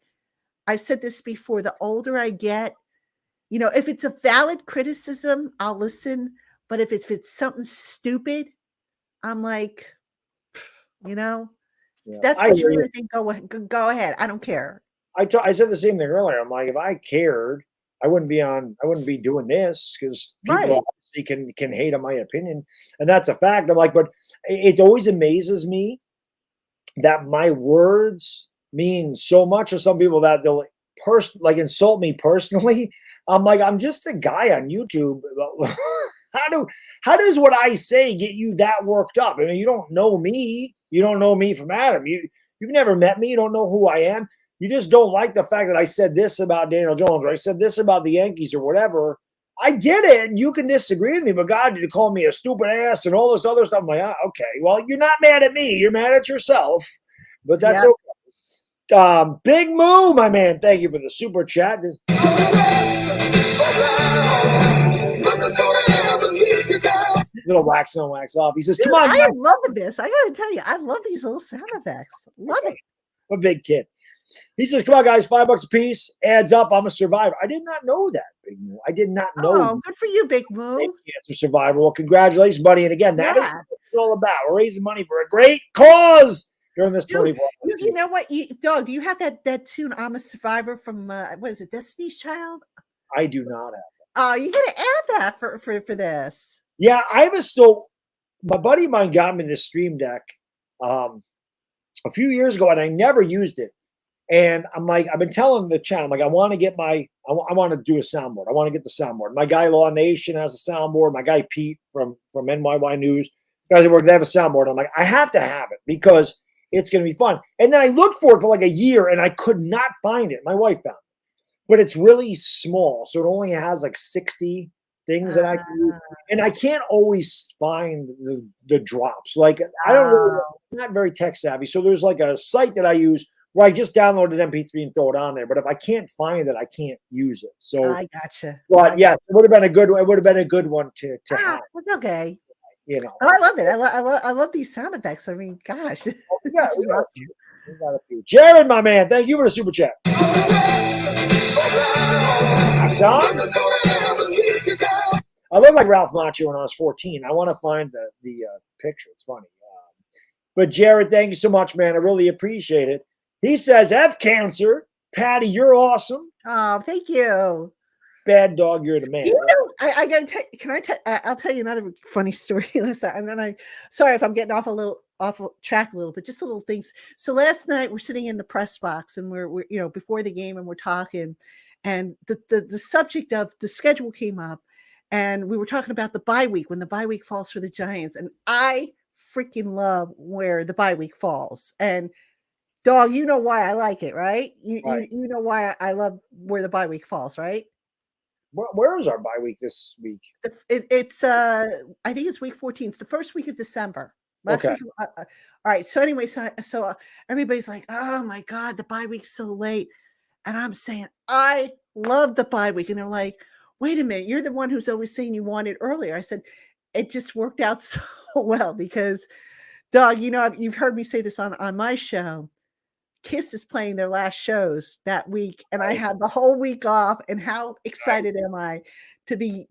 I said this before. The older I get, if it's a valid criticism, I'll listen. But if it's something stupid, I'm like, that's what you really think. Go ahead. I don't care. I said the same thing earlier. I'm like, if I cared, I wouldn't be doing this, because people obviously can hate on my opinion, and that's a fact. I'm like, but it always amazes me that my words mean so much to some people that they'll insult me personally. I'm like, I'm just a guy on YouTube. How does what I say get you that worked up? I mean, you don't know me. You don't know me from Adam. You've never met me. You don't know who I am. You just don't like the fact that I said this about Daniel Jones, or I said this about the Yankees or whatever. I get it. And you can disagree with me, but God, you call me a stupid ass and all this other stuff. I'm like, okay, well, you're not mad at me. You're mad at yourself, but that's okay. Big Moo, my man. Thank you for the super chat. Little wax on, wax off. He says, come on. I love this. I got to tell you, I love these little sound effects. Love it. I'm a big kid. He says, come on, guys, $5 a piece. Adds up. I'm a survivor. I did not know that, Big Moo. I did not know. Oh, good for you, Big Moo. Cancer survivor. Well, congratulations, buddy. And again, that is what it's all about. We're raising money for a great cause during this 24 hours. You know what, Dog, do you have that tune, I'm a Survivor, from, what is it, Destiny's Child? I do not have that. Oh, you got to add that for this. Yeah, my buddy of mine got me this Stream Deck a few years ago, and I never used it. And I'm like, I've been telling the channel, I'm like, I want to do a soundboard. I want to get the soundboard. My guy Law Nation has a soundboard. My guy Pete from NYY News, guys that work, they have a soundboard. I'm like, I have to have it, because It's going to be fun. And then I looked for it for like a year and I could not find it. My wife found it, but it's really small. So it only has like 60 things that I can use. And I can't always find the drops. Like I don't really, I'm not very tech savvy. So there's like a site that I use where I just download an MP3 and throw it on there. But if I can't find it, I can't use it. So I gotcha. but yes, it would have been a good one to have. It's okay. You know. But I love it. I love these sound effects. I mean, gosh. We This got is a awesome. few. We got a few. Jared, my man, thank you for the super chat. Sean? I look like Ralph Macchio when I was 14. I want to find the picture. It's funny. But Jared, thank you so much, man. I really appreciate it. He says, F cancer. Patty, you're awesome. Oh, thank you. Bad dog, you're the man. You know, I gotta tell. Can I tell? I'll tell you another funny story. Listen, and then sorry if I'm getting off track a little, but just little things. So last night we're sitting in the press box and we're before the game and we're talking, and the subject of the schedule came up, and we were talking about the bye week when the bye week falls for the Giants, and I freaking love where the bye week falls. And dog, you know why I like it, right? Right. You know why I love where the bye week falls, right? Where is our bye week this week? It's I think it's week 14. It's the first week of December. Last Okay. week. All right. So anyway, so everybody's like, "Oh my God, the bye week's so late," and I'm saying, "I love the bye week," and they're like, "Wait a minute, you're the one who's always saying you want it earlier." I said, "It just worked out so well because, dog, you've heard me say this on my show. Kiss is playing their last shows that week, and I had the whole week off. And how excited am I to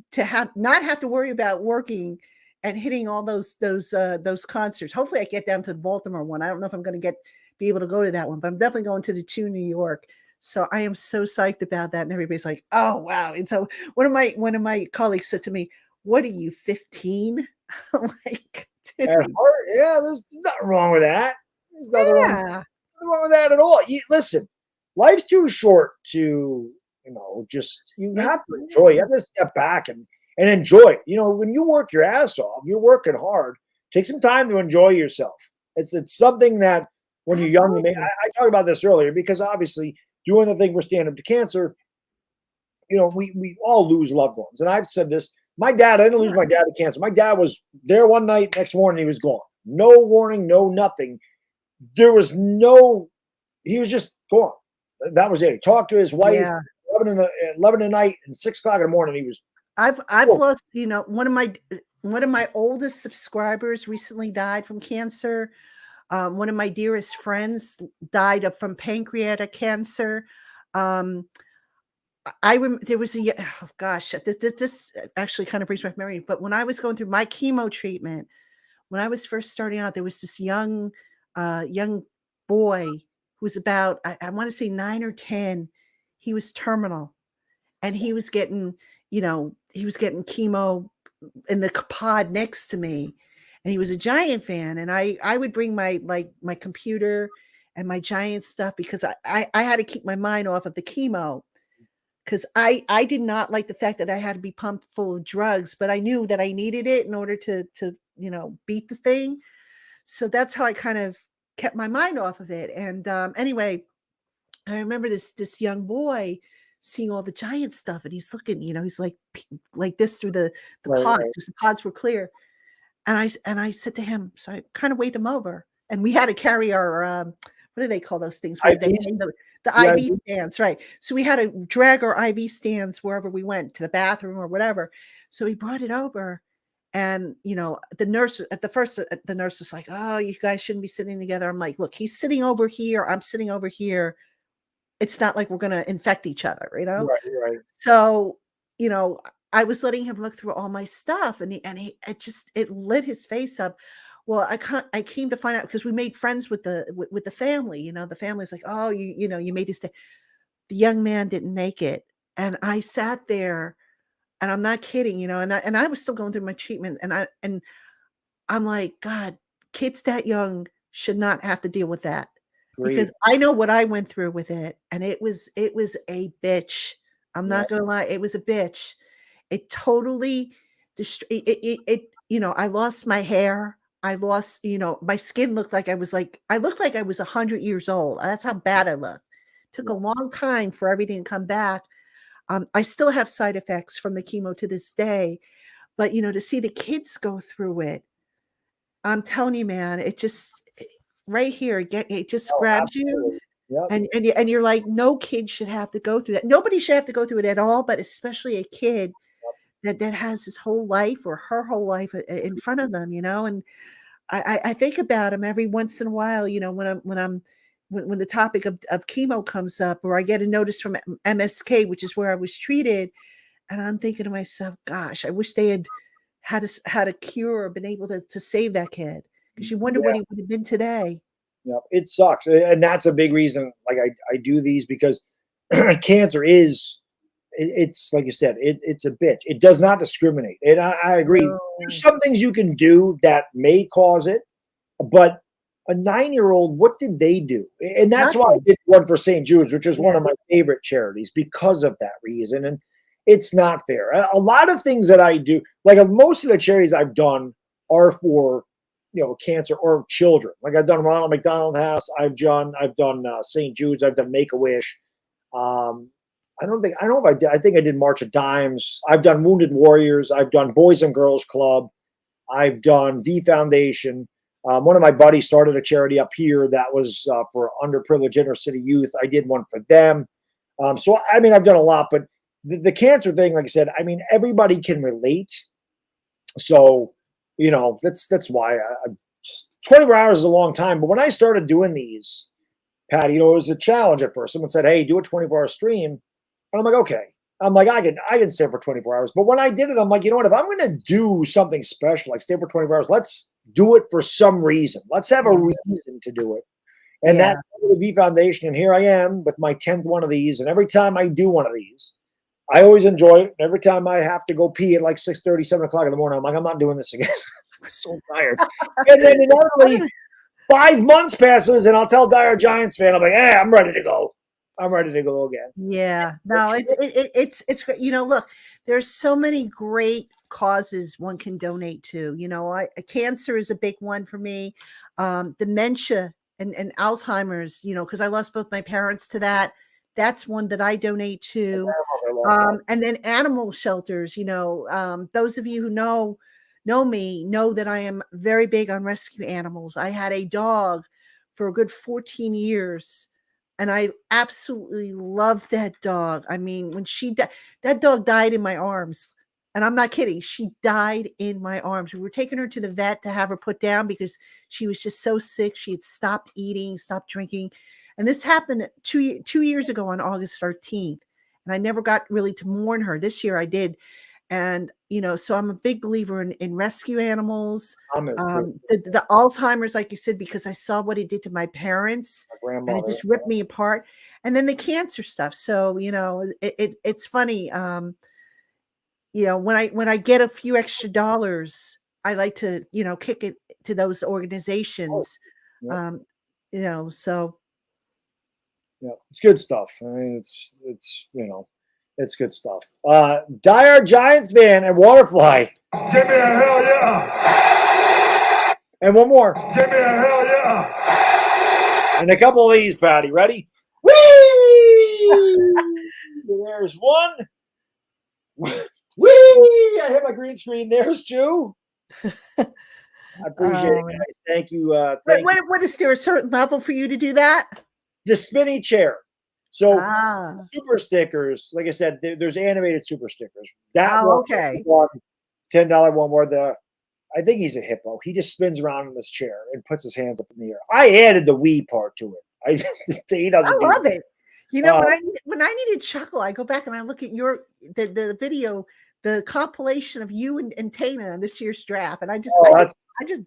not have to worry about working and hitting all those concerts. Hopefully, I get down to the Baltimore one. I don't know if I'm going to be able to go to that one, but I'm definitely going to the two New York. So I am so psyched about that. And everybody's like, "Oh wow!" And so one of my colleagues said to me, "What are you, 15?" I'm like, dude. Yeah, there's nothing wrong with that. There's nothing wrong. Yeah. Nothing wrong with that at all. Listen, life's too short to, just you have to enjoy. You have to step back and enjoy it. When you work your ass off, you're working hard. Take some time to enjoy yourself. It's something that when you're young, I talked about this earlier because obviously doing the thing for Stand Up to Cancer, we all lose loved ones. And I've said this. My dad, I didn't lose my dad to cancer. My dad was there one night, next morning he was gone. No warning, no nothing. He was just gone. That was it. He talked to his wife 11 at night and 6 o'clock in the morning. He was. I've lost, one of my oldest subscribers recently died from cancer. One of my dearest friends died from pancreatic cancer. There was this actually kind of brings back memory. But when I was going through my chemo treatment, when I was first starting out, there was this young boy who was about, I want to say 9 or 10. He was terminal, and he was getting chemo in the pod next to me, and he was a Giant fan. And I would bring my computer and my Giant stuff because I had to keep my mind off of the chemo because I did not like the fact that I had to be pumped full of drugs, but I knew that I needed it in order to beat the thing. So that's how I kind of kept my mind off of it. And anyway, I remember this young boy seeing all the Giant stuff, and he's looking, he's like this through the pod because the pods were clear. And I said to him, so I kind of waved him over, and we had to carry our what do they call those things? Where they hang the IV stands, right? So we had to drag our IV stands wherever we went, to the bathroom or whatever. So he brought it over. And, the nurse was like, "Oh, you guys shouldn't be sitting together." I'm like, "Look, he's sitting over here. I'm sitting over here. It's not like we're going to infect each other, Right. So, I was letting him look through all my stuff, and it lit his face up. Well, I came to find out because we made friends with the family. The family's like, "Oh, you made his day." The young man didn't make it, and I sat there. And I'm not kidding, and I was still going through my treatment, and I'm like, God, kids that young should not have to deal with that. Because I know what I went through with it, and it was a bitch. I'm not gonna lie, it was a bitch. It totally I lost my hair. I lost, my skin looked like I looked like I was 100 years old. That's how bad I looked. Took a long time for everything to come back. I still have side effects from the chemo to this day, but to see the kids go through it, I'm telling you, man, it just right here, it just Oh, grabs you, absolutely. Yep. and you're like, no kid should have to go through that. Nobody should have to go through it at all, but especially a kid that has his whole life or her whole life in front of them, and I think about him every once in a while, when the topic of chemo comes up, or I get a notice from MSK, which is where I was treated, and I'm thinking to myself, gosh, I wish they had a cure or been able to save that kid, because you wonder what he would have been today. Yep. It sucks. And that's a big reason, like I do these, because cancer is, it's like you said, it's a bitch. It does not discriminate. And I agree. No. There's some things you can do that may cause it, but a 9-year-old, what did they do? And that's why I Nothing. did one for St. Jude's, which is one Yeah. of my favorite charities, because of that reason. And it's not fair. A lot of things that I do, like most of the charities I've done are for, cancer or children. Like I've done Ronald McDonald House. I've done St. Jude's. I've done Make-A-Wish. I don't know if I did. I think I did March of Dimes. I've done Wounded Warriors. I've done Boys and Girls Club. I've done V Foundation. One of my buddies started a charity up here that was for underprivileged inner city youth. I did one for them. So, I mean, I've done a lot, but the cancer thing, like I said, I mean, everybody can relate. So, that's why 24 hours is a long time. But when I started doing these, Patty, it was a challenge at first. Someone said, hey, do a 24-hour stream. And I'm like, okay. I'm like, I can stay for 24 hours. But when I did it, I'm like, you know what? If I'm going to do something special, like stay for 24 hours, let's do it for some reason. Let's have a reason to do it. And that's the V Foundation. And here I am with my 10th one of these. And every time I do one of these, I always enjoy it. Every time I have to go pee at like 6:30, 7 o'clock in the morning, I'm like, I'm not doing this again. I'm so tired. And then inevitably 5 months passes and I'll tell Dire Giants fan, I'm like, hey, I'm ready to go. I'm ready to go again. Yeah, no, it's great. Look, there's so many great causes one can donate to. Cancer is a big one for me. Dementia and Alzheimer's, because I lost both my parents to that. That's one that I donate to. And then animal shelters. Those of you who know me know that I am very big on rescue animals. I had a dog for a good 14 years. And I absolutely loved that dog. I mean, when that dog died in my arms. And I'm not kidding. She died in my arms. We were taking her to the vet to have her put down because she was just so sick. She had stopped eating, stopped drinking. And this happened 2 years ago on August 13th. And I never got really to mourn her. This year I did. And, so I'm a big believer in rescue animals. The Alzheimer's, like you said, because I saw what it did to my parents and it just ripped me apart. And then the cancer stuff. So, it's funny. When I get a few extra dollars, I like to, kick it to those organizations. So. Yeah, it's good stuff. I mean, it's it's good stuff. Dire Giants fan and Waterfly. Give me a hell yeah! And one more. Give me a hell yeah! And a couple of these, Patty. Ready? Whee! There's one. Whee! I hit my green screen. There's two. I appreciate it, guys. Thank you. What is there a certain level for you to do that? The spinny chair. So super stickers, like I said, there's animated super stickers. That one, okay. $10 one where I think he's a hippo. He just spins around in this chair and puts his hands up in the air. I added the Wii part to it. He doesn't. I love it. When I need a chuckle, I go back and I look at the video, the compilation of you and Traina in this year's draft, and I just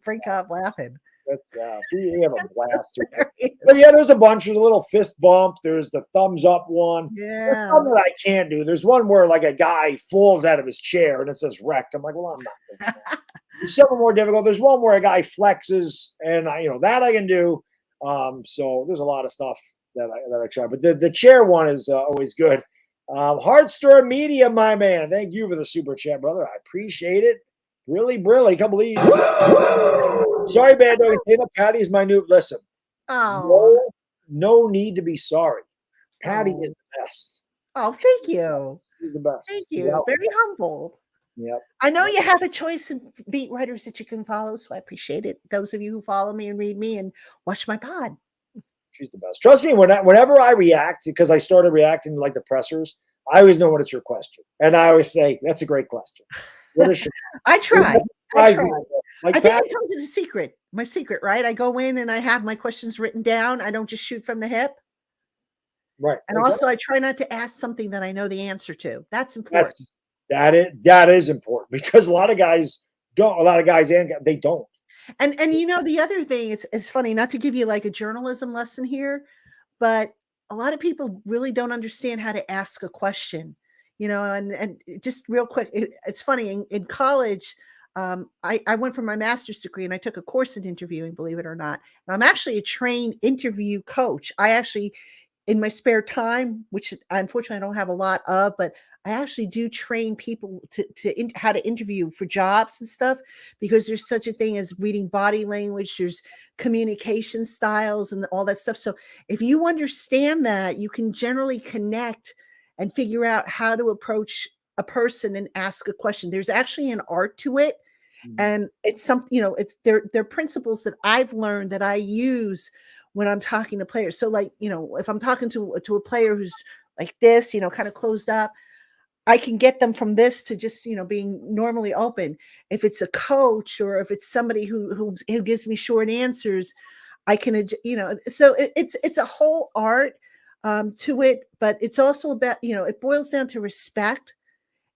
break up laughing. That's we have a blast. But yeah, there's a bunch. There's a little fist bump. There's the thumbs up one. Yeah. There's some that I can't do. There's one where like a guy falls out of his chair and it says wrecked. I'm like, well, I'm not doing that. There's some more difficult. There's one where a guy flexes, and that I can do. So there's a lot of stuff that I try. But the chair one is always good. Heartstore Media, my man. Thank you for the super chat, brother. I appreciate it. Really, Brilly, come believe. Sorry, Baddog. Patty's my new. Listen, Oh, no need to be sorry. Patty oh, is the best. oh, thank you. She's the best. Thank She's you. out Very there. humble. Yep. I know you have a choice of beat writers that you can follow, so I appreciate it. Those of you who follow me and read me and watch my pod. She's the best. Trust me, whenever I react, because I started reacting like the pressers, I always know when it's your question. And I always say, that's a great question. What is she? I try. I try. Like I think I Patty, told you the secret. My secret, right? I go in and I have my questions written down. I don't just shoot from the hip. right. And also I try not to ask something that I know the answer to. That's important. That is important because a lot of guys don't. A lot of guys they don't. And you know, the other thing, it's funny, not to give you like a journalism lesson here, but a lot of people really don't understand how to ask a question, you know, and just real quick, it's funny in college. I went for my master's degree and I took a course in interviewing, believe it or not. And I'm actually a trained interview coach. I actually, in my spare time, which unfortunately I don't have a lot of, but I actually do train people how to interview for jobs and stuff, because there's such a thing as reading body language, there's communication styles and all that stuff. So if you understand that, you can generally connect and figure out how to approach a person and ask a question. There's actually an art to it. And it's something, you know, it's they're principles that I've learned that I use when I'm talking to players. So like, you know, if I'm talking to a player who's like this, you know, kind of closed up, I can get them from this to just, you know, being normally open. If it's a coach or if it's somebody who gives me short answers, I can, you know, so it's a whole art to it, but it's also about, you know, it boils down to respect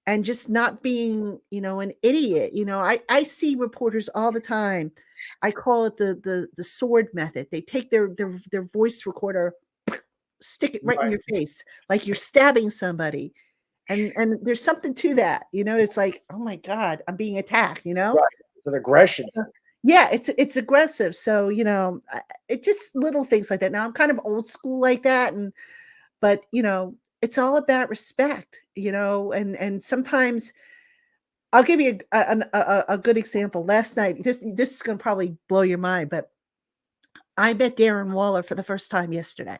and just not being, you know, an idiot. You know, I see reporters all the time. I call it the sword method. They take their voice recorder, stick it right in your face, like you're stabbing somebody. And there's something to that, you know. It's like, oh my God, I'm being attacked, you know. Right. It's an aggression. Yeah, it's aggressive. So, you know, it just little things like that. Now I'm kind of old school like that, but you know, it's all about respect, you know. And sometimes I'll give you a good example. Last night, this is going to probably blow your mind, but I met Darren Waller for the first time yesterday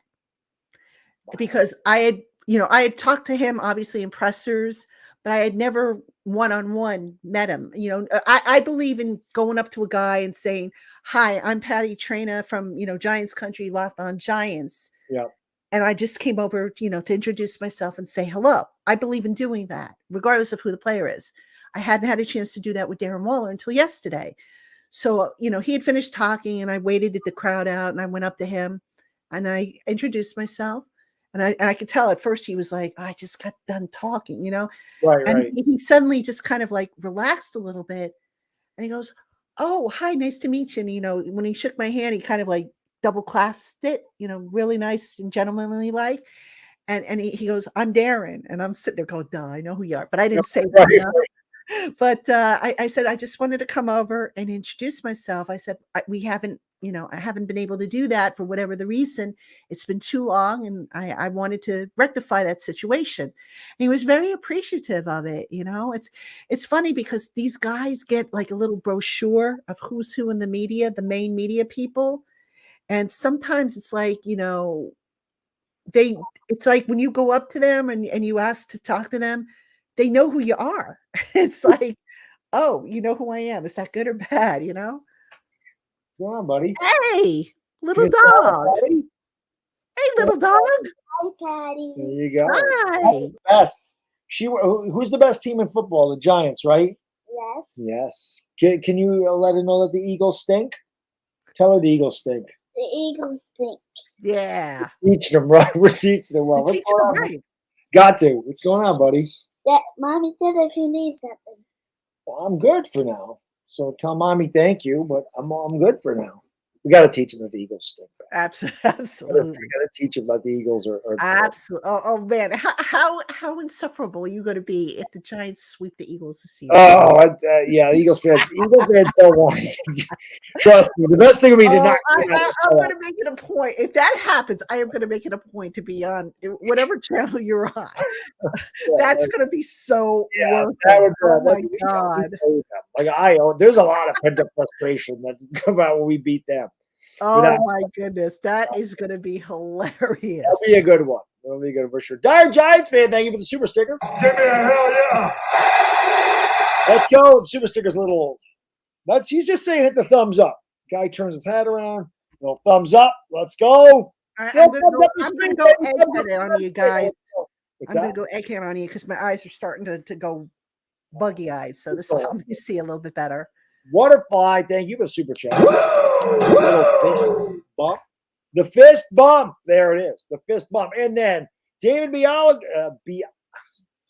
because I had talked to him obviously in pressers, but I had never one-on-one met him. You know, I believe in going up to a guy and saying, "Hi, I'm Patty Traina from, you know, Giants Country, Locked On Giants." Yeah. And I just came over, you know, to introduce myself and say hello. I believe in doing that, regardless of who the player is. I hadn't had a chance to do that with Darren Waller until yesterday. So, you know, he had finished talking and I waited at the crowd out and I went up to him and I introduced myself. And I could tell at first he was like, I just got done talking, you know. Right, And right. he suddenly just kind of like relaxed a little bit. And he goes, "Oh, hi, nice to meet you." And, you know, when he shook my hand, he kind of like double clasped it, you know, really nice and gentlemanly like. And he goes, "I'm Darren." And I'm sitting there going, duh, I know who you are. But I didn't say that. You know? But I said, I just wanted to come over and introduce myself. I said, I haven't been able to do that for whatever the reason. It's been too long. And I wanted to rectify that situation. And he was very appreciative of it. You know, it's funny because these guys get like a little brochure of who's who in the media, the main media people. And sometimes it's like, you know, it's like when you go up to them and you ask to talk to them, they know who you are. It's like, oh, you know who I am. Is that good or bad, you know? What's going on, buddy? Hey, little Good job, dog. buddy. Hey, little dog. Hi, Patty. There you go. Hi. Best. Who's the best team in football? The Giants, right? Yes. Yes. Can you let her know that the Eagles stink? Tell her the Eagles stink. The Eagles stink. Yeah. Teaching them right. We're teaching them well. You What's teach going them on? right. Got to. What's going on, buddy? Yeah, Mommy said if you need something. Well, I'm good for now. So tell mommy thank you, but I'm good for now. We got to teach them that the Eagles stink. Absolutely. We got to teach them that the Eagles are Absolutely. Oh man, how insufferable are you going to be if the Giants sweep the Eagles this season? Yeah, Eagles fans don't want it. Trust me, the best thing would be to not. I'm going to make it a point. If that happens, I am going to make it a point to be on whatever channel you're on. That's going to be so worth it. Oh my God. There's a lot of pent up frustration that come out when we beat them. Oh my goodness, that is going to be hilarious. That'll be a good one. That'll be good for sure. Dire Giants fan, thank you for the super sticker. Give me a hell yeah. Let's go. The super sticker's a little. He's just saying hit the thumbs up. Guy turns his head around. Little thumbs up. Let's go. I'm going to go egghead on you guys. I'm going to go egghead on you because my eyes are starting to go buggy eyes. So this will help me see a little bit better. Waterfly, thank you for the super chat. Little fist bump. The fist bump. There it is. The fist bump. And then David Bialig.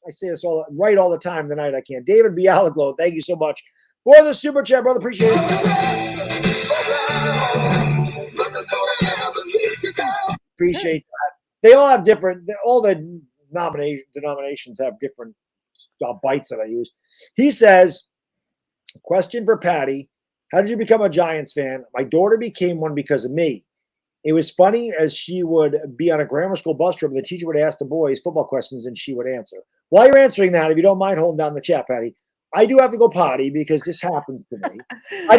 I say this all the time tonight. I can't. David Bialaglo, thank you so much for the super chat, brother. Appreciate it. Appreciate that. They all have different. All the denominations have different bites that I use. He says, question for Patty. How did you become a Giants fan? My daughter became one because of me. It was funny as she would be on a grammar school bus trip and the teacher would ask the boys football questions and she would answer. While you're answering that, if you don't mind holding down the chat, Patty, I do have to go potty because this happens to me. I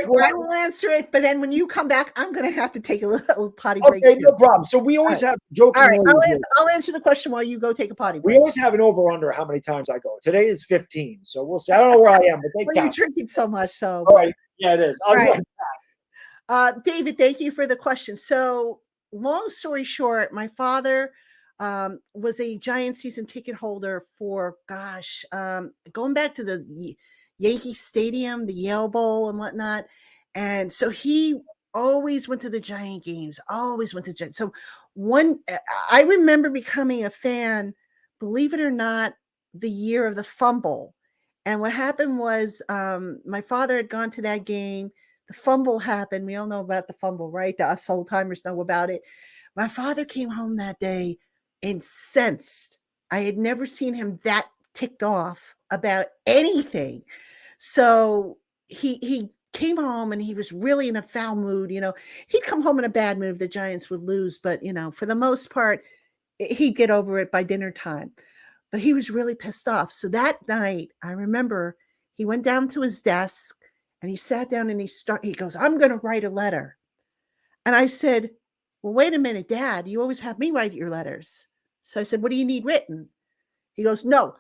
will answer it, but then when you come back, I'm going to have to take a little potty break. Okay, no problem. So we always have joking. All right, I'll answer the question while you go take a potty break. We always have an over-under how many times I go. Today is 15, so we'll see. I don't know where I am, but well, you're drinking so much, so. All right, yeah, it is. All right. David, thank you for the question. So, long story short, my father was a Giant season ticket holder for, going back to the Yankee Stadium, the Yale Bowl and whatnot. And so he always went to the Giant games, always went to Giant. So I remember becoming a fan, believe it or not, the year of the fumble. And what happened was my father had gone to that game. The fumble happened. We all know about the fumble, right? Us old timers know about it. My father came home that day incensed. I had never seen him that ticked off about anything. So he came home and he was really in a foul mood. He'd come home in a bad mood. The Giants would lose, but for the most part, he'd get over it by dinner time. But he was really pissed off. So that night, I remember he went down to his desk and he sat down and he goes, I'm going to write a letter. And I said, well, wait a minute, Dad, you always have me write your letters. So I said, what do you need written? He goes, no,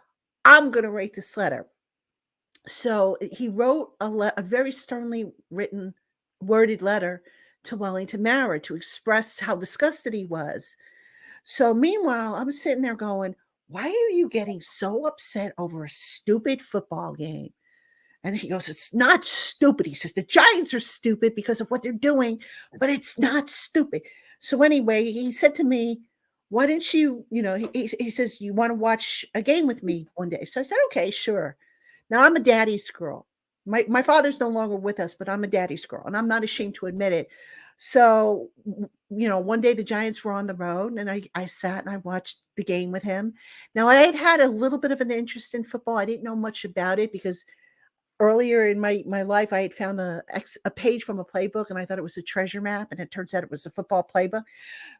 I'm going to write this letter. So he wrote a very sternly worded letter to Wellington Mara to express how disgusted he was. So meanwhile, I'm sitting there going, why are you getting so upset over a stupid football game? And he goes, it's not stupid. He says, the Giants are stupid because of what they're doing, but it's not stupid. So anyway, he said to me, why don't you, he says, you want to watch a game with me one day? So I said, okay, sure. Now I'm a daddy's girl. My father's no longer with us, but I'm a daddy's girl and I'm not ashamed to admit it. So, one day the Giants were on the road and I sat and I watched the game with him. Now I had a little bit of an interest in football. I didn't know much about it because earlier in my life, I had found a page from a playbook and I thought it was a treasure map and it turns out it was a football playbook.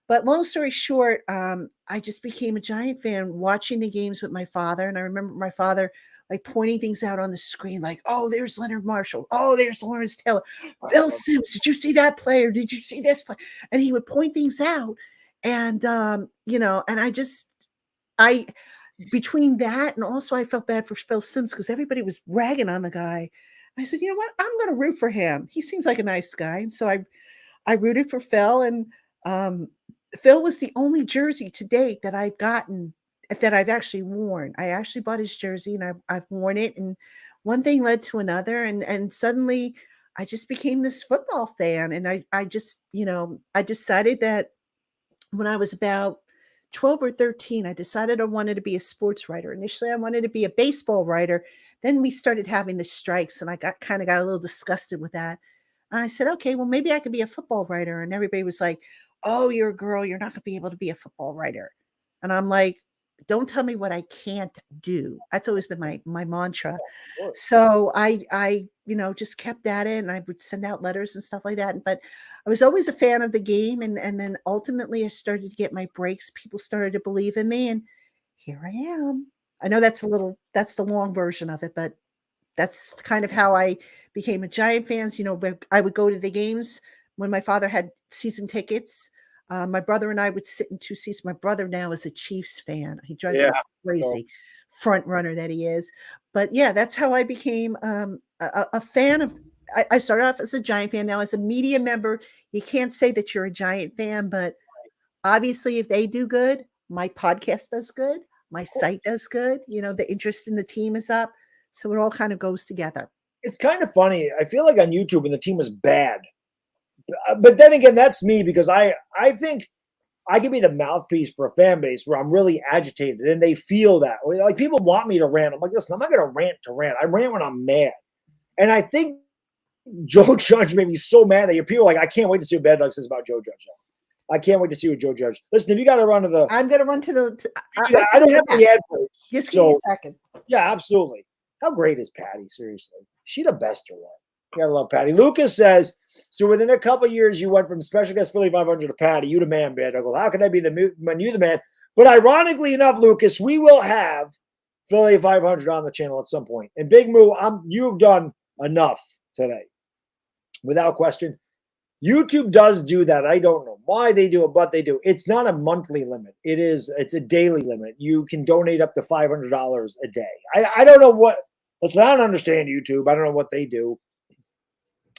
But long story short, I just became a Giant fan watching the games with my father. And I remember my father like pointing things out on the screen, like, oh, there's Leonard Marshall. Oh, there's Lawrence Taylor. Phil Simms, did you see that play? Or did you see this play? And he would point things out. And, and between that and also I felt bad for Phil Simms because everybody was ragging on the guy. I said, you know what? I'm going to root for him. He seems like a nice guy. And so I rooted for Phil. And Phil was the only jersey to date that I've gotten that I've actually worn. I actually bought his jersey and I've worn it. And one thing led to another. And suddenly I just became this football fan. And I just, I decided that when I was about 12 or 13, I decided I wanted to be a sports writer. Initially, I wanted to be a baseball writer. Then we started having the strikes and I got a little disgusted with that. And I said, okay, well, maybe I could be a football writer. And everybody was like, oh, you're a girl. You're not going to be able to be a football writer. And I'm like, don't tell me what I can't do. That's always been my mantra. So I just kept at it, and I would send out letters and stuff like that. But I was always a fan of the game. And then ultimately I started to get my breaks. People started to believe in me, and here I am. I know that's the long version of it, but that's kind of how I became a Giant fans. I would go to the games when my father had season tickets. My brother and I would sit in two seats. My brother now is a Chiefs fan. He drives me crazy, front runner that he is. But yeah, that's how I became a fan of. I started off as a Giant fan. Now as a media member, you can't say that you're a Giant fan, but obviously if they do good, my podcast does good. My site does good. The interest in the team is up. So it all kind of goes together. It's kind of funny. I feel like on YouTube when the team was bad, but then again, that's me because I think I can be the mouthpiece for a fan base where I'm really agitated and they feel that. Like people want me to rant. I'm like, listen, I'm not going to rant to rant. I rant when I'm mad. And I think Joe Judge made me so mad that your people are like, I can't wait to see what Baddog says about Joe Judge. I can't wait to see what Joe Judge. Listen, if you got to run to the, I'm going to run to the. I don't have the ad breaks. Just give me a second. Yeah, absolutely. How great is Patty? Seriously, she the best or what? You gotta love Patty. Lucas says, so within a couple of years, you went from special guest Philly 500 to Patty. You the man, Bad. I go, how can I be the man? You the man. But ironically enough, Lucas, we will have Philly 500 on the channel at some point. And Big Moo, you've done enough today, without question. YouTube does do that. I don't know why they do it, but they do. It's not a monthly limit. It's a daily limit. You can donate up to $500 a day. I don't know what. Listen, I don't understand YouTube. I don't know what they do.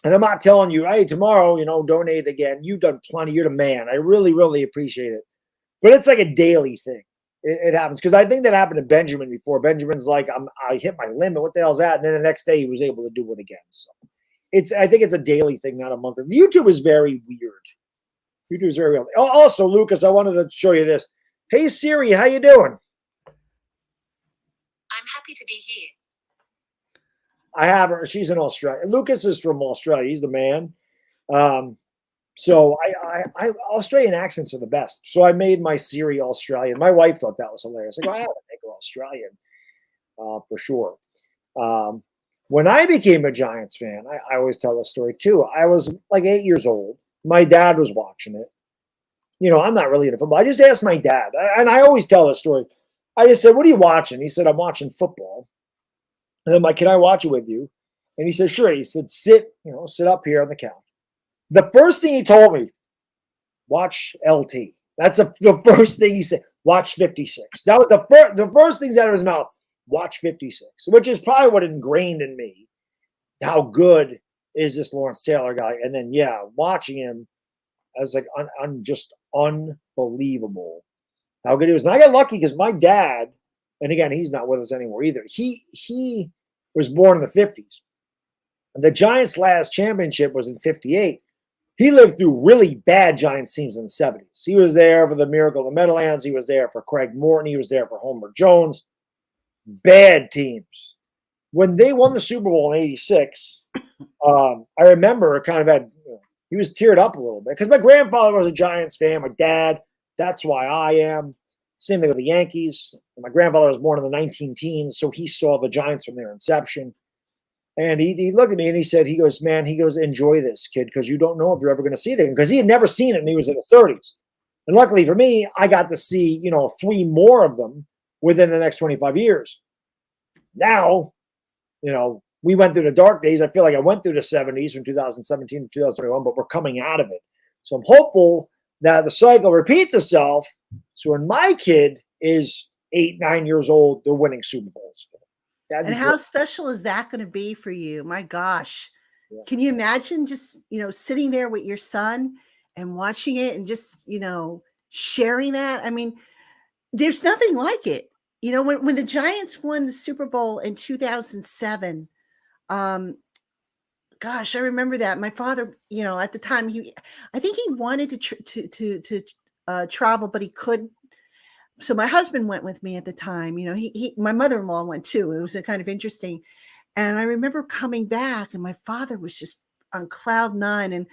And I'm not telling you, hey, tomorrow, donate again. You've done plenty. You're the man. I really, really appreciate it. But it's like a daily thing. It happens. Because I think that happened to Benjamin before. Benjamin's like, I hit my limit. What the hell's that? And then the next day he was able to do it again. So I think it's a daily thing, not a monthly. YouTube is very weird. YouTube is very weird. Also, Lucas, I wanted to show you this. Hey, Siri, how you doing? I'm happy to be here. I have her. She's in Australia. Lucas is from Australia. He's the man. So I Australian accents are the best. So I made my Siri Australian. My wife thought that was hilarious. I go, I have to make her Australian for sure. When I became a Giants fan, I always tell this story too. I was like 8 years old. My dad was watching it. I'm not really into football. I just asked my dad, and I always tell this story. I just said, what are you watching? He said, I'm watching football. And I'm like, can I watch it with you? And he said, sure. He said, sit up here on the couch. The first thing he told me, watch LT. That's the first thing he said. Watch 56. That was the first things out of his mouth. Watch 56, which is probably what ingrained in me. How good is this Lawrence Taylor guy? And then, watching him, I was like, just unbelievable how good he was. And I got lucky because my dad, and again, he's not with us anymore either. He was born in the 50s. The Giants' last championship was in 58. He lived through really bad Giants teams in the 70s. He was there for the Miracle of the Meadowlands. He was there for Craig Morton. He was there for Homer Jones. Bad teams. When they won the Super Bowl in 86, I remember it kind of had, he was teared up a little bit because my grandfather was a Giants fan. My dad, that's why I am. Same thing with the Yankees. My grandfather was born in the 19 teens, so he saw the Giants from their inception. And he looked at me and he said, enjoy this, kid, because you don't know if you're ever going to see it again. Because he had never seen it and he was in his 30s. And luckily for me, I got to see, 3 more of them within the next 25 years. Now, we went through the dark days. I feel like I went through the 70s from 2017 to 2021, but we're coming out of it. So I'm hopeful that the cycle repeats itself. So when my kid is 8, 9 years old, they're winning Super Bowls. And how special is that going to be for you? My gosh. Yeah. Can you imagine just, sitting there with your son and watching it and just, sharing that? I mean, there's nothing like it. When the Giants won the Super Bowl in 2007, gosh, I remember that. My father, at the time, I think he wanted to travel, but he couldn't. So my husband went with me at the time. My mother-in-law went too. It was kind of interesting. And I remember coming back and my father was just on cloud nine. And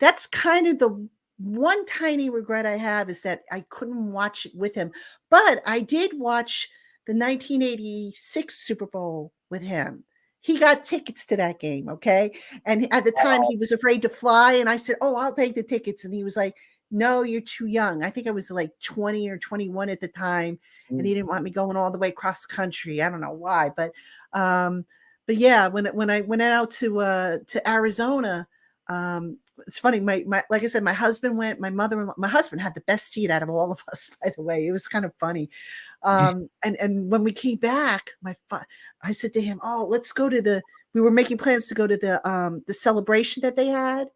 that's kind of the one tiny regret I have, is that I couldn't watch it with him. But I did watch the 1986 Super Bowl with him. He got tickets to that game, okay? And at the time, he was afraid to fly. And I said, oh, I'll take the tickets. And he was like, no, you're too young. I think I was like 20 or 21 at the time. And he didn't want me going all the way across the country. I don't know why. But yeah, when I went out to Arizona, it's funny. My like I said, my husband went. My husband had the best seat out of all of us. By the way, it was kind of funny. And when we came back, I said to him, "Oh, let's go to we were making plans to go to the celebration that they had,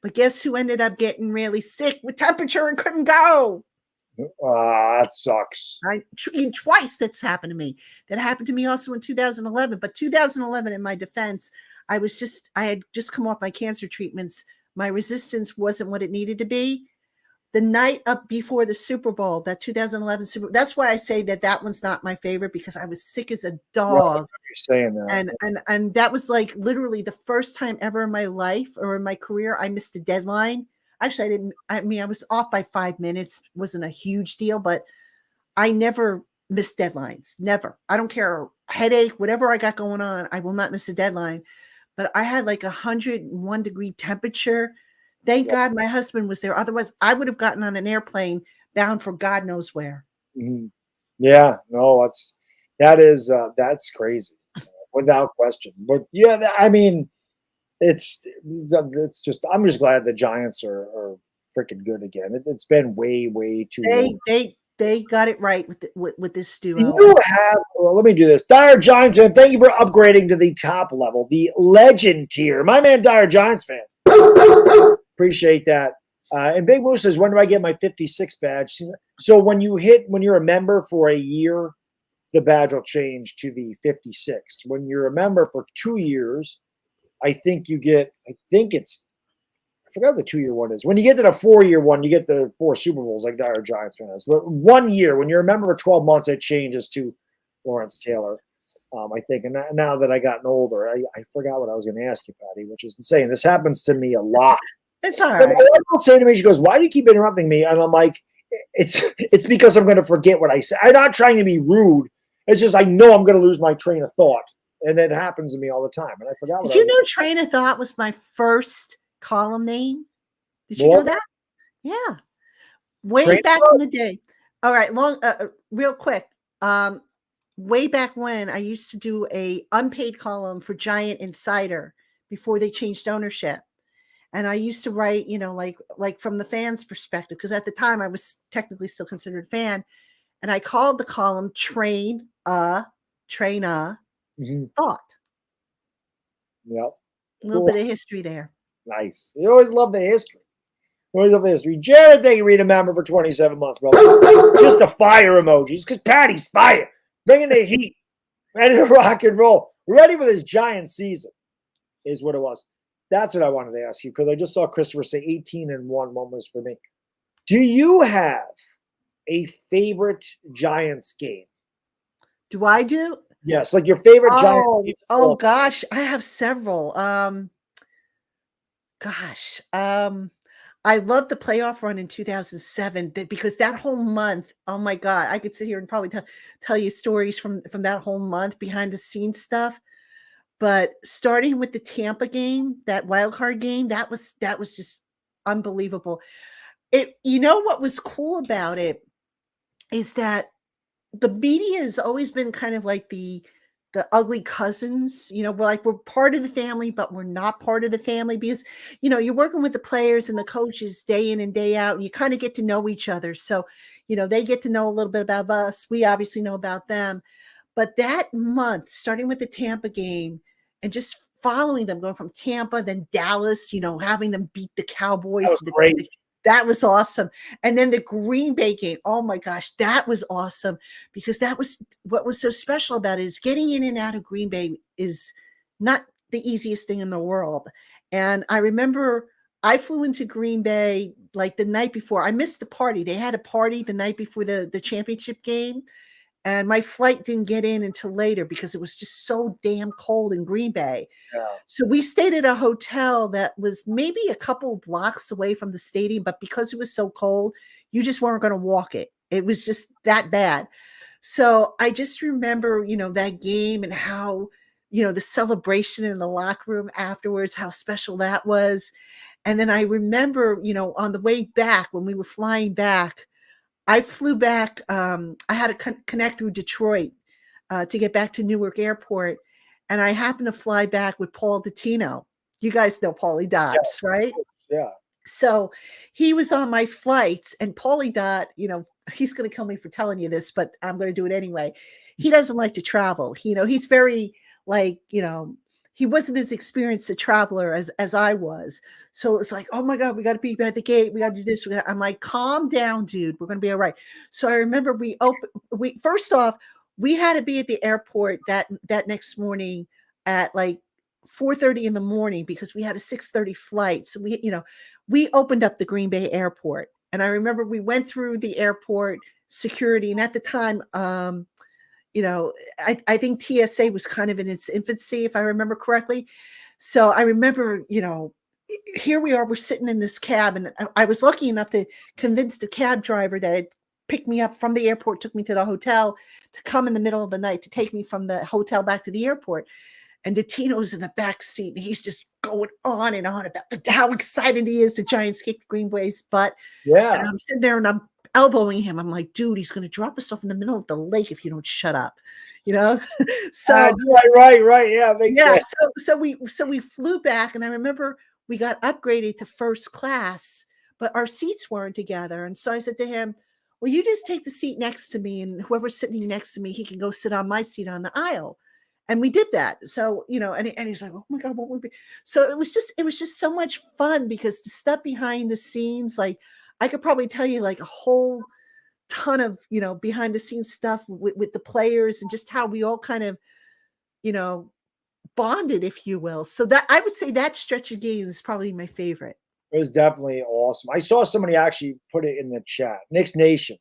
but guess who ended up getting really sick with temperature and couldn't go?" That sucks. Twice that's happened to me. That happened to me also in 2011. But 2011, in my defense, I had just come off my cancer treatments. My resistance wasn't what it needed to be. The night up before the Super Bowl, that 2011 Super Bowl, that's why I say that one's not my favorite, because I was sick as a dog. Right, you're saying that. And that was like literally the first time ever in my life or in my career I missed a deadline. Actually, I was off by 5 minutes. It wasn't a huge deal, but I never miss deadlines. Never. I don't care. Headache, whatever I got going on, I will not miss a deadline. But I had like 101 degree temperature. Thank God my husband was there. Otherwise, I would have gotten on an airplane bound for God knows where. Mm-hmm. Yeah, no, that's crazy, without question. But yeah, I mean, it's just, I'm just glad the Giants are freaking good again. It's been way too long. They got it right with this duo. You have, well, let me do this. Dire Giants fan, thank you for upgrading to the top level, the legend tier. My man, Dire Giants fan. Appreciate that. And Big Moose says, when do I get my 56 badge? So when you're a member for a year, the badge will change to the 56. When you're a member for 2 years, I think I forgot the 2-year one is. When you get to the 4-year one, you get the 4 Super Bowls like Dire Giants fans. But 1 year, when you're a member for 12 months, it changes to Lawrence Taylor, I think. And now that I gotten older, I forgot what I was going to ask you, Patty, which is insane. This happens to me a lot. It's all right. My wife will say to me, she goes, "Why do you keep interrupting me?" And I'm like, it's because I'm going to forget what I said. I'm not trying to be rude. It's just I know I'm going to lose my train of thought. And it happens to me all the time. And I forgot what Did you know Train of Thought was my first column name? Did you know that? Yeah. Way back in the day. All right, real quick. Way back when, I used to do a unpaid column for Giant Insider before they changed ownership. And I used to write, like from the fans' perspective, because at the time I was technically still considered a fan. And I called the column Traina Thought. Yep. A little bit of history there. Nice. You always love the history. Jared, thank you, read a member for 27 months, bro. Just a fire emojis, because Patty's fire. Bringing the heat. Ready to rock and roll. Ready for this Giant season is what it was. That's what I wanted to ask you, because I just saw Christopher say 18-1 was for me. Do you have a favorite Giants game? Do I do? Yes, like your favorite Giants game. Oh gosh, I have several. I love the playoff run in 2007 because that whole month, oh my God, I could sit here and probably tell you stories from that whole month, behind the scenes stuff. But starting with the Tampa game, that wild card game, that was just unbelievable. What was cool about it is that the media has always been kind of like the ugly cousins. We're part of the family, but we're not part of the family, because you're working with the players and the coaches day in and day out, and you kind of get to know each other. So they get to know a little bit about us, we obviously know about them. But that month, starting with the Tampa game and just following them, going from Tampa, then Dallas, having them beat the Cowboys. That was great. That was awesome. And then the Green Bay game, oh my gosh, that was awesome, because that was what was so special about it, is getting in and out of Green Bay is not the easiest thing in the world. And I remember I flew into Green Bay like the night before. I missed the party. They had a party the night before the championship game. and my flight didn't get in until later because it was just so damn cold in Green Bay. Yeah. So we stayed at a hotel that was maybe a couple blocks away from the stadium, but because it was so cold, you just weren't going to walk it. It was just that bad. So I just remember, that game and how, the celebration in the locker room afterwards, how special that was. And then I remember, on the way back, when we were flying back, I flew back. I had to connect through Detroit to get back to Newark Airport. And I happened to fly back with Paul Dottino. You guys know Paulie Dobbs, right? Yeah. So he was on my flights, and Paulie Dot, he's going to kill me for telling you this, but I'm going to do it anyway. He doesn't like to travel. He's very he wasn't as experienced a traveler as I was. So it's like, oh my God, we got to be at the gate. We got to do this. I'm like, calm down, dude. We're going to be all right. So I remember first off, we had to be at the airport that next morning at like 4:30 in the morning because we had a 6:30 flight. So we opened up the Green Bay airport. And I remember we went through the airport security. And at the time, I think TSA was kind of in its infancy, if I remember correctly. So I remember, here we are, we're sitting in this cab, and I was lucky enough to convince the cab driver that had picked me up from the airport, took me to the hotel, to come in the middle of the night to take me from the hotel back to the airport. And Dottino's in the back seat, and he's just going on and on about how excited he is the Giants kicked Green Bay's butt. Yeah. And I'm sitting there and I'm elbowing him. I'm like, dude, he's going to drop us off in the middle of the lake if you don't shut up, So right. Yeah. Makes sense. So we flew back, and I remember we got upgraded to first class, but our seats weren't together. And so I said to him, well, you just take the seat next to me, and whoever's sitting next to me, he can go sit on my seat on the aisle. And we did that. So, and he's like, oh my God, what would be? So it was just so much fun because the stuff behind the scenes, like I could probably tell you like a whole ton of, behind the scenes stuff with the players and just how we all kind of, bonded, if you will. So that I would say that stretch of games is probably my favorite. It was definitely awesome. I saw somebody actually put it in the chat. Knicks Nation.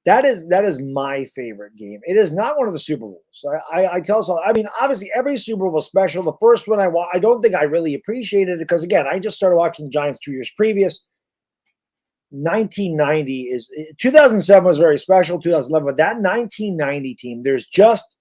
That is my favorite game. It is not one of the Super Bowls. I tell so. I mean, obviously, every Super Bowl was special. The first one I don't think I really appreciated it because, again, I just started watching the Giants 2 years previous. 2007 was very special. 2011, but that 1990 team, there's just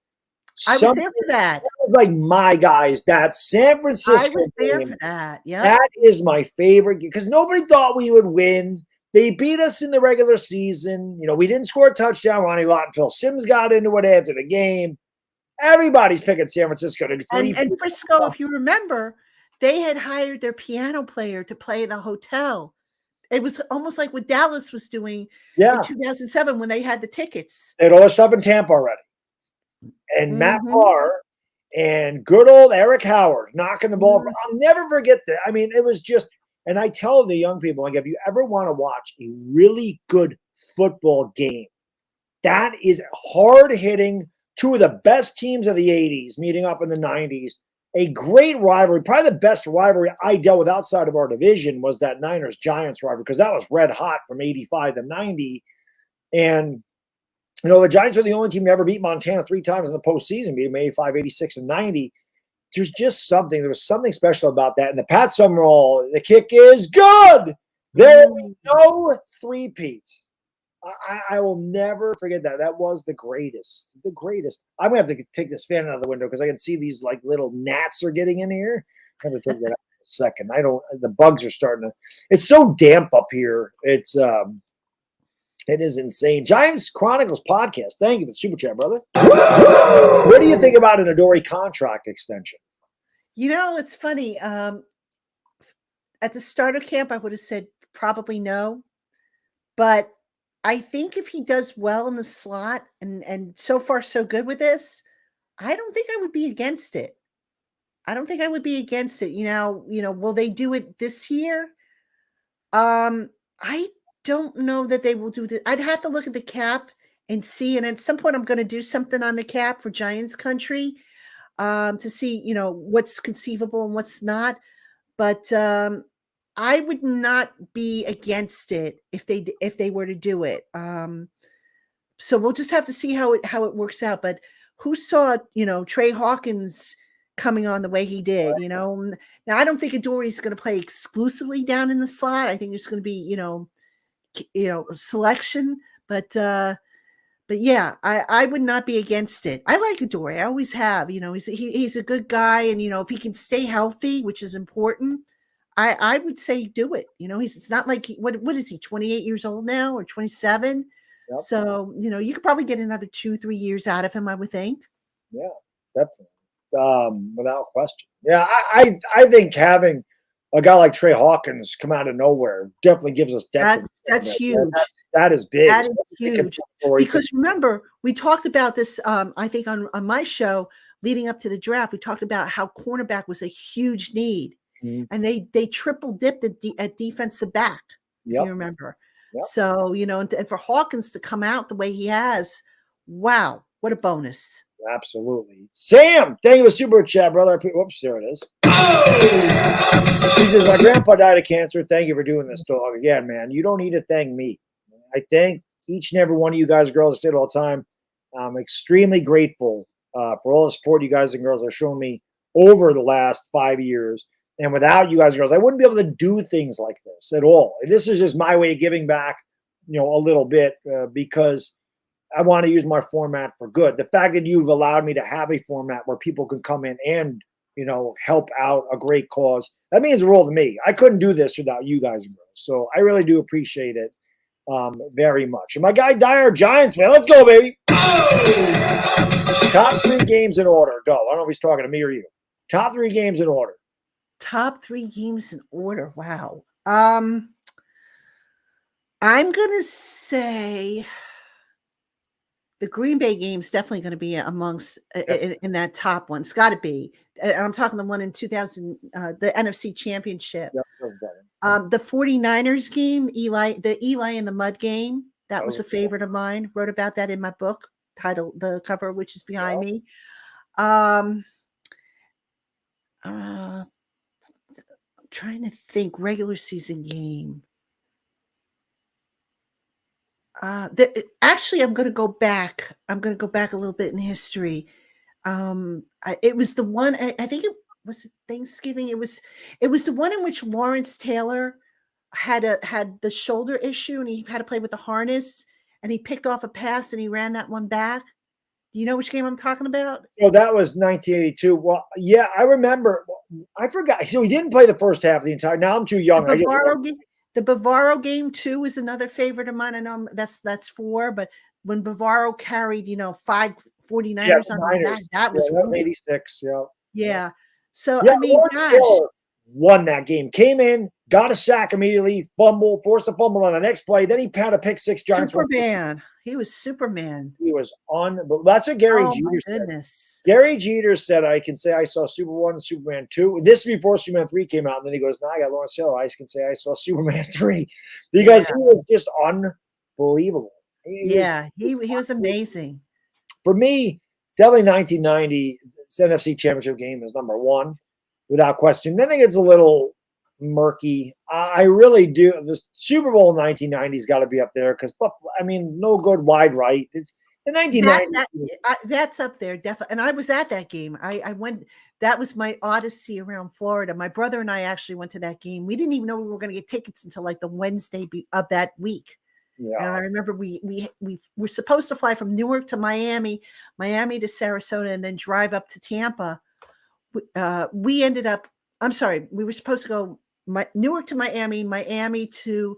I was there for that. Like my guys, that San Francisco. I was there game, for that. Yeah, that is my favorite because nobody thought we would win. They beat us in the regular season. We didn't score a touchdown. Ronnie Lott and Phil Simms got into it after the game. Everybody's picking San Francisco to and Frisco, if you remember, they had hired their piano player to play the hotel. It was almost like what Dallas was doing in 2007 when they had the tickets. They had all the stuff in Tampa already. And Matt Barr and good old Eric Howard knocking the ball. I'll never forget that. I mean, it was just – and I tell the young people, like, if you ever want to watch a really good football game, that is hard-hitting, two of the best teams of the 80s meeting up in the 90s, a great rivalry. Probably the best rivalry I dealt with outside of our division was that Niners-Giants rivalry because that was red hot from 85 to 90. And, the Giants are the only team to ever beat Montana 3 times in the postseason, beat them 85, 86, and 90. There was something special about that. And the Pat Summerall, the kick is good. There will be no three-peats. I will never forget that. That was the greatest. The greatest. I'm going to have to take this fan out of the window because I can see these like little gnats are getting in here. I'm going to take that out in a second. The bugs are starting to, it's so damp up here. It is insane. Giants Chronicles podcast. Thank you for the super chat, brother. What do you think about an Adoree contract extension? It's funny. At the starter camp, I would have said probably no. But I think if he does well in the slot and so far so good with this, I don't think I would be against it. Will they do it this year? I don't know that they will do that. I'd have to look at the cap and see. And at some point, I'm going to do something on the cap for Giants country to see, what's conceivable and what's not. But I would not be against it if they were to do it. So we'll just have to see how it works out. But who saw, Trey Hawkins coming on the way he did, Now I don't think Adoree' going to play exclusively down in the slot. I think there's going to be, selection, but yeah, I would not be against it. I like Adoree'. I always have, he's a good guy. And, if he can stay healthy, which is important, I would say do it. It's not like, what is he, 28 years old now or 27? Yep. So, you could probably get another 2-3 years out of him, I would think. Yeah, definitely. Without question. Yeah, I think having a guy like Trey Hawkins come out of nowhere definitely gives us depth. That's huge. That is big. That is huge. Because remember, we talked about this, I think on my show leading up to the draft, we talked about how cornerback was a huge need. Mm-hmm. And they triple dipped at defensive back, if you remember. Yep. So, and for Hawkins to come out the way he has, wow, what a bonus. Absolutely. Sam, thank you for super chat, brother. Whoops, there it is. He says, my grandpa died of cancer. Thank you for doing this, dog. Again, man, you don't need to thank me. I thank each and every one of you guys, girls. I say it all the time. I'm extremely grateful for all the support you guys and girls have shown me over the last 5 years. And without you guys and girls, I wouldn't be able to do things like this at all. This is just my way of giving back, a little bit because I want to use my format for good. The fact that you've allowed me to have a format where people can come in and, help out a great cause, that means the world to me. I couldn't do this without you guys and girls. So I really do appreciate it very much. And my guy Dyer, Giants fan, let's go, baby. Top 3 games in order. Go. I don't know if he's talking to me or you. Top 3 games in order. Top 3 games in order. Wow. I'm gonna say the Green Bay game is definitely going to be amongst in that top one. It's got to be. And I'm talking the one in 2000, the NFC Championship. Yep, the 49ers game, the Eli and the Mud game. That was a favorite of mine. Wrote about that in my book, titled the cover, which is behind me. I'm trying to think regular season game. Actually, I'm going to go back. I'm going to go back a little bit in history. It was the one. I think it was Thanksgiving. It was the one in which Lawrence Taylor had the shoulder issue and he had to play with the harness and he picked off a pass and he ran that one back. Do you know which game I'm talking about? So that was 1982. Well, yeah, I remember. I forgot. So he didn't play the first half of the entire. Now I'm too young. The Bavaro game too is another favorite of mine. I know that's 4, but when Bavaro carried, 5 49ers on the back, that was 86. Yeah. So I mean, gosh, won that game. Came in, got a sack immediately, forced a fumble on the next play. Then he had a pick 6. Giants. Superman. He was Superman. He was on. That's what Gary Jeter said. Gary Jeter said, I can say I saw Superman and Superman 2. This is before Superman 3 came out. And then he goes, I got Lawrence Taylor. I can say I saw Superman 3 because he was just unbelievable. He was amazing. For me, definitely 1990 NFC Championship game is number 1 without question. Then it gets a little murky. I really do. The Super Bowl 1990's got to be up there because, no good wide right. It's the 1990s. That's up there, definitely. And I was at that game. I went. That was my odyssey around Florida. My brother and I actually went to that game. We didn't even know we were going to get tickets until like the Wednesday of that week. Yeah. And I remember we were supposed to fly from Newark to Miami to Sarasota, and then drive up to Tampa. We ended up. I'm sorry. We were supposed to go Newark to Miami to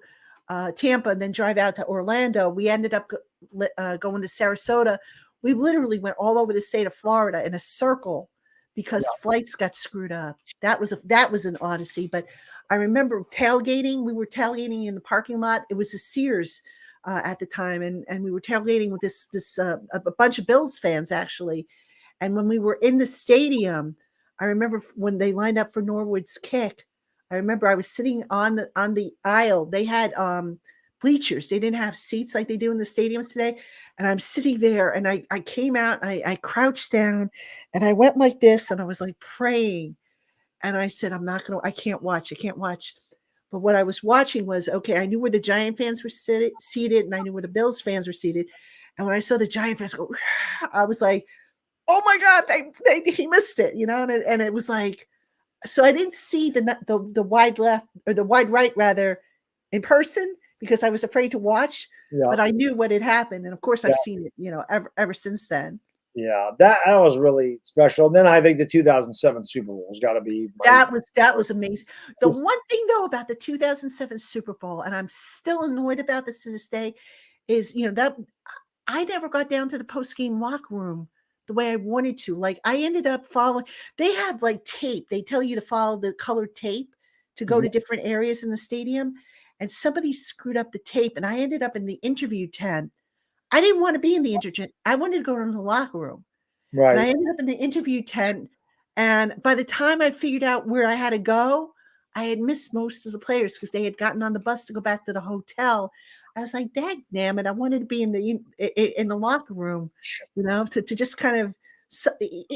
Tampa, and then drive out to Orlando. We ended up going to Sarasota. We literally went all over the state of Florida in a circle because flights got screwed up. That was an odyssey. But I remember tailgating. We were tailgating in the parking lot. It was a Sears at the time, and we were tailgating with a bunch of Bills fans actually. And when we were in the stadium, I remember when they lined up for Norwood's kick. I remember I was sitting on the aisle. They had bleachers. They didn't have seats like they do in the stadiums today. And I'm sitting there, and I came out, and I crouched down, and I went like this, and I was like praying. And I said, I can't watch. But what I was watching was, okay, I knew where the Giant fans were seated, and I knew where the Bills fans were seated. And when I saw the Giant fans go, I was like, oh my God, he missed it, and it was like, so I didn't see the wide left or the wide right rather in person because I was afraid to watch, Yeah. but I knew what had happened. And of course Yeah. I've seen it, ever since then. Yeah, that was really special. And then I think the 2007 Super Bowl has got to be That was amazing. The one thing though about the 2007 Super Bowl, and I'm still annoyed about this to this day, is that I never got down to the post-game locker room the way I wanted to. Like I ended up following. They have like tape. They tell you to follow the colored tape to go to different areas in the stadium, and somebody screwed up the tape, and I ended up in the interview tent. I didn't want to be in the interview. I wanted to go in the locker room. And I right. ended up in the interview tent. And by the time I figured out where I had to go, I had missed most of the players because they had gotten on the bus to go back to the hotel. I was like, "Dang, damn it! I wanted to be in the locker room, to just kind of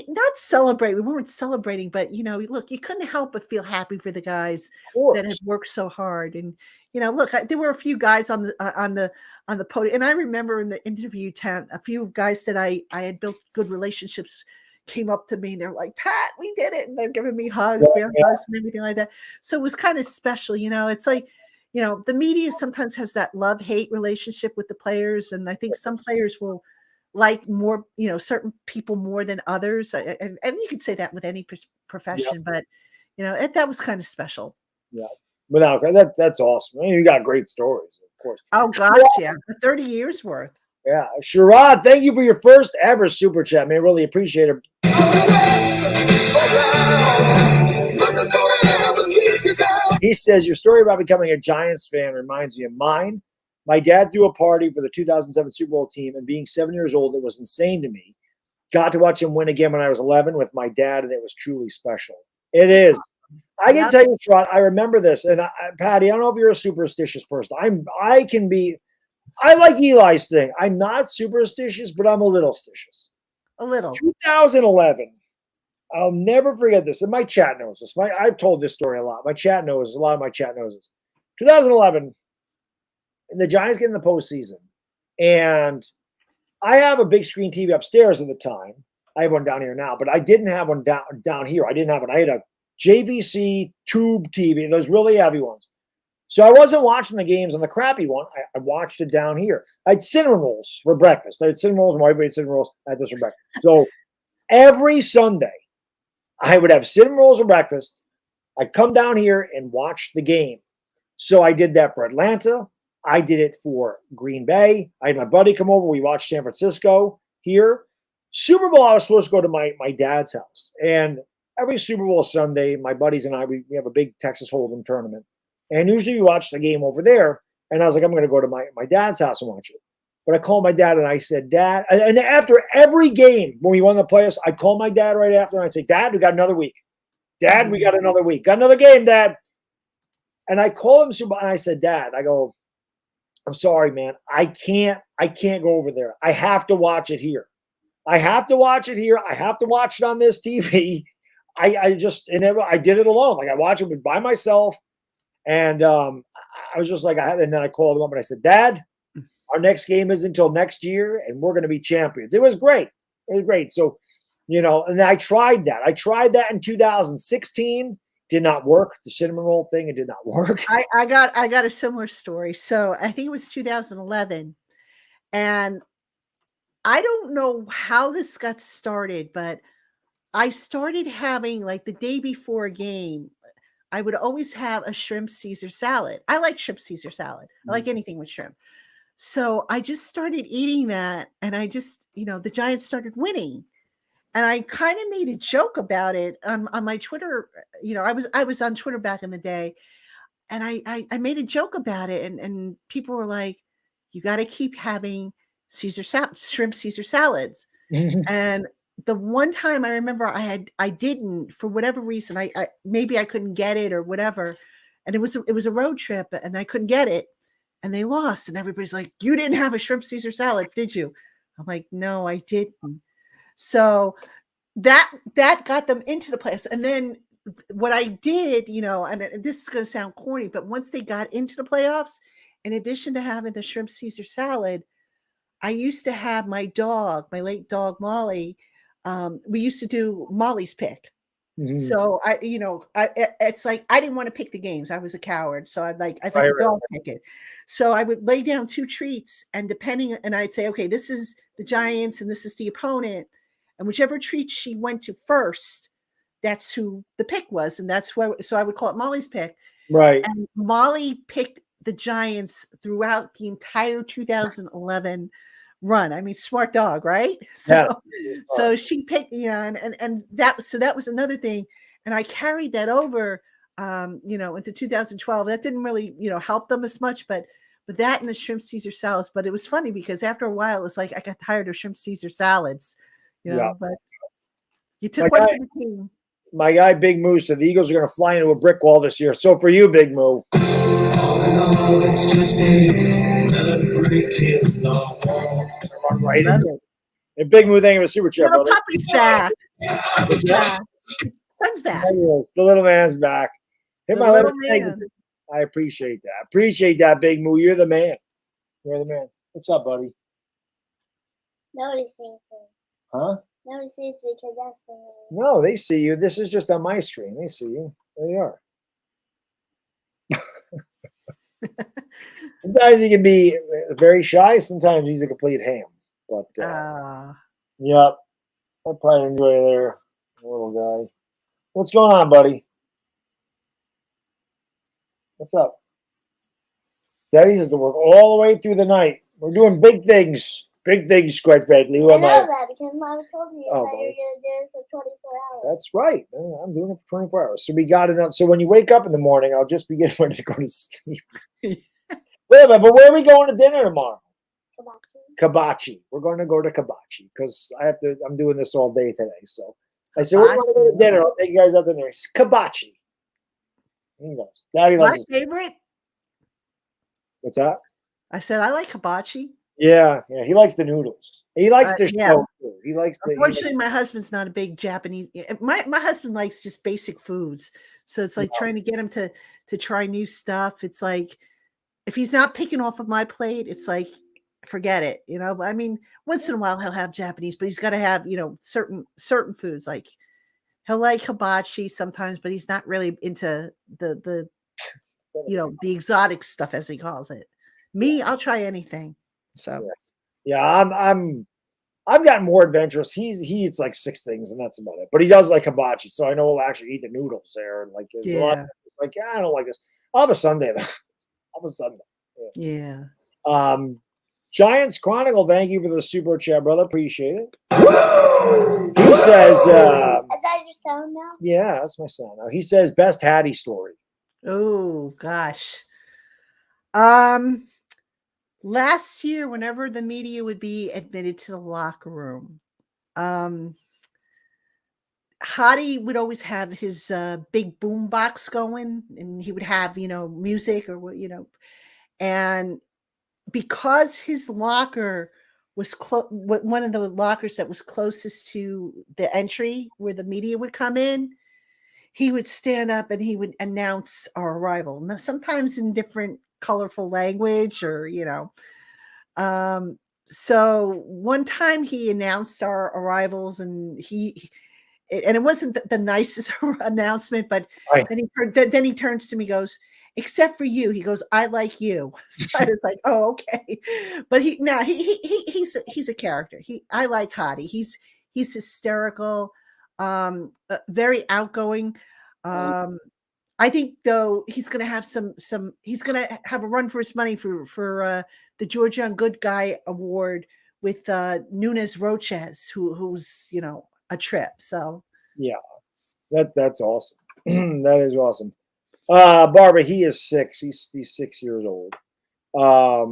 not celebrate. We weren't celebrating, but look, you couldn't help but feel happy for the guys that had worked so hard. And look, there were a few guys on the podium, and I remember in the interview tent, a few guys that I had built good relationships came up to me and they're like, Pat, we did it. And they're giving me hugs, bear hugs and everything like that. So it was kind of special, it's like, the media sometimes has that love-hate relationship with the players. And I think some players will like more, certain people more than others. And you could say that with any profession, but that was kind of special. Yeah. Without that's awesome. I mean, you got great stories, of course. Oh gosh, yeah. 30 years worth. Yeah. Sherrod, thank you for your first ever super chat, man. Really appreciate it. He says, your story about becoming a Giants fan reminds me of mine. My dad threw a party for the 2007 Super Bowl team, and being 7 years old, it was insane to me. Got to watch him win again when I was 11 with my dad, and it was truly special. It is. I can tell you, Sherrod, I remember this. And Patty, I don't know if you're a superstitious person. I like Eli's thing. I'm not superstitious, but I'm a little stitious. A little. 2011. I'll never forget this. And my chat knows this. I've told this story a lot. My chat knows. A lot of my chat knows this. 2011, and the Giants get in the postseason. And I have a big screen TV upstairs at the time. I have one down here now, but I didn't have one down here. I didn't have one. I had a JVC tube TV, those really heavy ones. So I wasn't watching the games on the crappy one. I watched it down here. I had cinnamon rolls for breakfast. I had cinnamon rolls. My wife made cinnamon rolls. I had this for breakfast. So every Sunday, I would have cinnamon rolls for breakfast. I'd come down here and watch the game. So I did that for Atlanta. I did it for Green Bay. I had my buddy come over. We watched San Francisco here. Super Bowl, I was supposed to go to my dad's house. And every Super Bowl Sunday, my buddies and I, we have a big Texas Hold'em tournament. And usually we watch the game over there. And I was like, I'm going to go to my dad's house and watch it. But I called my dad and I said, Dad, and after every game when we won the playoffs, I'd call my dad right after and I'd say, Dad, we got another week. Dad, we got another week. Got another game, Dad. And I called him and I said, Dad, I go, I'm sorry, man. I can't go over there. I have to watch it here. I have to watch it here. I have to watch it on this TV. I did it alone. Like I watched it by myself. And I was just like, and then I called him up and I said, Dad, our next game is until next year and we're going to be champions. It was great. It was great. So, and I tried that. I tried that in 2016. Did not work. The cinnamon roll thing, it did not work. I got a similar story. So I think it was 2011. And I don't know how this got started, but I started having like the day before a game, I would always have a shrimp Caesar salad. I like shrimp Caesar salad. I like anything with shrimp. So I just started eating that. And I just, the Giants started winning. And I kind of made a joke about it on my Twitter. I was on Twitter back in the day. And I made a joke about it. And people were like, you got to keep having shrimp Caesar salads. And the one time I remember I didn't, for whatever reason, I maybe I couldn't get it or whatever. And it was a road trip and I couldn't get it. And they lost. And everybody's like, you didn't have a shrimp Caesar salad, did you? I'm like, no, I didn't. So that got them into the playoffs. And then what I did, and this is going to sound corny, but once they got into the playoffs, in addition to having the shrimp Caesar salad, I used to have my dog, my late dog Molly. We used to do Molly's pick. Mhm. So it's like I didn't want to pick the games. I was a coward. So I let Right, the right. dog pick it. So I would lay down 2 treats and I'd say, okay, this is the Giants and this is the opponent. And whichever treat she went to first, that's who the pick was. And so I would call it Molly's pick. Right. And Molly picked the Giants throughout the entire 2011 run. I mean, smart dog, right? Yes. So she picked, and that was another thing. And I carried that over, into 2012. That didn't really, help them as much, but that and the shrimp Caesar salads. But it was funny because after a while, it was like I got tired of shrimp Caesar salads, Yeah. but you My took one guy- for the team. My guy Big Moo said the Eagles are going to fly into a brick wall this year. So for you, Big Moo. All in all, it's just another brick in the wall. Right. Love it. And Big Moo, thank you for the super chat, Little brother. puppy's back. Puppy's back. Son's back. There he is. The little man's back. Hit The my little thank man. you. I appreciate that. Appreciate that, Big Moo. You're the man. You're the man. What's up, buddy? Nobody sees me. Huh? Nobody sees me because that's the me. No, they see you. This is just on my screen. They see you. There you are. Sometimes he can be very shy. Sometimes he's a complete ham. But yep, I probably enjoy their little guy. What's going on, buddy? What's up? Daddy has to work all the way through the night. We're doing big things. Big things, quite frankly. Who I am know I? that because Mama told me Oh, that you were boy. going to do it for 24 hours. That's right. I'm doing it for 24 hours. So we got enough. So when you wake up in the morning, I'll just be getting ready to go to sleep. Wait a minute, but where are we going to dinner tomorrow? Kabachi. We're going to go to Kabachi because I'm doing this all day today. So I said, we're going to go to dinner. I'll take you guys out to dinner. It's Kabachi. He knows. Daddy loves My his. favorite. What's that? I said I like hibachi. Yeah. He likes the noodles. He likes the yeah. show too. He likes the. Unfortunately, my husband's not a big Japanese. My husband likes just basic foods, so it's like trying to get him to try new stuff. It's like if he's not picking off of my plate, it's like forget it. I mean, once in a while he'll have Japanese, but he's got to have certain foods. Like he'll like hibachi sometimes, but he's not really into the exotic stuff as he calls it. Me, I'll try anything. So yeah, I've gotten more adventurous. He eats like 6 things and that's about it. But he does like hibachi, so I know he'll actually eat the noodles there. And like, a lot of it's like, I don't like this. I'll have a Sunday though. I'll have a Sunday. Yeah. Giants Chronicle, thank you for the super chat, brother. Appreciate it. He says, Is that your sound now? yeah, that's my sound now. He says, best Hattie story. Oh gosh. Last year, whenever the media would be admitted to the locker room, Hottie would always have his big boom box going, and he would have music or and because his locker was one of the lockers that was closest to the entry where the media would come in, he would stand up and he would announce our arrival. Now, sometimes in different colorful language or so one time he announced our arrivals and it wasn't the nicest announcement, but Right. then he turns to me, goes, except for you, he goes, I like you. So I was like, oh, okay. But he's a character. I like Hottie. He's hysterical, very outgoing. I think though he's going to have he's going to have a run for his money for the Georgia and Good Guy Award with Nunez Roches, who's a trip. So yeah, that's awesome. That is awesome. Barbara, he is 6. He's 6 years old. What are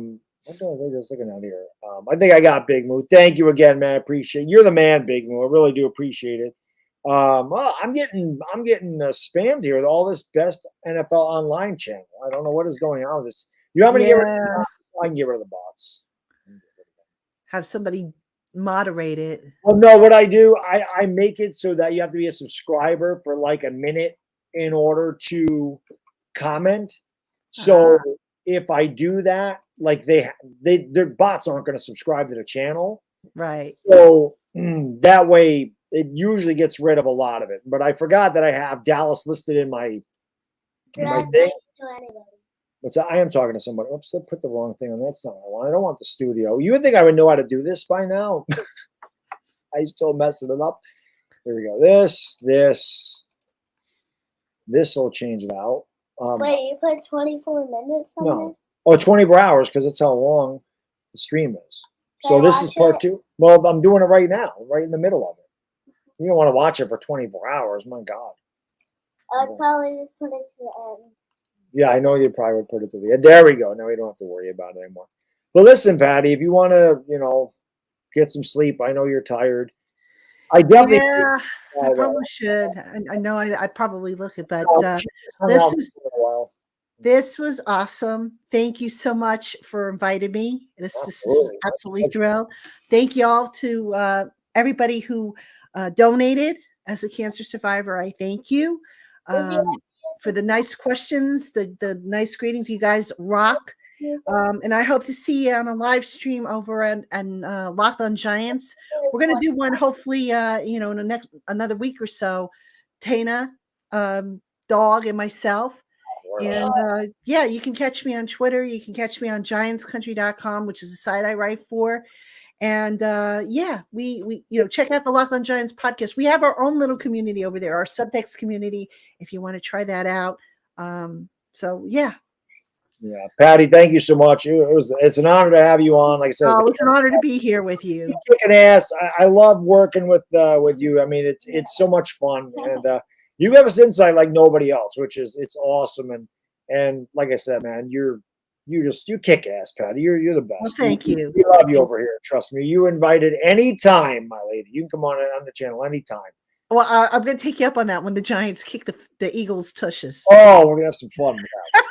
they just looking at here? I think I got Big Moo. Thank you again, man. I appreciate it. You're the man, Big Moo. I really do appreciate it. Well, I'm getting spammed here with all this best NFL online channel. I don't know what is going on with this. You want me to get rid of the bots? I can get rid of the bots. Have somebody moderate it. Well, no, what I do, I make it so that you have to be a subscriber for like a minute in order to comment. So if I do that, like their bots aren't going to subscribe to the channel. Right. So that way it usually gets rid of a lot of it. But I forgot that I have Dallas listed in my thing. I am talking to somebody. Oops, I put the wrong thing on. That's not what I want. I don't want the studio. You would think I would know how to do this by now. I still messing it up. Here we go. This will change it out. Wait, you put 24 minutes on No. Oh, 24 hours because that's how long the stream is. Can So I this is watch part it? 2. Well, I'm doing it right now, right in the middle of it. You don't want to watch it for 24 hours. My God. I'd probably just put it to the end. Yeah, I know you probably would put it to the end. There we go. Now we don't have to worry about it anymore. But listen, Patty, if you want to, get some sleep, I know you're tired. I definitely. Yeah, I probably should. I know I probably look at, but this was awesome. Thank you so much for inviting me. This is absolutely thrilled. Thank you all to everybody who donated as a cancer survivor. I thank you for the nice questions, the nice greetings. You guys rock. And I hope to see you on a live stream over and Locked on Giants. We're gonna do one hopefully in another week or so. Traina, Dog, and myself. And yeah, you can catch me on Twitter. You can catch me on giantscountry.com, which is the site I write for. And yeah, we check out the Locked on Giants podcast. We have our own little community over there, our subtext community, if you want to try that out. So yeah. Yeah, Patty, thank you so much. It's an honor to have you on. Like I said, it's an honor to be here with you. Kicking ass. I love working with you. I mean, it's so much fun, and you have us insight like nobody else, it's awesome. And like I said, man, you kick ass, Patty. You're the best. Well, thank you. We love you over here. Trust me. You invited anytime, my lady. You can come on the channel anytime. Well, I'm going to take you up on that when the Giants kick the Eagles' tushes. Oh, we're gonna have some fun with that.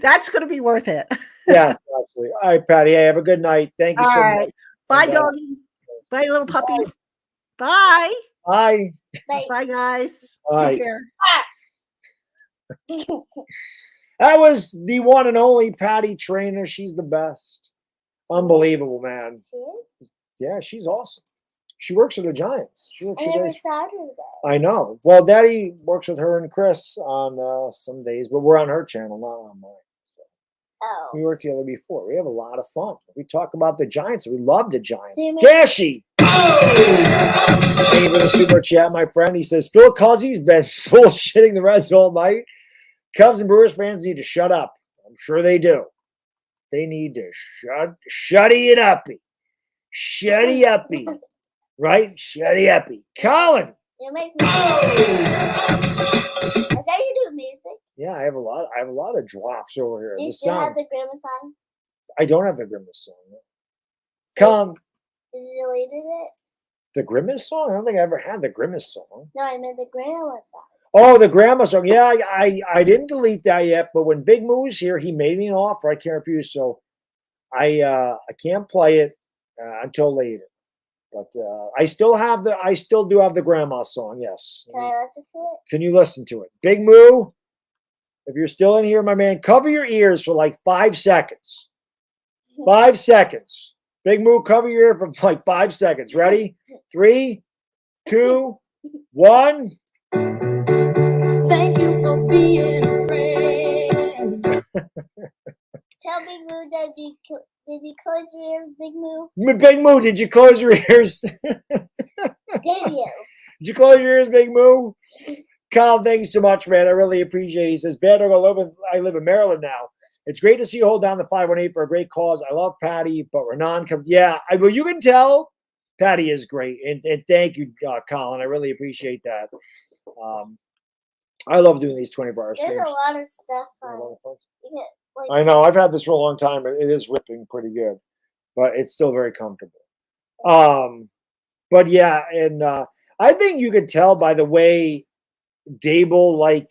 That's going to be worth it. Yeah, absolutely. All right, Patty. Hey, have a good night. Thank you so much. Bye, doggy. Bye, little puppy. Bye. Bye. Bye, guys. Bye. Take care. That was the one and only Patty Traina. She's the best. Unbelievable, man. She is? Yeah, she's awesome. She works for the Giants. I never saw her today. I know. Well, Daddy works with her and Chris on some days, but we're on her channel, not on mine. So. Oh. We worked together before. We have a lot of fun. We talk about the Giants. We love the Giants. Dashy! Thank you for the super chat, my friend. He says, Phil Cuzzy's been bullshitting the Reds all night. Cubs and Brewers fans need to shut up. I'm sure they do. They need to shutty it uppy. Shutty uppy. Right? Shutty uppy. Colin! You make me. Is that you do music? Yeah, I have a lot of drops over here. Do you still have the Grimace song? I don't have the Grimace song. Come. Did you deleted it? The Grimace song? I don't think I ever had the Grimace song. No, I meant the Grandma song. Oh, the Grandma song. Yeah, I didn't delete that yet, but when Big Moo's here, he made me an offer I can't refuse, so I can't play it until later. But I still do have the Grandma song, yes. Can I listen to it? Can you listen to it? Big Moo, if you're still in here, my man, cover your ears for like 5 seconds. 5 seconds. Big Moo, cover your ear for like 5 seconds. Ready? 3, 2, 1. Thank you for being a friend. Tell Big Moo that did he close your ears, Big Moo? Big Moo, did you close your ears? Did you? Did you close your ears, Big Moo? Kyle, thank you so much, man. I really appreciate it. He says, Baddog, I live in Maryland now. It's great to see you hold down the 518 for a great cause. I love Patty, but Renan comes. Yeah, well, you can tell Patty is great. And thank you, Colin. I really appreciate that. I love doing these 24-hour streams. There's a lot of stuff on it. I know. I've had this for a long time. It is ripping pretty good, but it's still very comfortable. But yeah, and I think you can tell by the way Dabol,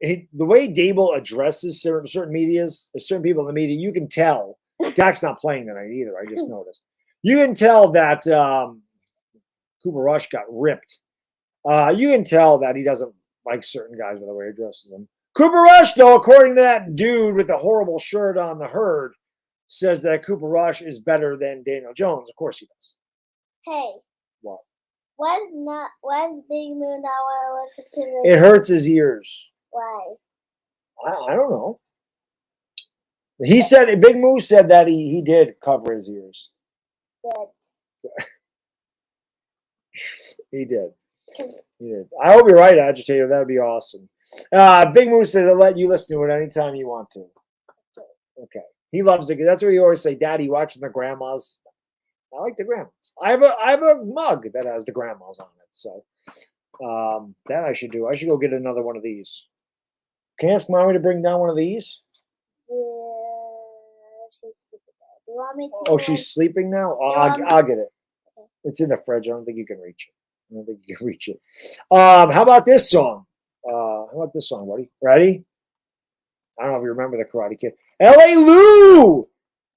the way Dabol addresses certain medias, certain people in the media, you can tell. Dak's not playing tonight either. I just noticed. You can tell that Cooper Rush got ripped. You can tell that he doesn't like certain guys by the way he addresses them. Cooper Rush, though, according to that dude with the horrible shirt on the herd, says that Cooper Rush is better than Daniel Jones. Of course he does. Hey, What? why does Big Moon not want to listen to the It hurts his ears. Why? I don't know. He said, Big Moose said that he did cover his ears. Good. He did. He did. I hope you're right, Agitator. That would be awesome. Big Moose says, I'll let you listen to it anytime you want to. Okay. He loves it. That's what he always say, Daddy, watching the grandmas. I like the grandmas. I have a mug that has the grandmas on it. So that I should do. I should go get another one of these. Can I ask Mommy to bring down one of these? Yeah, she's sleeping now. Do you want me to? Oh, she's sleeping now? I'll get it. It's in the fridge. I don't think you can reach it. I don't think you can reach it. How about this song? How about this song, buddy? Ready? I don't know if you remember the Karate Kid. L.A. Lou!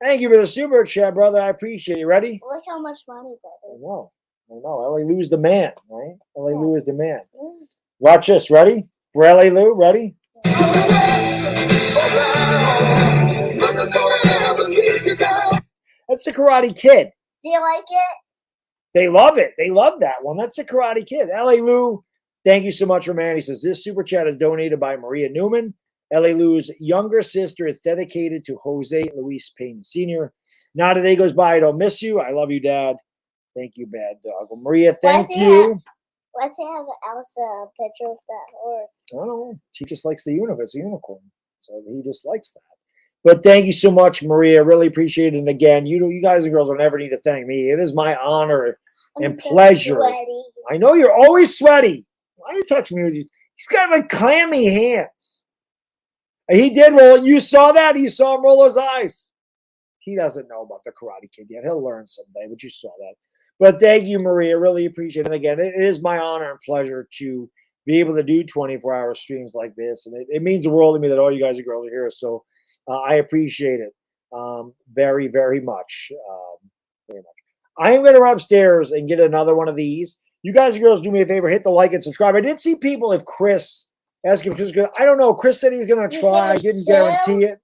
Thank you for the super chat, brother. I appreciate it. Ready? Look how much money that is. I know. L.A. Lou is the man, right? L.A. Lou is the man. Watch this. Ready? For L.A. Lou, ready? That's the Karate Kid. Do you like it? They love it. They love that one. That's the Karate Kid. L.A. Lou, thank you so much for man. He says, this super chat is donated by Maria Newman. L.A. Lou's younger sister. It's dedicated to Jose Luis Payne Sr. Not a day goes by I don't miss you. I love you, Dad. Thank you, Baddog. Well, Maria, thank you. Why does he have Elsa picture of that horse? I don't know. He just likes the universe, a unicorn. So he just likes that. But thank you so much, Maria. Really appreciate it. And again, you guys and girls will never need to thank me. It is my honor and pleasure. Sweaty. I know you're always sweaty. Why are you touching me with you? He's got like clammy hands. He did roll. You saw that? You saw him roll his eyes. He doesn't know about the Karate Kid yet. He'll learn someday, but you saw that. But thank you, Maria. Really appreciate it. And again, it is my honor and pleasure to be able to do 24-hour streams like this. And it means the world to me that all you guys and girls are here. So I appreciate it very, very much. Very much. I am going to run upstairs and get another one of these. You guys and girls, do me a favor, hit the like and subscribe. I did see people, if Chris, ask if Chris was good. I don't know. Chris said he was going to try. I didn't guarantee it.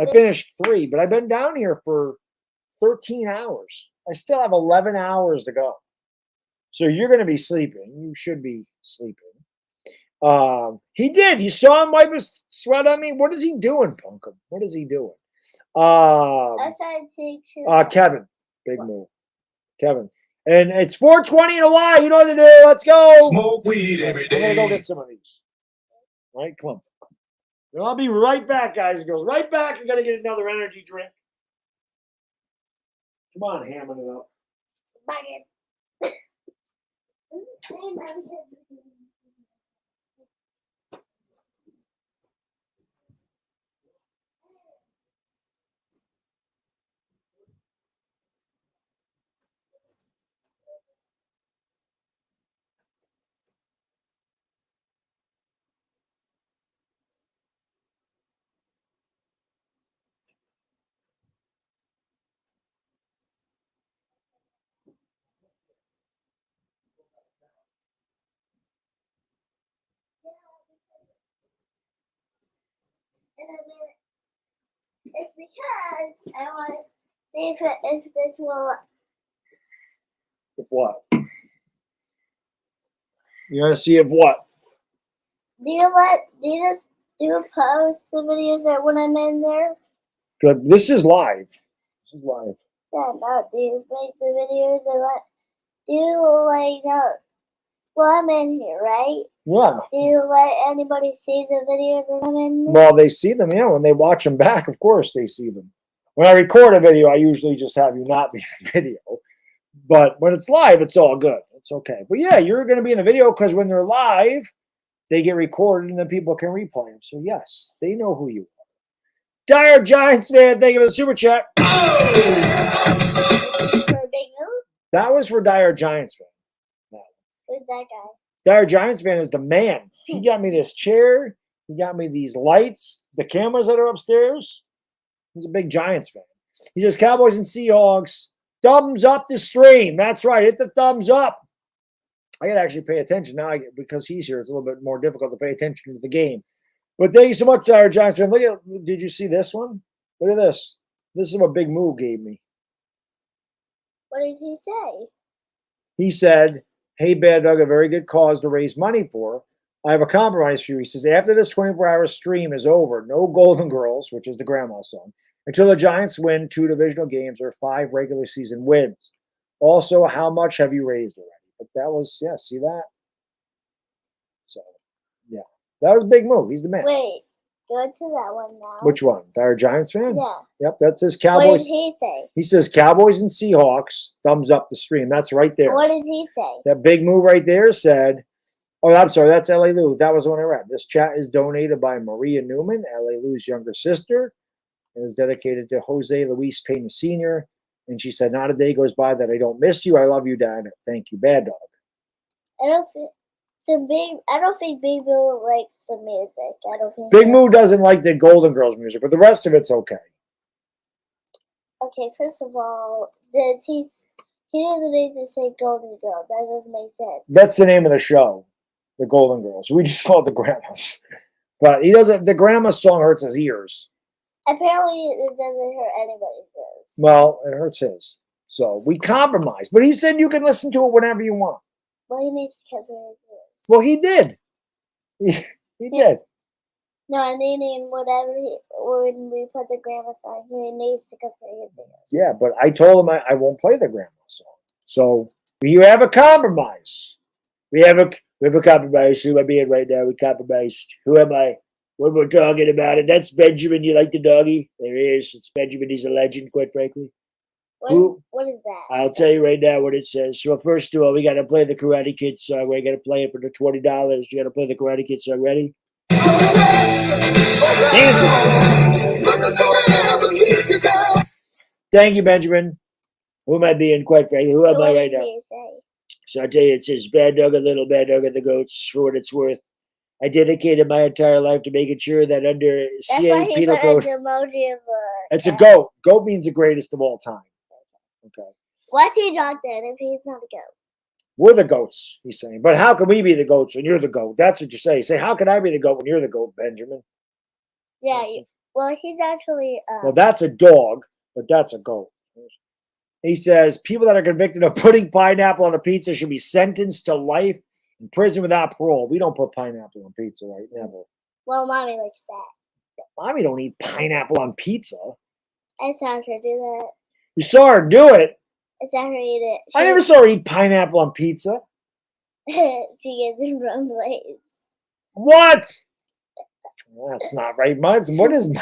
I finished 3, but I've been down here for 13 hours. I still have 11 hours to go. So you're going to be sleeping. You should be sleeping. He did. You saw him wipe his sweat on me. What is he doing, Punkum? What is he doing? I tried to Kevin. Big move. Kevin. And it's 4:20 in a while. You know what to do. Let's go. Smoke weed every day. I'm going to go get some of these. All right, come on. And I'll be right back, guys and girls. Right back. I'm going to get another energy drink. Come on, hamming it up. Bucket. It's because I want to see if this will. If what? You want to see if what? Do you post the videos that when I'm in there? Good. This is live. This is live. Yeah, no. Do you make the videos and what? Do you like no? Well, I'm in here, right? Yeah. Do you let anybody see the videos when I'm in there? Well, they see them, yeah. When they watch them back, of course they see them. When I record a video, I usually just have you not be in the video. But when it's live, it's all good. It's okay. But yeah, you're going to be in the video because when they're live, they get recorded and then people can replay them. So yes, they know who you are. Dire Giants fan, thank you for the super chat. For a big move? That was for Dire Giants fan. Who's that guy? Dire Giants fan is the man. He got me this chair. He got me these lights, the cameras that are upstairs. He's a big Giants fan. He says, Cowboys and Seahawks, thumbs up the stream. That's right. Hit the thumbs up. I got to actually pay attention now because he's here. It's a little bit more difficult to pay attention to the game. But thank you so much, our Giants fan. Look at, did you see this one? Look at this. This is what Big Moo gave me. What did he say? He said, "Hey, Baddog, a very good cause to raise money for. I have a compromise for you." He says, "After this 24-hour stream is over, no Golden Girls," which is the grandma song, "until the Giants win 2 divisional games or 5 regular season wins. Also, how much have you raised already?" But that was, yeah, see that? So, yeah. That was a big move. He's the man. Wait, go to that one now. Which one? Our Giants fan? Yeah. Yep, that's his What Cowboys. did he say? He says Cowboys and Seahawks, thumbs up the stream. That's right there. What did he say? That big move right there said, oh, I'm sorry, that's L.A. Lou. That was the one I read. This chat is donated by Maria Newman, L.A. Lou's younger sister, and is dedicated to Jose Luis Pena Sr. And she said, not a day goes by that I don't miss you. I love you, Dad. Thank you, Baddog. I don't think Big Moo likes the music. I don't think Big Moo doesn't like the Golden Girls music, but the rest of it's okay. Okay, first of all, he doesn't need to say Golden Girls. That doesn't make sense. That's the name of the show, the Golden Girls. We just call it the Grandmas. But he doesn't. The Grandma song hurts his ears. Apparently, it doesn't hurt anybody's ears. Well, it hurts his. So we compromised. But he said you can listen to it whenever you want. Well, he needs to cover his ears. Well, he did. He did. No, I mean, when we put the grandma song, he needs to cover his ears. Yeah, but I told him I won't play the Grandma song. So you have a compromise. We have a compromise. Who am I being right now? We compromised. Who am I? When we're talking about it, that's Benjamin. You like the doggy? There he is. It's Benjamin. He's a legend, quite frankly. What is that? I'll tell you right now what it says. So first of all, we got to play the Karate Kid song. We got to play it for the $20. You got to play the Karate Kid song. Ready? Thank you, Benjamin. Who am I being, quite frankly? Who am I right now? So I tell you, it says Baddog, a little Baddog of the goats, for what it's worth. I dedicated my entire life to making sure that under CA penal code. Emoji of It's a goat. Goat means the greatest of all time. Okay. What's he dog then if he's not a goat? We're the goats, he's saying. But how can we be the goats when you're the goat? That's what you say. Say, how can I be the goat when you're the goat, Benjamin? Yeah. Well, he's actually. Well, that's a dog, but that's a goat. He says people that are convicted of putting pineapple on a pizza should be sentenced to life in prison without parole. We don't put pineapple on pizza, right? Never. Well, Mommy likes that. Mommy don't eat pineapple on pizza. I saw her do that. You saw her do it. I saw her eat it. I never saw her eat pineapple on pizza. She gets in wrong place. What? That's not right, Muds. What is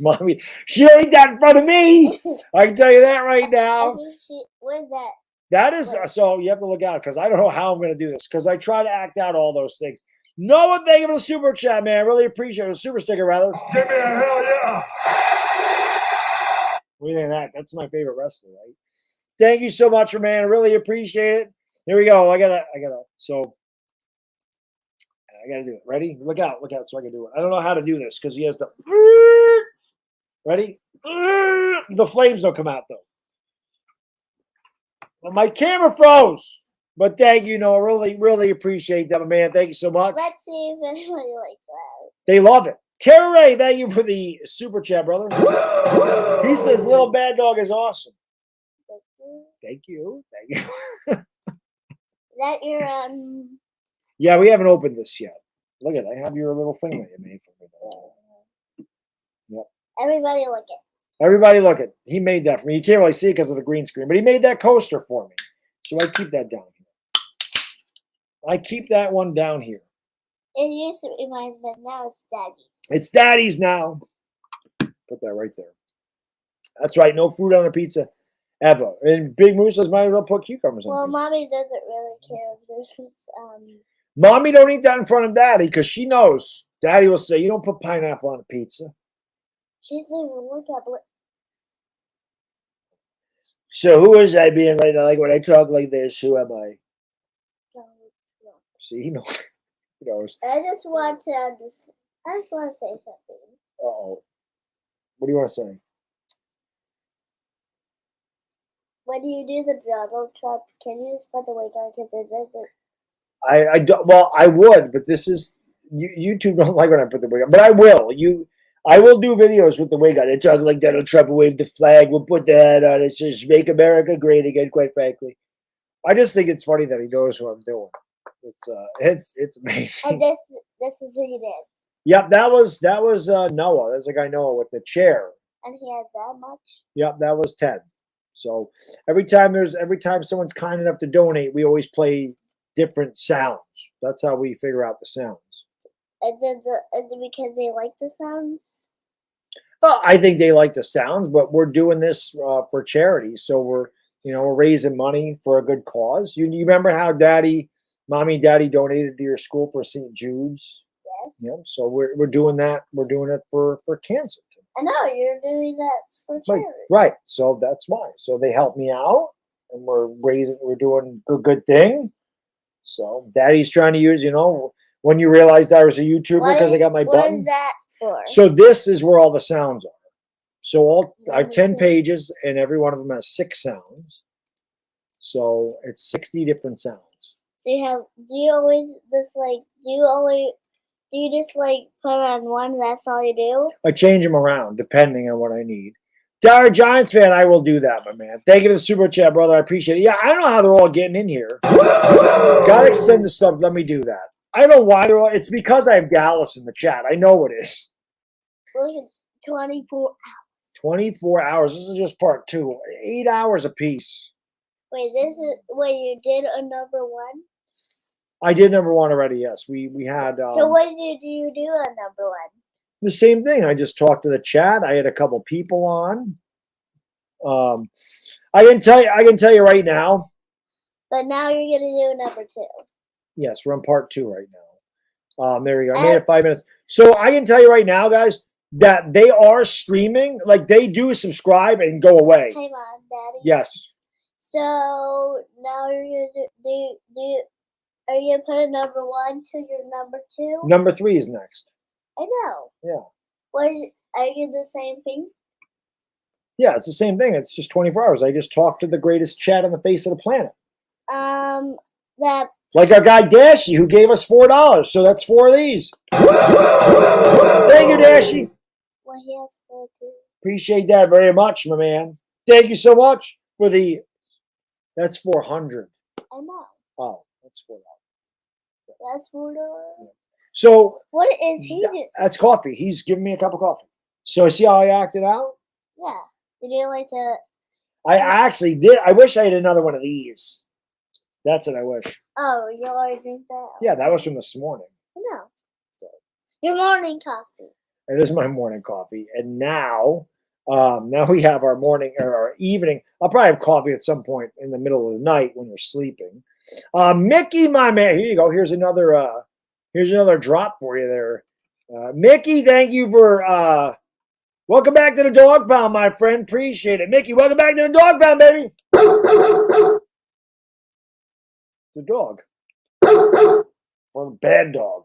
Mommy? She don't eat that in front of me. I can tell you that right now. What is that? That is, so you have to look out because I don't know how I'm going to do this because I try to act out all those things. Noah, thank you for the super chat, man. I really appreciate it. A super sticker, rather. Give me a hell yeah. What do you think of that? That's my favorite wrestler, right? Thank you so much, man. I really appreciate it. Here we go. I gotta do it. Ready? Look out so I can do it. I don't know how to do this because he has to. Ready? The flames don't come out though. Well, my camera froze. But thank you, Noah. Really, really appreciate that, man. Thank you so much. Let's see if anybody likes that. They love it. Tara Ray, thank you for the super chat, brother. He says Little Baddog is awesome. Thank you. Is that your Yeah, we haven't opened this yet. Look at it. I have your little thing that you made for me. Yep. Everybody look it. Everybody look it. He made that for me. You can't really see it because of the green screen, but he made that coaster for me. So I keep that down here. I keep that one down here. It used to be mine, but now it's Daddy's. It's Daddy's now. Put that right there. That's right. No fruit on a pizza ever. And Big Moose says might as well put cucumbers on Well, pizza. Mommy doesn't really care if there's Mommy don't eat that in front of Daddy because she knows. Daddy will say, you don't put pineapple on a pizza. She doesn't even look up. So who is I being right now? Like when I talk like this, who am I? See, he knows. He knows. I just want to say something. Uh-oh. What do you want to say? When you do the Donald Trump, can you just put the wig on because it doesn't? I don't. Well, I would, but this is YouTube don't like when I put the wig on, but I will. I will do videos with the wig on. It's like Donald Trump will wave the flag. We'll put that on. It says "Make America Great Again." Quite frankly, I just think it's funny that he knows what I'm doing. It's amazing. And this is what you did. Yep, that was Noah. There's a guy Noah with the chair. And he has that much. Yep, that was Ted. So every time someone's kind enough to donate, we always play different sounds. That's how we figure out the sounds. Is it because they like the sounds? Well, I think they like the sounds, but we're doing this for charity, so we're raising money for a good cause. You remember how Mommy and Daddy donated to your school for St. Jude's? Yes. Yeah. So we're doing that. We're doing it for cancer. I know you're doing that for charity. Right. So that's why. So they help me out, and we're doing a good thing. So Daddy's trying to use, when you realized I was a YouTuber because I got my button. What is that for? So this is where all the sounds are. So I have 10 pages, and every one of them has 6 sounds. So it's 60 different sounds. So do you just put on one, that's all you do? I change them around depending on what I need. Dire Giants fan, I will do that, my man. Thank you for the super chat, brother. I appreciate it. Yeah, I don't know how they're all getting in here. Gotta extend the sub. Let me do that. I don't know why they're all. It's because I have Dallas in the chat. I know it is. Look at 24 hours. 24 hours. This is just part 2. 8 hours apiece. Wait, you did a number 1? I did number 1 already. Yes, we had. So what did you do on number 1? The same thing. I just talked to the chat. I had a couple people on. I can tell you right now. But now you're gonna do number 2. Yes, we're on part 2 right now. There we go. I made it 5 minutes. So I can tell you right now, guys, that they are streaming. Like they do subscribe and go away. Hang on, Daddy. Yes. So now you're gonna are you gonna put a number 1 to your number 2? Number 3 is next. I know. Yeah. What are you the same thing? Yeah, it's the same thing. It's just 24 hours. I just talked to the greatest chat on the face of the planet. That. Like our guy Dashy, who gave us $4. So that's 4 of these. Thank you, Dashy. Well, he has 4 too. Appreciate that very much, my man. Thank you so much for the. That's 400. I know. Oh, that's $4. That's $4. Yeah. So what is he doing? That's coffee. He's giving me a cup of coffee. So see how I acted out? Yeah. You do like to. I actually did. I wish I had another one of these. That's what I wish. Oh, you already drink that? Yeah, that was from this morning. No. So. Your morning coffee. It is my morning coffee. And now we have our morning or our evening. I'll probably have coffee at some point in the middle of the night when you're sleeping. Mickey, my man. Here you go. Here's another drop for you there. Mickey, thank you for welcome back to the dog pound, my friend. Appreciate it. Mickey, welcome back to the dog pound, baby. It's a dog. Or a bad dog.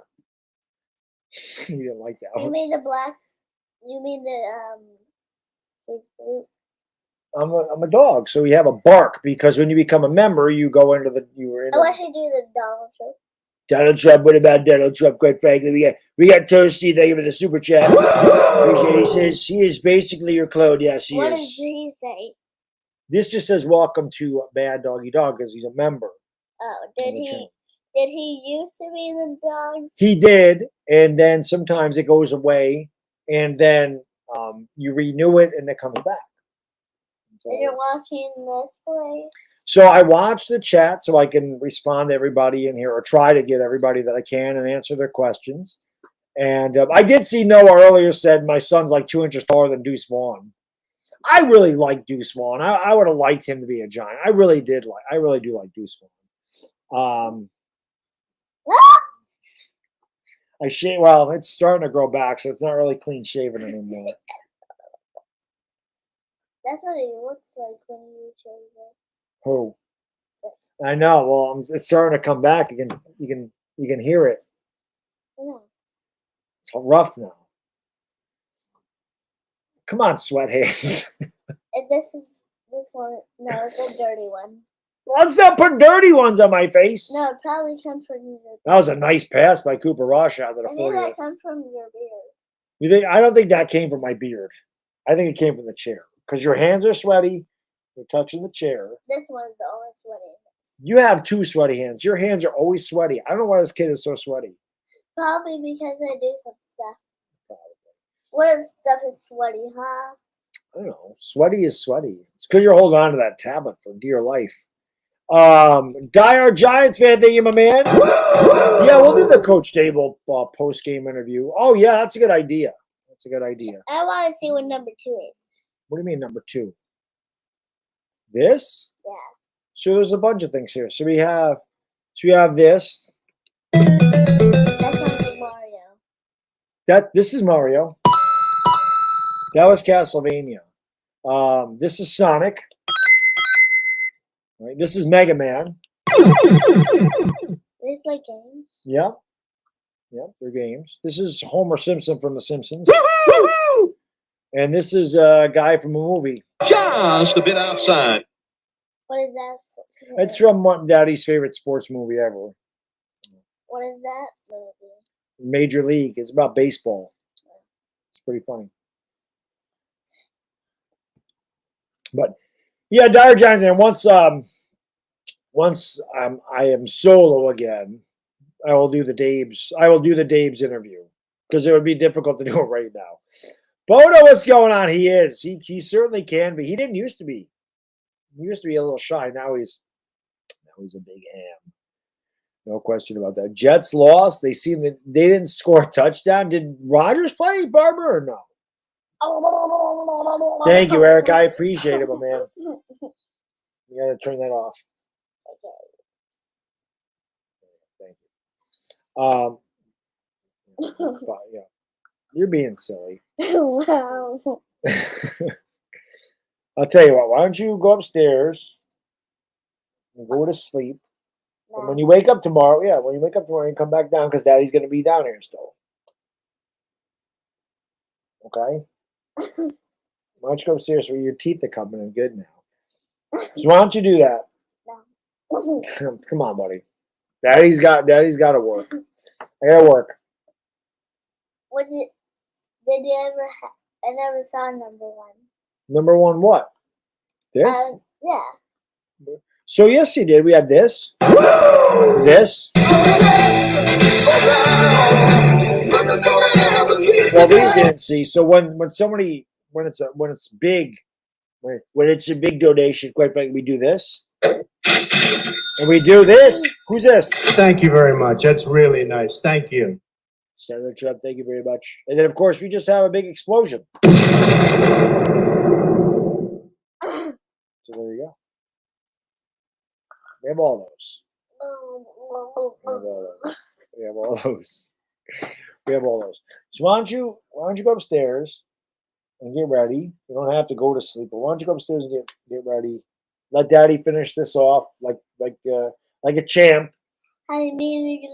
You didn't like that one. You mean the black? You mean the his blue? I'm a dog, so we have a bark because when you become a member, you go into the. I wish I do the Donald Trump. Donald Trump. What about Donald Trump? Quite frankly, we got Toasty. Thank you for the super chat. Appreciate it. He says he is basically your clone. Yes, he is. What does he say? This just says welcome to Bad Doggy Dog because he's a member. Oh, did he used to be the dogs? He did, and then sometimes it goes away, and then you renew it, and it comes back. So, and you're watching this place? So I watch the chat so I can respond to everybody in here or try to get everybody that I can and answer their questions. And I did see Noah earlier said my son's like 2 inches taller than Deuce Vaughn. I really like Deuce Vaughn. I would have liked him to be a giant. I really do like Deuce Vaughn. Well, it's starting to grow back, so it's not really clean shaven anymore. That's what he looks like when you shave it. Who? Yes. I know. Well, it's starting to come back. You can hear it. Yeah. It's rough now. Come on, sweat hands. And this one. No, it's a dirty one. Let's not put dirty ones on my face. No, it probably comes from your beard. That was a nice pass by Cooper Rush out of the I think 40. that comes from your beard. You think? I don't think that came from my beard. I think it came from the chair because your hands are sweaty. You're touching the chair. This one's the only sweaty. You have two sweaty hands. Your hands are always sweaty. I don't know why this kid is so sweaty. Probably because I do some stuff. What if stuff is sweaty, huh? I don't know. Sweaty is sweaty. It's because you're holding on to that tablet for dear life. Diehard Giants fan, thank you, my man. Yeah, we'll do the Coach Dabol post-game interview. Oh, yeah, that's a good idea. That's a good idea. I want to see what number 2 is. What do you mean, number 2? This? Yeah. So there's a bunch of things here. So we have this. That sounds like Mario. This is Mario. That was Castlevania. This is Sonic. Right. This is Mega Man. It's like games. Yeah. Yep, they're games. This is Homer Simpson from The Simpsons. And this is a guy from a movie. Just a bit outside. What is that? It's from Daddy's favorite sports movie ever. What is that movie? Major League. It's about baseball. It's pretty funny. But yeah, Dire Giants. And once I am solo again, I will do the Dabes. I will do the Dabes interview because it would be difficult to do it right now. Bodo, what's going on? He is. He certainly can be. He didn't used to be. He used to be a little shy. Now he's a big ham. No question about that. Jets lost. They didn't score a touchdown. Did Rodgers play, Barber, or no? Thank you, Eric. I appreciate it, my man. You gotta turn that off. Thank you. Yeah, you're being silly. Wow. I'll tell you what. Why don't you go upstairs and go to sleep? And when you wake up tomorrow, you come back down because Daddy's going to be down here still. Okay? Why don't you go upstairs where your teeth are coming in good now? So why don't you do that? No. Come on, buddy. Daddy's got to work. I got to work. Did you ever? I never saw number 1. Number 1, what? This? Yeah. So yes, you did. We had this. This. Well, these you didn't see. So when it's big, when it's a big donation, quite frankly, we do this. And we do this. Who's this? Thank you very much. That's really nice. Thank you. Senator Trump, thank you very much. And then, of course, we just have a big explosion. So there you go. We have all those. We have all those. We have all those. So why don't you go upstairs and get ready? You don't have to go to sleep, but why don't you go upstairs and get ready? Let Daddy finish this off like a champ. I mean, you're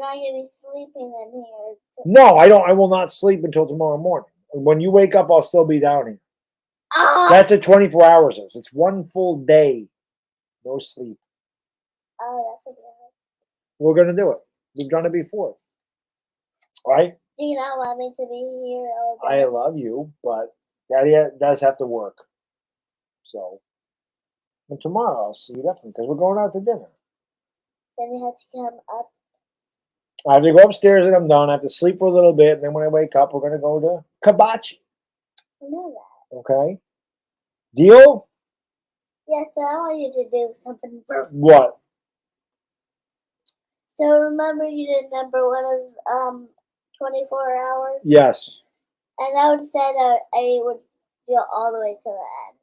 not gonna be sleeping in here. No, I don't. I will not sleep until tomorrow morning. When you wake up, I'll still be down here. Oh, That's what 24 hours is. It's one full day, no sleep. that's a good. We're gonna do it. We've done it before, right? Do you not want me to be here all I day? love you, but Daddy does have to work. So, and tomorrow I'll see you definitely because we're going out to dinner. Then you have to come up. I have to go upstairs and I'm done. I have to sleep for a little bit, and then when I wake up, we're gonna go to Kabachi. I know that. Okay. Deal? Yes, but I want you to do something first. What? So remember, you did number 1 of 24 hours. Yes. And I would say that I would go all the way to the end.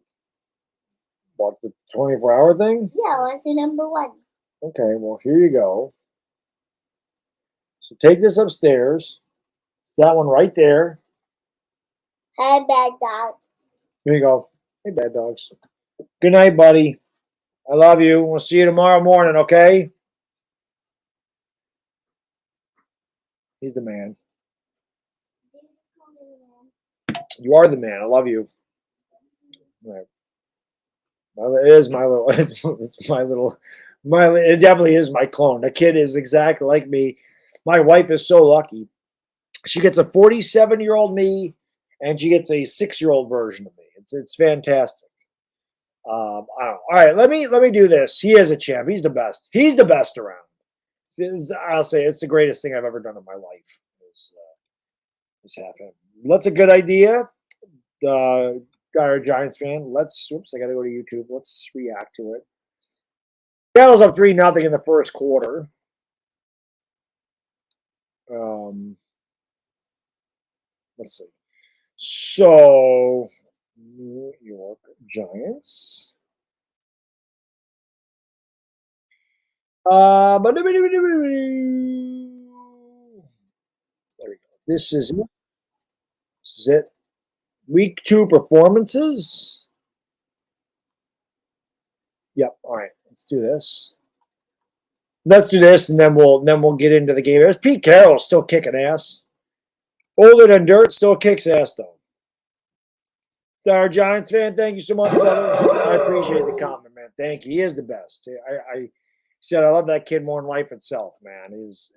What, the 24-hour thing? Yeah, I want to see number 1. Okay, well, here you go. So take this upstairs. It's that one right there. Hey, bad dogs. Here you go. Hey, bad dogs. Good night, buddy. I love you. We'll see you tomorrow morning, okay? He's the man. You are the man. I love you. All right. Well, it is my little, it's it definitely is my clone. The kid is exactly like me. My wife is so lucky. She gets a 47-year-old me, and she gets a 6-year-old version of me. It's fantastic. I don't know. All right, let me do this. He is a champ. He's the best. He's the best around. I'll say it's the greatest thing I've ever done in my life. Is have him. That's a good idea. Got our Giants fan. Oops, I got to go to YouTube. Let's react to it. Seattle's up 3-0 in the first quarter. Let's see. So, New York Giants. There we go. This is it. This is it. Week 2 performances. Yep. All right. Let's do this. Let's do this, and then we'll get into the game. There's Pete Carroll still kicking ass. Older than dirt, still kicks ass though. Our Giants fan, thank you so much, brother. I appreciate the comment, man. Thank you. He is the best. I said I love that kid more than life itself, man. It's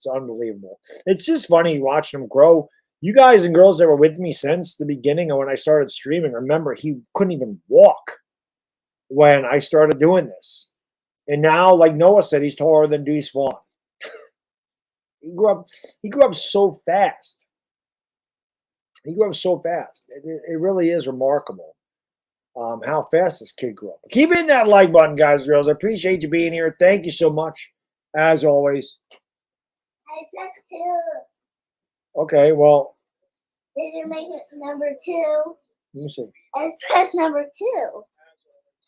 unbelievable. It's just funny watching him grow. You guys and girls that were with me since the beginning of when I started streaming, remember he couldn't even walk when I started doing this. And now, like Noah said, he's taller than Deuce Vaughn. He grew up so fast. He grew up so fast. It really is remarkable how fast this kid grew up. Keep hitting that like button, guys and girls. I appreciate you being here. Thank you so much, as always. I pressed 2. Okay, well. Did you make it number 2? Let me see. I pressed number 2.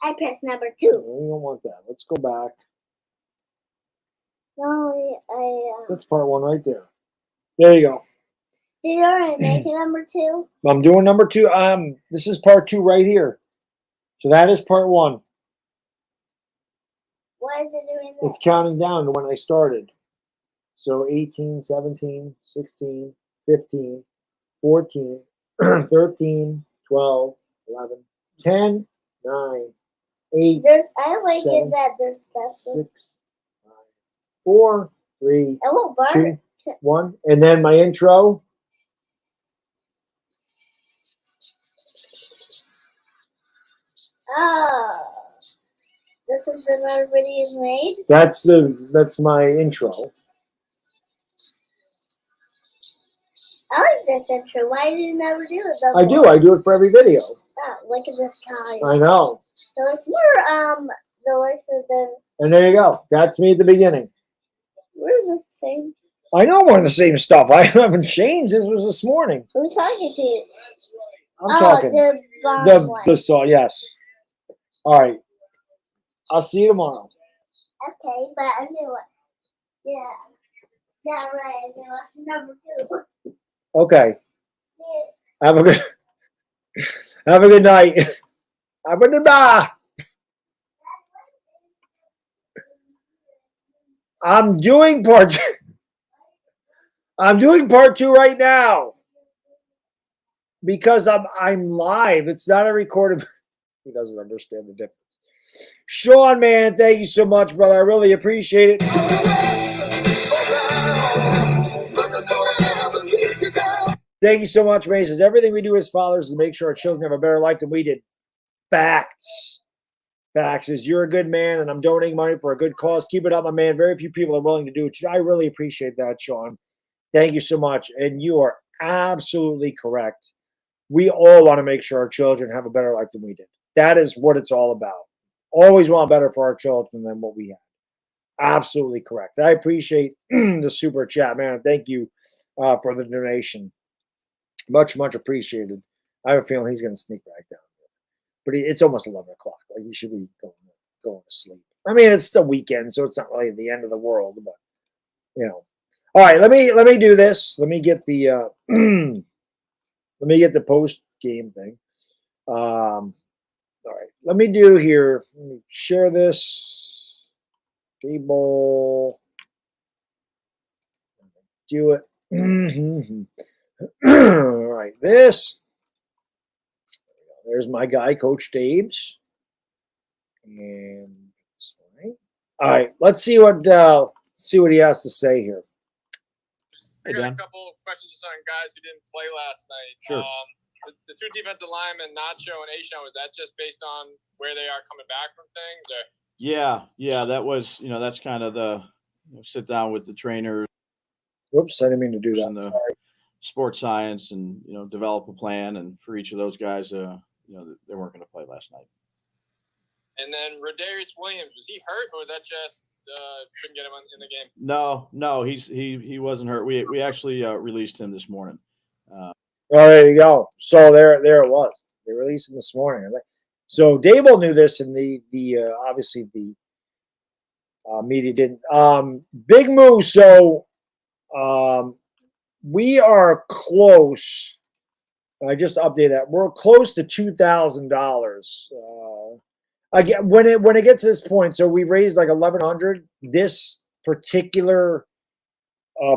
I pressed number 2. No, we don't want that. Let's go back. No, That's part 1 right there. There you go. Did you already make it number 2? I'm doing number 2. This is part 2 right here. So that is part 1. Why is it doing that? It's counting down to when I started. So 18, 17, 16, 15, 14, 13, 12, 11, 10, 9, 8, I like 7, it that there's stuff. 6, 5, 4, 3, I won't bar 2, 1. And then my intro. Oh. This is the one everybody is made? That's my intro. I like this intro. Why did you never do it before? I do it for every video. Oh, look at this guy. I know. So it's more the looks of them. And there you go. That's me at the beginning. We're the same. I know we're the same stuff. I haven't changed. This was this morning. Who's talking to you? I'm talking. The bottom one. The saw, yes. All right. I'll see you tomorrow. Okay, but I knew it. Yeah. Yeah, right. I knew it. Number 2. Okay. Yeah. Have a good night. Have a good night. I'm doing part 2 right now because I'm live. It's not a recorded. He doesn't understand the difference. Sean, man, thank you so much, brother. I really appreciate it. Thank you so much, man. He says everything we do as fathers is to make sure our children have a better life than we did. Facts. Facts is you're a good man, and I'm donating money for a good cause. Keep it up, my man. Very few people are willing to do it. I really appreciate that, Sean. Thank you so much. And you are absolutely correct. We all want to make sure our children have a better life than we did. That is what it's all about. Always want better for our children than what we had. Absolutely correct. I appreciate the super chat, man. Thank you for the donation. Much, much appreciated. I have a feeling he's going to sneak back down. But it's almost 11 o'clock. Like he should be going to sleep. I mean, it's the weekend, so it's not really the end of the world. But All right, let me do this. Let me get the post game thing. All right, let me do here. Let me share this. Dabol. Do it. All right, this. There's my guy, Coach Dabes. And all right, let's see what he has to say here. I got a couple of questions just on guys who didn't play last night. Sure. The two defensive linemen, Nacho and Ashawn, was that just based on where they are coming back from things? Or? Yeah, that was, that's kind of the sit down with the trainers. Whoops, I didn't mean to do that. And the sports science and, develop a plan. And for each of those guys, they weren't going to play last night. And then Rodarius Williams, was he hurt or was that just couldn't get him in the game? No, he wasn't hurt. We actually released him this morning. Oh, there you go. So there it was. They released him this morning. So Dabol knew this, and the obviously the media didn't. Big move. So we are close. I just updated that. We're close to $2,000. Again, when it gets to this point, so we raised like 1,100 this particular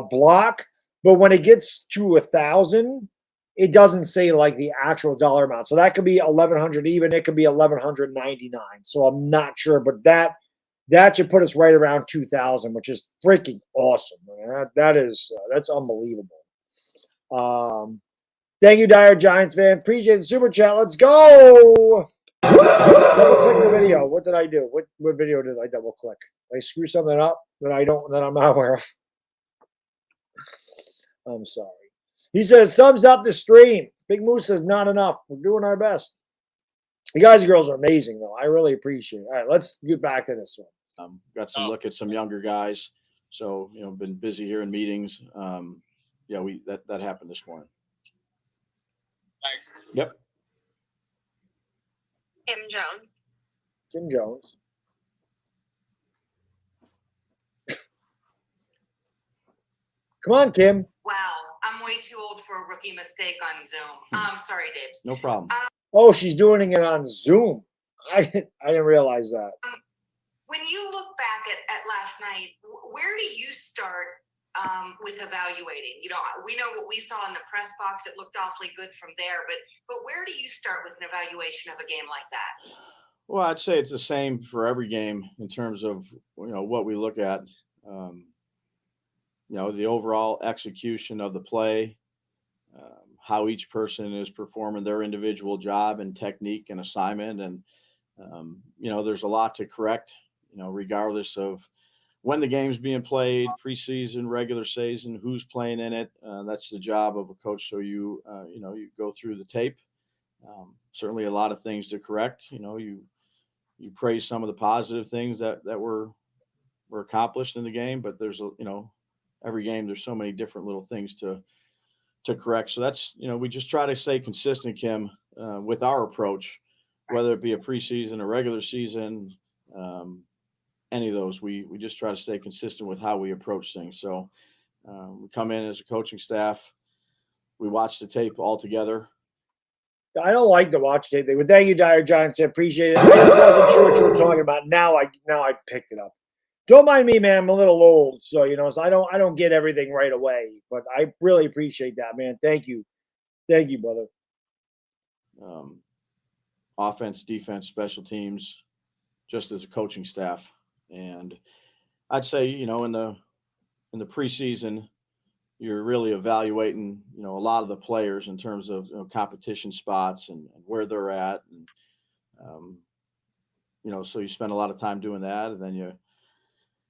block, but when it gets to 1,000. It doesn't say like the actual dollar amount. So that could be 1,100 even. It could be 1,199. So I'm not sure, but that should put us right around 2,000, which is freaking awesome. Man. That's unbelievable. Thank you, Dire Giants fan. Appreciate the super chat. Let's go. Double click the video. What did I do? What video did I double click? Did I screw something up that I'm not aware of? I'm sorry. He says, thumbs up the stream. Big Moose says, not enough. We're doing our best. You guys and girls are amazing, though. I really appreciate it. All right, let's get back to this one. Got some look at some younger guys. So, been busy here in meetings. That happened this morning. Thanks. Yep. Kim Jones. Come on, Kim. Wow, I'm way too old for a rookie mistake on Zoom. Sorry, Dabes. No problem. Oh, she's doing it on Zoom. I didn't realize that. When you look back at last night, where do you start with evaluating? We know what we saw in the press box. It looked awfully good from there. But where do you start with an evaluation of a game like that? Well, I'd say it's the same for every game in terms of what we look at. The overall execution of the play, how each person is performing their individual job and technique and assignment. And, there's a lot to correct, regardless of when the game's being played, preseason, regular season, who's playing in it. That's the job of a coach. So you go through the tape. Certainly a lot of things to correct. You praise some of the positive things that were accomplished in the game, but there's every game, there's so many different little things to correct. So that's, we just try to stay consistent, Kim, with our approach, whether it be a preseason, a regular season, any of those. We just try to stay consistent with how we approach things. So we come in as a coaching staff, we watch the tape all together. I don't like to watch tape. But thank you, Dire Giants. I appreciate it. I wasn't sure what you were talking about. Now I picked it up. Don't mind me, man. I'm a little old, so so I don't get everything right away. But I really appreciate that, man. Thank you, brother. Offense, defense, special teams, just as a coaching staff, and I'd say in the preseason, you're really evaluating a lot of the players in terms of competition spots and where they're at, and so you spend a lot of time doing that, and then you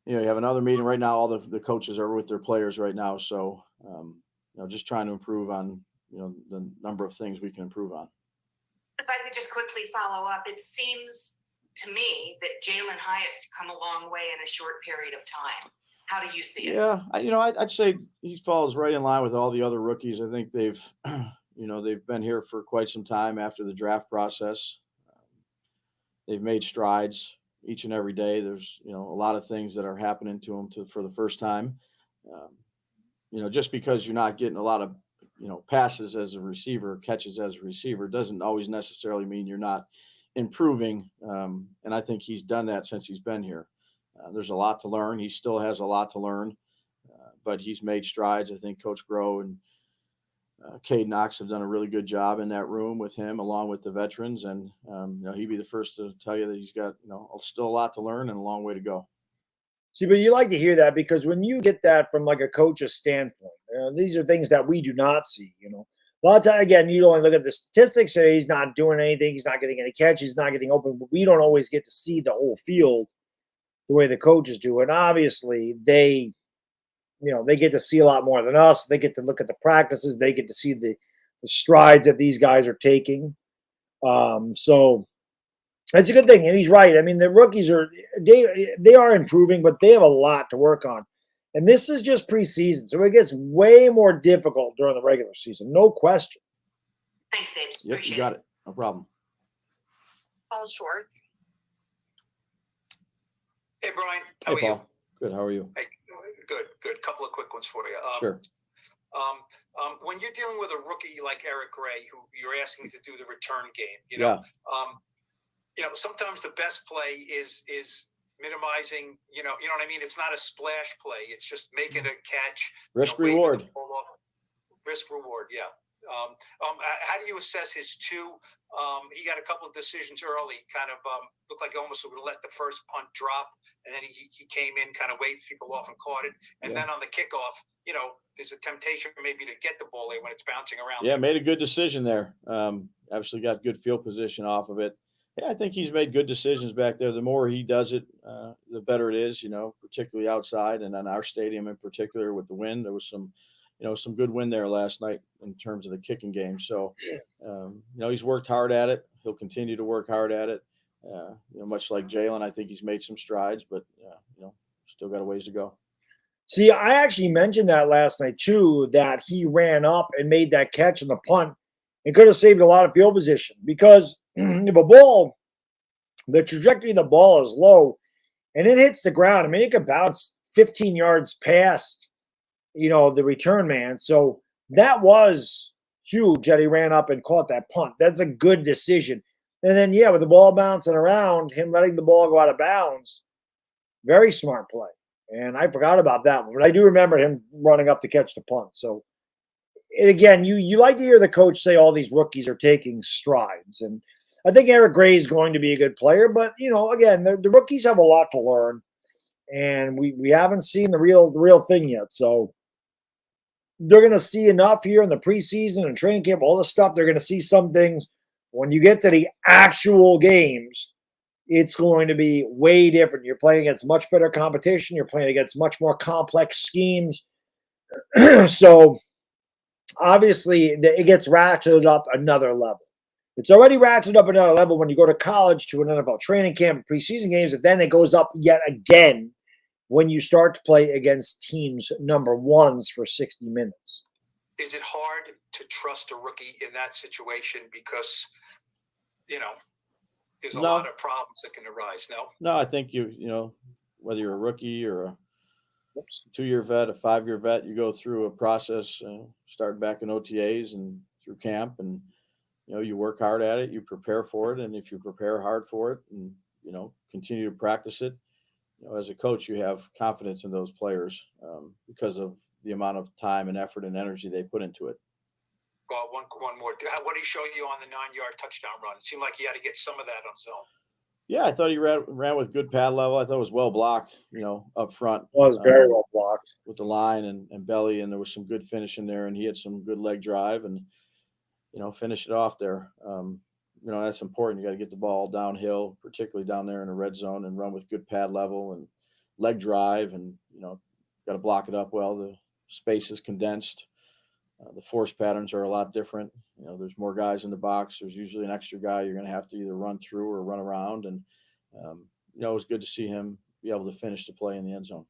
have another meeting right now. All the coaches are with their players right now. So, just trying to improve on, the number of things we can improve on. If I could just quickly follow up, it seems to me that Jalen Hyatt's come a long way in a short period of time. How do you see it? Yeah, I'd say he falls right in line with all the other rookies. I think they've been here for quite some time after the draft process. They've made strides each and every day. There's, a lot of things that are happening to them for the first time. Just because you're not getting a lot of, passes as a receiver, catches as a receiver, doesn't always necessarily mean you're not improving. And I think he's done that since he's been here. There's a lot to learn. He still has a lot to learn, but he's made strides. I think Coach Groh and Cade Knox have done a really good job in that room with him, along with the veterans. And, he'd be the first to tell you that he's got, still a lot to learn and a long way to go. See, but you like to hear that because when you get that from like a coach's standpoint, these are things that we do not see. A lot of times, again, you only look at the statistics, say he's not doing anything, he's not getting any catches, he's not getting open, but we don't always get to see the whole field the way the coaches do. And obviously, they get to see a lot more than us. They get to look at the practices, they get to see the strides that these guys are taking. So that's a good thing, and he's right. I mean, the rookies they are improving, but they have a lot to work on. And this is just preseason, so it gets way more difficult during the regular season, no question. Thanks, Dave. Yep, Appreciate you got it. No problem. Paul Schwartz. Hey, Brian. How Hey, are Paul. you? Good. How are you? Hey, good. Couple of quick ones for you. Sure. When you're dealing with a rookie like Eric Gray, who you're asking to do the return game, Yeah. Sometimes the best play is minimizing. You know what I mean. It's not a splash play. It's just making a catch. Risk waving the reward. ball off. Risk reward. Yeah. How do you assess his two? He got a couple of decisions early. Kind of looked like he almost would have let the first punt drop, and then he came in, kind of waved people off and caught it. And then on the kickoff, there's a temptation maybe to get the ball there when it's bouncing around. Yeah, made a good decision there. Obviously got good field position off of it. Yeah, I think he's made good decisions back there. The more he does it, the better it is, particularly outside and on our stadium in particular with the wind. There was some good wind there last night in terms of the kicking game. So, he's worked hard at it. He'll continue to work hard at it. Much like Jalen, I think he's made some strides, but, still got a ways to go. See, I actually mentioned that last night too, that he ran up and made that catch in the punt and could have saved a lot of field position because if a ball, the trajectory of the ball is low and it hits the ground, I mean, it could bounce 15 yards past, the return man. So that was huge that he ran up and caught that punt. That's a good decision. And then, with the ball bouncing around, him letting the ball go out of bounds, very smart play. And I forgot about that one, but I do remember him running up to catch the punt. So, and again, you like to hear the coach say all these rookies are taking strides. And I think Eric Gray is going to be a good player, but, again, the rookies have a lot to learn. And we haven't seen the real thing yet. So they're going to see enough here in the preseason and training camp, all the stuff. They're going to see some things. When you get to the actual games, it's going to be way different. You're playing against much better competition. You're playing against much more complex schemes. So obviously it gets ratcheted up another level. It's already ratcheted up another level when you go to college to an NFL training camp, preseason games, and then it goes up yet again when you start to play against teams number ones for 60 minutes. Is it hard to trust a rookie in that situation because, there's a lot of problems that can arise? No, I think whether you're a rookie or a 2-year vet, a 5-year vet, you go through a process, start back in OTAs and through camp, and you work hard at it, you prepare for it, and if you prepare hard for it and continue to practice it, as a coach, you have confidence in those players because of the amount of time and effort and energy they put into it. Well, one more. What did he show you on the 9-yard touchdown run? It seemed like he had to get some of that on zone. Yeah, I thought he ran with good pad level. I thought it was well blocked, up front. It was very well blocked. With the line and belly, and there was some good finish in there, and he had some good leg drive and, finish it off there. That's important. You got to get the ball downhill, particularly down there in the red zone, and run with good pad level and leg drive, and, got to block it up well. The space is condensed. The force patterns are a lot different. There's more guys in the box. There's usually an extra guy you're going to have to either run through or run around. And, it was good to see him be able to finish the play in the end zone.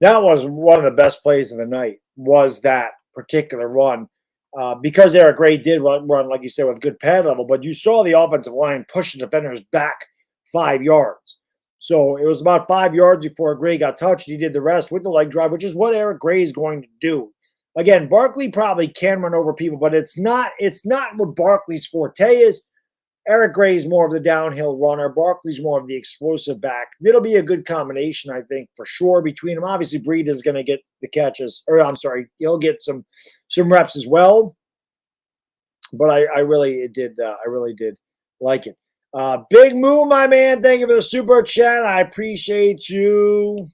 That was one of the best plays of the night, was that particular run. Because Eric Gray did run, like you said, with good pad level, but you saw the offensive line push the defenders back 5 yards. So it was about 5 yards before Gray got touched. He did the rest with the leg drive, which is what Eric Gray is going to do. Again, Barkley probably can run over people, but it's not what Barkley's forte is. Eric Gray's more of the downhill runner. Barkley's more of the explosive back. It'll be a good combination, I think, for sure between them. Obviously, Breed is going to get the catches, or I'm sorry, he'll get some reps as well. But I really did like it. Big Moo, my man, thank you for the super chat. I appreciate you.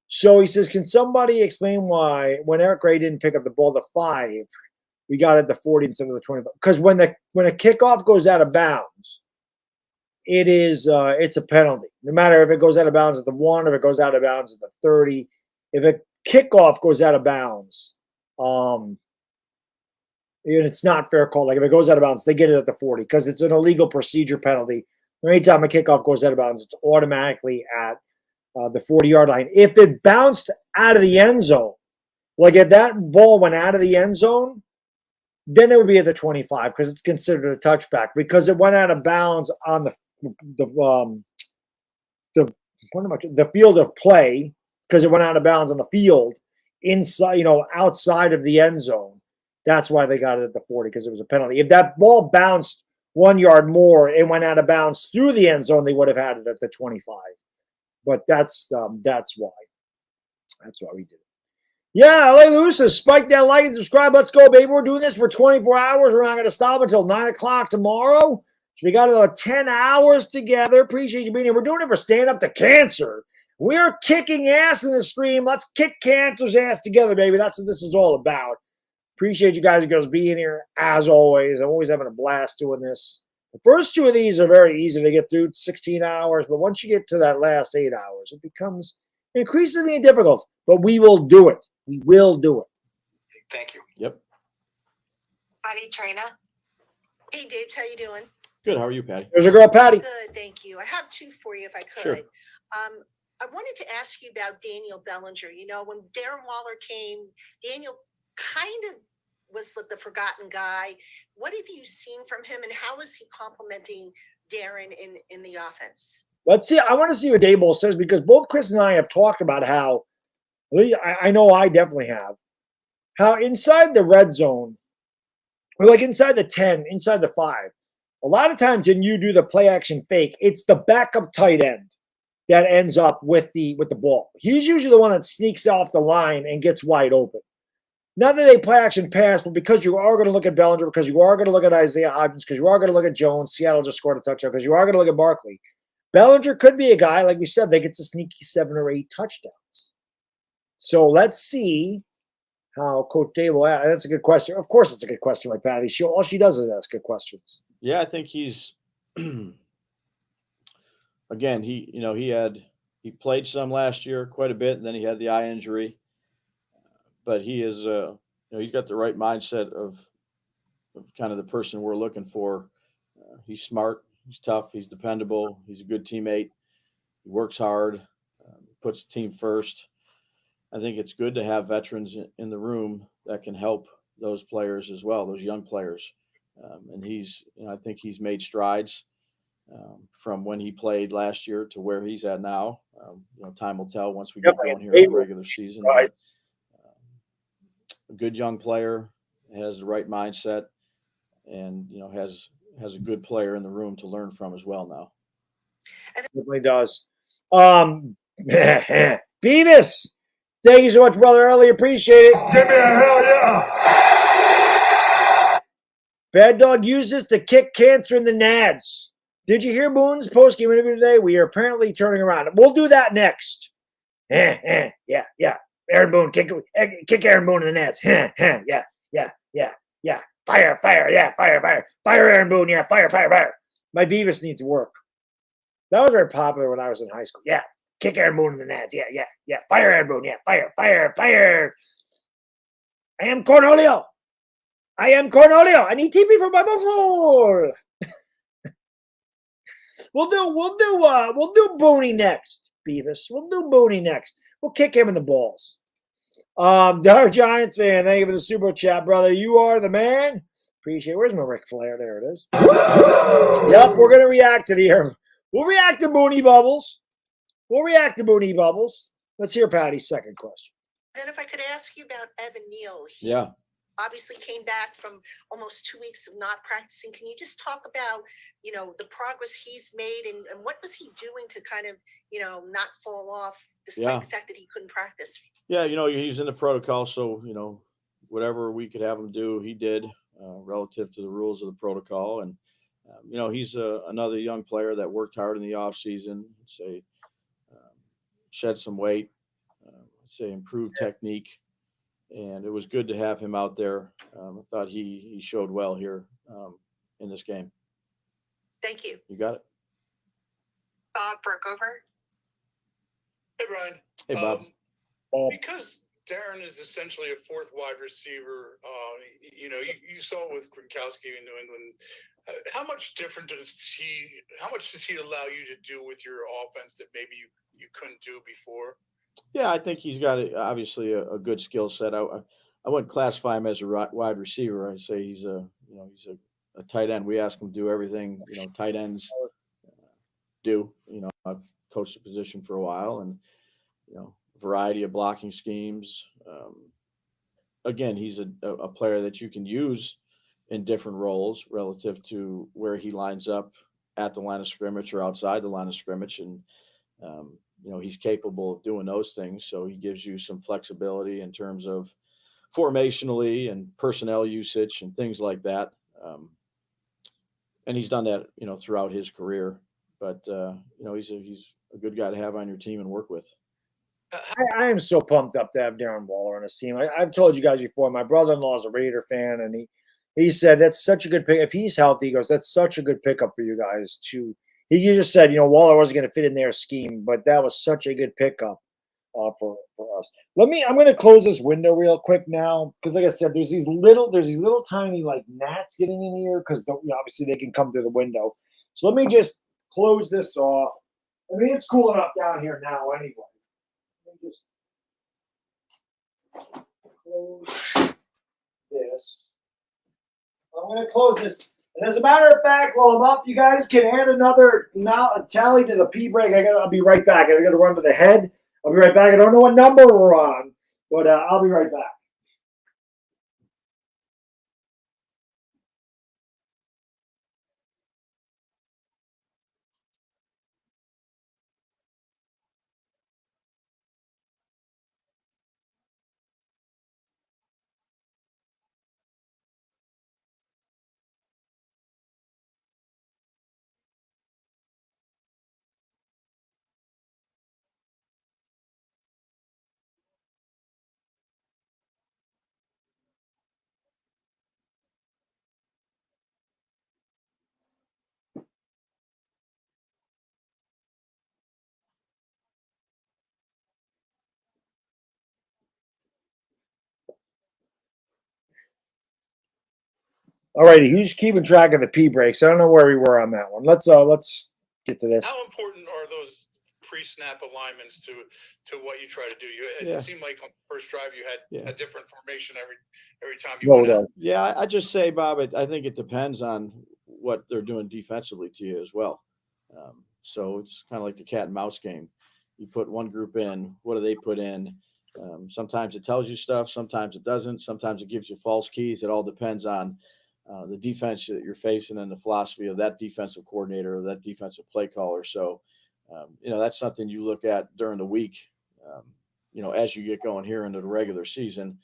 So he says, can somebody explain why when Eric Gray didn't pick up the ball to 5, we got it to 40 instead of the 25? Because when a kickoff goes out of bounds, it's a penalty. No matter if it goes out of bounds at the 1 or if it goes out of bounds at the 30. If a kickoff goes out of bounds, and it's not fair call. Like if it goes out of bounds, they get it at the 40 because it's an illegal procedure penalty. Anytime a kickoff goes out of bounds, it's automatically at the 40-yard line. If it bounced out of the end zone, like if that ball went out of the end zone, then it would be at the 25 because it's considered a touchback because it went out of bounds on the field of play because it went out of bounds on the field inside, outside of the end zone. That's why they got it at the 40 because it was a penalty. If that ball bounced 1 yard more and went out of bounds through the end zone, they would have had it at the 25. But that's why. That's why we did it. Yeah, LA Lucis, spike that like and subscribe. Let's go, baby. We're doing this for 24 hours. We're not going to stop until 9 o'clock tomorrow. So we got another 10 hours together. Appreciate you being here. We're doing it for Stand Up to Cancer. We're kicking ass in the stream. Let's kick cancer's ass together, baby. That's what this is all about. Appreciate you guys being here, as always. I'm always having a blast doing this. The first 2 of these are very easy to get through, 16 hours. But once you get to that last 8 hours, it becomes increasingly difficult. But we will do it. We will do it. Thank you. Yep. Patty Traina. Hey, Dave, how you doing? Good. How are you, Patty? There's a girl, Patty. Good, thank you. I have 2 for you if I could. Sure. I wanted to ask you about Daniel Bellinger. When Darren Waller came, Daniel kind of was the forgotten guy. What have you seen from him, and how is he complimenting Darren in the offense? Let's see. I want to see what Dabol says because both Chris and I have talked about how, I know I definitely have, how inside the red zone, or like inside the 10, inside the 5, a lot of times when you do the play action fake, it's the backup tight end that ends up with the ball. He's usually the one that sneaks off the line and gets wide open. Not that they play action pass, but because you are going to look at Bellinger, because you are going to look at Isaiah Hodgins, because you are going to look at Jones, Seattle just scored a touchdown, because you are going to look at Barkley. Bellinger could be a guy, like we said, that gets a sneaky 7 or 8 touchdowns. So let's see how Coach Dabol. That's a good question. Of course, it's a good question, my Patty. All she does is ask good questions. Yeah, I think he's again. He played some last year, quite a bit, and then he had the eye injury. But he is, he's got the right mindset of kind of the person we're looking for. He's smart, he's tough, he's dependable, he's a good teammate. He works hard, puts the team first. I think it's good to have veterans in the room that can help those players as well, those young players. And I think he's made strides from when he played last year to where he's at now. Time will tell once we get going here in the regular season. Right. A good young player, has the right mindset, and has a good player in the room to learn from as well now. Definitely does. Beavis, thank you so much, brother. Early appreciate it. Give me a hell yeah. Baddog uses to kick cancer in the nads. Did you hear Boone's post-game interview today? We are apparently turning around. We'll do that next. Yeah. Aaron Boone, kick Aaron Boone in the nets. Yeah. Fire, yeah, fire. Fire Aaron Boone, yeah, fire. My Beavis needs work. That was very popular when I was in high school. Yeah, kick Aaron Boone in the nets. Yeah. Fire Aaron Boone, yeah, fire. I am Cornelio. I need TP for my goal. We'll do Booney next, Beavis. We'll do Booney next. We'll kick him in the balls. Our Giants fan, thank you for the super chat, brother. You are the man. Appreciate it. Where's my Ric Flair? There it is. Yep, we're going to react to We'll react to Booney Bubbles. Let's hear Patty's second question. Then if I could ask you about Evan Neal. Yeah. obviously came back from almost 2 weeks of not practicing. Can you just talk about, the progress he's made and what was he doing to kind of, not fall off despite the fact that he couldn't practice? Yeah, he's in the protocol, so whatever we could have him do, he did relative to the rules of the protocol. And he's another young player that worked hard in the off season. Say shed some weight, say improved technique, and it was good to have him out there. I thought he showed well here in this game. Thank you. You got it. Bob Brookover. Hey, Brian. Hey, Bob. Because Darren is essentially a fourth wide receiver, you saw it with Gronkowski in New England. How much does he allow you to do with your offense that maybe you couldn't do before? Yeah, I think he's got obviously a good skill set. I wouldn't classify him as a wide receiver. I say he's a tight end. We ask him to do everything tight ends do. I've coached the position for a while, and variety of blocking schemes. Again, he's a player that you can use in different roles relative to where he lines up at the line of scrimmage or outside the line of scrimmage, and he's capable of doing those things. So he gives you some flexibility in terms of formationally and personnel usage and things like that. And he's done that, throughout his career. But he's a good guy to have on your team and work with. I am so pumped up to have Darren Waller on his team. I've told you guys before, my brother-in-law is a Raider fan, and he said that's such a good pick. If he's healthy, he goes, that's such a good pickup for you guys too. He just said, Waller wasn't going to fit in their scheme, but that was such a good pickup for us. I'm going to close this window real quick now because, like I said, there's these little tiny like gnats getting in here because obviously they can come through the window. So let me just close this off. I mean, it's cool enough down here now anyway. Let me just close this. I'm going to close this. And as a matter of fact, while I'm up, you guys can add another tally to the P break. I'll be right back. I got to run to the head. I'll be right back. I don't know what number we're on, but I'll be right back. All righty, who's keeping track of the P breaks? I don't know where we were on that one. Let's get to this. How important are those pre-snap alignments to what you try to do? It seemed like on the first drive you had a different formation every time you went out. Yeah, I just say, Bob, I think it depends on what they're doing defensively to you as well. So it's kind of like the cat and mouse game. You put one group in, what do they put in? Sometimes it tells you stuff, sometimes it doesn't. Sometimes it gives you false keys. It all depends on the defense that you're facing and the philosophy of that defensive coordinator or that defensive play caller. So, that's something you look at during the week, as you get going here into the regular season.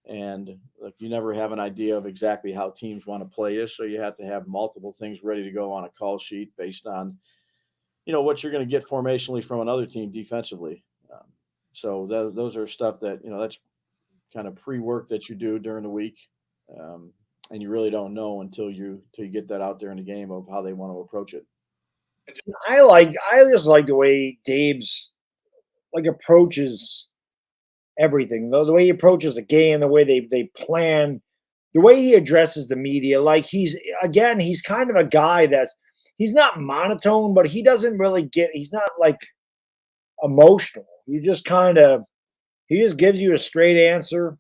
And you never have an idea of exactly how teams want to play you. So you have to have multiple things ready to go on a call sheet based on, what you're going to get formationally from another team defensively. So those are stuff that, that's kind of pre-work that you do during the week. And you really don't know until you get that out there in the game of how they want to approach it. I just like the way Dave's approaches everything. The way he approaches the game, the way they plan, the way he addresses the media. He's kind of a guy he's not monotone, but he doesn't really he's not emotional. He just gives you a straight answer,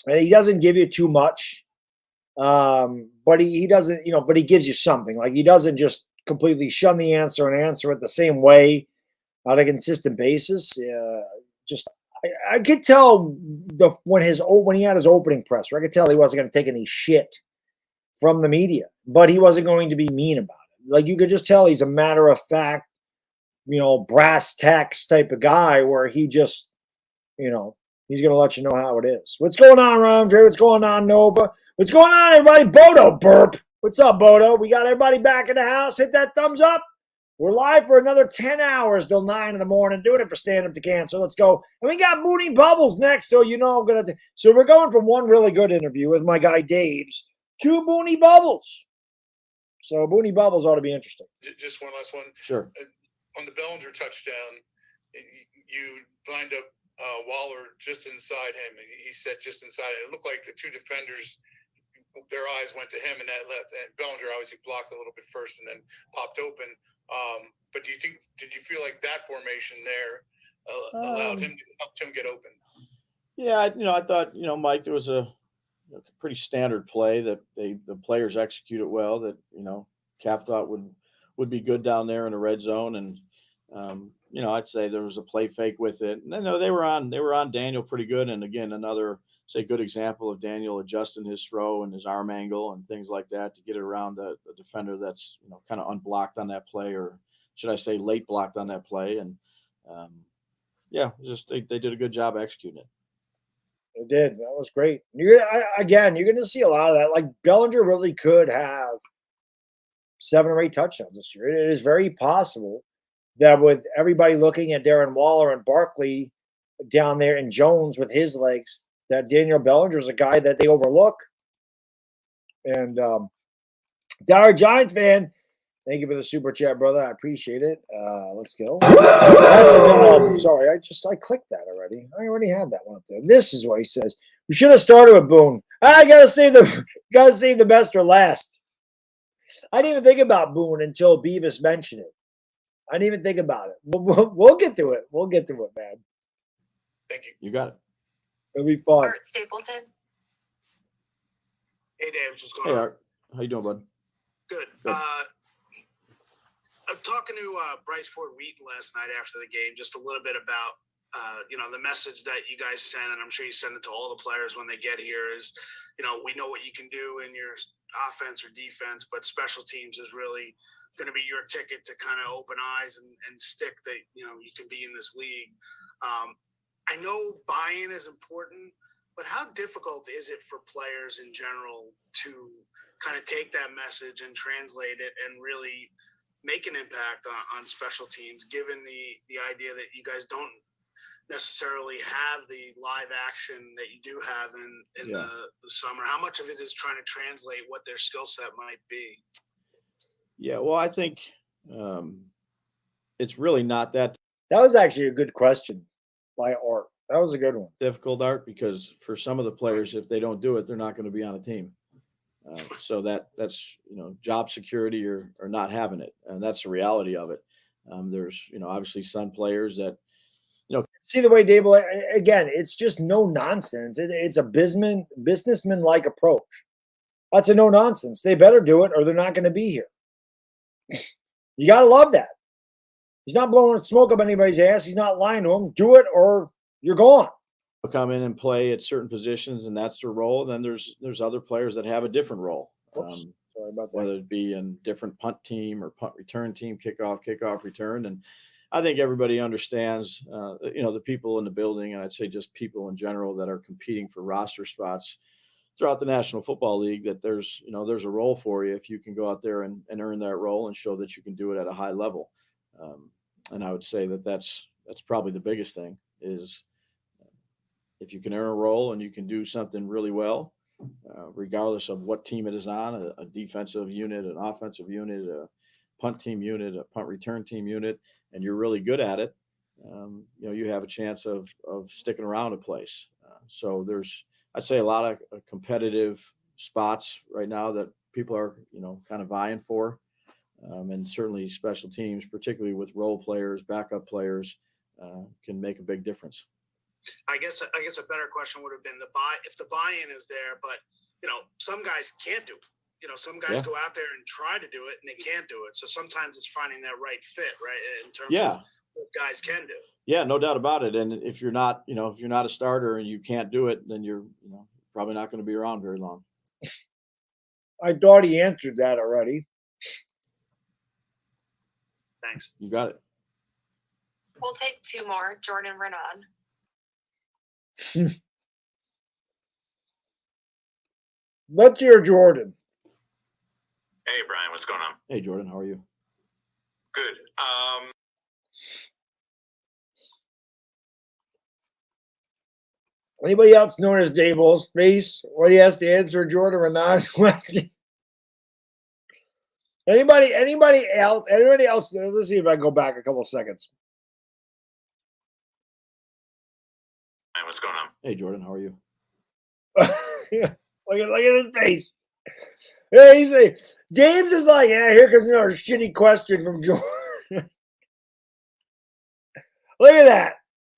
and he doesn't give you too much. But he doesn't, but he gives you something. He doesn't just completely shun the answer and answer it the same way on a consistent basis. I could tell when he had his opening presser, I could tell he wasn't going to take any shit from the media, but he wasn't going to be mean about it. Like you could just tell he's a matter of fact, brass tacks type of guy where he just, he's going to let you know how it is. What's going on, Ramdre? What's going on, Nova? What's going on, everybody? Bodo burp. What's up, Bodo? We got everybody back in the house. Hit that thumbs up. We're live for another 10 hours till 9 in the morning. Doing it for Stand Up to Cancer. Let's go. And we got Mooney Bubbles next. So, I'm going to. So, we're going from one really good interview with my guy Dave's to Mooney Bubbles. So, Mooney Bubbles ought to be interesting. Just one last one. Sure. On the Bellinger touchdown, you lined up Waller just inside him, and he said just inside. It looked like the two defenders, their eyes went to him, and that left. And Bellinger obviously blocked a little bit first, and then popped open. But did you feel like that formation there helped him get open? Yeah, I thought, Mike, there was a pretty standard play that the players executed well. That Cap thought would be good down there in the red zone, and I'd say there was a play fake with it. And they were on Daniel pretty good. And again, another good example of Daniel adjusting his throw and his arm angle and things like that to get it around the defender that's kind of unblocked on that play, or should I say late blocked on that play. And they did a good job executing it. They did. That was great. You're going to see a lot of that. Like Bellinger really could have 7 or 8 touchdowns this year. It is very possible that with everybody looking at Darren Waller and Barkley down there and Jones with his legs, that Daniel Bellinger is a guy that they overlook. And Dire Giants fan, thank you for the super chat, brother. I appreciate it. Let's go. Sorry, I clicked that already. I already had that one up there. This is what he says. We should have started with Boone. I gotta save the best for last. I didn't even think about Boone until Beavis mentioned it. I didn't even think about it. We'll get to it. We'll get to it, man. Thank you. You got it. It'll be fun. Art Stapleton. Hey, Dave. What's going Hey, on? Art. How you doing, bud? Good. I'm talking to Bryce Ford Wheaton last night after the game, just a little bit about the message that you guys send, and I'm sure you send it to all the players when they get here. Is we know what you can do in your offense or defense, but special teams is really going to be your ticket to kind of open eyes and stick that you can be in this league. I know buy-in is important, but how difficult is it for players in general to kind of take that message and translate it and really make an impact on special teams, given the idea that you guys don't necessarily have the live action that you do have in the summer? How much of it is trying to translate what their skill set might be? Yeah, well, I think it's really not that. That was actually a good question by Art. That was a good one. Difficult, Art, because for some of the players, if they don't do it, they're not going to be on a team. So that's job security or not having it, and that's the reality of it. There's obviously some players that see the way Dabol again. It's just no nonsense. It's a businessman like approach. That's a no nonsense. They better do it or they're not going to be here. You got to love that. He's not blowing smoke up anybody's ass. He's not lying to them. Do it or you're gone. Come in and play at certain positions, and that's their role. Then there's other players that have a different role. Sorry about that. Whether it be in different punt team or punt return team, kickoff return. And I think everybody understands, the people in the building, and I'd say just people in general that are competing for roster spots throughout the National Football League, that there's a role for you if you can go out there and earn that role and show that you can do it at a high level. And I would say that's probably the biggest thing is if you can earn a role and you can do something really well, regardless of what team it is on, a defensive unit, an offensive unit, a punt team unit, a punt return team unit, and you're really good at it, you have a chance of sticking around a place. So there's, I'd say, a lot of competitive spots right now that people are, kind of vying for. And certainly special teams, particularly with role players, backup players, can make a big difference. I guess a better question would have been if the buy-in is there, but some guys can't do it. Some guys go out there and try to do it and they can't do it. So sometimes it's finding that right fit, right? In terms of what guys can do. Yeah, no doubt about it. And if you're not, if you're not a starter and you can't do it, then you're, probably not going to be around very long. I thought he answered that already. Thanks. You got it. We'll take two more. Jordan Renan. Let's hear Jordan. Hey, Brian, what's going on? Hey, Jordan, how are you? Good. Anybody else known as Dabol's face? What he has to answer Jordan Renan's question? Anybody else? Anybody else? Let's see if I can go back a couple seconds. Hey, what's going on? Hey, Jordan, how are you? Yeah, look at his face. Yeah, James is like, yeah, here comes another shitty question from Jordan. Look at that.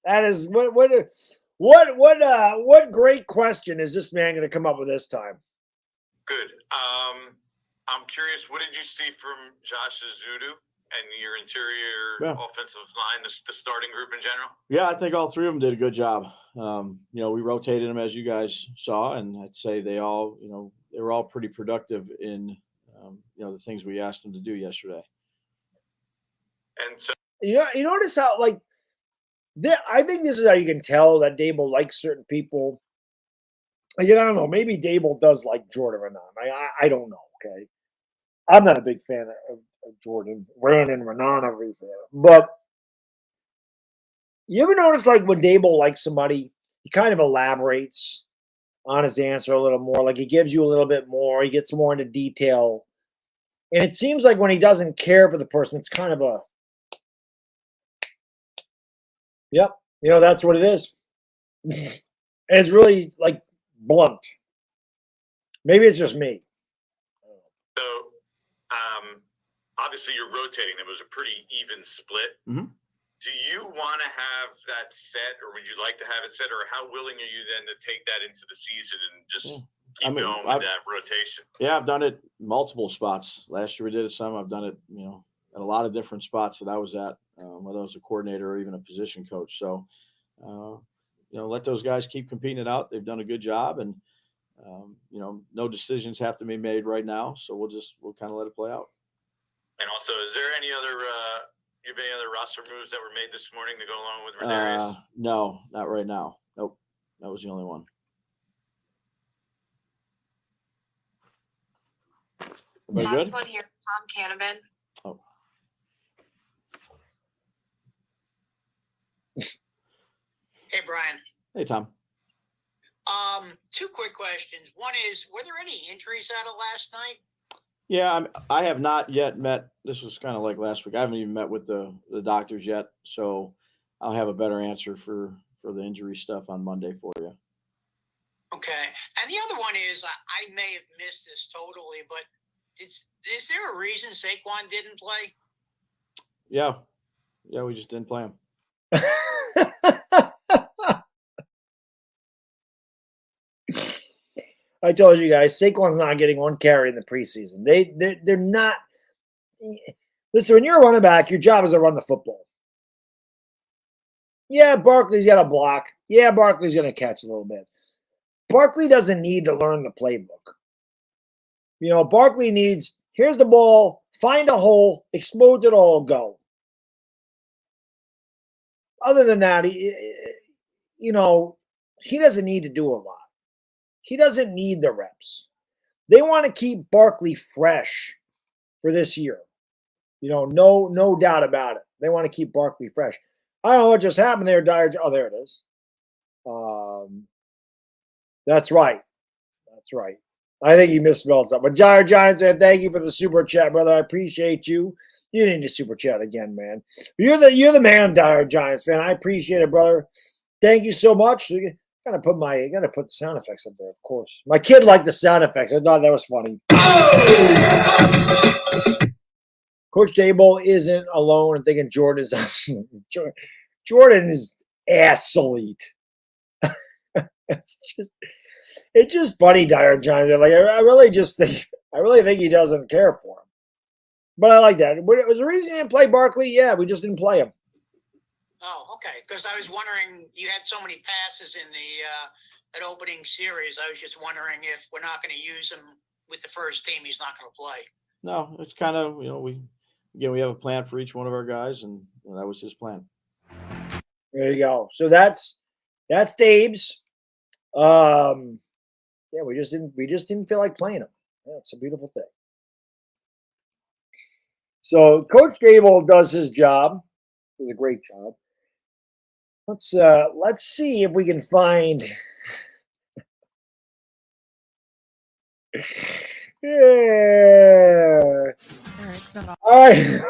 That is what great question is this man going to come up with this time? Good. I'm curious, what did you see from Josh Azudu and your interior offensive line, the starting group in general? Yeah, I think all three of them did a good job. We rotated them as you guys saw, and I'd say they all, they were all pretty productive in, the things we asked them to do yesterday. And so, you notice how I think this is how you can tell that Dabol likes certain people. I don't know. Maybe Dabol does like Jordan Renan. I don't know. Okay, I'm not a big fan of Jordan and Renan everything, but you ever notice when Dabol likes somebody, he kind of elaborates on his answer a little more. Like he gives you a little bit more. He gets more into detail, and it seems like when he doesn't care for the person, it's kind of a yep. That's what it is. And it's really blunt. Maybe it's just me. So, obviously you're rotating. It was a pretty even split. Mm-hmm. Do you want to have that set, or would you like to have it set, or how willing are you then to take that into the season and just keep going with that rotation? Yeah, I've done it multiple spots. Last year we did it some. I've done it, at a lot of different spots that I was at, whether I was a coordinator or even a position coach. So, let those guys keep competing it out. They've done a good job, and no decisions have to be made right now. So we'll kind of let it play out. And also, is there any other roster moves that were made this morning to go along with Rodarius? No, not right now. Nope, that was the only one. Everybody Last good? one here, Tom Canavan. Oh. Hey, Brian. Hey, Tom. Two quick questions. One is, were there any injuries out of last night? Yeah, I have not yet met. This was kind of like last week. I haven't even met with the doctors yet, so I'll have a better answer for the injury stuff on Monday for you. Okay. And the other one is, I may have missed this totally, but is there a reason Saquon didn't play? Yeah, we just didn't play him. I told you guys, Saquon's not getting one carry in the preseason. They're not. Listen, when you're a running back, your job is to run the football. Yeah, Barkley's got a block. Yeah, Barkley's going to catch a little bit. Barkley doesn't need to learn the playbook. Barkley needs, here's the ball, find a hole, explode it all, go. Other than that, he doesn't need to do a lot. He doesn't need the reps. They want to keep Barkley fresh for this year. No doubt about it. They want to keep Barkley fresh. I don't know what just happened there, Dyer. Oh, there it is. That's right. I think he misspelled something. But Dyer Giants said, thank you for the super chat, brother. I appreciate you. You didn't need to super chat again, man. You're the man, Dyer Giants fan. I appreciate it, brother. Thank you so much. Gotta put the sound effects up there, of course. My kid liked the sound effects. I thought that was funny. Coach Dabol isn't alone in thinking Jordan is Jordan is athlete. It's just funny, Dyer Giants. I really think he doesn't care for him. But I like that. Was the reason he didn't play Barkley? Yeah, we just didn't play him. Oh, okay. Because I was wondering, you had so many passes in the that opening series. I was just wondering if we're not going to use him with the first team, he's not going to play. No, it's kind of, we have a plan for each one of our guys, and that was his plan. There you go. So that's Dave's. Yeah, we just didn't feel like playing him. Yeah, it's a beautiful thing. So Coach Dabol does his job. Does a great job. Let's see if we can find. Yeah. All right, it's not. All right.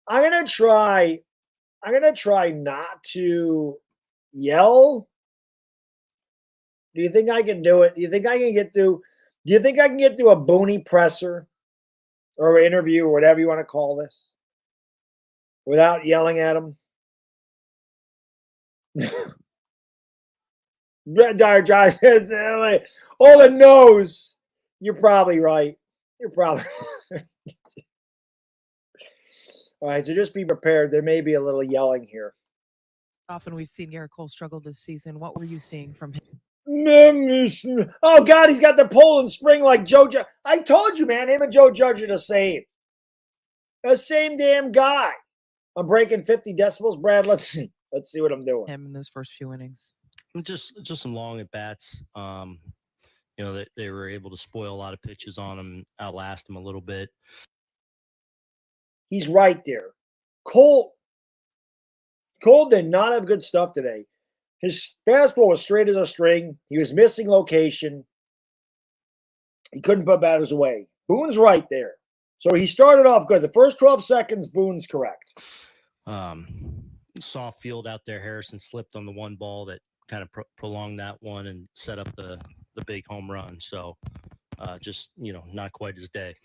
I'm gonna try not to yell. Do you think I can do it? Do you think I can get through? Do you think I can get through a Booney presser or interview or whatever you want to call this without yelling at him? Red Dire Josh says, oh, the nose. You're probably right. You're probably right. All right, so just be prepared. There may be a little yelling here. Often we've seen Garrett Cole struggle this season. What were you seeing from him? Oh, God, he's got the Poland Spring like Joe Judge. I told you, man, him and Joe Judge are the same. The same damn guy. I'm breaking 50 decibels, Brad. Let's see what I'm doing. Him in those first few innings. Just some long at bats. They were able to spoil a lot of pitches on him, outlast him a little bit. He's right there. Cole did not have good stuff today. His fastball was straight as a string. He was missing location. He couldn't put batters away. Boone's right there. So he started off good. The first 12 seconds, Boone's correct. Soft field out there. Harrison slipped on the one ball that kind of prolonged that one and set up the big home run. So just, not quite his day.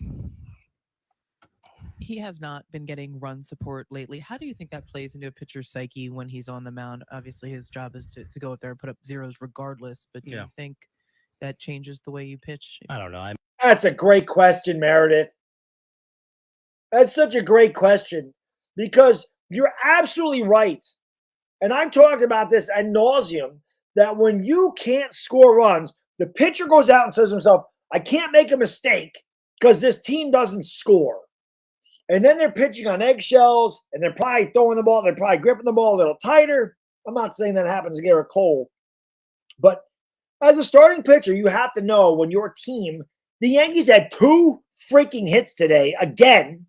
He has not been getting run support lately. How do you think that plays into a pitcher's psyche when he's on the mound? Obviously, his job is to go out there and put up zeros regardless, but do you think that changes the way you pitch? I don't know. That's a great question, Meredith. That's such a great question because you're absolutely right. And I've talked about this ad nauseum, that when you can't score runs, the pitcher goes out and says to himself, I can't make a mistake because this team doesn't score. And then they're pitching on eggshells, and they're probably throwing the ball. They're probably gripping the ball a little tighter. I'm not saying that happens to Garrett Cole. But as a starting pitcher, you have to know when your team, the Yankees had 2 freaking hits today. Again,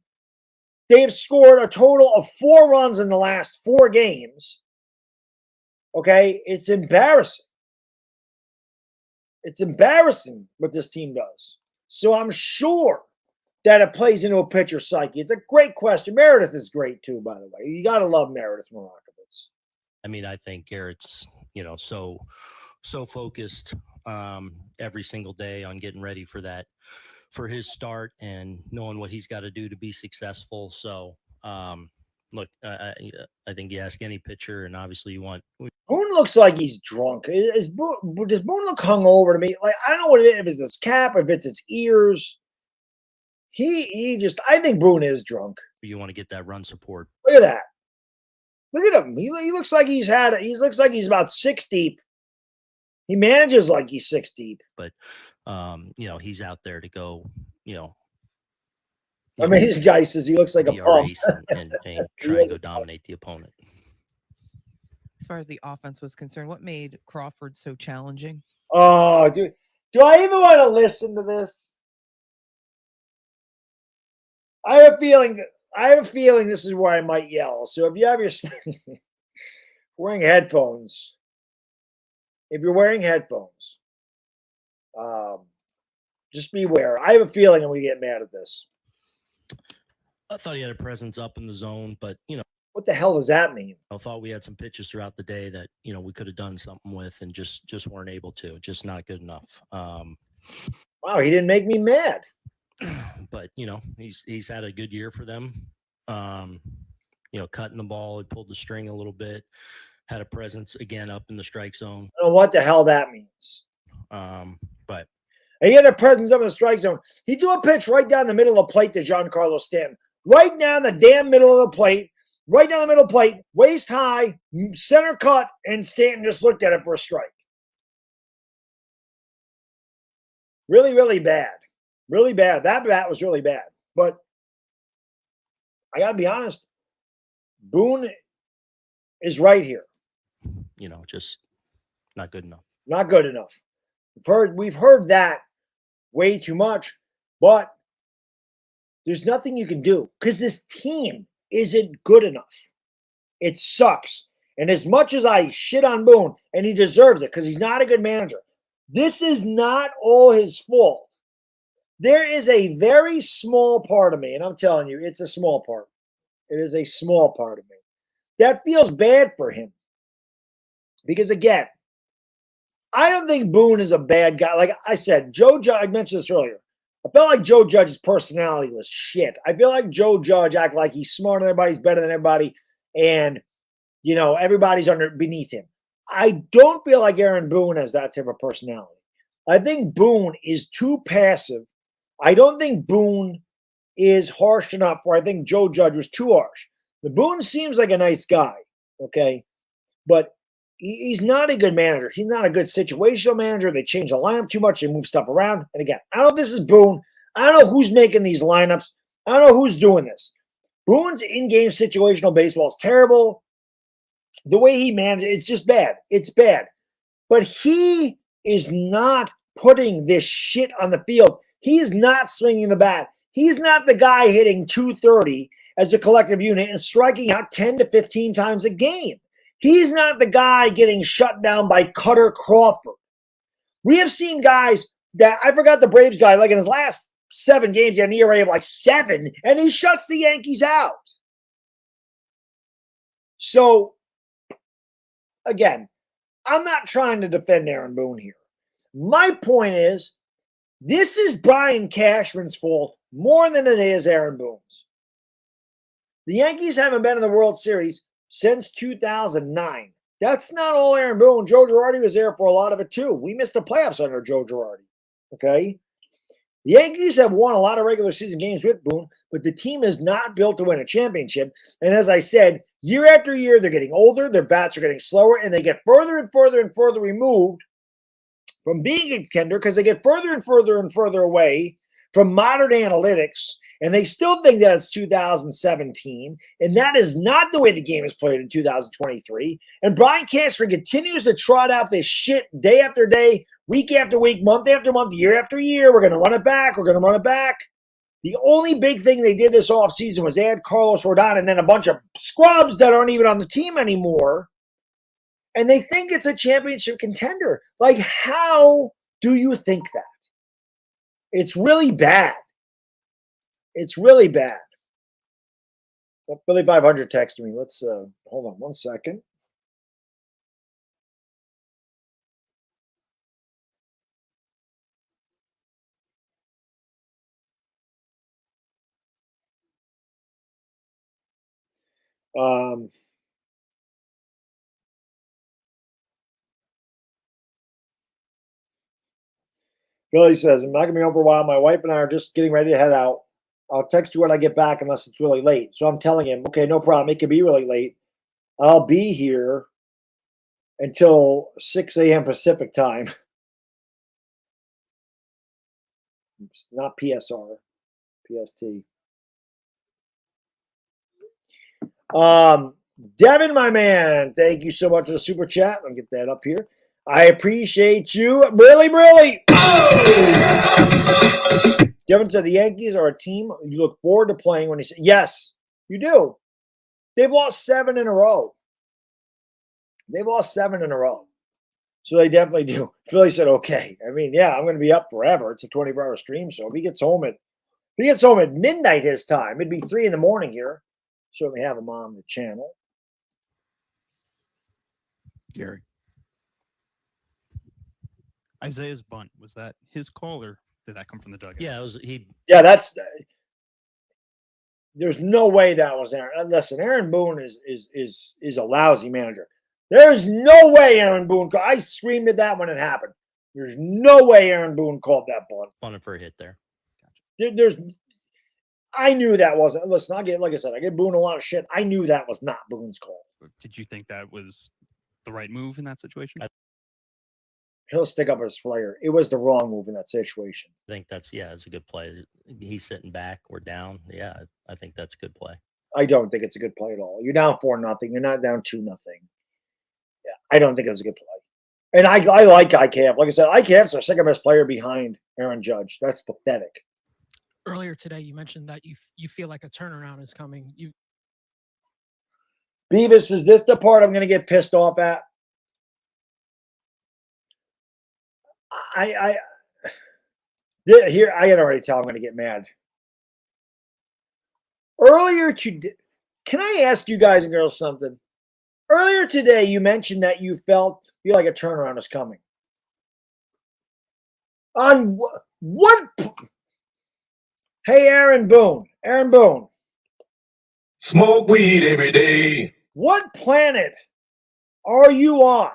they have scored a total of 4 runs in the last 4 games. Okay? It's embarrassing. It's embarrassing what this team does. So I'm sure that it plays into a pitcher's psyche. It's a great question. Meredith is great too, by the way. You got to love Meredith Marakovitz. I mean, I think Garrett's, so focused every single day on getting ready for his start and knowing what he's got to do to be successful. So, look, I think you ask any pitcher, and obviously you want. Boone looks like he's drunk. Does Boone look hungover to me? Like, I don't know what it is, if it's his cap, if it's his ears. I think Boone is drunk. You want to get that run support. Look at that. Look at him. He looks like he looks like he's about 6 deep. He manages like he's 6 deep. But, he's out there to go, I mean, his guy says he looks like a pump. and try to dominate the opponent. As far as the offense was concerned, what made Crawford so challenging? Oh, do I even want to listen to this? I have a feeling this is where I might yell. So if you have your wearing headphones, just beware. I have a feeling I'm going to get mad at this. I thought he had a presence up in the zone, but what the hell does that mean? I thought we had some pitches throughout the day that we could have done something with, and just weren't able to. Just not good enough. Wow, he didn't make me mad. But he's had a good year for them. Cutting the ball, he pulled the string a little bit, had a presence again up in the strike zone. I don't know what the hell that means. But he had a presence up in the strike zone. He threw a pitch right down the middle of the plate to Giancarlo Stanton. Right down the damn middle of the plate. right down the middle plate, waist high, center cut, and Stanton just looked at it for a strike. Really, really bad. Really bad. That bat was really bad. But I got to be honest, Boone is right here. Just not good enough. Not good enough. We've heard that way too much, but there's nothing you can do because this team isn't good enough. It sucks. And as much as I shit on Boone, and he deserves it because he's not a good manager, this is not all his fault. There is a very small part of me, and I'm telling you, it's a small part. It is a small part of me that feels bad for him. Because again, I don't think Boone is a bad guy. Like I said, Joe Judge, I mentioned this earlier. I felt like Joe Judge's personality was shit. I feel like Joe Judge acted like he's smarter than everybody, he's better than everybody, and everybody's beneath him. I don't feel like Aaron Boone has that type of personality. I think Boone is too passive. I don't think Boone is harsh enough where I think Joe Judge was too harsh. The Boone seems like a nice guy, okay? But he's not a good manager. He's not a good situational manager. They change the lineup too much. They move stuff around. And again, I don't know if this is Boone. I don't know who's making these lineups. I don't know who's doing this. Boone's in-game situational baseball is terrible. The way he manages, it's just bad. It's bad. But he is not putting this shit on the field. He is not swinging the bat. He's not the guy hitting 230 as a collective unit and striking out 10 to 15 times a game. He's not the guy getting shut down by Cutter Crawford. We have seen guys that, I forgot the Braves guy, like in his last 7 games, he had an ERA of like 7, and he shuts the Yankees out. So, again, I'm not trying to defend Aaron Boone here. My point is, this is Brian Cashman's fault more than it is Aaron Boone's. The Yankees haven't been in the World Series since 2009. That's not all Aaron Boone. Joe Girardi was there for a lot of it too. We missed the playoffs under Joe Girardi. Okay? The Yankees have won a lot of regular season games with Boone, but the team is not built to win a championship. And as I said, year after year, they're getting older, their bats are getting slower, and they get further and further and further removed from being a contender because they get further and further and further away from modern analytics. And they still think that it's 2017. And that is not the way the game is played in 2023. And Brian Cashman continues to trot out this shit day after day, week after week, month after month, year after year. We're going to run it back. We're going to run it back. The only big thing they did this offseason was add Carlos Rodon and then a bunch of scrubs that aren't even on the team anymore. And they think it's a championship contender. Like, how do you think that? It's really bad. It's really bad. Billy 500 texted me. Let's hold on 1 second. Billy says, I'm not going to be home for a while. My wife and I are just getting ready to head out. I'll text you when I get back unless it's really late. So I'm telling him, okay, no problem. It could be really late. I'll be here until 6 a.m. Pacific time. It's not PSR, PST. Devin, my man, thank you so much for the super chat. I'll get that up here. I appreciate you. Really, really. Devin said the Yankees are a team you look forward to playing when he said, yes, you do. They've lost 7 in a row. They've lost 7 in a row. So they definitely do. Philly said, okay. I mean, yeah, I'm going to be up forever. It's a 24-hour stream. So if he gets home at midnight his time, it'd be 3 in the morning here. Certainly have him on the channel. Gary. Isaiah's bunt, was that his call or did that come from the dugout? Yeah, it was Yeah, that's there's no way that was Aaron. Listen, Aaron Boone is a lousy manager. There's no way Aaron Boone I screamed at that when it happened. There's no way Aaron Boone called that bunt. Bunted for a hit there. There's I knew that wasn't. Listen, like I said, I get Boone a lot of shit. I knew that was not Boone's call. Did you think that was the right move in that situation? He'll stick up his player. It was the wrong move in that situation. I think it's a good play. He's sitting back. We're down. Yeah, I think that's a good play. I don't think it's a good play at all. You're down 4-0. You're not down 2-0. Yeah, I don't think it was a good play. And I like IKF. Like I said, IKF's our second best player behind Aaron Judge. That's pathetic. Earlier today, you mentioned that you feel like a turnaround is coming. Beavis, is this the part I'm going to get pissed off at? I can already tell I'm going to get mad. Earlier today, can I ask you guys and girls something? Earlier today, you mentioned that you feel like a turnaround is coming. On what? Hey, Aaron Boone. Smoke weed every day. What planet are you on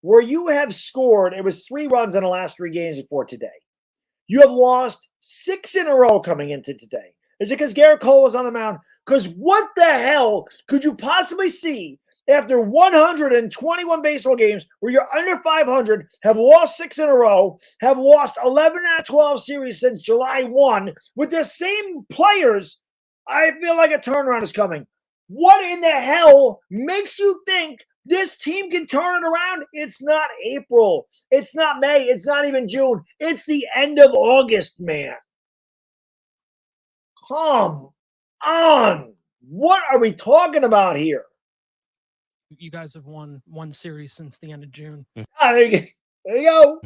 where you have scored? It was 3 runs in the last 3 games before today. You have lost 6 in a row coming into today. Is it because Garrett Cole was on the mound? Because what the hell could you possibly see after 121 baseball games where you're under 500, have lost 6 in a row, have lost 11 out of 12 series since July 1 with the same players? I feel like a turnaround is coming. What in the hell makes you think this team can turn it around? It's not April. It's not May. It's not even June. It's the end of August, man. Come on. What are we talking about here? You guys have won 1 series since the end of June. There you go.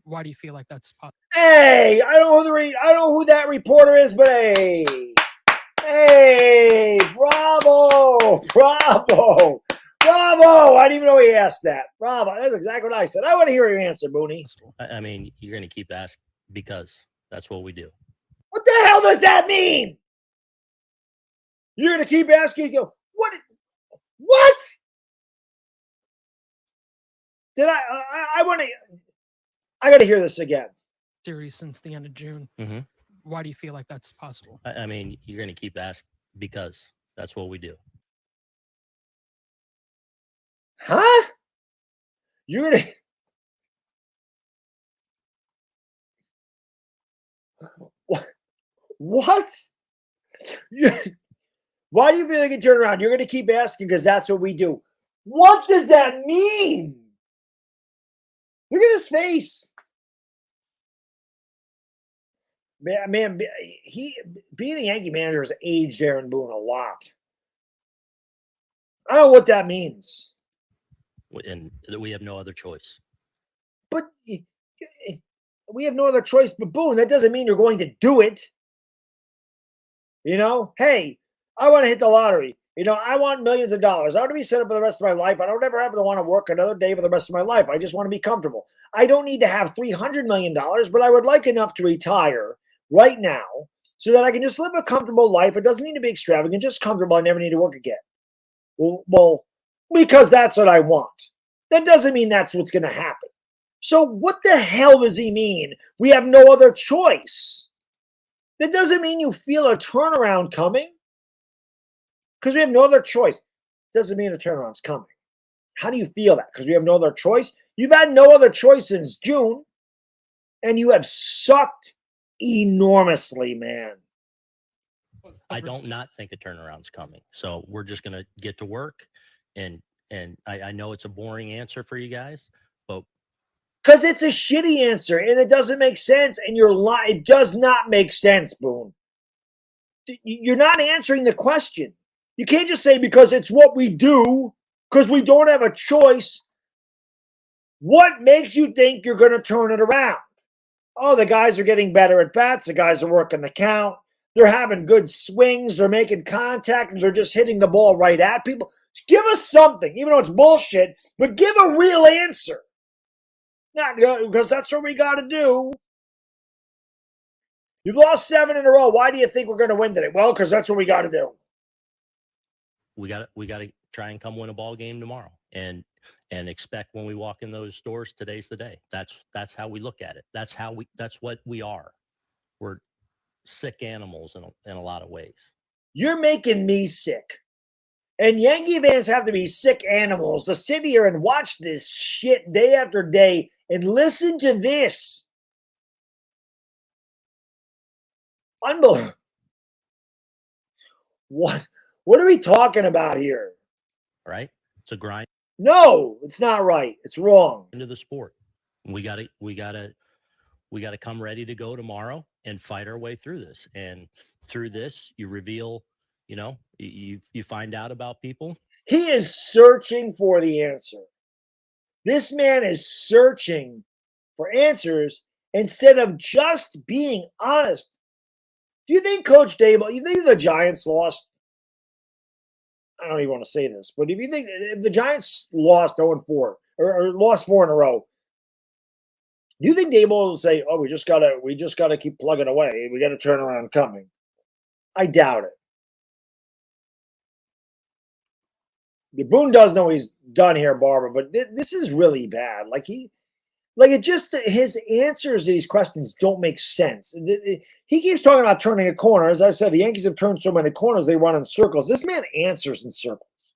Why do you feel like that's possible? Hey, I don't know who that reporter is, but hey, bravo. I didn't even know he asked that. Bravo. That's exactly what I said. I want to hear your answer, Mooney. I mean, you're going to keep asking because that's what we do. What the hell does that mean? You're going to keep asking, what? Did I want to, I got to hear this again. Series since the end of June. Why do you feel like that's possible? I mean, you're going to keep asking because that's what we do. Huh? You're going to. What? Why do you feel like it turn around? You're going to keep asking because that's what we do. What does that mean? Look at his face. Man, being a Yankee manager has aged Aaron Boone a lot. I don't know what that means. And we have no other choice. But we have no other choice but Boone. That doesn't mean you're going to do it. Hey, I want to hit the lottery. I want millions of dollars. I want to be set up for the rest of my life. I don't ever have to want to work another day for the rest of my life. I just want to be comfortable. I don't need to have $300 million, but I would like enough to retire right now so that I can just live a comfortable life. It doesn't need to be extravagant, just comfortable. I never need to work again. Well, because that's what I want. That doesn't mean that's what's going to happen. So what the hell does he mean? We have no other choice. That doesn't mean you feel a turnaround coming. Because we have no other choice. Doesn't mean a turnaround's coming. How do you feel that? Because we have no other choice? You've had no other choice since June, and you have sucked enormously, man. I don't not think a turnaround's coming. So we're just going to get to work. And I know it's a boring answer for you guys, but because it's a shitty answer, and it doesn't make sense, and it does not make sense, Boone. You're not answering the question. You can't just say because it's what we do, because we don't have a choice. What makes you think you're going to turn it around? Oh, the guys are getting better at bats. The guys are working the count. They're having good swings. They're making contact, and they're just hitting the ball right at people. Give us something, even though it's bullshit, but give a real answer. Not because that's what we got to do. You've lost 7 in a row. Why do you think we're going to win today? Well, because that's what we got to do. We got to try and come win a ball game tomorrow, and expect when we walk in those doors, today's the day. That's how we look at it. That's what we are. sick animals in a lot of ways. You're making me sick. And Yankee fans have to be sick animals to sit here and watch this shit day after day and listen to this. Unbelievable. What are we talking about here? Right? It's a grind. No, it's not right. It's wrong. Into the sport. We gotta come ready to go tomorrow and fight our way through this. And through this, you reveal, you find out about people. He is searching for the answer. This man is searching for answers instead of just being honest. Do you think Coach Dabol, you think the Giants lost? I don't even want to say this, but if the Giants lost 0-4 or lost 4 in a row, do you think Dabol will say, "Oh, we just gotta keep plugging away. We got a turnaround coming"? I doubt it. Boone does know he's done here, Barbara, but this is really bad. His answers to these questions don't make sense. He keeps talking about turning a corner. As I said, the Yankees have turned so many corners, they run in circles. This man answers in circles.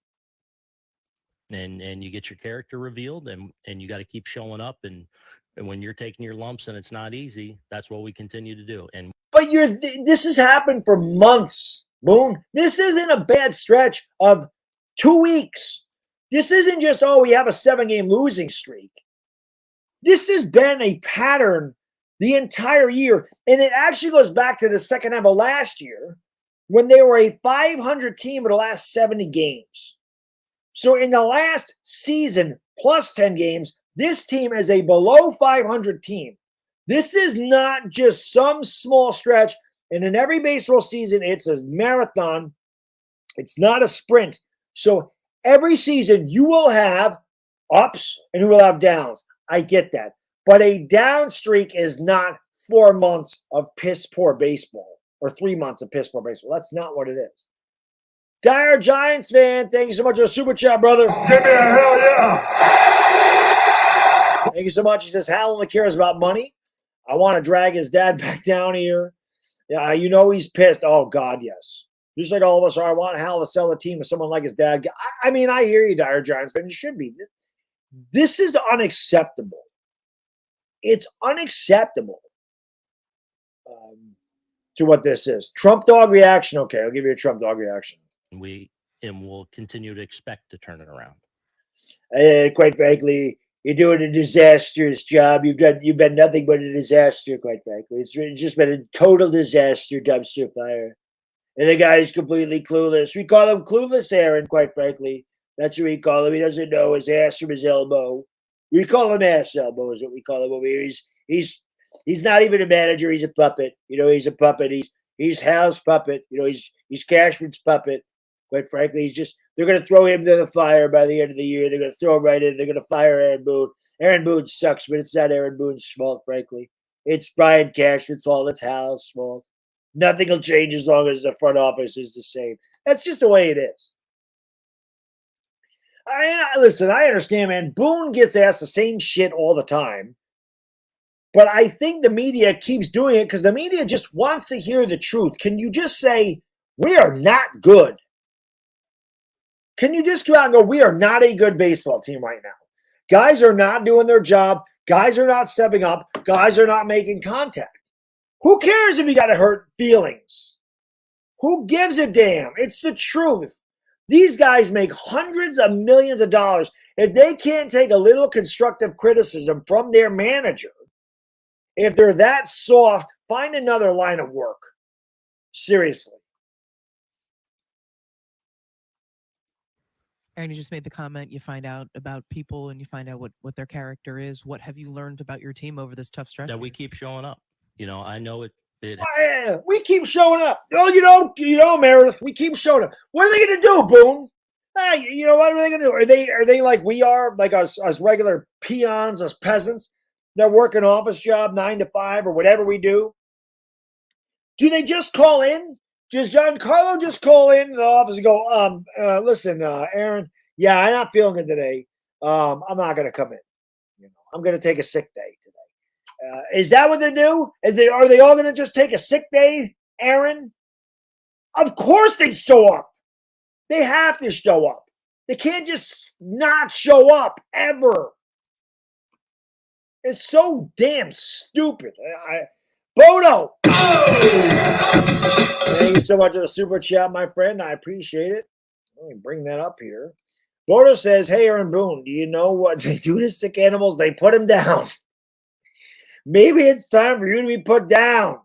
And you get your character revealed, and you got to keep showing up. And when you're taking your lumps and it's not easy, that's what we continue to do. But this has happened for months, Boone. This isn't a bad stretch of 2 weeks. This isn't just, we have a 7-game losing streak. This has been a pattern the entire year. And it actually goes back to the second half of last year when they were a 500 team in the last 70 games. So in the last season, plus 10 games, this team is a below 500 team. This is not just some small stretch. And in every baseball season, it's a marathon. It's not a sprint. So every season, you will have ups and you will have downs. I get that. But a down streak is not 4 months of piss poor baseball or 3 months of piss poor baseball. That's not what it is. Dire Giants fan, thank you so much for the super chat, brother. Give me a hell yeah. Thank you so much. He says, Hal only cares about money. I want to drag his dad back down here. Yeah, he's pissed. Oh, God, yes. Just like all of us are. I want Hal to sell the team to someone like his dad. I mean, I hear you, Dire Giants fan. You should be. This is unacceptable. It's unacceptable to what this is. Trump dog reaction. Okay, I'll give you a Trump dog reaction. We'll continue to expect to turn it around. Quite frankly, you're doing a disastrous job. You've been nothing but a disaster, quite frankly. It's just been a total disaster, dumpster fire. And the guy's completely clueless. We call him Clueless Aaron, quite frankly. That's what we call him. He doesn't know his ass from his elbow. We call him ass elbow is what we call him over here. He's not even a manager. He's a puppet. He's a puppet. He's Hal's puppet. He's Cashman's puppet. Quite frankly, they're going to throw him to the fire by the end of the year. They're going to throw him right in. They're going to fire Aaron Boone. Aaron Boone sucks, but it's not Aaron Boone's fault, frankly. It's Brian Cashman's fault. It's Hal's fault. Nothing will change as long as the front office is the same. That's just the way it is. Listen, I understand, man. Boone gets asked the same shit all the time. But I think the media keeps doing it because the media just wants to hear the truth. Can you just say, we are not good? Can you just come out and go, we are not a good baseball team right now? Guys are not doing their job. Guys are not stepping up. Guys are not making contact. Who cares if you got to hurt feelings? Who gives a damn? It's the truth. These guys make hundreds of millions of dollars. If they can't take a little constructive criticism from their manager, if they're that soft, find another line of work. Seriously. Aaron, you just made the comment, you find out about people and you find out what their character is. What have you learned about your team over this tough stretch? That we keep showing up. I know it. We keep showing up. Oh, Meredith, we keep showing up. What are they going to do, Boone? What are they going to do? Are they like we are, like us regular peons, us peasants that work an office job 9 to 5 or whatever we do? Do they just call in? Does Giancarlo just call in the office and go, listen, Aaron, yeah, I'm not feeling it today. I'm not going to come in. I'm going to take a sick day today. Is that what they do? Are they all going to just take a sick day, Aaron? Of course they show up. They have to show up. They can't just not show up ever. It's so damn stupid. Bodo! Thank you so much for the super chat, my friend. I appreciate it. Let me bring that up here. Bodo says, hey, Aaron Boone, do you know what they do to sick animals? They put him down. Maybe it's time for you to be put down.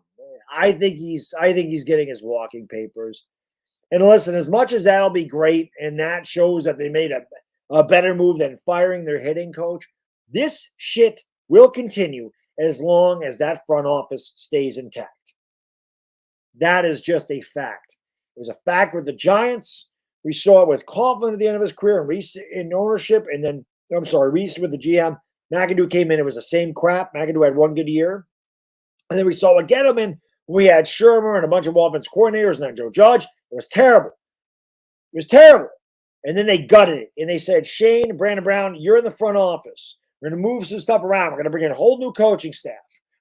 I think he's getting his walking papers. And listen, as much as that'll be great, and that shows that they made a better move than firing their hitting coach, this shit will continue as long as that front office stays intact. That is just a fact. It was a fact with the Giants. We saw it with Coughlin at the end of his career and Reese in ownership. And then, Reese with the GM. McAdoo came in. It was the same crap. McAdoo had one good year. And then we saw with Gettleman, we had Shermer and a bunch of offense coordinators and then Joe Judge. It was terrible. It was terrible. And then they gutted it. And they said, Shane and Brandon Brown, you're in the front office. We're going to move some stuff around. We're going to bring in a whole new coaching staff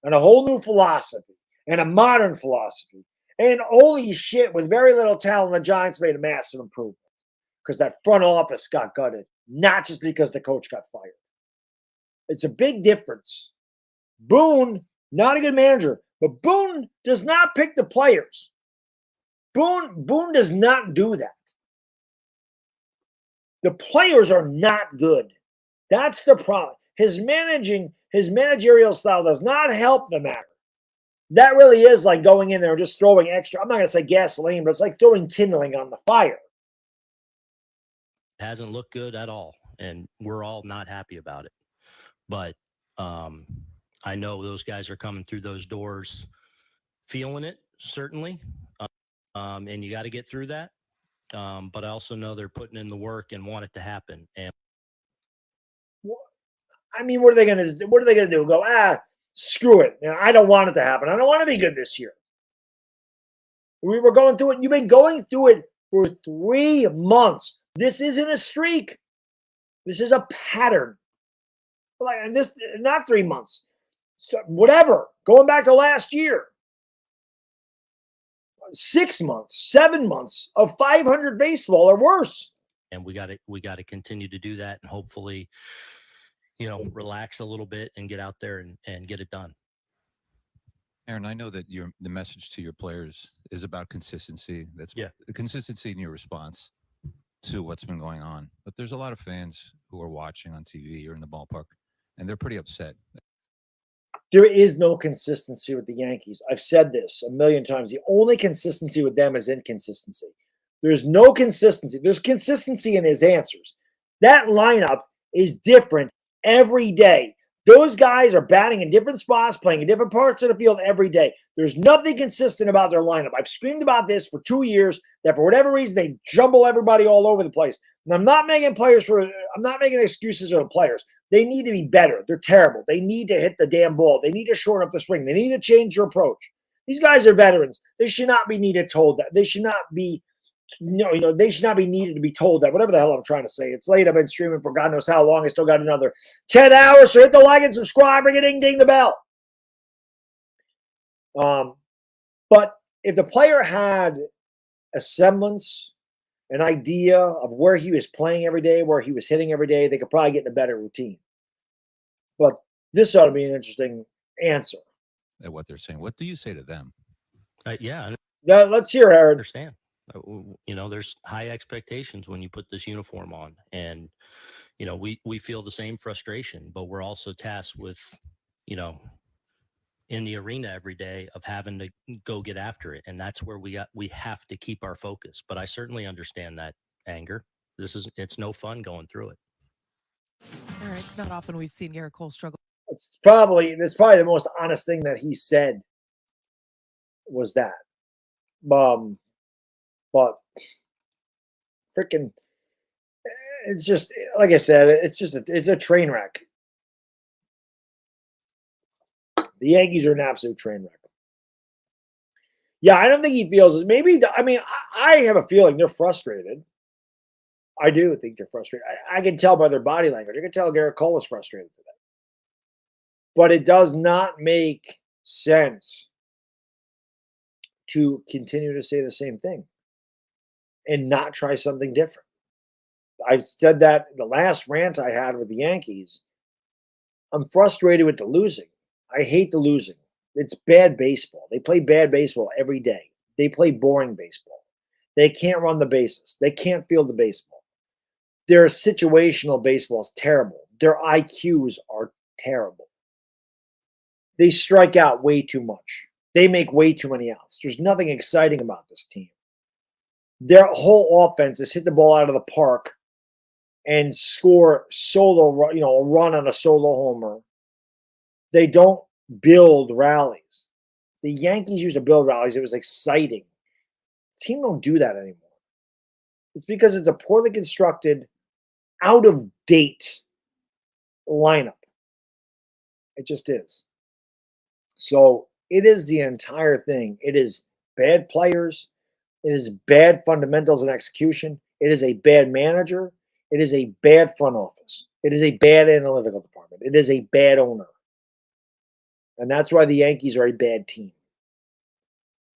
and a whole new philosophy and a modern philosophy. And holy shit, with very little talent, the Giants made a massive improvement because that front office got gutted, not just because the coach got fired. It's a big difference. Boone, not a good manager, but Boone does not pick the players. Boone does not do that. The players are not good. That's the problem. His managerial style does not help the matter. That really is like going in there and just throwing extra, I'm not going to say gasoline, but it's like throwing kindling on the fire. It hasn't looked good at all, and we're all not happy about it. But I know those guys are coming through those doors feeling it, certainly, and you got to get through that. But I also know they're putting in the work and want it to happen. And I mean, what are they going to do? What are they going to do? Go, screw it. I don't want it to happen. I don't want to be good this year. We were going through it. You've been going through it for 3 months. This isn't a streak. This is a pattern. And this, not 3 months. So whatever. Going back to last year. 6 months, 7 months of 500 baseball or worse. And we got to continue to do that, and hopefully, relax a little bit and get out there and get it done. Aaron, I know that the message to your players is about consistency. That's the consistency in your response to what's been going on. But there's a lot of fans who are watching on TV or in the ballpark, and they're pretty upset. There is no consistency with the Yankees. I've said this a million times. The only consistency with them is inconsistency. There's no consistency. There's consistency in his answers. That lineup is different every day. Those guys are batting in different spots, playing in different parts of the field every day. There's nothing consistent about their lineup. I've screamed about this for 2 years, that for whatever reason, they jumble everybody all over the place. And I'm not making excuses for the players. They need to be better. They're terrible. They need to hit the damn ball. They need to shorten up the swing. They need to change their approach. These guys are veterans. They should not be needed told that. They should not be, they should not be needed to be told that. Whatever the hell I'm trying to say. It's late. I've been streaming for God knows how long. I still got another 10 hours. So hit the like and subscribe. Ring a ding ding the bell. But if the player had a semblance, an idea of where he was playing every day, where he was hitting every day, they could probably get in a better routine. But this ought to be an interesting answer. At what they're saying. What do you say to them? Let's hear, Aaron. Understand. There's high expectations when you put this uniform on, and we feel the same frustration, but we're also tasked with in the arena every day of having to go get after it, and that's where we have to keep our focus. But I certainly understand that anger. It's no fun going through it. All right, it's not often we've seen Garrett Cole struggle. That's probably the most honest thing that he said was that. But freaking, it's just like I said, it's a train wreck. The Yankees are an absolute train wreck. Yeah, I don't think he feels it. Maybe, I have a feeling they're frustrated. I do think they're frustrated. I can tell by their body language. I can tell Garrett Cole was frustrated today. But it does not make sense to continue to say the same thing and not try something different. I said that the last rant I had with the Yankees. I'm frustrated with the losing. I hate the losing. It's bad baseball. They play bad baseball every day. They play boring baseball. They can't run the bases. They can't field the baseball. Their situational baseball is terrible. Their IQs are terrible. They strike out way too much. They make way too many outs. There's nothing exciting about this team. Their whole offense is hit the ball out of the park and score a run on a solo homer. They don't build rallies. The Yankees used to build rallies. It was exciting. The team don't do that anymore. It's because it's a poorly constructed, out of date lineup. It just is. So it is the entire thing. It is bad players. It is bad fundamentals and execution. It is a bad manager. It is a bad front office. It is a bad analytical department. It is a bad owner. And that's why the Yankees are a bad team.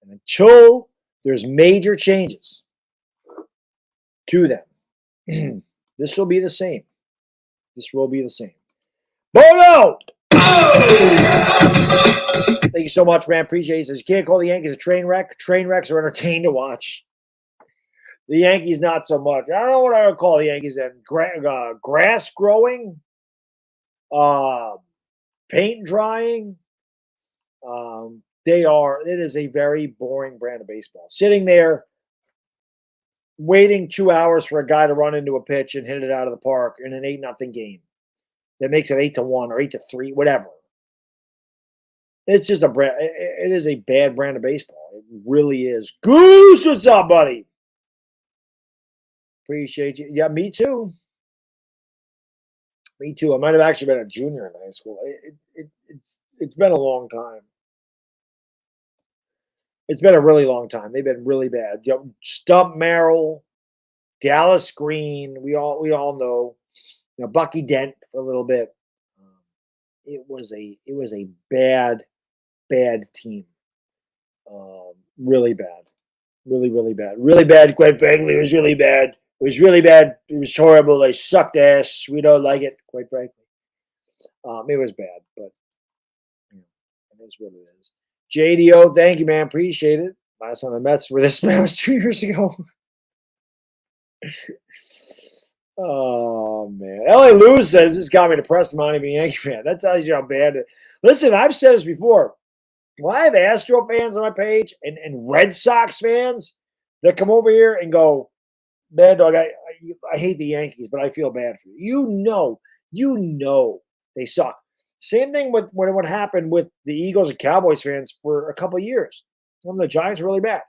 And until there's major changes to them, this will be the same. This will be the same. Bono! Thank you so much, man. Appreciate it. Says you can't call the Yankees a train wreck. Train wrecks are entertaining to watch. The Yankees, not so much. I don't know what I would call the Yankees then. Grass growing, paint drying. It is a very boring brand of baseball. Sitting there, waiting 2 hours for a guy to run into a pitch and hit it out of the park in an 8-0 game. That makes it 8-1 or 8-3, whatever. It's just it is a bad brand of baseball. It really is. Goose, what's up, buddy? Appreciate you. Yeah, me too. Me too. I might have actually been a junior in high school. It's been a long time. It's been a really long time. They've been really bad. Stump Merrill, Dallas Green. We all know. Bucky Dent for a little bit. It was a bad team. Really bad. Really, really bad. Really bad, quite frankly. It was really bad. It was really bad. It was horrible. They sucked ass. We don't like it, quite frankly. It was bad, but it is what it is. JDO, thank you, man. Appreciate it. Last time the Mets were this bad was 2 years ago. Oh, man. LA Lewis says this got me depressed, not even a Yankee fan. That tells you how bad it is. Listen, I've said this before. When I have Astro fans on my page and Red Sox fans that come over here and go, Baddog, I hate the Yankees, but I feel bad for you. You know they suck. Same thing with what happened with the Eagles and Cowboys fans for a couple of years. When the Giants were really bad.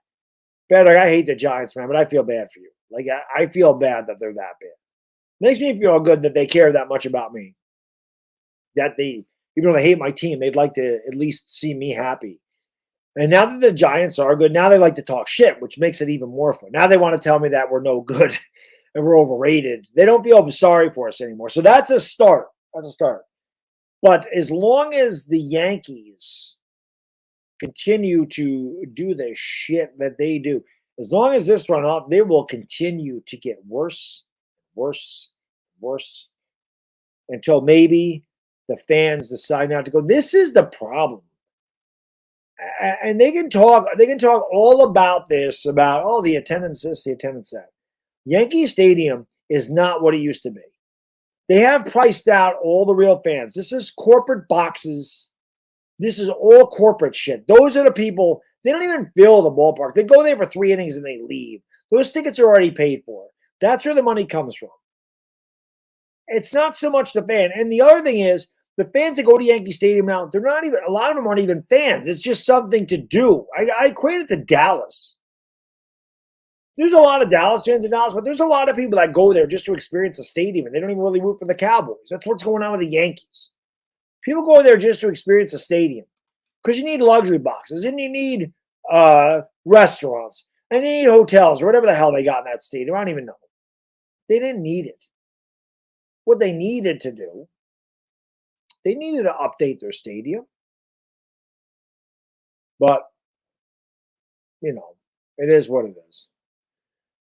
Baddog, I hate the Giants, man, but I feel bad for you. Like, I feel bad that they're that bad. Makes me feel good that they care that much about me. That even though they hate my team, they'd like to at least see me happy. And now that the Giants are good, now they like to talk shit, which makes it even more fun. Now they want to tell me that we're no good and we're overrated. They don't feel sorry for us anymore. So that's a start. That's a start. But as long as the Yankees continue to do the shit that they do, as long as this run off, they will continue to get worse, until maybe the fans decide not to go. This is the problem. And they can talk all about this, about the attendance this, the attendance that. Yankee Stadium is not what it used to be. They have priced out all the real fans. This is corporate boxes. This is all corporate shit. Those are the people, they don't even fill the ballpark. They go there for 3 innings and they leave. Those tickets are already paid for. That's where the money comes from. It's not so much the fan. And the other thing is, the fans that go to Yankee Stadium now, they're not even, a lot of them aren't even fans. It's just something to do. I equate it to Dallas. There's a lot of Dallas fans in Dallas, but there's a lot of people that go there just to experience the stadium, and they don't even really root for the Cowboys. That's what's going on with the Yankees. People go there just to experience a stadium because you need luxury boxes, and you need restaurants, and you need hotels, or whatever the hell they got in that stadium. I don't even know. They didn't need it. What they needed to do they needed to update their stadium. But, you know, it is what it is.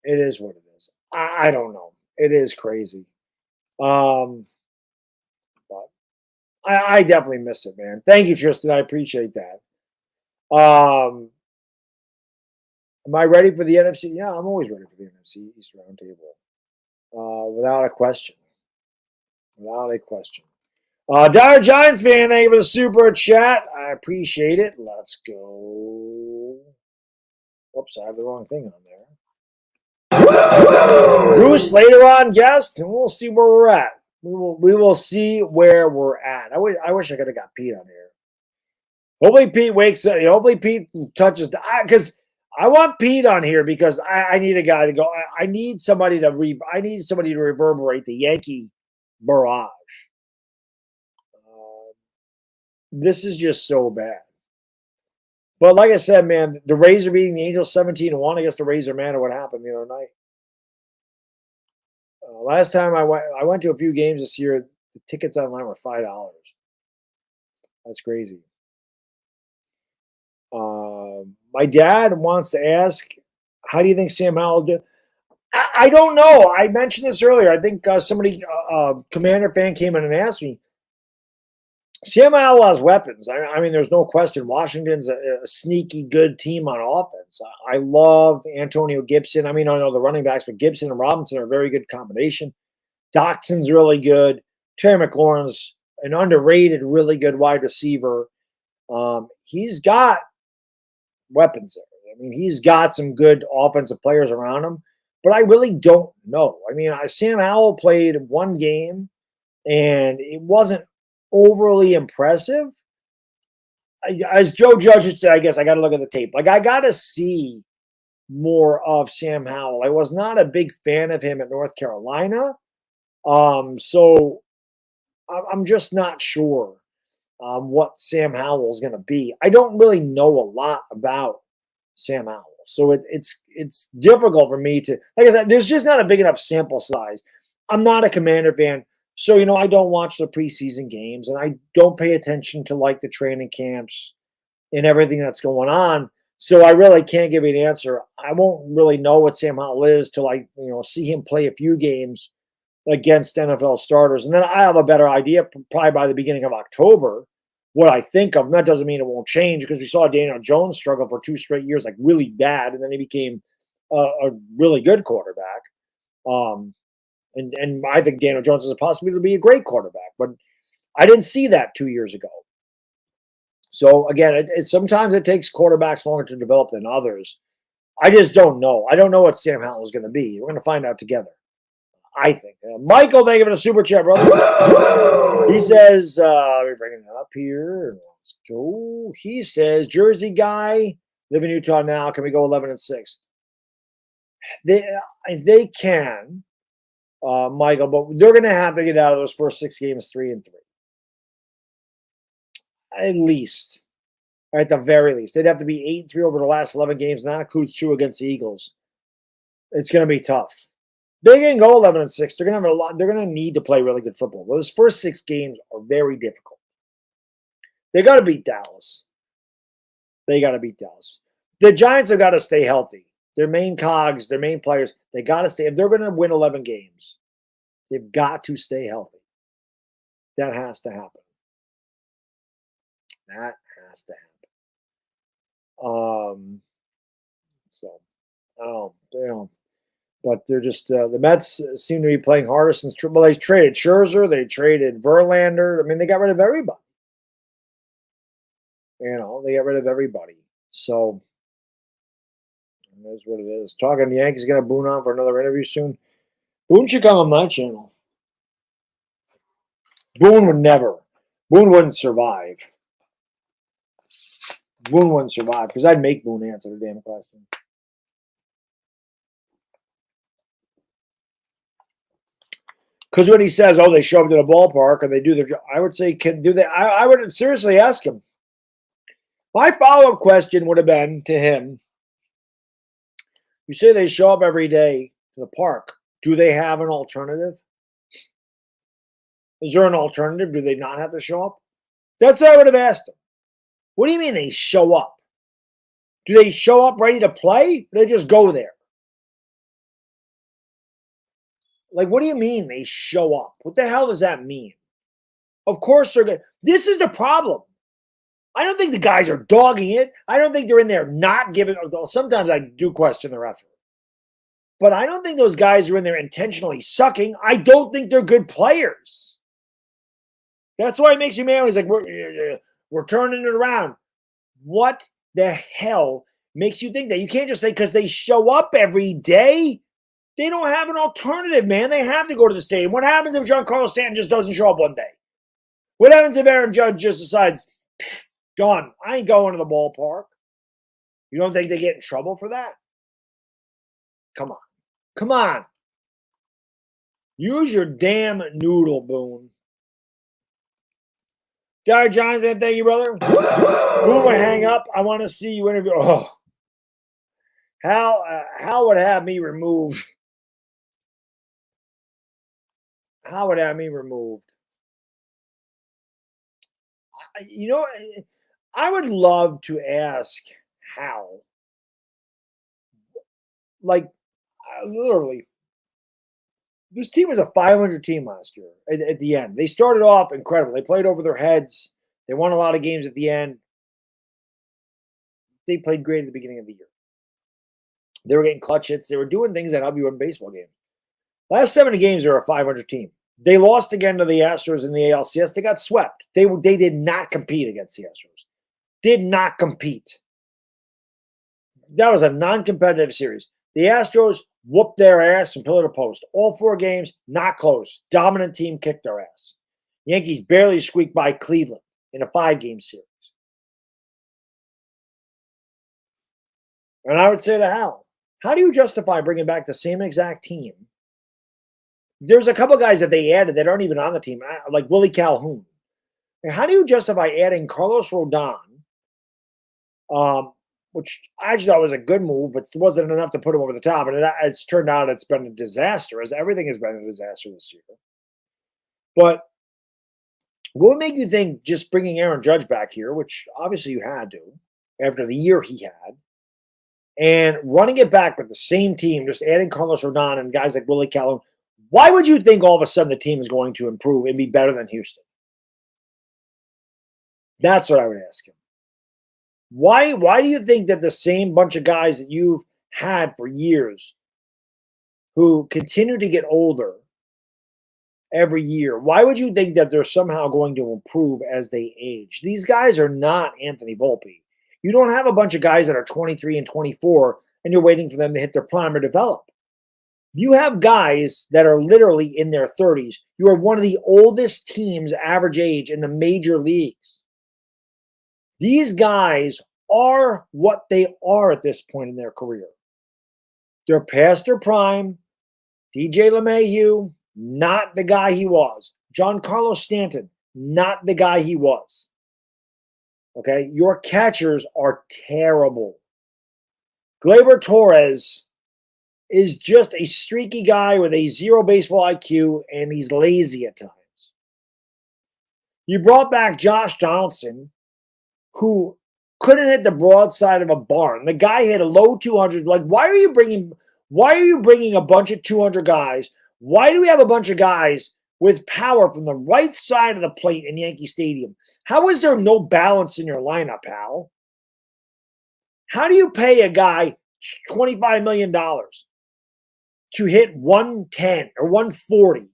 It is what it is. I don't know. It is crazy. But I definitely miss it, man. Thank you, Tristan. I appreciate that. Am I ready for the NFC? Yeah, I'm always ready for the NFC East Roundtable. Without a question. Without a question. Dire Giants fan, thank you for the super chat. I appreciate it. Let's go. Whoops, I have the wrong thing on there. Bruce later on guest, and we'll see where we're at. We will see where we're at. I wish I could have got Pete on here. Hopefully Pete wakes up. Hopefully Pete touches because I want Pete on here because I need a guy to go. I need somebody to reverberate the Yankee barrage. This is just so bad. But like I said, man, the Rays are beating the Angels 17-1. I guess the Rays are mad at what happened the other night. Last time I went to a few games this year. The tickets online were $5. That's crazy. My dad wants to ask, how do you think Sam Howell did? I don't know. I mentioned this earlier. I think somebody, Commander fan, came in and asked me. Sam Howell has weapons. I mean, there's no question. Washington's a sneaky good team on offense. I love Antonio Gibson. I mean, I know the running backs, but Gibson and Robinson are a very good combination. Doxson's really good. Terry McLaurin's an underrated, really good wide receiver. He's got weapons there. I mean, he's got some good offensive players around him, but I really don't know. I mean, Sam Howell played one game, and it wasn't overly impressive. As Joe Judge would say, I guess I got to look at the tape. Like, I got to see more of Sam Howell. I was not a big fan of him at North Carolina. So I'm just not sure what Sam Howell is going to be. I don't really know a lot about Sam Howell. So it's difficult for me to, like I said, there's just not a big enough sample size. I'm not a Commander fan. So, you know, I don't watch the preseason games, and I don't pay attention to, like, the training camps and everything that's going on. So I really can't give you an answer. I won't really know what Sam Howell is till I, see him play a few games against NFL starters. And then I have a better idea probably by the beginning of October what I think of. And that doesn't mean it won't change because we saw Daniel Jones struggle for 2 straight years, like really bad, and then he became a really good quarterback. And I think Daniel Jones has a possibility to be a great quarterback, but I didn't see that 2 years ago. So again, sometimes it takes quarterbacks longer to develop than others. I just don't know. I don't know what Sam Howell is going to be. We're going to find out together, I think. Michael, thank you for the super chat, brother. He says, let me bring it up here. Let's go. He says, Jersey guy, live in Utah now. Can we go 11-6? They can. Michael, but they're going to have to get out of those first 6 games 3-3. At least. Or at the very least. They'd have to be 8-3 over the last 11 games. That includes 2 against the Eagles. It's going to be tough. They can go 11-6. They're going to have a lot. They're going to need to play really good football. Those first 6 games are very difficult. They got to beat Dallas. The Giants have got to stay healthy. Their main cogs, their main players, they got to stay. If they're going to win 11 games, they've got to stay healthy. That has to happen. So, I don't know. But they're just, the Mets seem to be playing harder since Triple A's traded Scherzer. They traded Verlander. I mean, they got rid of everybody. They got rid of everybody. So, that's what it is. Talking the Yankees going to Boone on for another interview soon. Boone should come on my channel. Boone would never. Boone wouldn't survive. Boone wouldn't survive because I'd make Boone answer the damn question. Because when he says, they show up to the ballpark and they do their job, I would say, I would seriously ask him. My follow-up question would have been to him, you say they show up every day to the park. Do they have an alternative? Is there an alternative? Do they not have to show up? That's what I would have asked him. What do you mean they show up? Do they show up ready to play? Or they just go there? Like, what do you mean they show up? What the hell does that mean? Of course they're good. This is the problem. I don't think the guys are dogging it. I don't think they're in there not giving. Sometimes I do question their effort. But I don't think those guys are in there intentionally sucking. I don't think they're good players. That's why it makes you mad. He's like, we're turning it around. What the hell makes you think that? You can't just say because they show up every day. They don't have an alternative, man. They have to go to the stadium. What happens if Giancarlo Stanton just doesn't show up one day? What happens if Aaron Judge just decides, gone, I ain't going to the ballpark? You don't think they get in trouble for that? Come on. Come on. Use your damn noodle, Boone. Derek Johns, man, thank you, brother. Boone will hang up. I want to see you interview. Oh. Hal would have me removed. Hal would have me removed. You know, I would love to ask Hal, like, literally, this team was a 500 team last year at the end. They started off incredible. They played over their heads. They won a lot of games at the end. They played great at the beginning of the year. They were getting clutch hits. They were doing things that help you win baseball games. Last 70 games, they were a 500 team. They lost again to the Astros in the ALCS. They got swept. They did not compete against the Astros. Did not compete. That was a non-competitive series. The Astros whooped their ass from pillar to post. All 4 games, not close. Dominant team kicked their ass. Yankees barely squeaked by Cleveland in a 5-game series. And I would say to Hal, how do you justify bringing back the same exact team? There's a couple guys that they added that aren't even on the team, like Willie Calhoun. And how do you justify adding Carlos Rodon, which I just thought was a good move, but wasn't enough to put him over the top. And it's turned out it's been a disaster, as everything has been a disaster this year. But what would make you think just bringing Aaron Judge back here, which obviously you had to, after the year he had, and running it back with the same team, just adding Carlos Rodon and guys like Willie Calhoun, why would you think all of a sudden the team is going to improve and be better than Houston? That's what I would ask him. Why do you think that the same bunch of guys that you've had for years who continue to get older every year, why would you think that they're somehow going to improve as they age? These guys are not Anthony Volpe. You don't have a bunch of guys that are 23 and 24 and you're waiting for them to hit their prime or develop. You have guys that are literally in their 30s. You are one of the oldest teams average age in the major leagues. These guys are what they are at this point in their career. They're past their prime. DJ LeMahieu, not the guy he was. Giancarlo Stanton, not the guy he was. Okay? Your catchers are terrible. Gleyber Torres is just a streaky guy with a 0 baseball IQ, and he's lazy at times. You brought back Josh Donaldson, who couldn't hit the broadside of a barn. The guy hit a low 200s. Like, why are you bringing a bunch of 200 guys? Why do we have a bunch of guys with power from the right side of the plate in Yankee Stadium? How is there no balance in your lineup, Hal? How do you pay a guy $25 million to hit 110 or 140?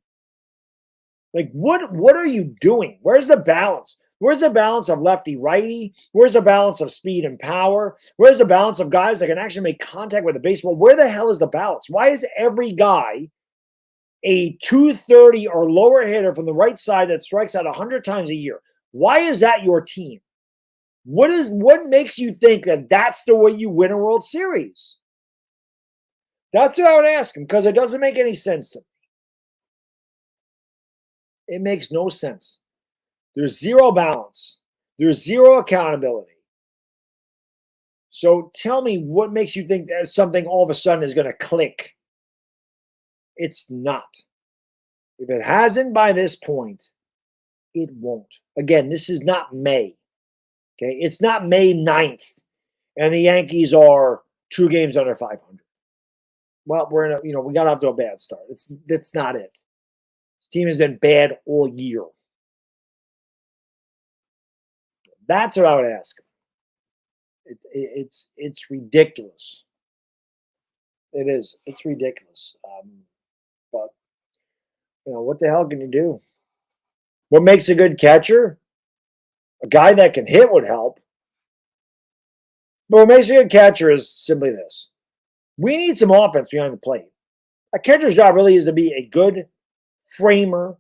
Like, what are you doing? Where's the balance? Where's the balance of lefty-righty? Where's the balance of speed and power? Where's the balance of guys that can actually make contact with the baseball? Where the hell is the balance? Why is every guy a 230 or lower hitter from the right side that strikes out 100 times a year? Why is that your team? What makes you think that that's the way you win a World Series? That's what I would ask him, because it doesn't make any sense to me. It makes no sense. There's zero balance. There's zero accountability. So tell me what makes you think that something all of a sudden is going to click. It's not. If it hasn't by this point, It won't. Again, this is not May. Okay, it's not May 9th, and the Yankees are 2 games under 500. Well, we're in a, we got off to a bad start. That's not it. This team has been bad all year. That's what I would ask him. It's ridiculous. It is. It's ridiculous. But what the hell can you do? What makes a good catcher? A guy that can hit would help. But what makes a good catcher is simply this. We need some offense behind the plate. A catcher's job really is to be a good framer.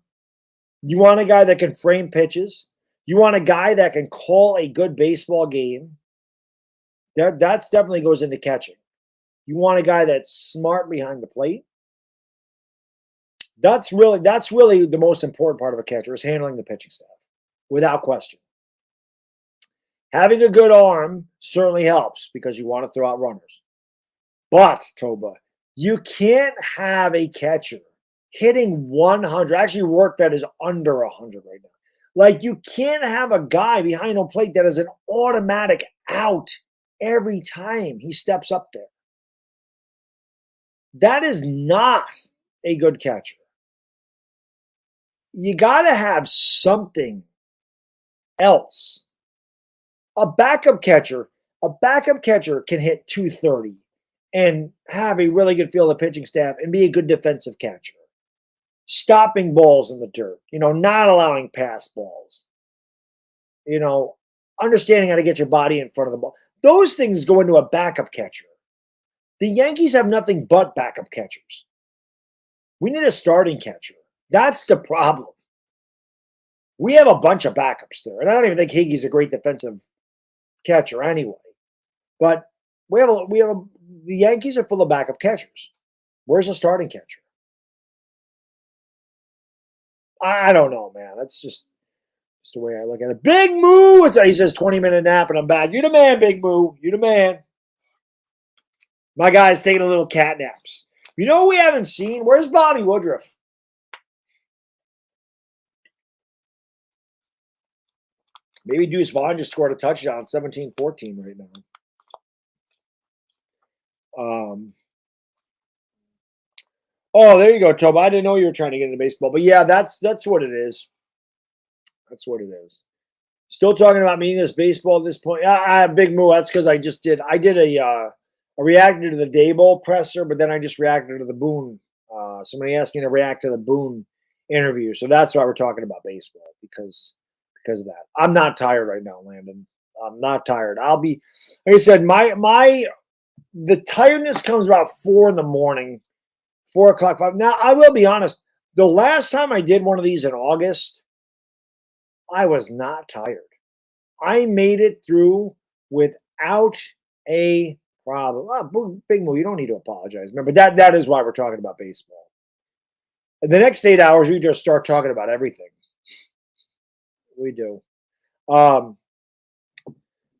You want a guy that can frame pitches. You want a guy that can call a good baseball game. That's definitely goes into catching. You want a guy that's smart behind the plate. That's really the most important part of a catcher is handling the pitching staff, without question. Having a good arm certainly helps because you want to throw out runners. But, Toba, you can't have a catcher hitting 100. Actually, work that is under 100 right now. Like, you can't have a guy behind home plate that is an automatic out every time he steps up there. That is not a good catcher. You got to have something else. A backup catcher can hit 230 and have a really good field of pitching staff and be a good defensive catcher. Stopping balls in the dirt, not allowing pass balls, understanding how to get your body in front of the ball. Those things go into a backup catcher. The Yankees have nothing but backup catchers. We need a starting catcher. That's the problem. We have a bunch of backups there, and I don't even think Higgy's a great defensive catcher anyway. But the Yankees are full of backup catchers. Where's the starting catcher? I don't know, man. That's just the way I look at it. Big Moo! He says 20-minute nap and I'm back. You're the man, Big Moo. You're the man. My guy's taking a little cat naps. You know who we haven't seen? Where's Bobby Woodruff? Maybe Deuce Vaughn just scored a touchdown, 17-14 right now. Oh, there you go, Toba. I didn't know you were trying to get into baseball. But yeah, that's what it is. That's what it is. Still talking about meaningless baseball at this point. Big Moo. That's because I did a reacted to the Dabol presser, but then I just reacted to the Boone. Somebody asked me to react to the Boone interview. So that's why we're talking about baseball, because of that. I'm not tired right now, Landon. I'm not tired. I'll be, like I said, the tiredness comes about 4 in the morning, 4 o'clock, 5. Now, I will be honest. The last time I did one of these in August, I was not tired. I made it through without a problem. Oh, Big Moo, you don't need to apologize. Remember, that is why we're talking about baseball. And the next 8 hours, we just start talking about everything. We do. But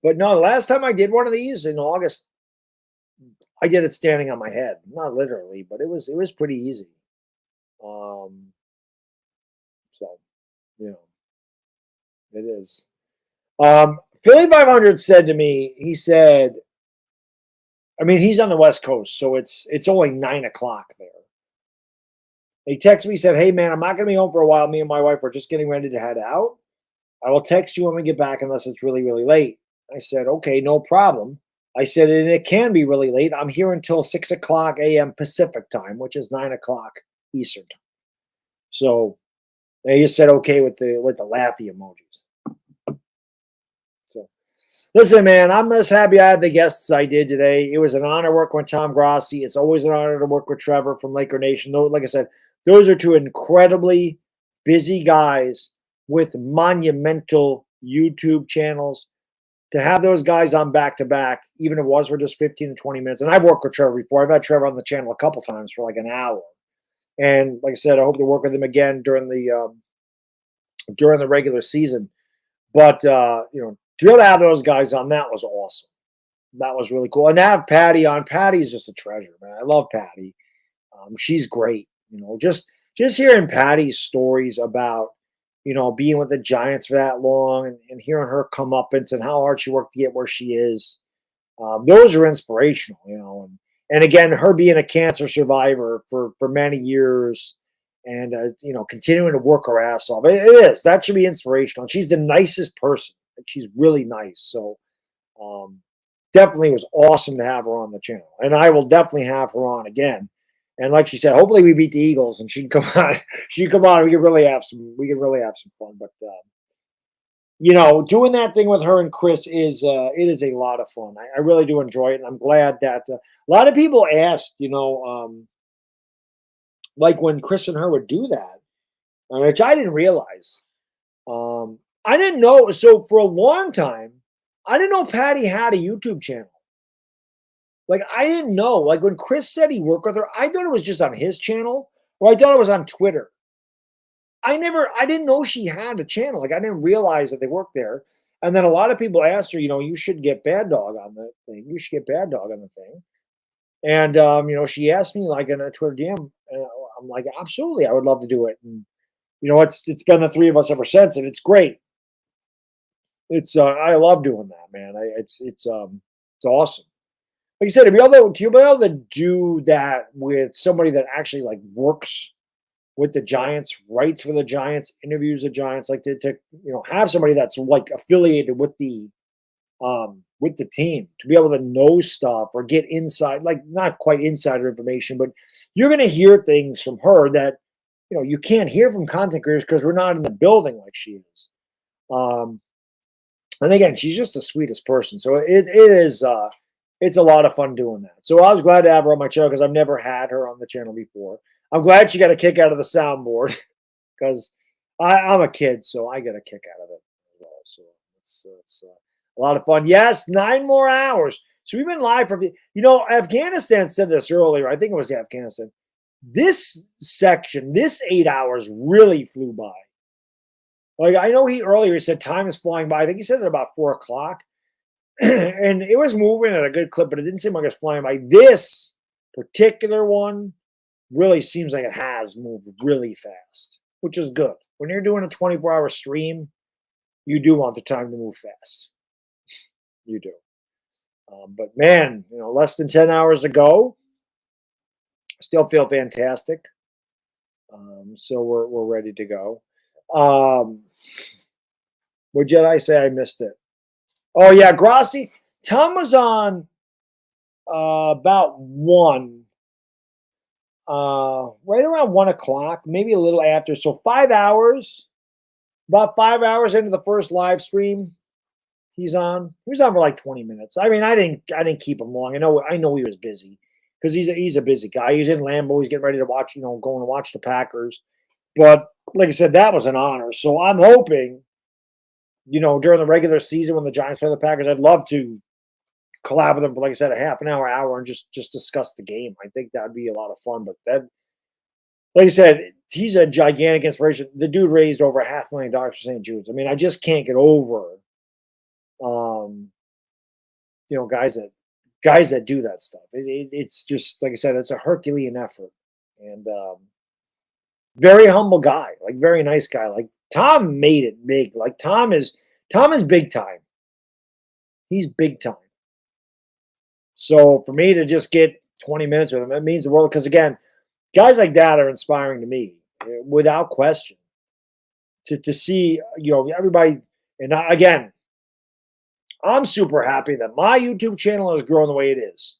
no, the last time I did one of these in August, I did it standing on my head. Not literally, but it was pretty easy. So, it is. Philly 500 said to me, he said, he's on the West Coast, so it's only 9 o'clock there. He texted me, he said, hey, man, I'm not going to be home for a while. Me and my wife are just getting ready to head out. I will text you when we get back unless it's really, really late. I said, okay, no problem. I said, and it can be really late. I'm here until 6 o'clock a.m. Pacific time, which is 9 o'clock Eastern time. So they just said okay with the laughy emojis. So listen, man, I'm just happy I had the guests I did today. It was an honor working with Tom Grassi. It's always an honor to work with Trevor from Laker Nation. Like I said, those are 2 incredibly busy guys with monumental YouTube channels. To have those guys on back-to-back, even if it was for just 15 to 20 minutes. And I've worked with Trevor before. I've had Trevor on the channel a couple times for like an hour. And like I said, I hope to work with him again during the regular season. But, to be able to have those guys on, that was awesome. That was really cool. And to have Patty on, Patty's just a treasure, man. I love Patty. She's great. Just hearing Patty's stories about being with the Giants for that long and hearing her come up and how hard she worked to get where she is. Those are inspirational, and again, her being a cancer survivor for many years and, continuing to work her ass off. It is. That should be inspirational. She's the nicest person. She's really nice. So definitely was awesome to have her on the channel. And I will definitely have her on again. And like she said, hopefully we beat the Eagles and she'd come on. She'd come on. We could really have some fun. But doing that thing with her and Chris is it is a lot of fun. I really do enjoy it, and I'm glad that a lot of people asked, like when Chris and her would do that, which I didn't realize. I didn't know. So for a long time, I didn't know Patty had a YouTube channel. Like I didn't know. Like when Chris said he worked with her, I thought it was just on his channel, or I thought it was on Twitter. I didn't know she had a channel. Like I didn't realize that they worked there. And then a lot of people asked her, you should get Baddog on the thing. You should get Baddog on the thing. And she asked me like in a Twitter DM. I'm like, absolutely, I would love to do it. And it's been the three of us ever since, and it's great. It's I love doing that, man. It's awesome. Like I said, to be able to do that with somebody that actually like works with the Giants, writes for the Giants, interviews the Giants, like to have somebody that's like affiliated with the team, to be able to know stuff or get inside, like not quite insider information, but you're going to hear things from her that you can't hear from content creators because we're not in the building like she is. And again, she's just the sweetest person. So it is it's a lot of fun doing that. So I was glad to have her on my channel because I've never had her on the channel before. I'm glad she got a kick out of the soundboard because I'm a kid, so I get a kick out of it as well. So it's a lot of fun. Yes, 9 more hours. So we've been live for Afghanistan said this earlier. I think it was Afghanistan. This section, this 8 hours really flew by. Like I know he said time is flying by. I think he said it about 4 o'clock. And it was moving at a good clip, but it didn't seem like it's flying by. This particular one really seems like it has moved really fast, which is good. When you're doing a 24-hour stream, you do want the time to move fast. You do. But man, less than 10 hours to go. Still feel fantastic. So we're ready to go. What did I say? I missed it. Oh yeah, Grossi. Tom was on about 1. Right around 1 o'clock, maybe a little after. So 5 hours. About 5 hours into the first live stream, he's on. He was on for like 20 minutes. I mean, I didn't keep him long. I know he was busy because he's a busy guy. He's in Lambeau. He's getting ready to watch, going to watch the Packers. But like I said, that was an honor. So I'm hoping, during the regular season when the Giants play the Packers, I'd love to collab with them for, like I said, a half an hour, and just discuss the game. I think that'd be a lot of fun. But that, like I said, he's a gigantic inspiration. The dude raised over $500,000 for St. Jude's. I mean, I just can't get over, guys that do that stuff. It's just, like I said, it's a Herculean effort, and very humble guy, like very nice guy. Like Tom made it big. Like Tom is big time. He's big time. So for me to just get 20 minutes with him, it means the world. Because again, guys like that are inspiring to me, without question. To see, everybody. And again, I'm super happy that my YouTube channel has grown the way it is.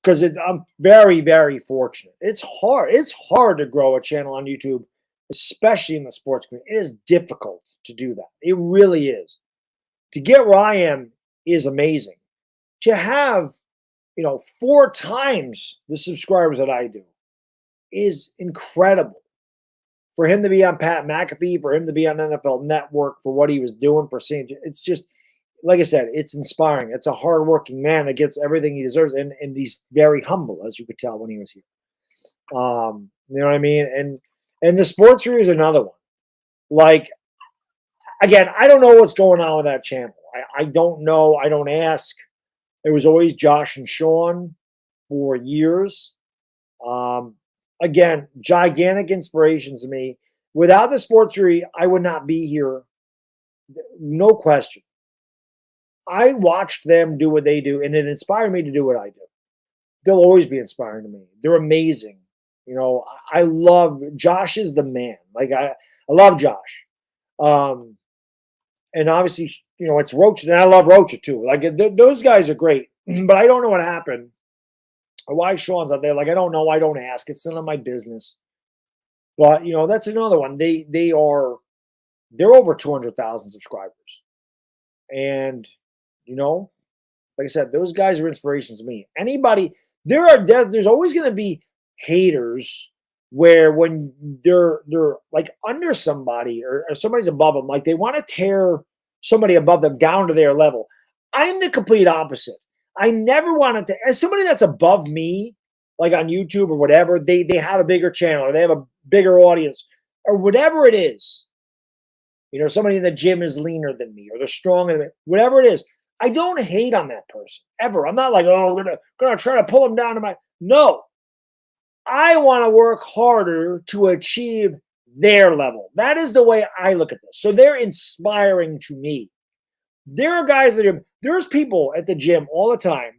Because I'm very, very fortunate. It's hard. It's hard to grow a channel on YouTube, especially in the sports community. It is difficult to do that. It really is. To get where I am is amazing. To have, 4 times the subscribers that I do is incredible. For him to be on Pat McAfee, for him to be on NFL Network, for what he was doing for St. It's just, like I said, it's inspiring. It's a hardworking man that gets everything he deserves, and he's very humble, as you could tell when he was here. You know what I mean? And the sports review is another one. Like, again, I don't know what's going on with that channel. I don't know. I don't ask. It was always Josh and Sean for years. Again, gigantic inspirations to me. Without the sportsery, I would not be here. No question. I watched them do what they do, and it inspired me to do what I do. They'll always be inspiring to me. They're amazing. You know, I love Josh is the man. Like I love Josh. And obviously, you know, it's Rocha, and I love Rocha too. Like those guys are great, but I don't know what happened or why Sean's out there. Like I don't know. I don't ask. It's none of my business. But you know, that's another one. They're over 200,000 subscribers, and you know, like I said, those guys are inspirations to me. Anybody, there's always going to be haters where when they're like under somebody or somebody's above them, like they want to tear somebody above them down to their level. I'm the complete opposite. I never wanted to, as somebody that's above me, like on YouTube or whatever, they have a bigger channel or they have a bigger audience or whatever it is. You know, somebody in the gym is leaner than me or they're stronger than me, whatever it is. I don't hate on that person ever. I'm not like, oh, we're gonna try to pull them down to my. No, I want to work harder to achieve their level. That is the way I look at this. So they're inspiring to me. There are guys there's people at the gym all the time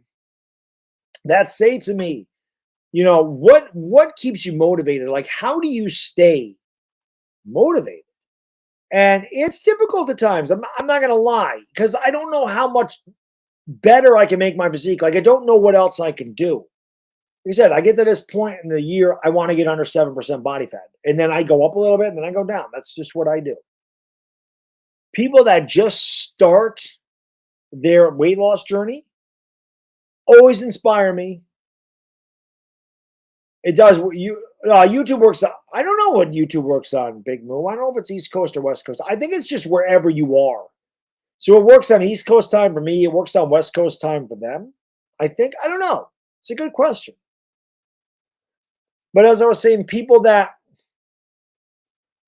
that say to me, you know, what keeps you motivated? Like, how do you stay motivated? And it's difficult at times. I'm not going to lie because I don't know how much better I can make my physique. Like, I don't know what else I can do. Like I said, I get to this point in the year, I want to get under 7% body fat. And then I go up a little bit and then I go down. That's just what I do. People that just start their weight loss journey always inspire me. It does. YouTube works on, I don't know what YouTube works on, Big Moo. I don't know if it's East Coast or West Coast. I think it's just wherever you are. So it works on East Coast time for me. It works on West Coast time for them. I think. I don't know. It's a good question. But as I was saying, people that,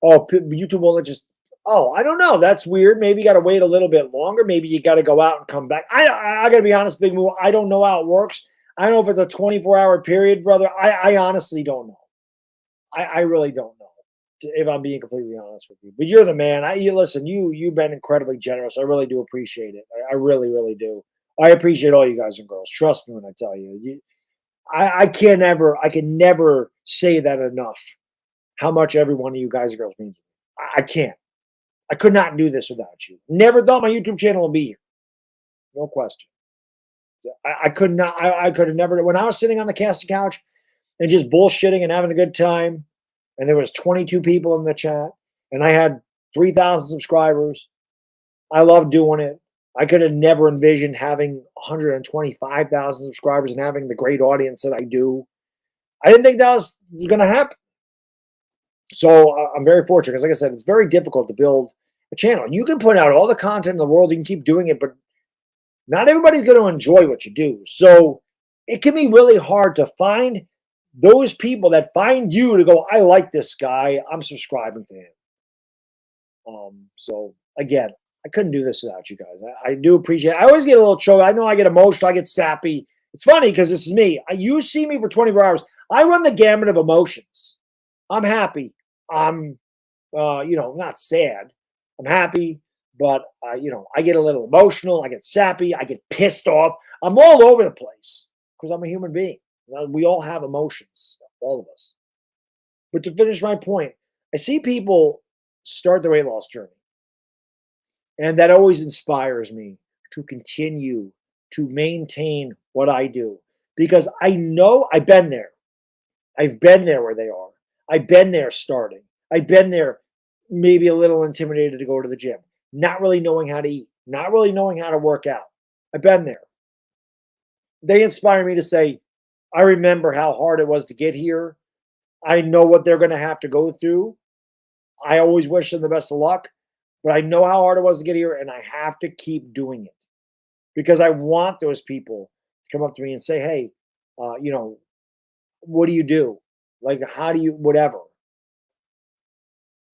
YouTube will just, I don't know. That's weird. Maybe you got to wait a little bit longer. Maybe you got to go out and come back. I got to be honest, Big Moo. I don't know how it works. I don't know if it's a 24-hour period, brother. I honestly don't know. I really don't know, if I'm being completely honest with you. But you're the man. Listen, you've been incredibly generous. I really do appreciate it. I really, really do. I appreciate all you guys and girls. Trust me when I tell you. I can never say that enough. How much every one of you guys and girls means to me. I can't. I could not do this without you. Never thought my YouTube channel would be here. No question. I could not. I could have never. When I was sitting on the casting couch and just bullshitting and having a good time, and there was 22 people in the chat, and I had 3,000 subscribers. I love doing it. I could have never envisioned having 125,000 subscribers and having the great audience that I do. I didn't think that was going to happen. So I'm very fortunate because, like I said, it's very difficult to build a channel. You can put out all the content in the world. You can keep doing it, but not everybody's going to enjoy what you do. So it can be really hard to find those people that find you to go, I like this guy. I'm subscribing to him. So again, I couldn't do this without you guys. I do appreciate it. I always get a little choked. I know I get emotional. I get sappy. It's funny because this is me. You see me for 24 hours. I run the gamut of emotions. I'm happy. I'm, not sad. I'm happy, but, I get a little emotional. I get sappy. I get pissed off. I'm all over the place because I'm a human being. We all have emotions, all of us. But to finish my point, I see people start their weight loss journey. And that always inspires me to continue to maintain what I do. Because I know I've been there. I've been there where they are. I've been there starting. I've been there maybe a little intimidated to go to the gym. Not really knowing how to eat. Not really knowing how to work out. I've been there. They inspire me to say, I remember how hard it was to get here. I know what they're going to have to go through. I always wish them the best of luck, but I know how hard it was to get here, and I have to keep doing it because I want those people to come up to me and say, hey, what do you do? Like, how do you, whatever.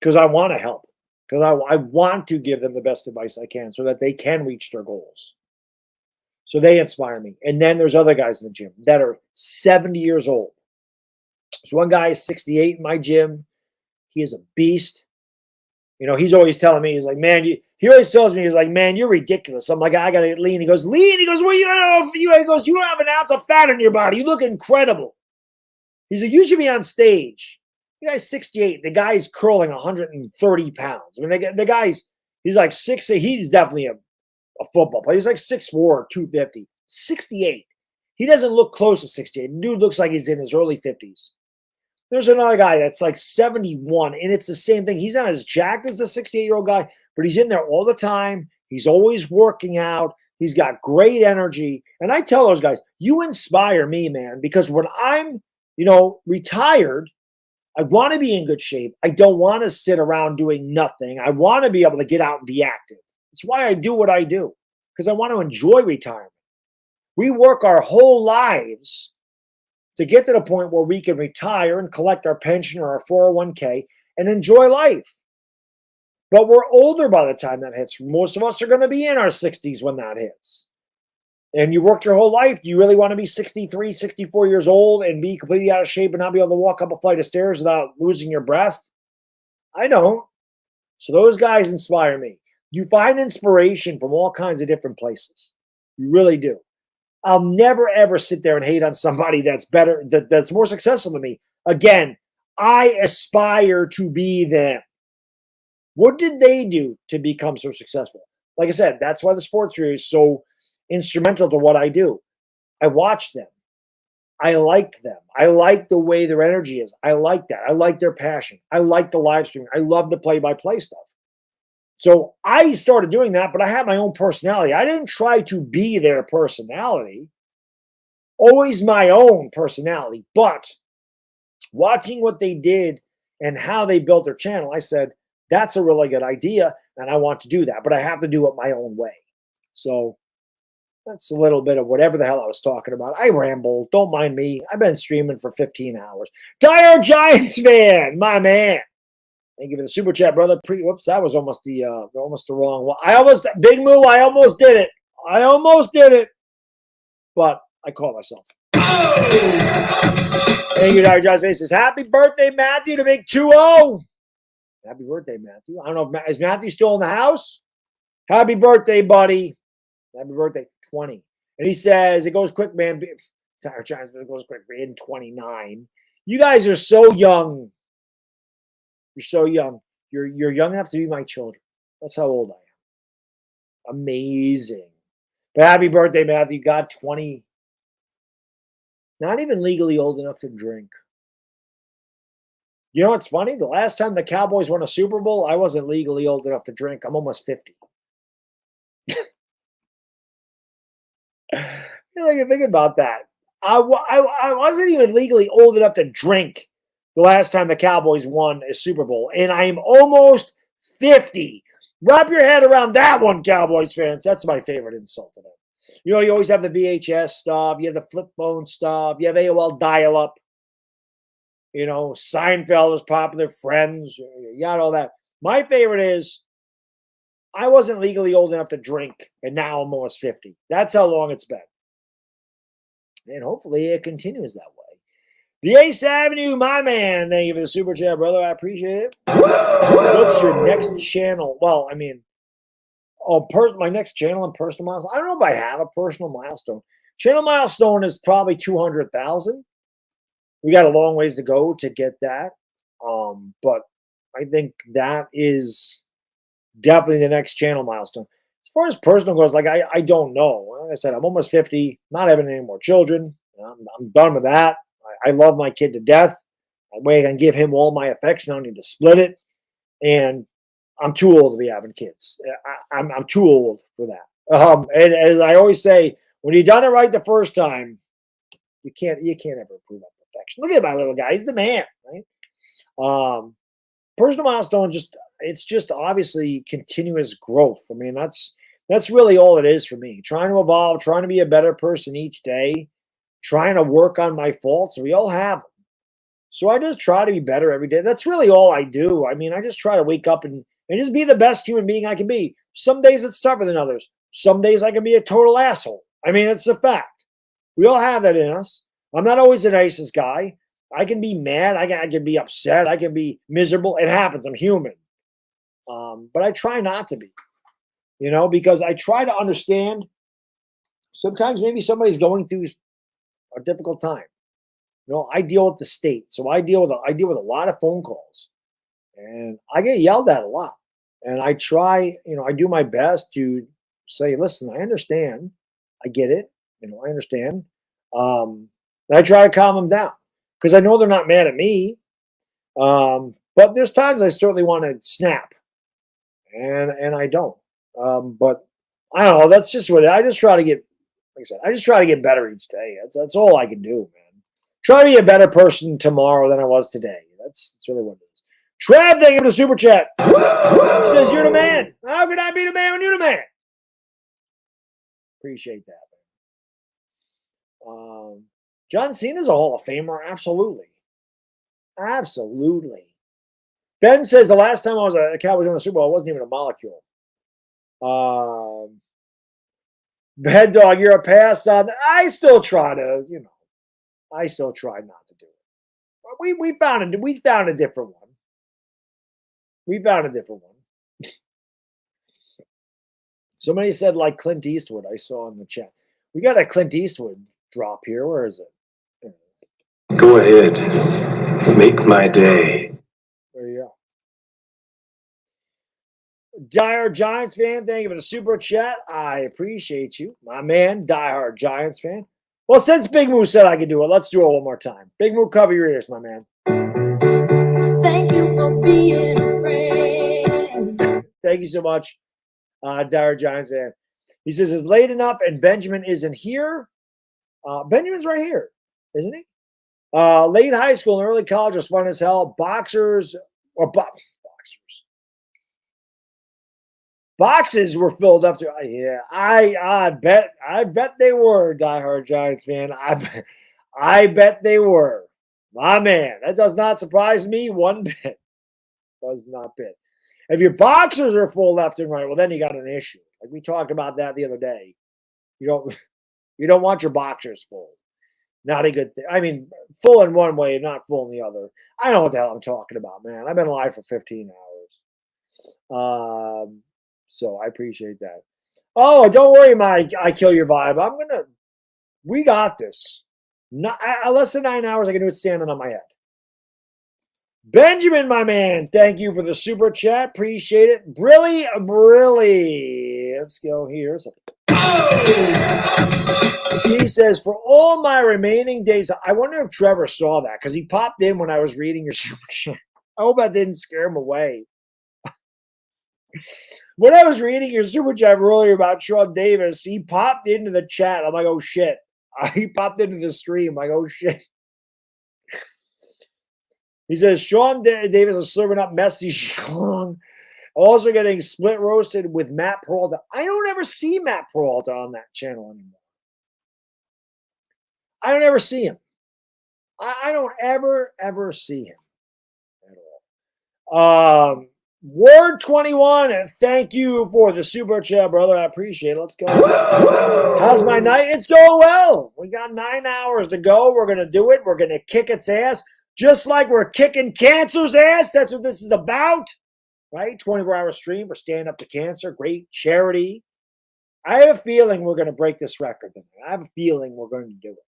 Because I want to help. Because I want to give them the best advice I can so that they can reach their goals. So they inspire me. And then there's other guys in the gym that are 70 years old. So one guy is 68 in my gym. He is a beast. You know, he's always telling me, he's like, man, he always tells me, he's like, man, you're ridiculous. I'm like, I got to get lean. He goes, lean? He goes, well, you don't know. He goes, you don't have an ounce of fat in your body. You look incredible. He's like, you should be on stage. The guy's 68. The guy's curling 130 pounds. I mean, the guy's, he's like 6'8". He's definitely a football player. He's like 6'4", 250. 68. He doesn't look close to 68. The dude looks like he's in his early 50s. There's another guy that's like 71, and it's the same thing. He's not as jacked as the 68-year-old guy, but he's in there all the time. He's always working out. He's got great energy. And I tell those guys, you inspire me, man, because when I'm, retired, I want to be in good shape. I don't want to sit around doing nothing. I want to be able to get out and be active. That's why I do what I do, because I want to enjoy retirement. We work our whole lives to get to the point where we can retire and collect our pension or our 401k and enjoy life. But we're older by the time that hits. Most of us are going to be in our 60s when that hits. And you worked your whole life. Do you really want to be 63, 64 years old and be completely out of shape and not be able to walk up a flight of stairs without losing your breath? I don't. So those guys inspire me. You find inspiration from all kinds of different places. You really do. I'll never, ever sit there and hate on somebody that's better, that's more successful than me. Again, I aspire to be them. What did they do to become so successful? Like I said, that's why the sports series is so instrumental to what I do. I watch them. I liked them. I like the way their energy is. I like that. I like their passion. I like the live streaming. I love the play-by-play stuff. So I started doing that, but I had my own personality. I didn't try to be their personality. Always my own personality. But watching what they did and how they built their channel, I said, that's a really good idea, and I want to do that, but I have to do it my own way. So that's a little bit of whatever the hell I was talking about. I rambled. Don't mind me. I've been streaming for 15 hours. Dire Giants fan, my man. Thank you for the super chat, brother. Whoops, that was almost the wrong one. Big move. I almost did it. But I caught myself. Thank you, Dire Giants fan. Says, happy birthday, Matthew, to big 2-0. Happy birthday, Matthew. I don't know if is Matthew still in the house? Happy birthday, buddy. Happy birthday, 20. And he says, it goes quick, man. Dire Giants, it goes quick. We're in 29. You guys are so young. You're so young. You're young enough to be my children. That's how old I am. Amazing. But happy birthday, Matthew. God, 20. Not even legally old enough to drink. You know what's funny? The last time the Cowboys won a Super Bowl, I wasn't legally old enough to drink. I'm almost 50. Think about that. I wasn't even legally old enough to drink the last time the Cowboys won a Super Bowl, and I am almost 50. Wrap your head around that one, Cowboys fans. That's my favorite insult to them. You always have the VHS stuff. You have the flip phone stuff. You have AOL dial-up. Seinfeld is popular, Friends. You got all that. My favorite is I wasn't legally old enough to drink, and now I'm almost 50. That's how long it's been. And hopefully it continues that way. The Ace Avenue, my man. Thank you for the super chat, brother. I appreciate it. What's your next channel? Well, I mean, my next channel and personal milestone. I don't know if I have a personal milestone. Channel milestone is probably 200,000. We got a long ways to go to get that. But I think that is definitely the next channel milestone. As far as personal goes, I don't know. Like I said, I'm almost 50, not having any more children. I'm done with that. I love my kid to death. That way I can give him all my affection. I don't need to split it. And I'm too old to be having kids. I'm too old for that. And as I always say, when you've done it right the first time, you can't ever improve on perfection. Look at my little guy; he's the man, right? Personal milestone, it's just obviously continuous growth. I mean, that's really all it is for me. Trying to evolve, trying to be a better person each day, trying to work on my faults. We all have them, so I just try to be better every day. That's really all I do. I mean, I just try to wake up and just be the best human being I can be. Some days it's tougher than others. Some days I can be a total asshole. I mean, it's a fact. We all have that in us. I'm not always the nicest guy. I can be mad. I can be upset. I can be miserable. It happens. I'm human. But I try not to be, because I try to understand. Sometimes maybe somebody's going through a difficult time. I deal with the state, so I deal with a lot of phone calls, and I get yelled at a lot. And I try, I do my best to say, listen, I understand, I get it, I understand. And I try to calm them down because I know they're not mad at me. But there's times I certainly want to snap, and I don't. But I don't know. That's just what I just try to get. Like I said, I just try to get better each day. That's all I can do, man. Try to be a better person tomorrow than I was today. That's really what it is. Trav, thank you for the super chat. He says, you're the man. How could I be the man when you're the man? Appreciate that, man. John Cena's a Hall of Famer. Absolutely. Absolutely. Ben says the last time I was a Cowboys on the Super Bowl, it wasn't even a molecule. Baddog, you're a pass on. I still try to, I still try not to do it. We found a different one. We found a different one. Somebody said like Clint Eastwood. I saw in the chat. We got a Clint Eastwood drop here. Where is it? Go ahead. Make my day. There you go. Diehard Giants fan, thank you for the super chat. I appreciate you. My man, diehard Giants fan. Well, since Big Moo said I could do it, let's do it one more time. Big Moo, cover your ears, my man. Thank you for being a friend. Thank you so much, diehard Giants fan. He says, it's late enough and Benjamin isn't here. Benjamin's right here, isn't he? Late high school and early college was fun as hell. Boxers. Boxes were filled up to, yeah. I bet they were, diehard Giants fan. I bet they were. My man, that does not surprise me one bit. Does not bit. If your boxers are full left and right, well, then you got an issue. Like we talked about that the other day. You don't want your boxers full. Not a good thing. I mean, full in one way, not full in the other. I know what the hell I'm talking about, man. I've been alive for 15 hours. So I appreciate that. Oh, don't worry, I kill your vibe. We got this. Not less than 9 hours, I can do it standing on my head. Benjamin, my man, thank you for the super chat. Appreciate it. Really. Let's go here. He says, for all my remaining days, I wonder if Trevor saw that because he popped in when I was reading your super chat. I hope that didn't scare him away. When I was reading your super chat earlier about Sean Davis, he popped into the chat. I'm like, oh, shit. He popped into the stream. I'm like, oh, shit. He says, Sean Davis is serving up messy Sean. Also getting split roasted with Matt Peralta. I don't ever see Matt Peralta on that channel anymore. I don't ever see him. I don't ever see him at all. Ward 21, and thank you for the super chat, brother. I appreciate it. Let's go. How's my night? It's going well. We got 9 hours to go. We're going to do it. We're going to kick its ass, just like we're kicking cancer's ass. That's what this is about, right? 24-hour stream for Stand Up to Cancer. Great charity. I have a feeling we're going to break this record. I have a feeling we're going to do it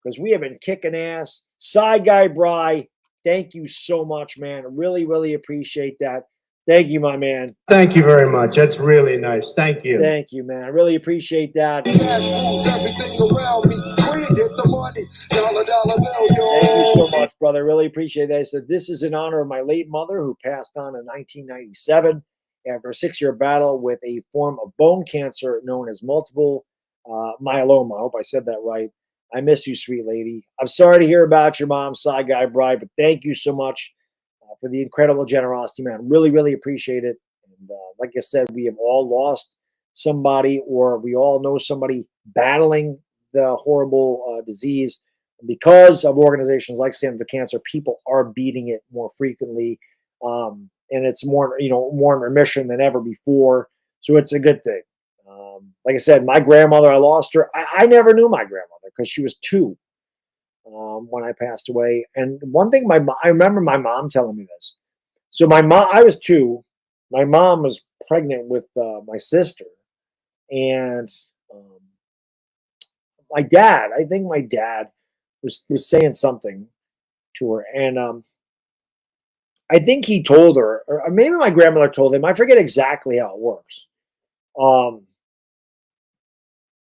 because we have been kicking ass. Side Guy Bry, thank you so much, man. I really appreciate that. Thank you, my man. Thank you very much. That's really nice. Thank you. Thank you, man. I really appreciate that. Thank you so much, brother. Really appreciate that. I said, this is in honor of my late mother who passed on in 1997 after a 6-year battle with a form of bone cancer known as multiple myeloma. I hope I said that right. I miss you, sweet lady. I'm sorry to hear about your mom, Side Guy Bride, but thank you so much for the incredible generosity, man. Really appreciate it. And like I said, we have all lost somebody, or we all know somebody battling the horrible disease. Because of organizations like Stand Up to Cancer, people are beating it more frequently, and it's more in remission than ever before. So it's a good thing. Like I said, my grandmother, I lost her. I never knew my grandmother because she was 2. when I passed away. And one thing I remember my mom telling me this. So I was 2. My mom was pregnant with my sister, and my dad. I think my dad was saying something to her, and I think he told her, or maybe my grandmother told him. I forget exactly how it works.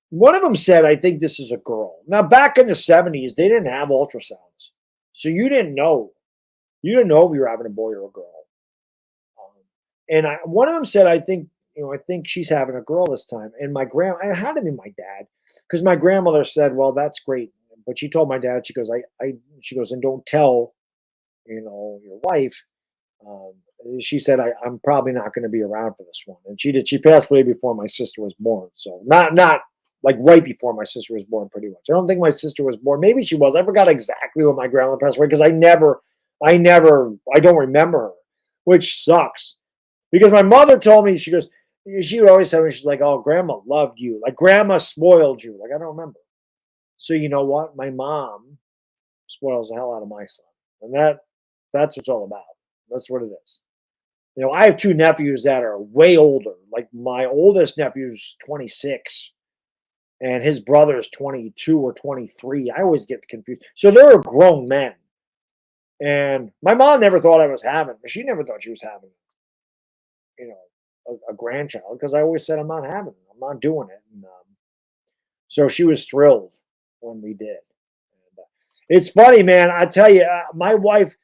One of them said, "I think this is a girl." Now, back in the 70s, they didn't have ultrasounds, so you didn't know. You didn't know if you were having a boy or a girl. And one of them said, I think she's having a girl this time. And it had to be my dad, because my grandmother said, well, that's great. But she told my dad, she goes, she goes, and don't tell, your wife. She said, I'm probably not going to be around for this one. And she did. She passed away before my sister was born. So not like right before my sister was born, pretty much. I don't think my sister was born. Maybe she was. I forgot exactly when my grandmother passed away, because I don't remember her, which sucks. Because my mother told me, she would always tell me, she's like, oh, grandma loved you. Like, grandma spoiled you. Like, I don't remember. So you know what? My mom spoils the hell out of my son. And that's what it's all about. That's what it is. I have 2 nephews that are way older. Like, my oldest nephew is 26. And his brother is 22 or 23. I always get confused. So they're grown men. And my mom never thought I was having, she never thought she was having a grandchild, because I always said I'm not having it. I'm not doing it. And, so she was thrilled when we did. And, it's funny, man. I tell you, my wife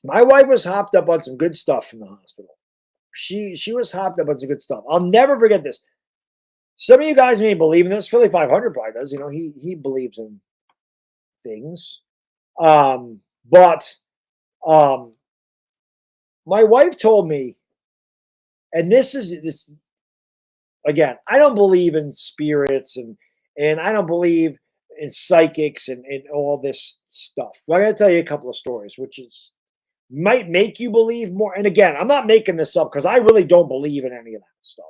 was hopped up on some good stuff from the hospital. She was hopped up on some good stuff. I'll never forget this. Some of you guys may believe in this. Philly 500 probably does. He believes in things. But my wife told me, and this again, I don't believe in spirits, and I don't believe in psychics and all this stuff. I'm going to tell you a couple of stories, which might make you believe more. And again, I'm not making this up, because I really don't believe in any of that stuff.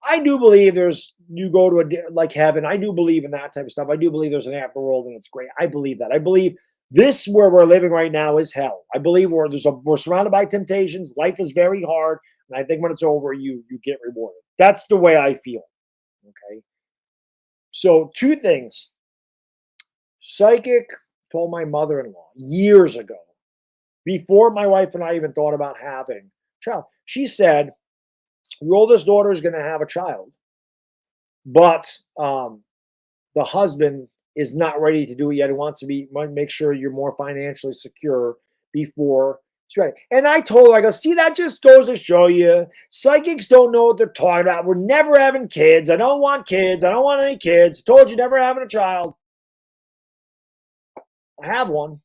I do believe you go to like heaven. I do believe in that type of stuff. I do believe there's an afterworld, and it's great. I believe that. I believe this, where we're living right now, is hell. I believe we're surrounded by temptations. Life is very hard. And I think when it's over, you get rewarded. That's the way I feel. Okay. So 2 things. Psychic told my mother-in-law years ago, before my wife and I even thought about having a child. She said, your oldest daughter is going to have a child, but the husband is not ready to do it yet. He wants to make sure you're more financially secure before. Right. And I told her, I go, see, that just goes to show you, psychics don't know what they're talking about. We're never having kids. I don't want kids. I don't want any kids. I told you, never having a child. I have one.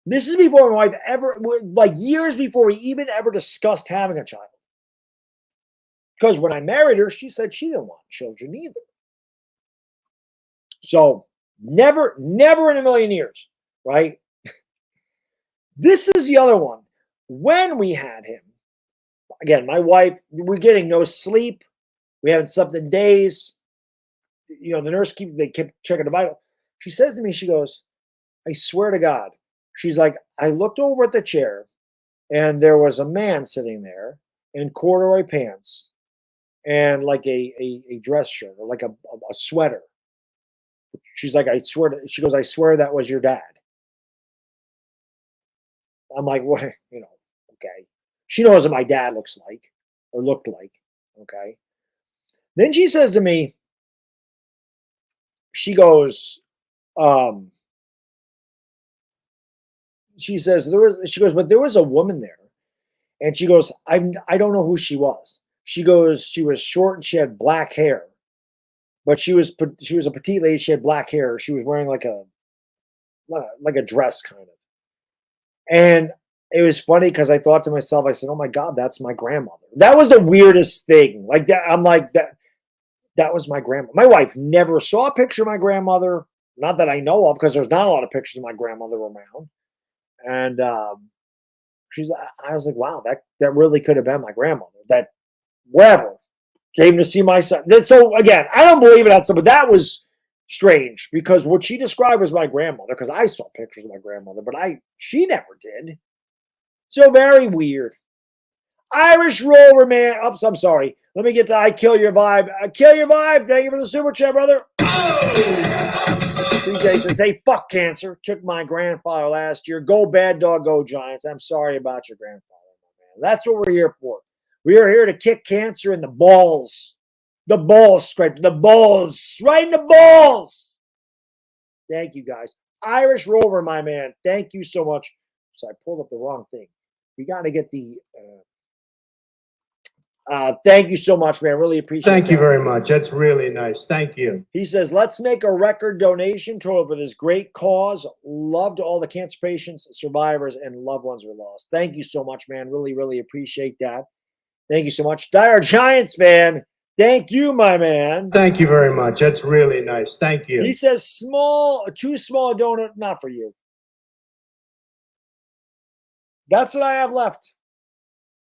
This is before my wife like years before we even ever discussed having a child. Because when I married her, she said she didn't want children either. So never in a million years, right? This is the other one. When we had him, again, my wife, we're getting no sleep. We haven't slept in days. The nurse kept checking the vital. She says to me, she goes, I swear to God. She's like, I looked over at the chair, and there was a man sitting there in corduroy pants and like a dress shirt, or like a sweater. She's like, she goes, I swear that was your dad. I'm like, what? Okay. She knows what my dad looks like, or looked like. Okay. Then she says to me, she goes, she says, but there was a woman there. And she goes, I don't know who she was. She goes, she was short and she had black hair, but she was a petite lady. She had black hair. She was wearing like a dress kind of. And it was funny, because I thought to myself, I said, oh my God, that's my grandmother. That was the weirdest thing. Like that. I'm like, that was my grandma. My wife never saw a picture of my grandmother. Not that I know of, because there's not a lot of pictures of my grandmother around. And I was like, wow, that really could have been my grandmother. That wherever came to see my son. So again, I don't believe in that stuff, but strange because what she described was my grandmother, because I saw pictures of my grandmother, but she never did. So very weird. Irish Rover, man. Oops, I'm sorry. Let me get to I Kill Your Vibe. I Kill Your Vibe. Thank you for the super chat, brother. DJ says, hey, fuck cancer. Took my grandfather last year. Go Baddog, go Giants. I'm sorry about your grandfather, my man. That's what we're here for. We are here to kick cancer in the balls. The balls, scrape. The balls. Right in the balls. Thank you, guys. Irish Rover, my man. Thank you so much. So I pulled up the wrong thing. We got to get the... thank you so much, man. Really appreciate it. Thank you very much. That's really nice. Thank you. He says, let's make a record donation total for this great cause. Love to all the cancer patients, survivors, and loved ones we lost. Thank you so much, man. Really, really appreciate that. Thank you so much. Dire Giants fan. Thank you, my man. Thank you very much. That's really nice. Thank you. He says, too small donut, not for you. That's what I have left.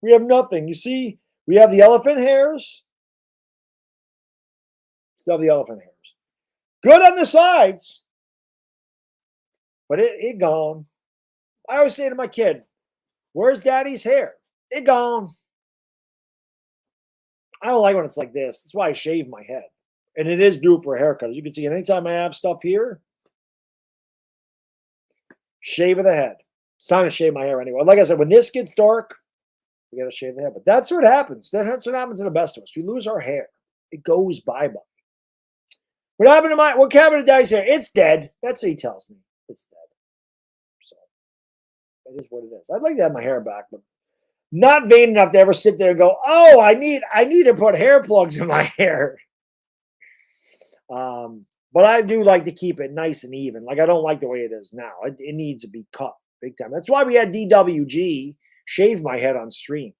We have nothing. You see, we have the elephant hairs. Still have the elephant hairs. Good on the sides. But it gone. I always say to my kid, where's daddy's hair? It gone. I don't like when it's like this. That's why I shave my head. And it is due for a haircut. As you can see, anytime I have stuff here, shave of the head. It's time to shave my hair anyway. Like I said, when this gets dark, we got to shave the head. But that's what happens. That's what happens to the best of us. We lose our hair. It goes bye-bye. What happened to daddy's hair? It's dead. That's what he tells me. It's dead. So that is what it is. I'd like to have my hair back, but not vain enough to ever sit there and go, oh, I need to put hair plugs in my hair. But I do like to keep it nice and even. Like, I don't like the way it is now. It needs to be cut big time. That's why we had DWG shave my head on stream.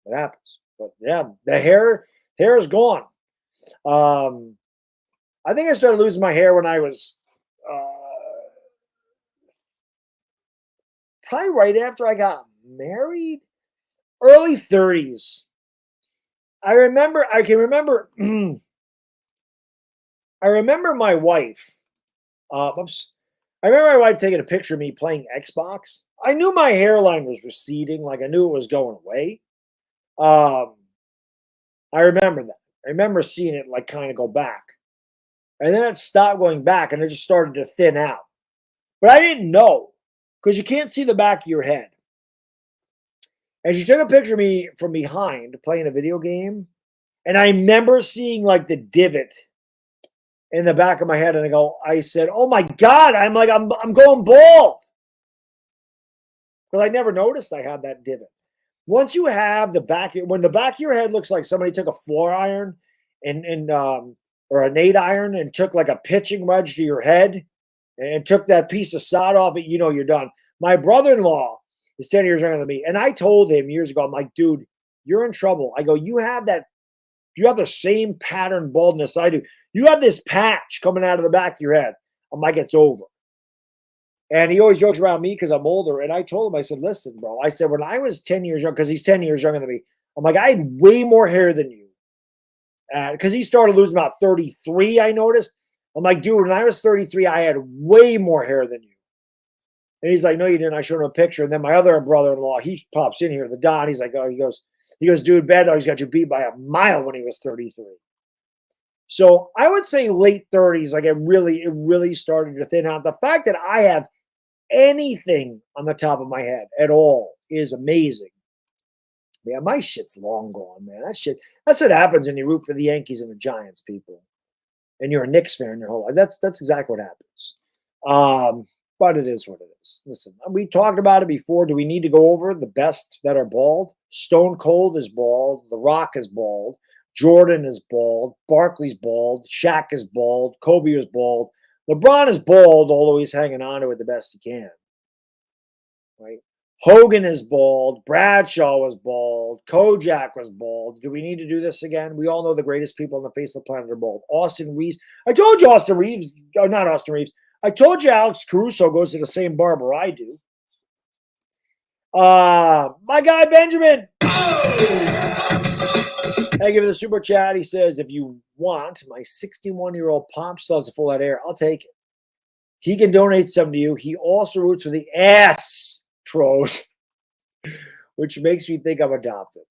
It happens. But yeah, the hair is gone. I think I started losing my hair when I was probably right after I got married, early 30s. I can remember my wife. I remember my wife taking a picture of me playing Xbox. I knew my hairline was receding, like I knew it was going away. I remember that. I remember seeing it like kind of go back. And then it stopped going back and it just started to thin out. But I didn't know because you can't see the back of your head. And she took a picture of me from behind playing a video game. And I remember seeing like the divot in the back of my head. And I said, oh my God, I'm going bald. Because I never noticed I had that divot. Once you have when the back of your head looks like somebody took a floor iron or a Nate iron and took like a pitching wedge to your head and took that piece of sod off it, you're done. My brother-in-law is 10 years younger than me. And I told him years ago, I'm like, dude, you're in trouble. I go, you have the same pattern baldness I do. You have this patch coming out of the back of your head. I'm like, it's over. And he always jokes around me because I'm older. And I told him, I said, listen, bro. I said, when I was 10 years young, because he's 10 years younger than me, I'm like, I had way more hair than you. Because he started losing about 33, I noticed. I'm like, dude, when I was 33, I had way more hair than you. And he's like, no, you didn't. I showed him a picture. And then my other brother-in-law, he pops in here, the Don. He's like, oh, he goes, dude, Baddog's got you beat by a mile when he was 33. So I would say late 30s, like it really started to thin out. The fact that I have anything on the top of my head at all is amazing. Yeah, my shit's long gone, man. That's what happens when you root for the Yankees and the Giants, people. And you're a Knicks fan your whole life. That's exactly what happens. But it is what it is. Listen, we talked about it before. Do we need to go over the best that are bald? Stone Cold is bald. The Rock is bald. Jordan is bald. Barkley's bald. Shaq is bald. Kobe is bald. LeBron is bald, although he's hanging on to it the best he can. Right? Hogan is bald. Bradshaw was bald. Kojak was bald. Do we need to do this again? We all know the greatest people on the face of the planet are bald. Austin Reeves. I told you Austin Reeves. Oh, not Austin Reeves. I told you Alex Caruso goes to the same barber I do. My guy Benjamin. Thank you for the super chat. He says, if you want, my 61-year-old pop still has a full head of hair. I'll take it. He can donate some to you. He also roots for the Astros, which makes me think I'm adopted.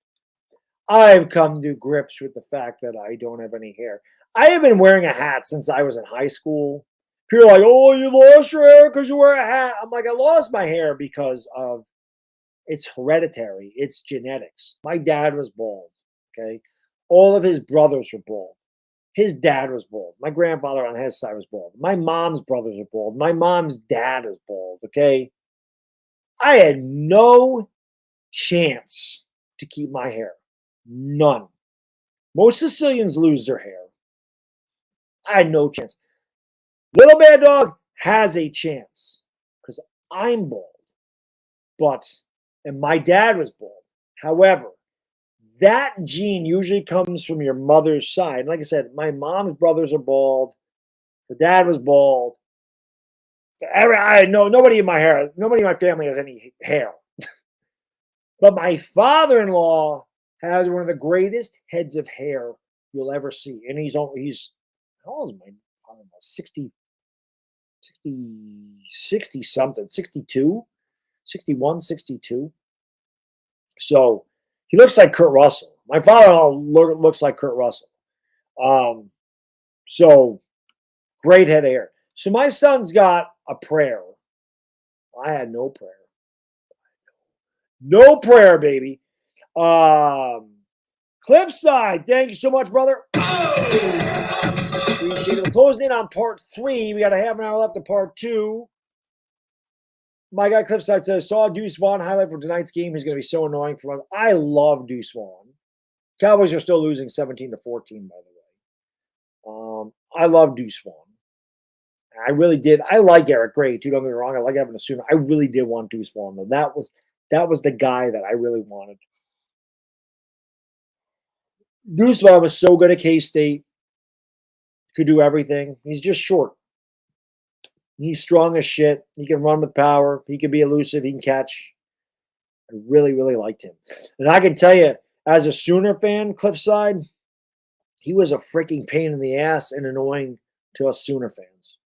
I've come to grips with the fact that I don't have any hair. I have been wearing a hat since I was in high school. People are like, oh, you lost your hair because you wear a hat. I'm like, I lost my hair because of it's hereditary. It's genetics. My dad was bald, okay? All of his brothers were bald. His dad was bald. My grandfather on his side was bald. My mom's brothers are bald. My mom's dad is bald, okay? I had no chance to keep my hair. None. Most Sicilians lose their hair. I had no chance. Little Baddog has a chance because I'm bald. And my dad was bald. However, that gene usually comes from your mother's side. And like I said, my mom's brothers are bald. Her dad was bald. I know nobody in my family has any hair. But my father-in-law has one of the greatest heads of hair you'll ever see. And he's how old is my father-in-law? 60 something, 62, 61, 62. So he looks like Kurt Russell. My father-in-law looks like Kurt Russell. So great head of hair. So my son's got a prayer. I had no prayer. No prayer, baby. Cliffside, thank you so much, brother. Appreciate it. We're closing in on part 3. We got a half an hour left of part 2. My guy Cliffside says, saw Deuce Vaughn highlight from tonight's game. He's going to be so annoying for us. I love Deuce Vaughn. Cowboys are still losing 17-14, by the way. I love Deuce Vaughn. I really did. I like Eric Gray, too. Don't get me wrong. I like having a sooner. I really did want Deuce Vaughn, though. That was the guy that I really wanted. Deuce Vaughn was so good at K-State. Could do everything. He's just short. He's strong as shit. He can run with power. He can be elusive. He can catch. I really, really liked him. And I can tell you, as a Sooner fan, Cliffside, he was a freaking pain in the ass and annoying to us Sooner fans.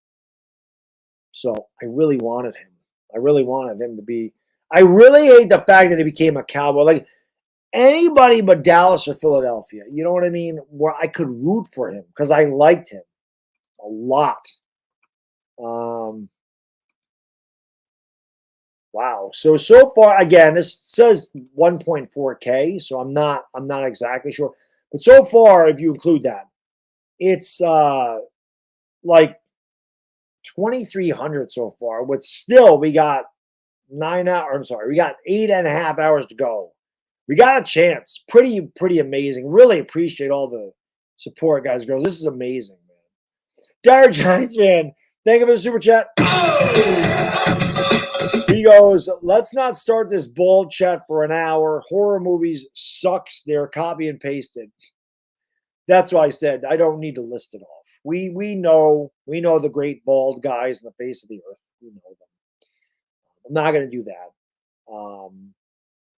So I really wanted him. I really wanted him to be. I really hate the fact that he became a Cowboy. Like anybody but Dallas or Philadelphia, you know what I mean? Where I could root for him because I liked him a lot. Wow. So far, again, this says 1.4K, so I'm not exactly sure. But so far, if you include that, it's like 2,300 so far. But still, we got 9 hours. I'm sorry, we got 8.5 hours to go. We got a chance. Pretty amazing. Really appreciate all the support, guys, girls. This is amazing, man. Dire Giants fan, thank you for the super chat. He goes, let's not start this bald chat for an hour. Horror movies sucks. They're copy and pasted. That's why I said I don't need to list it off. We know the great bald guys in the face of the earth. We know them. I'm not going to do that.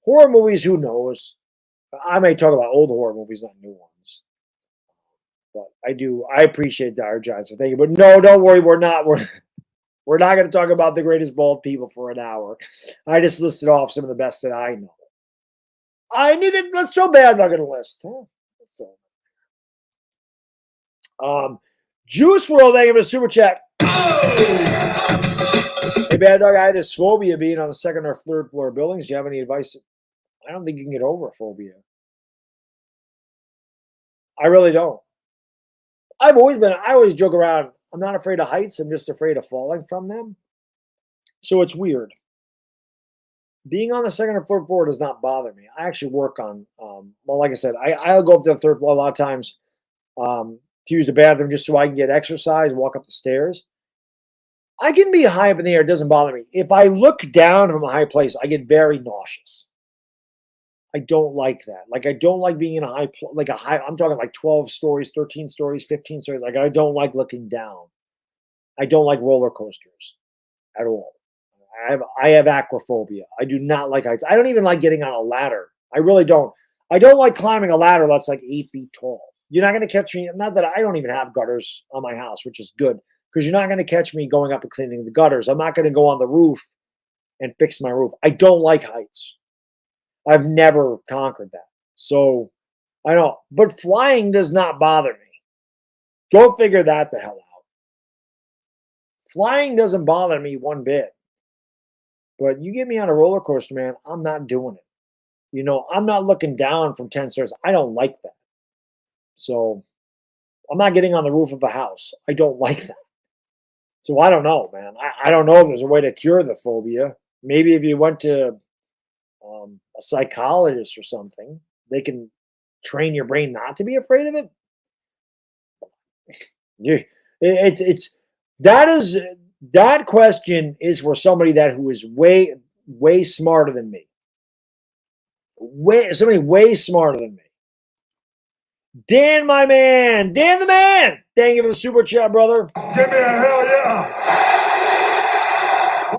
Horror movies, who knows? I may talk about old horror movies, not new ones. But I appreciate Dire Giants, so thank you. But no, don't worry, we're not going to talk about the greatest bald people for an hour. I just listed off some of the best that I know. I need it. That's so bad. I'm not going to list. Juice World, thank you for the super chat. Hey, Bad Dog, I have this phobia being on the second or third floor buildings. Do you have any advice? I don't think you can get over a phobia. I really don't. I always joke around. I'm not afraid of heights. I'm just afraid of falling from them. So it's weird. Being on the second or third floor does not bother me. I actually work on, well, like I said, I'll go up to the third floor a lot of times to use the bathroom just so I can get exercise, walk up the stairs. I can be high up in the air. It doesn't bother me. If I look down from a high place, I get very nauseous. I don't like that. Like, I don't like being in a high, I'm talking like 12 stories, 13 stories, 15 stories. Like, I don't like looking down. I don't like roller coasters at all. I have acrophobia. I do not like heights. I don't even like getting on a ladder. I really don't. I don't like climbing a ladder that's like 8 feet tall. You're not going to catch me. Not that I don't even have gutters on my house, which is good because you're not going to catch me going up and cleaning the gutters. I'm not going to go on the roof and fix my roof. I don't like heights. I've never conquered that. So I don't, but flying does not bother me. Go figure that the hell out. Flying doesn't bother me one bit. But you get me on a roller coaster, man, I'm not doing it. You know, I'm not looking down from 10 stairs. I don't like that. So I'm not getting on the roof of a house. I don't like that. So I don't know, man. I don't know if there's a way to cure the phobia. Maybe if you went to a psychologist or something, they can train your brain not to be afraid of it. Yeah, that question is for somebody who is way smarter than me. Somebody way smarter than me. Dan, my man, Dan the man. Thank you for the super chat, brother. Give me a hell yeah.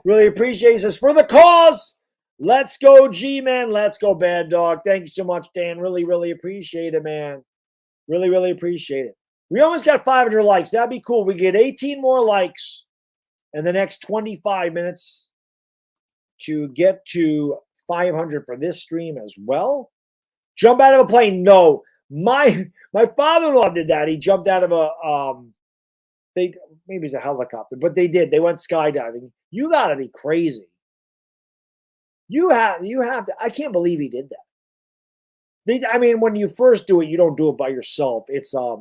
Really appreciate it. He says, for the cause. Let's go, G-Man. Let's go, Bad Dog. Thank you so much, Dan. Really, really appreciate it, man. Really, really appreciate it. We almost got 500 likes. That'd be cool. We get 18 more likes in the next 25 minutes to get to 500 for this stream as well. Jump out of a plane? No. My father-in-law did that. He jumped out of a maybe it's a helicopter, but they did. They went skydiving. You got to be crazy. You have to. I can't believe he did that. I mean, when you first do it, you don't do it by yourself. It's a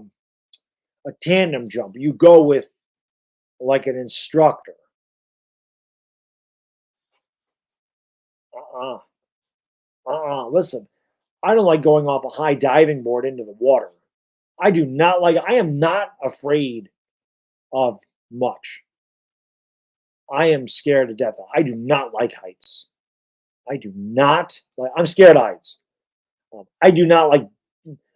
tandem jump. You go with like an instructor. Listen, I don't like going off a high diving board into the water. I am not afraid of much. I am scared to death. I do not like heights. I'm scared of heights. I do not like,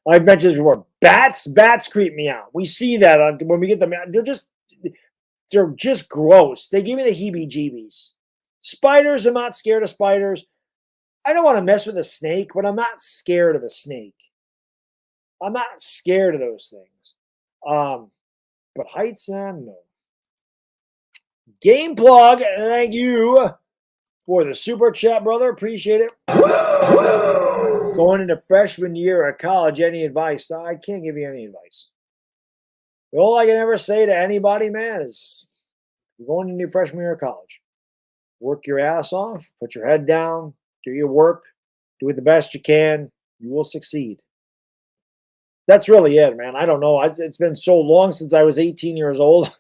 I've mentioned this before, bats creep me out. We see that when we get them, they're just gross. They give me the heebie-jeebies. Spiders, I'm not scared of spiders. I don't want to mess with a snake, but I'm not scared of a snake. I'm not scared of those things. But heights, man, no. Game plug, thank you for the super chat, brother. Appreciate it. Going into freshman year at college, any advice? No, I can't give you any advice. All I can ever say to anybody, man, is you're going into your freshman year of college. Work your ass off, put your head down, do your work, do it the best you can. You will succeed. That's really it, man. I don't know. It's been so long since I was 18 years old.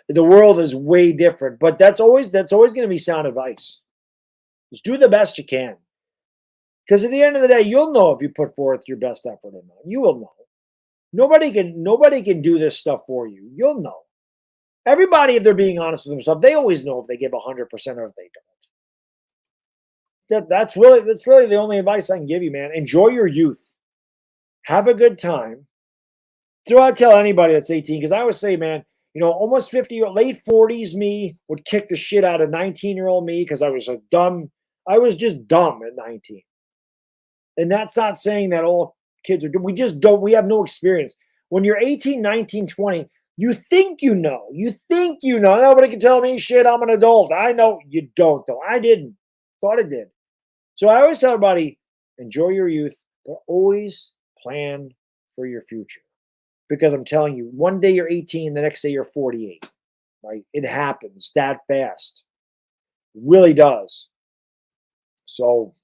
The world is way different, but that's always going to be sound advice. Just do the best you can. Because at the end of the day, you'll know if you put forth your best effort or not. You will know. Nobody can do this stuff for you. You'll know. Everybody, if they're being honest with themselves, they always know if they give 100% or if they don't. That's really the only advice I can give you, man. Enjoy your youth. Have a good time. So I tell anybody that's 18, because I always say, man, almost 50, late 40s me would kick the shit out of 19-year-old me because I was just dumb at 19. And that's not saying that all kids are dumb. We just don't. We have no experience. When you're 18, 19, 20, you think you know. Nobody can tell me shit. I'm an adult. I know you don't, though. I didn't. Thought it did. So I always tell everybody, enjoy your youth, but always plan for your future. Because I'm telling you, one day you're 18, the next day you're 48. Right? It happens that fast. It really does. So,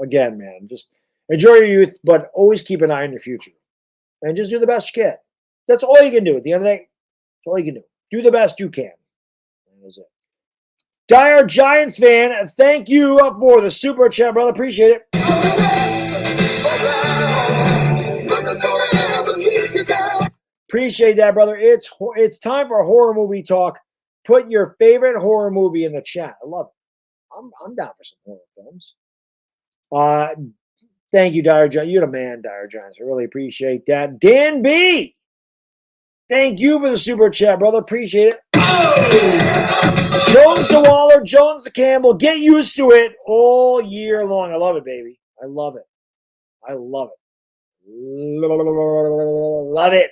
again, man, just enjoy your youth, but always keep an eye on your future. And just do the best you can. That's all you can do. At the end of the day, that's all you can do. Do the best you can. That is it. Dire Giants fan, thank you for the super chat, brother. Appreciate it. Appreciate that, brother. It's time for horror movie talk. Put your favorite horror movie in the chat. I love it. I'm down for some horror films. Thank you, Dire Giants. You're the man, Dire Giants. I really appreciate that. Dan B, thank you for the super chat, brother. Appreciate it. Jones to Waller, Jones to Campbell. Get used to it all year long. I love it, baby. I love it. I love it. Love it.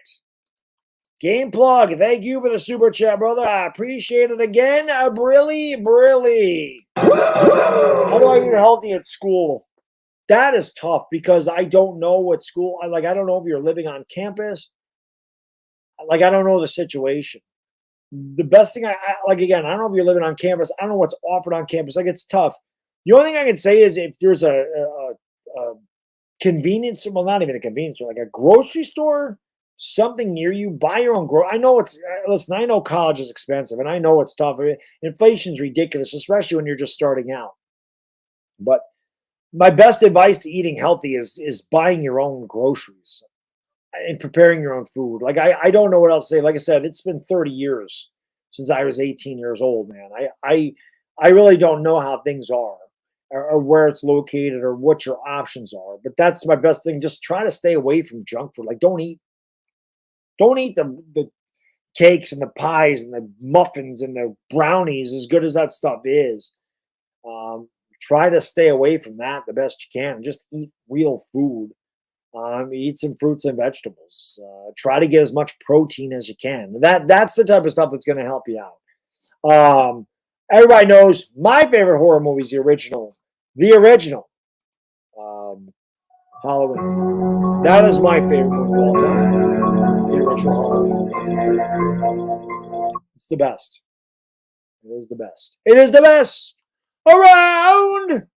Game plug. Thank you for the super chat, brother. I appreciate it again. Brilly. How do I eat healthy at school? That is tough because I don't know what school. I don't know if you're living on campus. I don't know the situation. The best thing again, I don't know if you're living on campus. I don't know what's offered on campus. It's tough. The only thing I can say is if there's a convenience, well, not even a convenience store, like a grocery store, something near you, buy your own I know listen, I know college is expensive and I know it's tough. Inflation's ridiculous, especially when you're just starting out. But my best advice to eating healthy is buying your own groceries and preparing your own food. I don't know what else to say. Like I said, it's been 30 years since I was 18 years old, man. I really don't know how things are or where it's located or what your options are. But that's my best thing. Just try to stay away from junk food. Don't eat the cakes and the pies and the muffins and the brownies, as good as that stuff is. Try to stay away from that the best you can. Just eat real food. Eat some fruits and vegetables. Try to get as much protein as you can. That's the type of stuff that's going to help you out. Everybody knows my favorite horror movie is the original. Halloween. That is my favorite movie of all time. The original Halloween. It's the best. It is the best. It is the best around.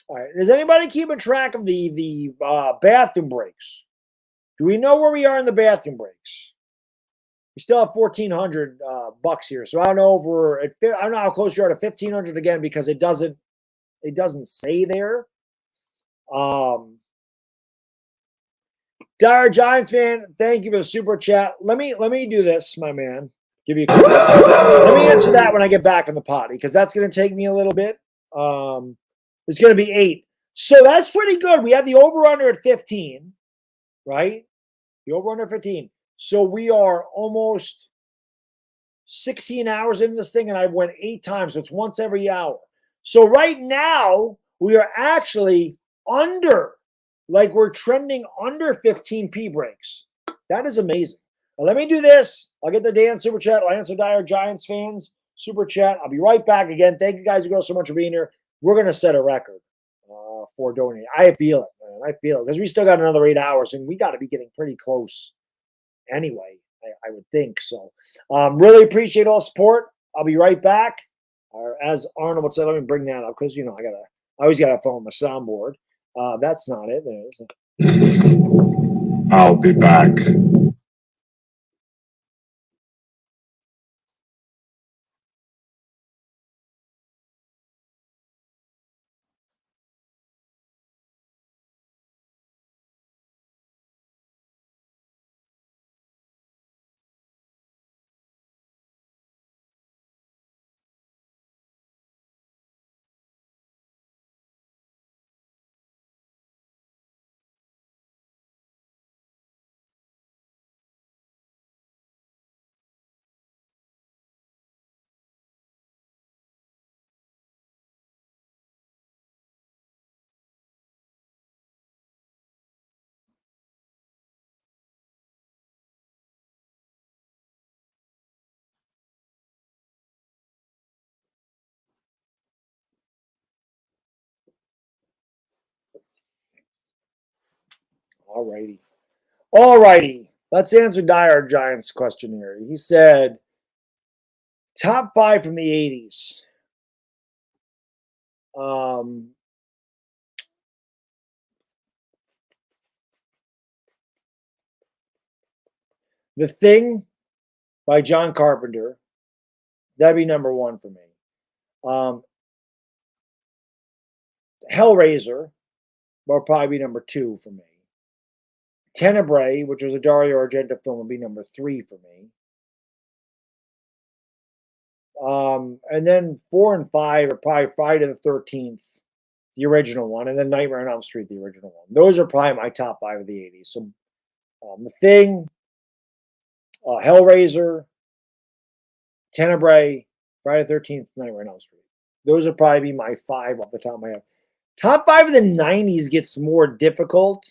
All right. Is anybody keeping track of the bathroom breaks? Do we know where we are in the bathroom breaks? We still have $1,400 bucks here, so I don't know if we're at, I don't know how close you are to 1,500 again because it doesn't say there. Dire Giants fan, thank you for the super chat. Let me do this, my man. Give you a quick answer. Let me answer that when I get back in the potty because that's going to take me a little bit. It's going to be 8. So that's pretty good. We have the over-under at 15, right? The over-under 15. So we are almost 16 hours into this thing, and I went 8 times. So it's once every hour. So right now, we are actually under, we're trending under 15p breaks. That is amazing. Now, let me do this. I'll get the Dan super chat. I'll answer Dire Giants fans super chat. I'll be right back again. Thank you guys so much for being here. We're going to set a record for donating. I feel it, man. I feel it because we still got another 8 hours, and we got to be getting pretty close anyway, I would think. So really appreciate all support. I'll be right back. As Arnold would say, let me bring that up because, I always got a phone on my soundboard. That's not it. There it is. I'll be back. All righty. Let's answer Dire Giants questionnaire. He said, top 5 from the 80s. The Thing by John Carpenter. That'd be number 1 for me. Hellraiser will probably be number 2 for me. Tenebrae, which was a Dario Argento film, would be number 3 for me. And then 4 and 5 are probably Friday the 13th, the original one, and then Nightmare on Elm Street, the original one. Those are probably my top 5 of the 80s. So The Thing, Hellraiser, Tenebrae, Friday the 13th, Nightmare on Elm Street. Those would probably be my 5 off the top of my head. Top 5 of the 90s gets more difficult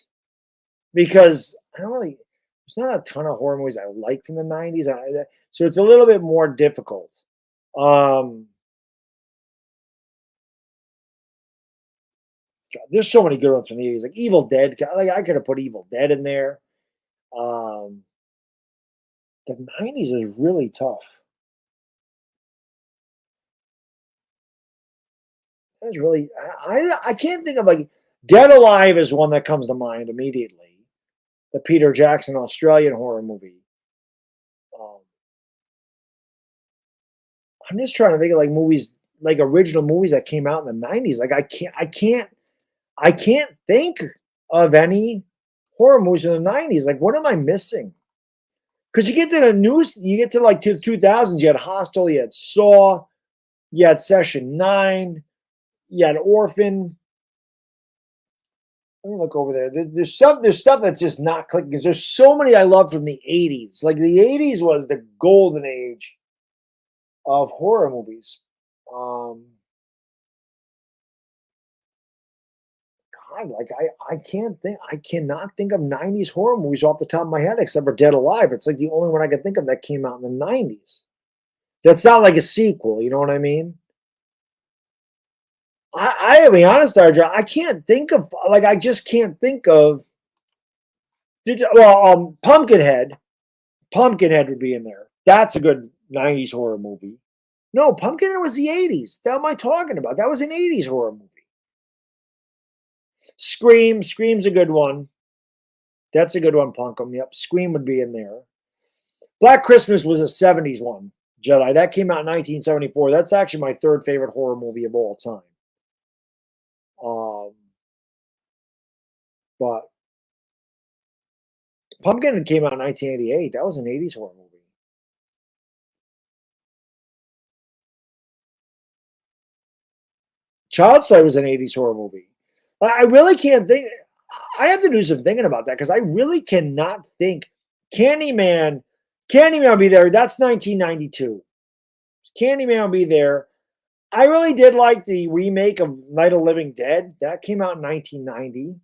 because I don't really, there's not a ton of horror movies I like from the 90s. So it's a little bit more difficult. God, there's so many good ones from the 80s, like Evil Dead. Like I could have put Evil Dead in there. The 90s is really tough. That's really I can't think of like Dead Alive is one that comes to mind immediately. The Peter Jackson Australian horror movie. I'm just trying to think of like movies, like original movies that came out in the 90s. Like I can't think of any horror movies in the 90s. Like what am I missing? Because you get to the news, you get to like to the 2000s, you had Hostel, you had Saw, you had Session 9, you had Orphan. Let me look over there. There's stuff that's just not clicking because there's so many I love from the 80s. Like the 80s was the golden age of horror movies. God, like I cannot think of 90s horror movies off the top of my head except for Dead Alive. It's like the only one I can think of that came out in the 90s. That's not like a sequel, you know what I mean? I be honest, RJ, I can't think of like I just can't think of. Pumpkinhead. Pumpkinhead would be in there. That's a good 90s horror movie. No, Pumpkinhead was the 80s. What am I talking about? That was an 80s horror movie. Scream. Scream's a good one. That's a good one, Punkum. Yep. Scream would be in there. Black Christmas was a 70s one, Jedi. That came out in 1974. That's actually my 3rd favorite horror movie of all time. But Pumpkin came out in 1988. That was an 80s horror movie. Child's Play was an 80s horror movie. I really can't think. I have to do some thinking about that because I really cannot think. Candyman will be there. That's 1992. Candyman will be there. I really did like the remake of Night of the Living Dead. That came out in 1990.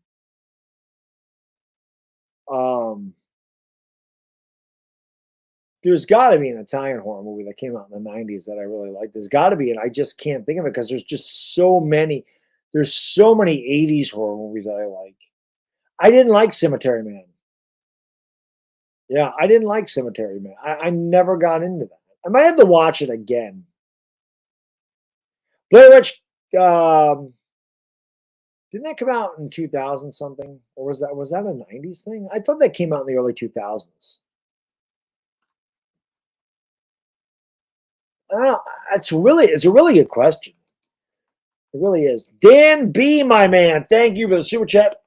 There's got to be an Italian horror movie that came out in the 90s that I really like. There's got to be, and I just can't think of it because there's just so many. There's so many 80s horror movies that I like. I didn't like Cemetery Man. Yeah, I didn't like Cemetery Man. I never got into that. I might have to watch it again. Blair Witch, didn't that come out in 2000 something? Or was that a 90s thing? I thought that came out in the early 2000s. I don't know. It's a really good question. It really is. Dan B, my man, thank you for the super chat.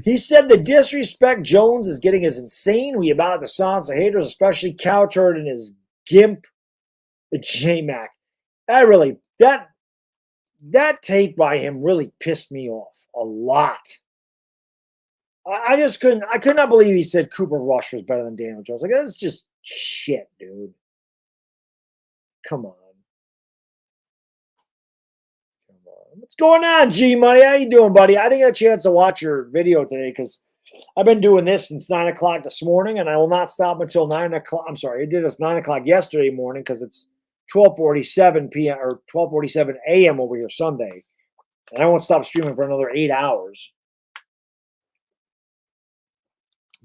He said the disrespect Jones is getting is insane. We about to silence the haters, especially Cowturd and his gimp, J-Mac. That take by him really pissed me off a lot. I could not believe he said Cooper Rush was better than Daniel Jones. Like, that's just shit, dude. Come on. What's going on, G Money? How you doing, buddy? I didn't get a chance to watch your video today because I've been doing this since 9 o'clock this morning, and I will not stop until 9 o'clock. I'm sorry, I did this 9 o'clock yesterday morning because it's 12:47 p.m. or 12:47 a.m. over here Sunday, and I won't stop streaming for another 8 hours.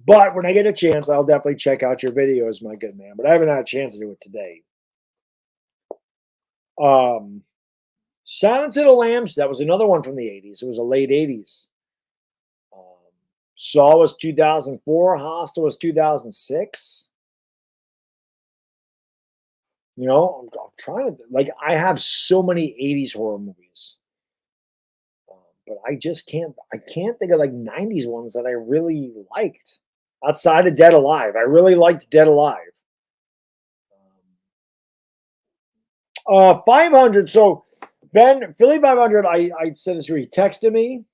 But when I get a chance, I'll definitely check out your videos, my good man. But I haven't had a chance to do it today. Silence of the Lambs, that was another one from the 80s. It was a late 80s. Saw was 2004. Hostel was 2006. You know, I'm trying to, like, I have so many 80s horror movies. But I can't think of like 90s ones that I really liked. Outside of Dead Alive. I really liked Dead Alive. 500. So, Ben, Philly 500, I said this where he texted me.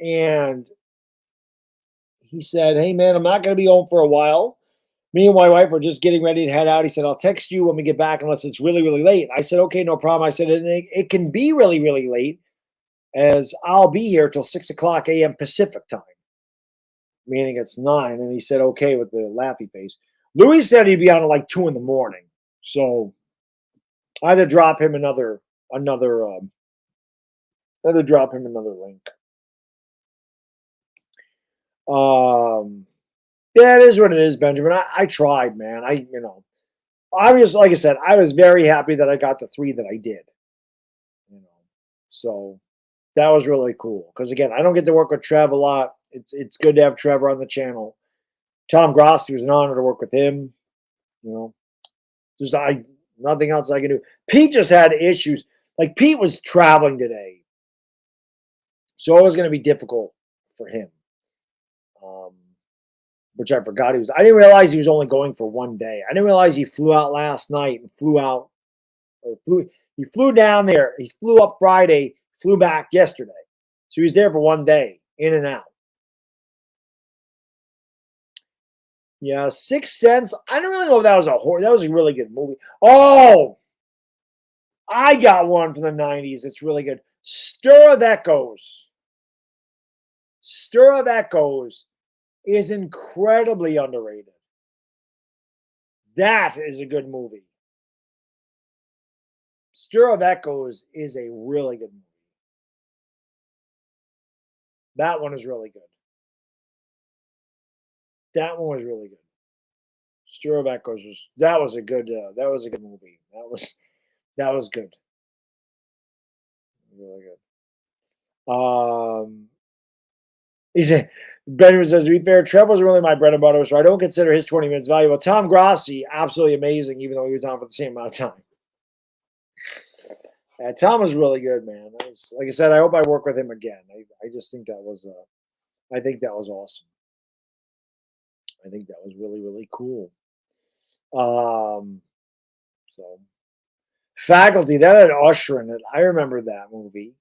And he said, hey, man, I'm not going to be home for a while. Me and my wife were just getting ready to head out. He said, I'll text you when we get back unless it's really, really late. I said, okay, no problem. I said, it can be really, really late as I'll be here till 6 o'clock a.m. Pacific time, meaning it's 9. And he said, okay, with the laughy face. Louis said he'd be on at like 2 in the morning. So I had to drop him another link. Yeah, it is what it is, Benjamin. I tried, man. Obviously, like I said, I was very happy that I got the 3 that I did. So that was really cool. Because again, I don't get to work with Trev a lot. It's good to have Trevor on the channel. Tom Grossi was an honor to work with him. Just nothing else I can do. Pete just had issues. Like Pete was traveling today, so it was going to be difficult for him. Which I forgot he was. I didn't realize he was only going for 1 day. I didn't realize he flew out last night and he flew down there. He flew up Friday, flew back yesterday. So he was there for 1 day, in and out. Yeah, 6th Sense. I don't really know if that was that was a really good movie. Oh, I got one from the 90s. It's really good. Stir of Echoes. Stir of Echoes is incredibly underrated. That is a good movie. Stir of Echoes is a really good movie. That one is really good. That one was really good. Stir of Echoes was a good movie. That was good. Really good. He said, Benjamin says, to be fair, Trev was really my bread and butter, so I don't consider his 20 minutes valuable. Tom Grossi, absolutely amazing, even though he was on for the same amount of time. Tom was really good, man. Like I said, I hope I work with him again. I just think that was I think that was awesome. I think that was really, really cool. So Faculty, that had Usher in it. I remember that movie.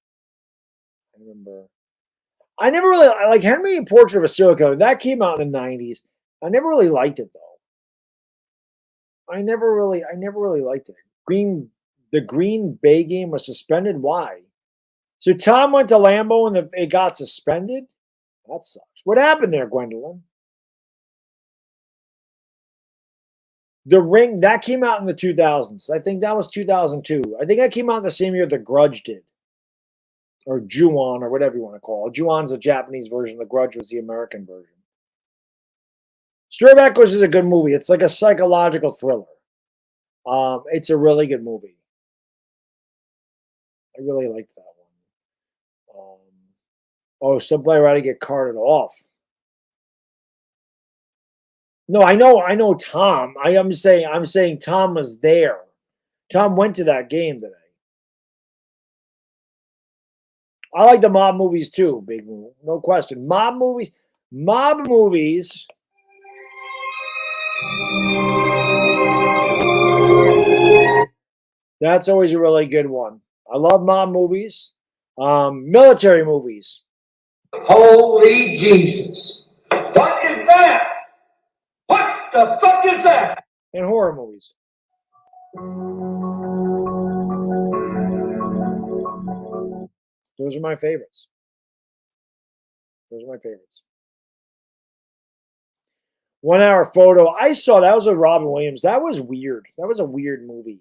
I never really like Henry Portrait of a Serial Killer. That came out in the 90s. I never really liked it though. I never really liked it. The Green Bay game was suspended. Why? So Tom went to Lambeau and it got suspended? That sucks. What happened there, Gwendolyn? The Ring, that came out in the 2000s. I think that was 2002. I think that came out the same year The Grudge did. Or Ju-on, or whatever you want to call it. Ju-on's a Japanese version. The Grudge was the American version. Stir of Echoes is a good movie. It's like a psychological thriller. It's a really good movie. I really liked that one. Some player had to get carted off. No, I know Tom. I'm saying Tom was there. Tom went to that game today. I like the mob movies too, Big Move. No question. Mob movies. That's always a really good one. I love mob movies. Military movies. Holy Jesus. What is that? What the fuck is that? And horror movies. Those are my favorites. 1 hour photo. I saw that was with Robin Williams. That was weird. That was a weird movie.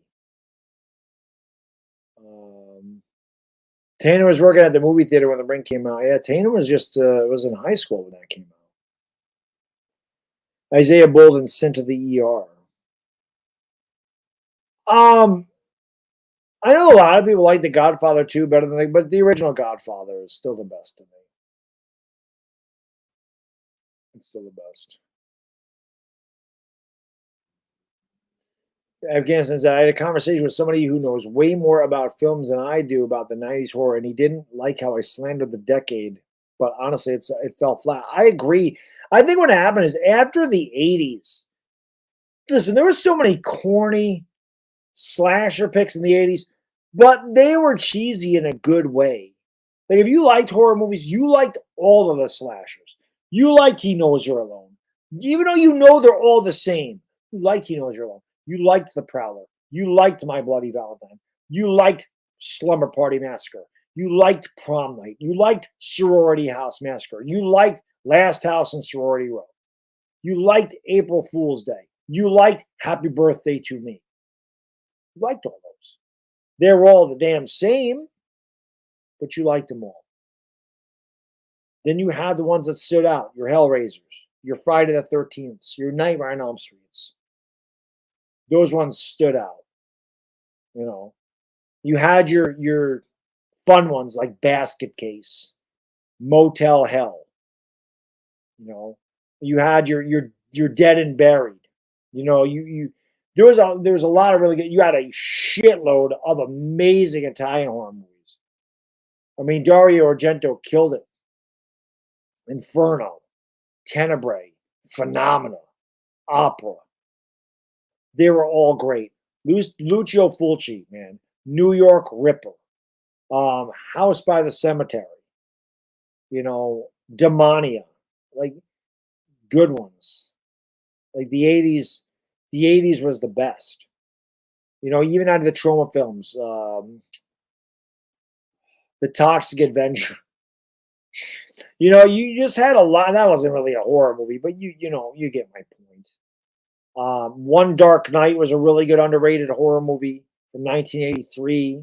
Traina was working at the movie theater when The Ring came out. Yeah, Traina was just was in high school when that came out. Isaiah Bolden sent to the ER. I know a lot of people like The Godfather 2 better than but the original Godfather is still the best to me. It's still the best. Afghanistan said, I had a conversation with somebody who knows way more about films than I do about the 90s horror, and he didn't like how I slandered the decade. But honestly, it fell flat. I agree. I think what happened is after the 80s, listen, there were so many corny slasher picks in the 80s, but they were cheesy in a good way. Like if you liked horror movies, you liked all of the slashers. You liked He Knows You're Alone. Even though you know they're all the same. You liked He Knows You're Alone. You liked The Prowler. You liked My Bloody Valentine. You liked Slumber Party Massacre. You liked Prom Night. You liked Sorority House Massacre. You liked Last House on Sorority Row. You liked April Fool's Day. You liked Happy Birthday to Me. You liked all those. They were all the damn same, but you liked them all. Then you had the ones that stood out, your Hellraisers, your Friday the 13th, your Nightmare on Elm Streets. Those ones stood out. You know, you had your fun ones like Basket Case, Motel Hell. You know, you had your Dead and Buried. You know, there was a lot of really good. You had a shitload of amazing Italian horror movies. I mean, Dario Argento killed it. Inferno, Tenebrae, Phenomena, Opera. They were all great. Lucio Fulci, man. New York Ripper. House by the Cemetery. You know, Demonia. Like, good ones. Like, the 80s was the best. You know, even out of the trauma films. The Toxic Avenger. You know, you just had a lot. That wasn't really a horror movie, but you know, you get my point. One Dark Night was a really good underrated horror movie from 1983.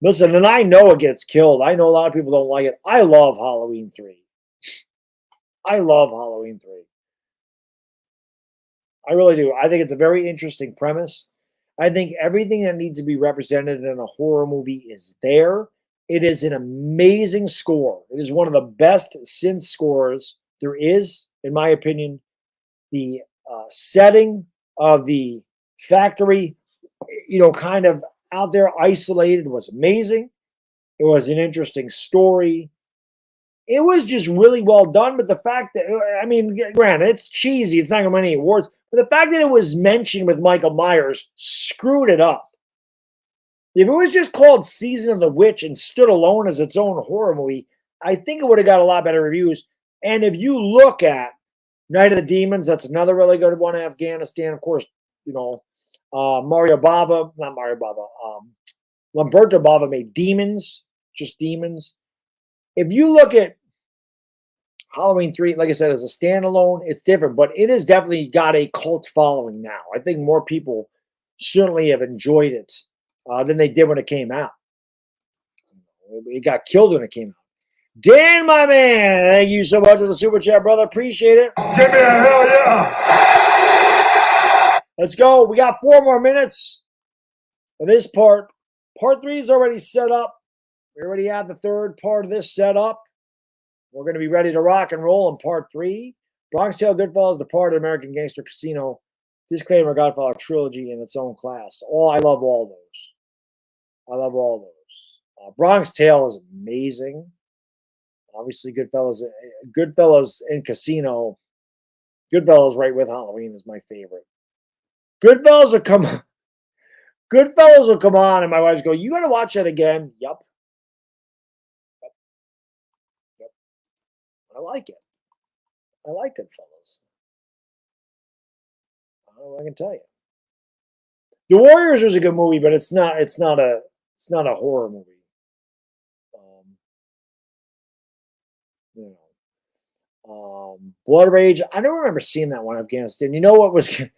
Listen, and I know it gets killed. I know a lot of people don't like it. I love Halloween 3. I love Halloween 3. I really do. I think it's a very interesting premise. I think everything that needs to be represented in a horror movie is there. It is an amazing score. It is one of the best synth scores there is, in my opinion. The setting of the factory, you know, kind of out there isolated was amazing. It was an interesting story. It was just really well done. But the fact that, I mean, granted, it's cheesy. It's not going to win any awards. But the fact that it was mentioned with Michael Myers screwed it up. If it was just called Season of the Witch and stood alone as its own horror movie, I think it would have got a lot better reviews. And if you look at Night of the Demons, that's another really good one. Afghanistan, of course, you know, Lamberto Bava made Demons, just Demons. If you look at Halloween 3, like I said, as a standalone, it's different, but it has definitely got a cult following now. I think more people certainly have enjoyed it than they did when it came out. It got killed when it came out. Dan, my man, thank you so much for the super chat, brother. Appreciate it. Give me a hell yeah. Let's go. We got 4 more minutes of this part. Part 3 is already set up. We already have the third part of this set up. We're going to be ready to rock and roll in part 3. Bronx Tale, Goodfellas, Departed, American Gangster, Casino, Disclaimer, Godfather trilogy in its own class. I love all those. I love all those. Bronx Tale is amazing. Obviously, Goodfellas and Casino. Goodfellas right with Halloween is my favorite. Goodfellas will come on, and my wife's go, you got to watch that again. Yep. I like it. I like Goodfellas. I don't know what I can tell you. The Warriors was a good movie, but it's not a horror movie. Blood Rage. I don't remember seeing that one, Afghanistan. You know what was good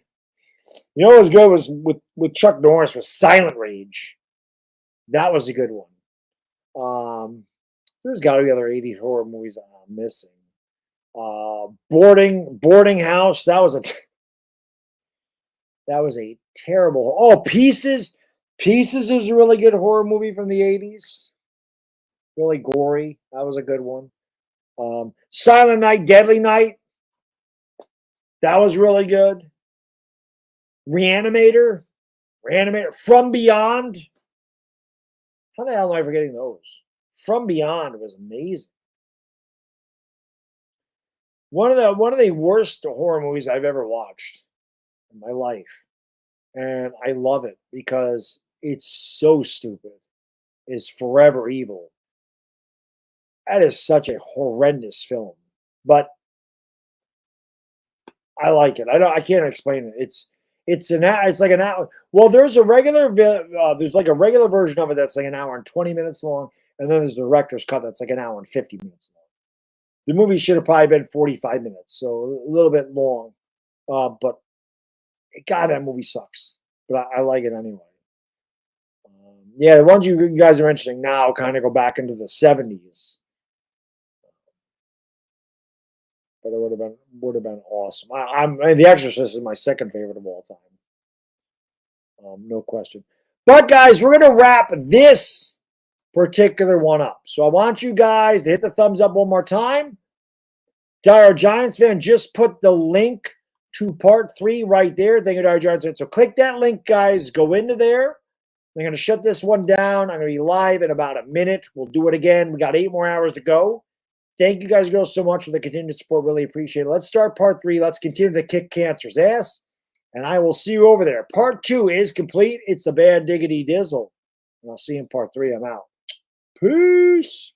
was with Chuck Norris was Silent Rage. That was a good one. There's got to be other 80s horror movies I'm missing. Boarding House. That was a terrible. Oh, Pieces. Pieces is a really good horror movie from the 80s. Really gory. That was a good one. Silent Night, Deadly Night. That was really good. Reanimator. From Beyond. How the hell am I forgetting those? From Beyond was amazing. One of the worst horror movies I've ever watched in my life. And I love it because it's so stupid. Is Forever Evil. That is such a horrendous film. But I like it. I can't explain it. It's like an hour. Well, there's a regular there's like a regular version of it that's like an hour and 20 minutes long, and then there's the director's cut that's like an hour and 50 minutes long. The movie should have probably been 45 minutes, so a little bit long. But God, that movie sucks. But I like it anyway. Yeah, the ones you guys are mentioning now kind of go back into the 70s. But it would have been awesome. I mean, The Exorcist is my second favorite of all time. No question. But guys, we're gonna wrap this particular one up. So I want you guys to hit the thumbs up one more time. Dire Giants fan just put the link to part 3 right there. Thank you, Dire Giants fan. So click that link, guys. Go into there. I'm going to shut this one down. I'm going to be live in about a minute. We'll do it again. We got 8 more hours to go. Thank you guys and girls so much for the continued support. Really appreciate it. Let's start part 3. Let's continue to kick cancer's ass. And I will see you over there. Part 2 is complete. It's the Bad Diggity Dizzle. And I'll see you in part 3. I'm out. Peace.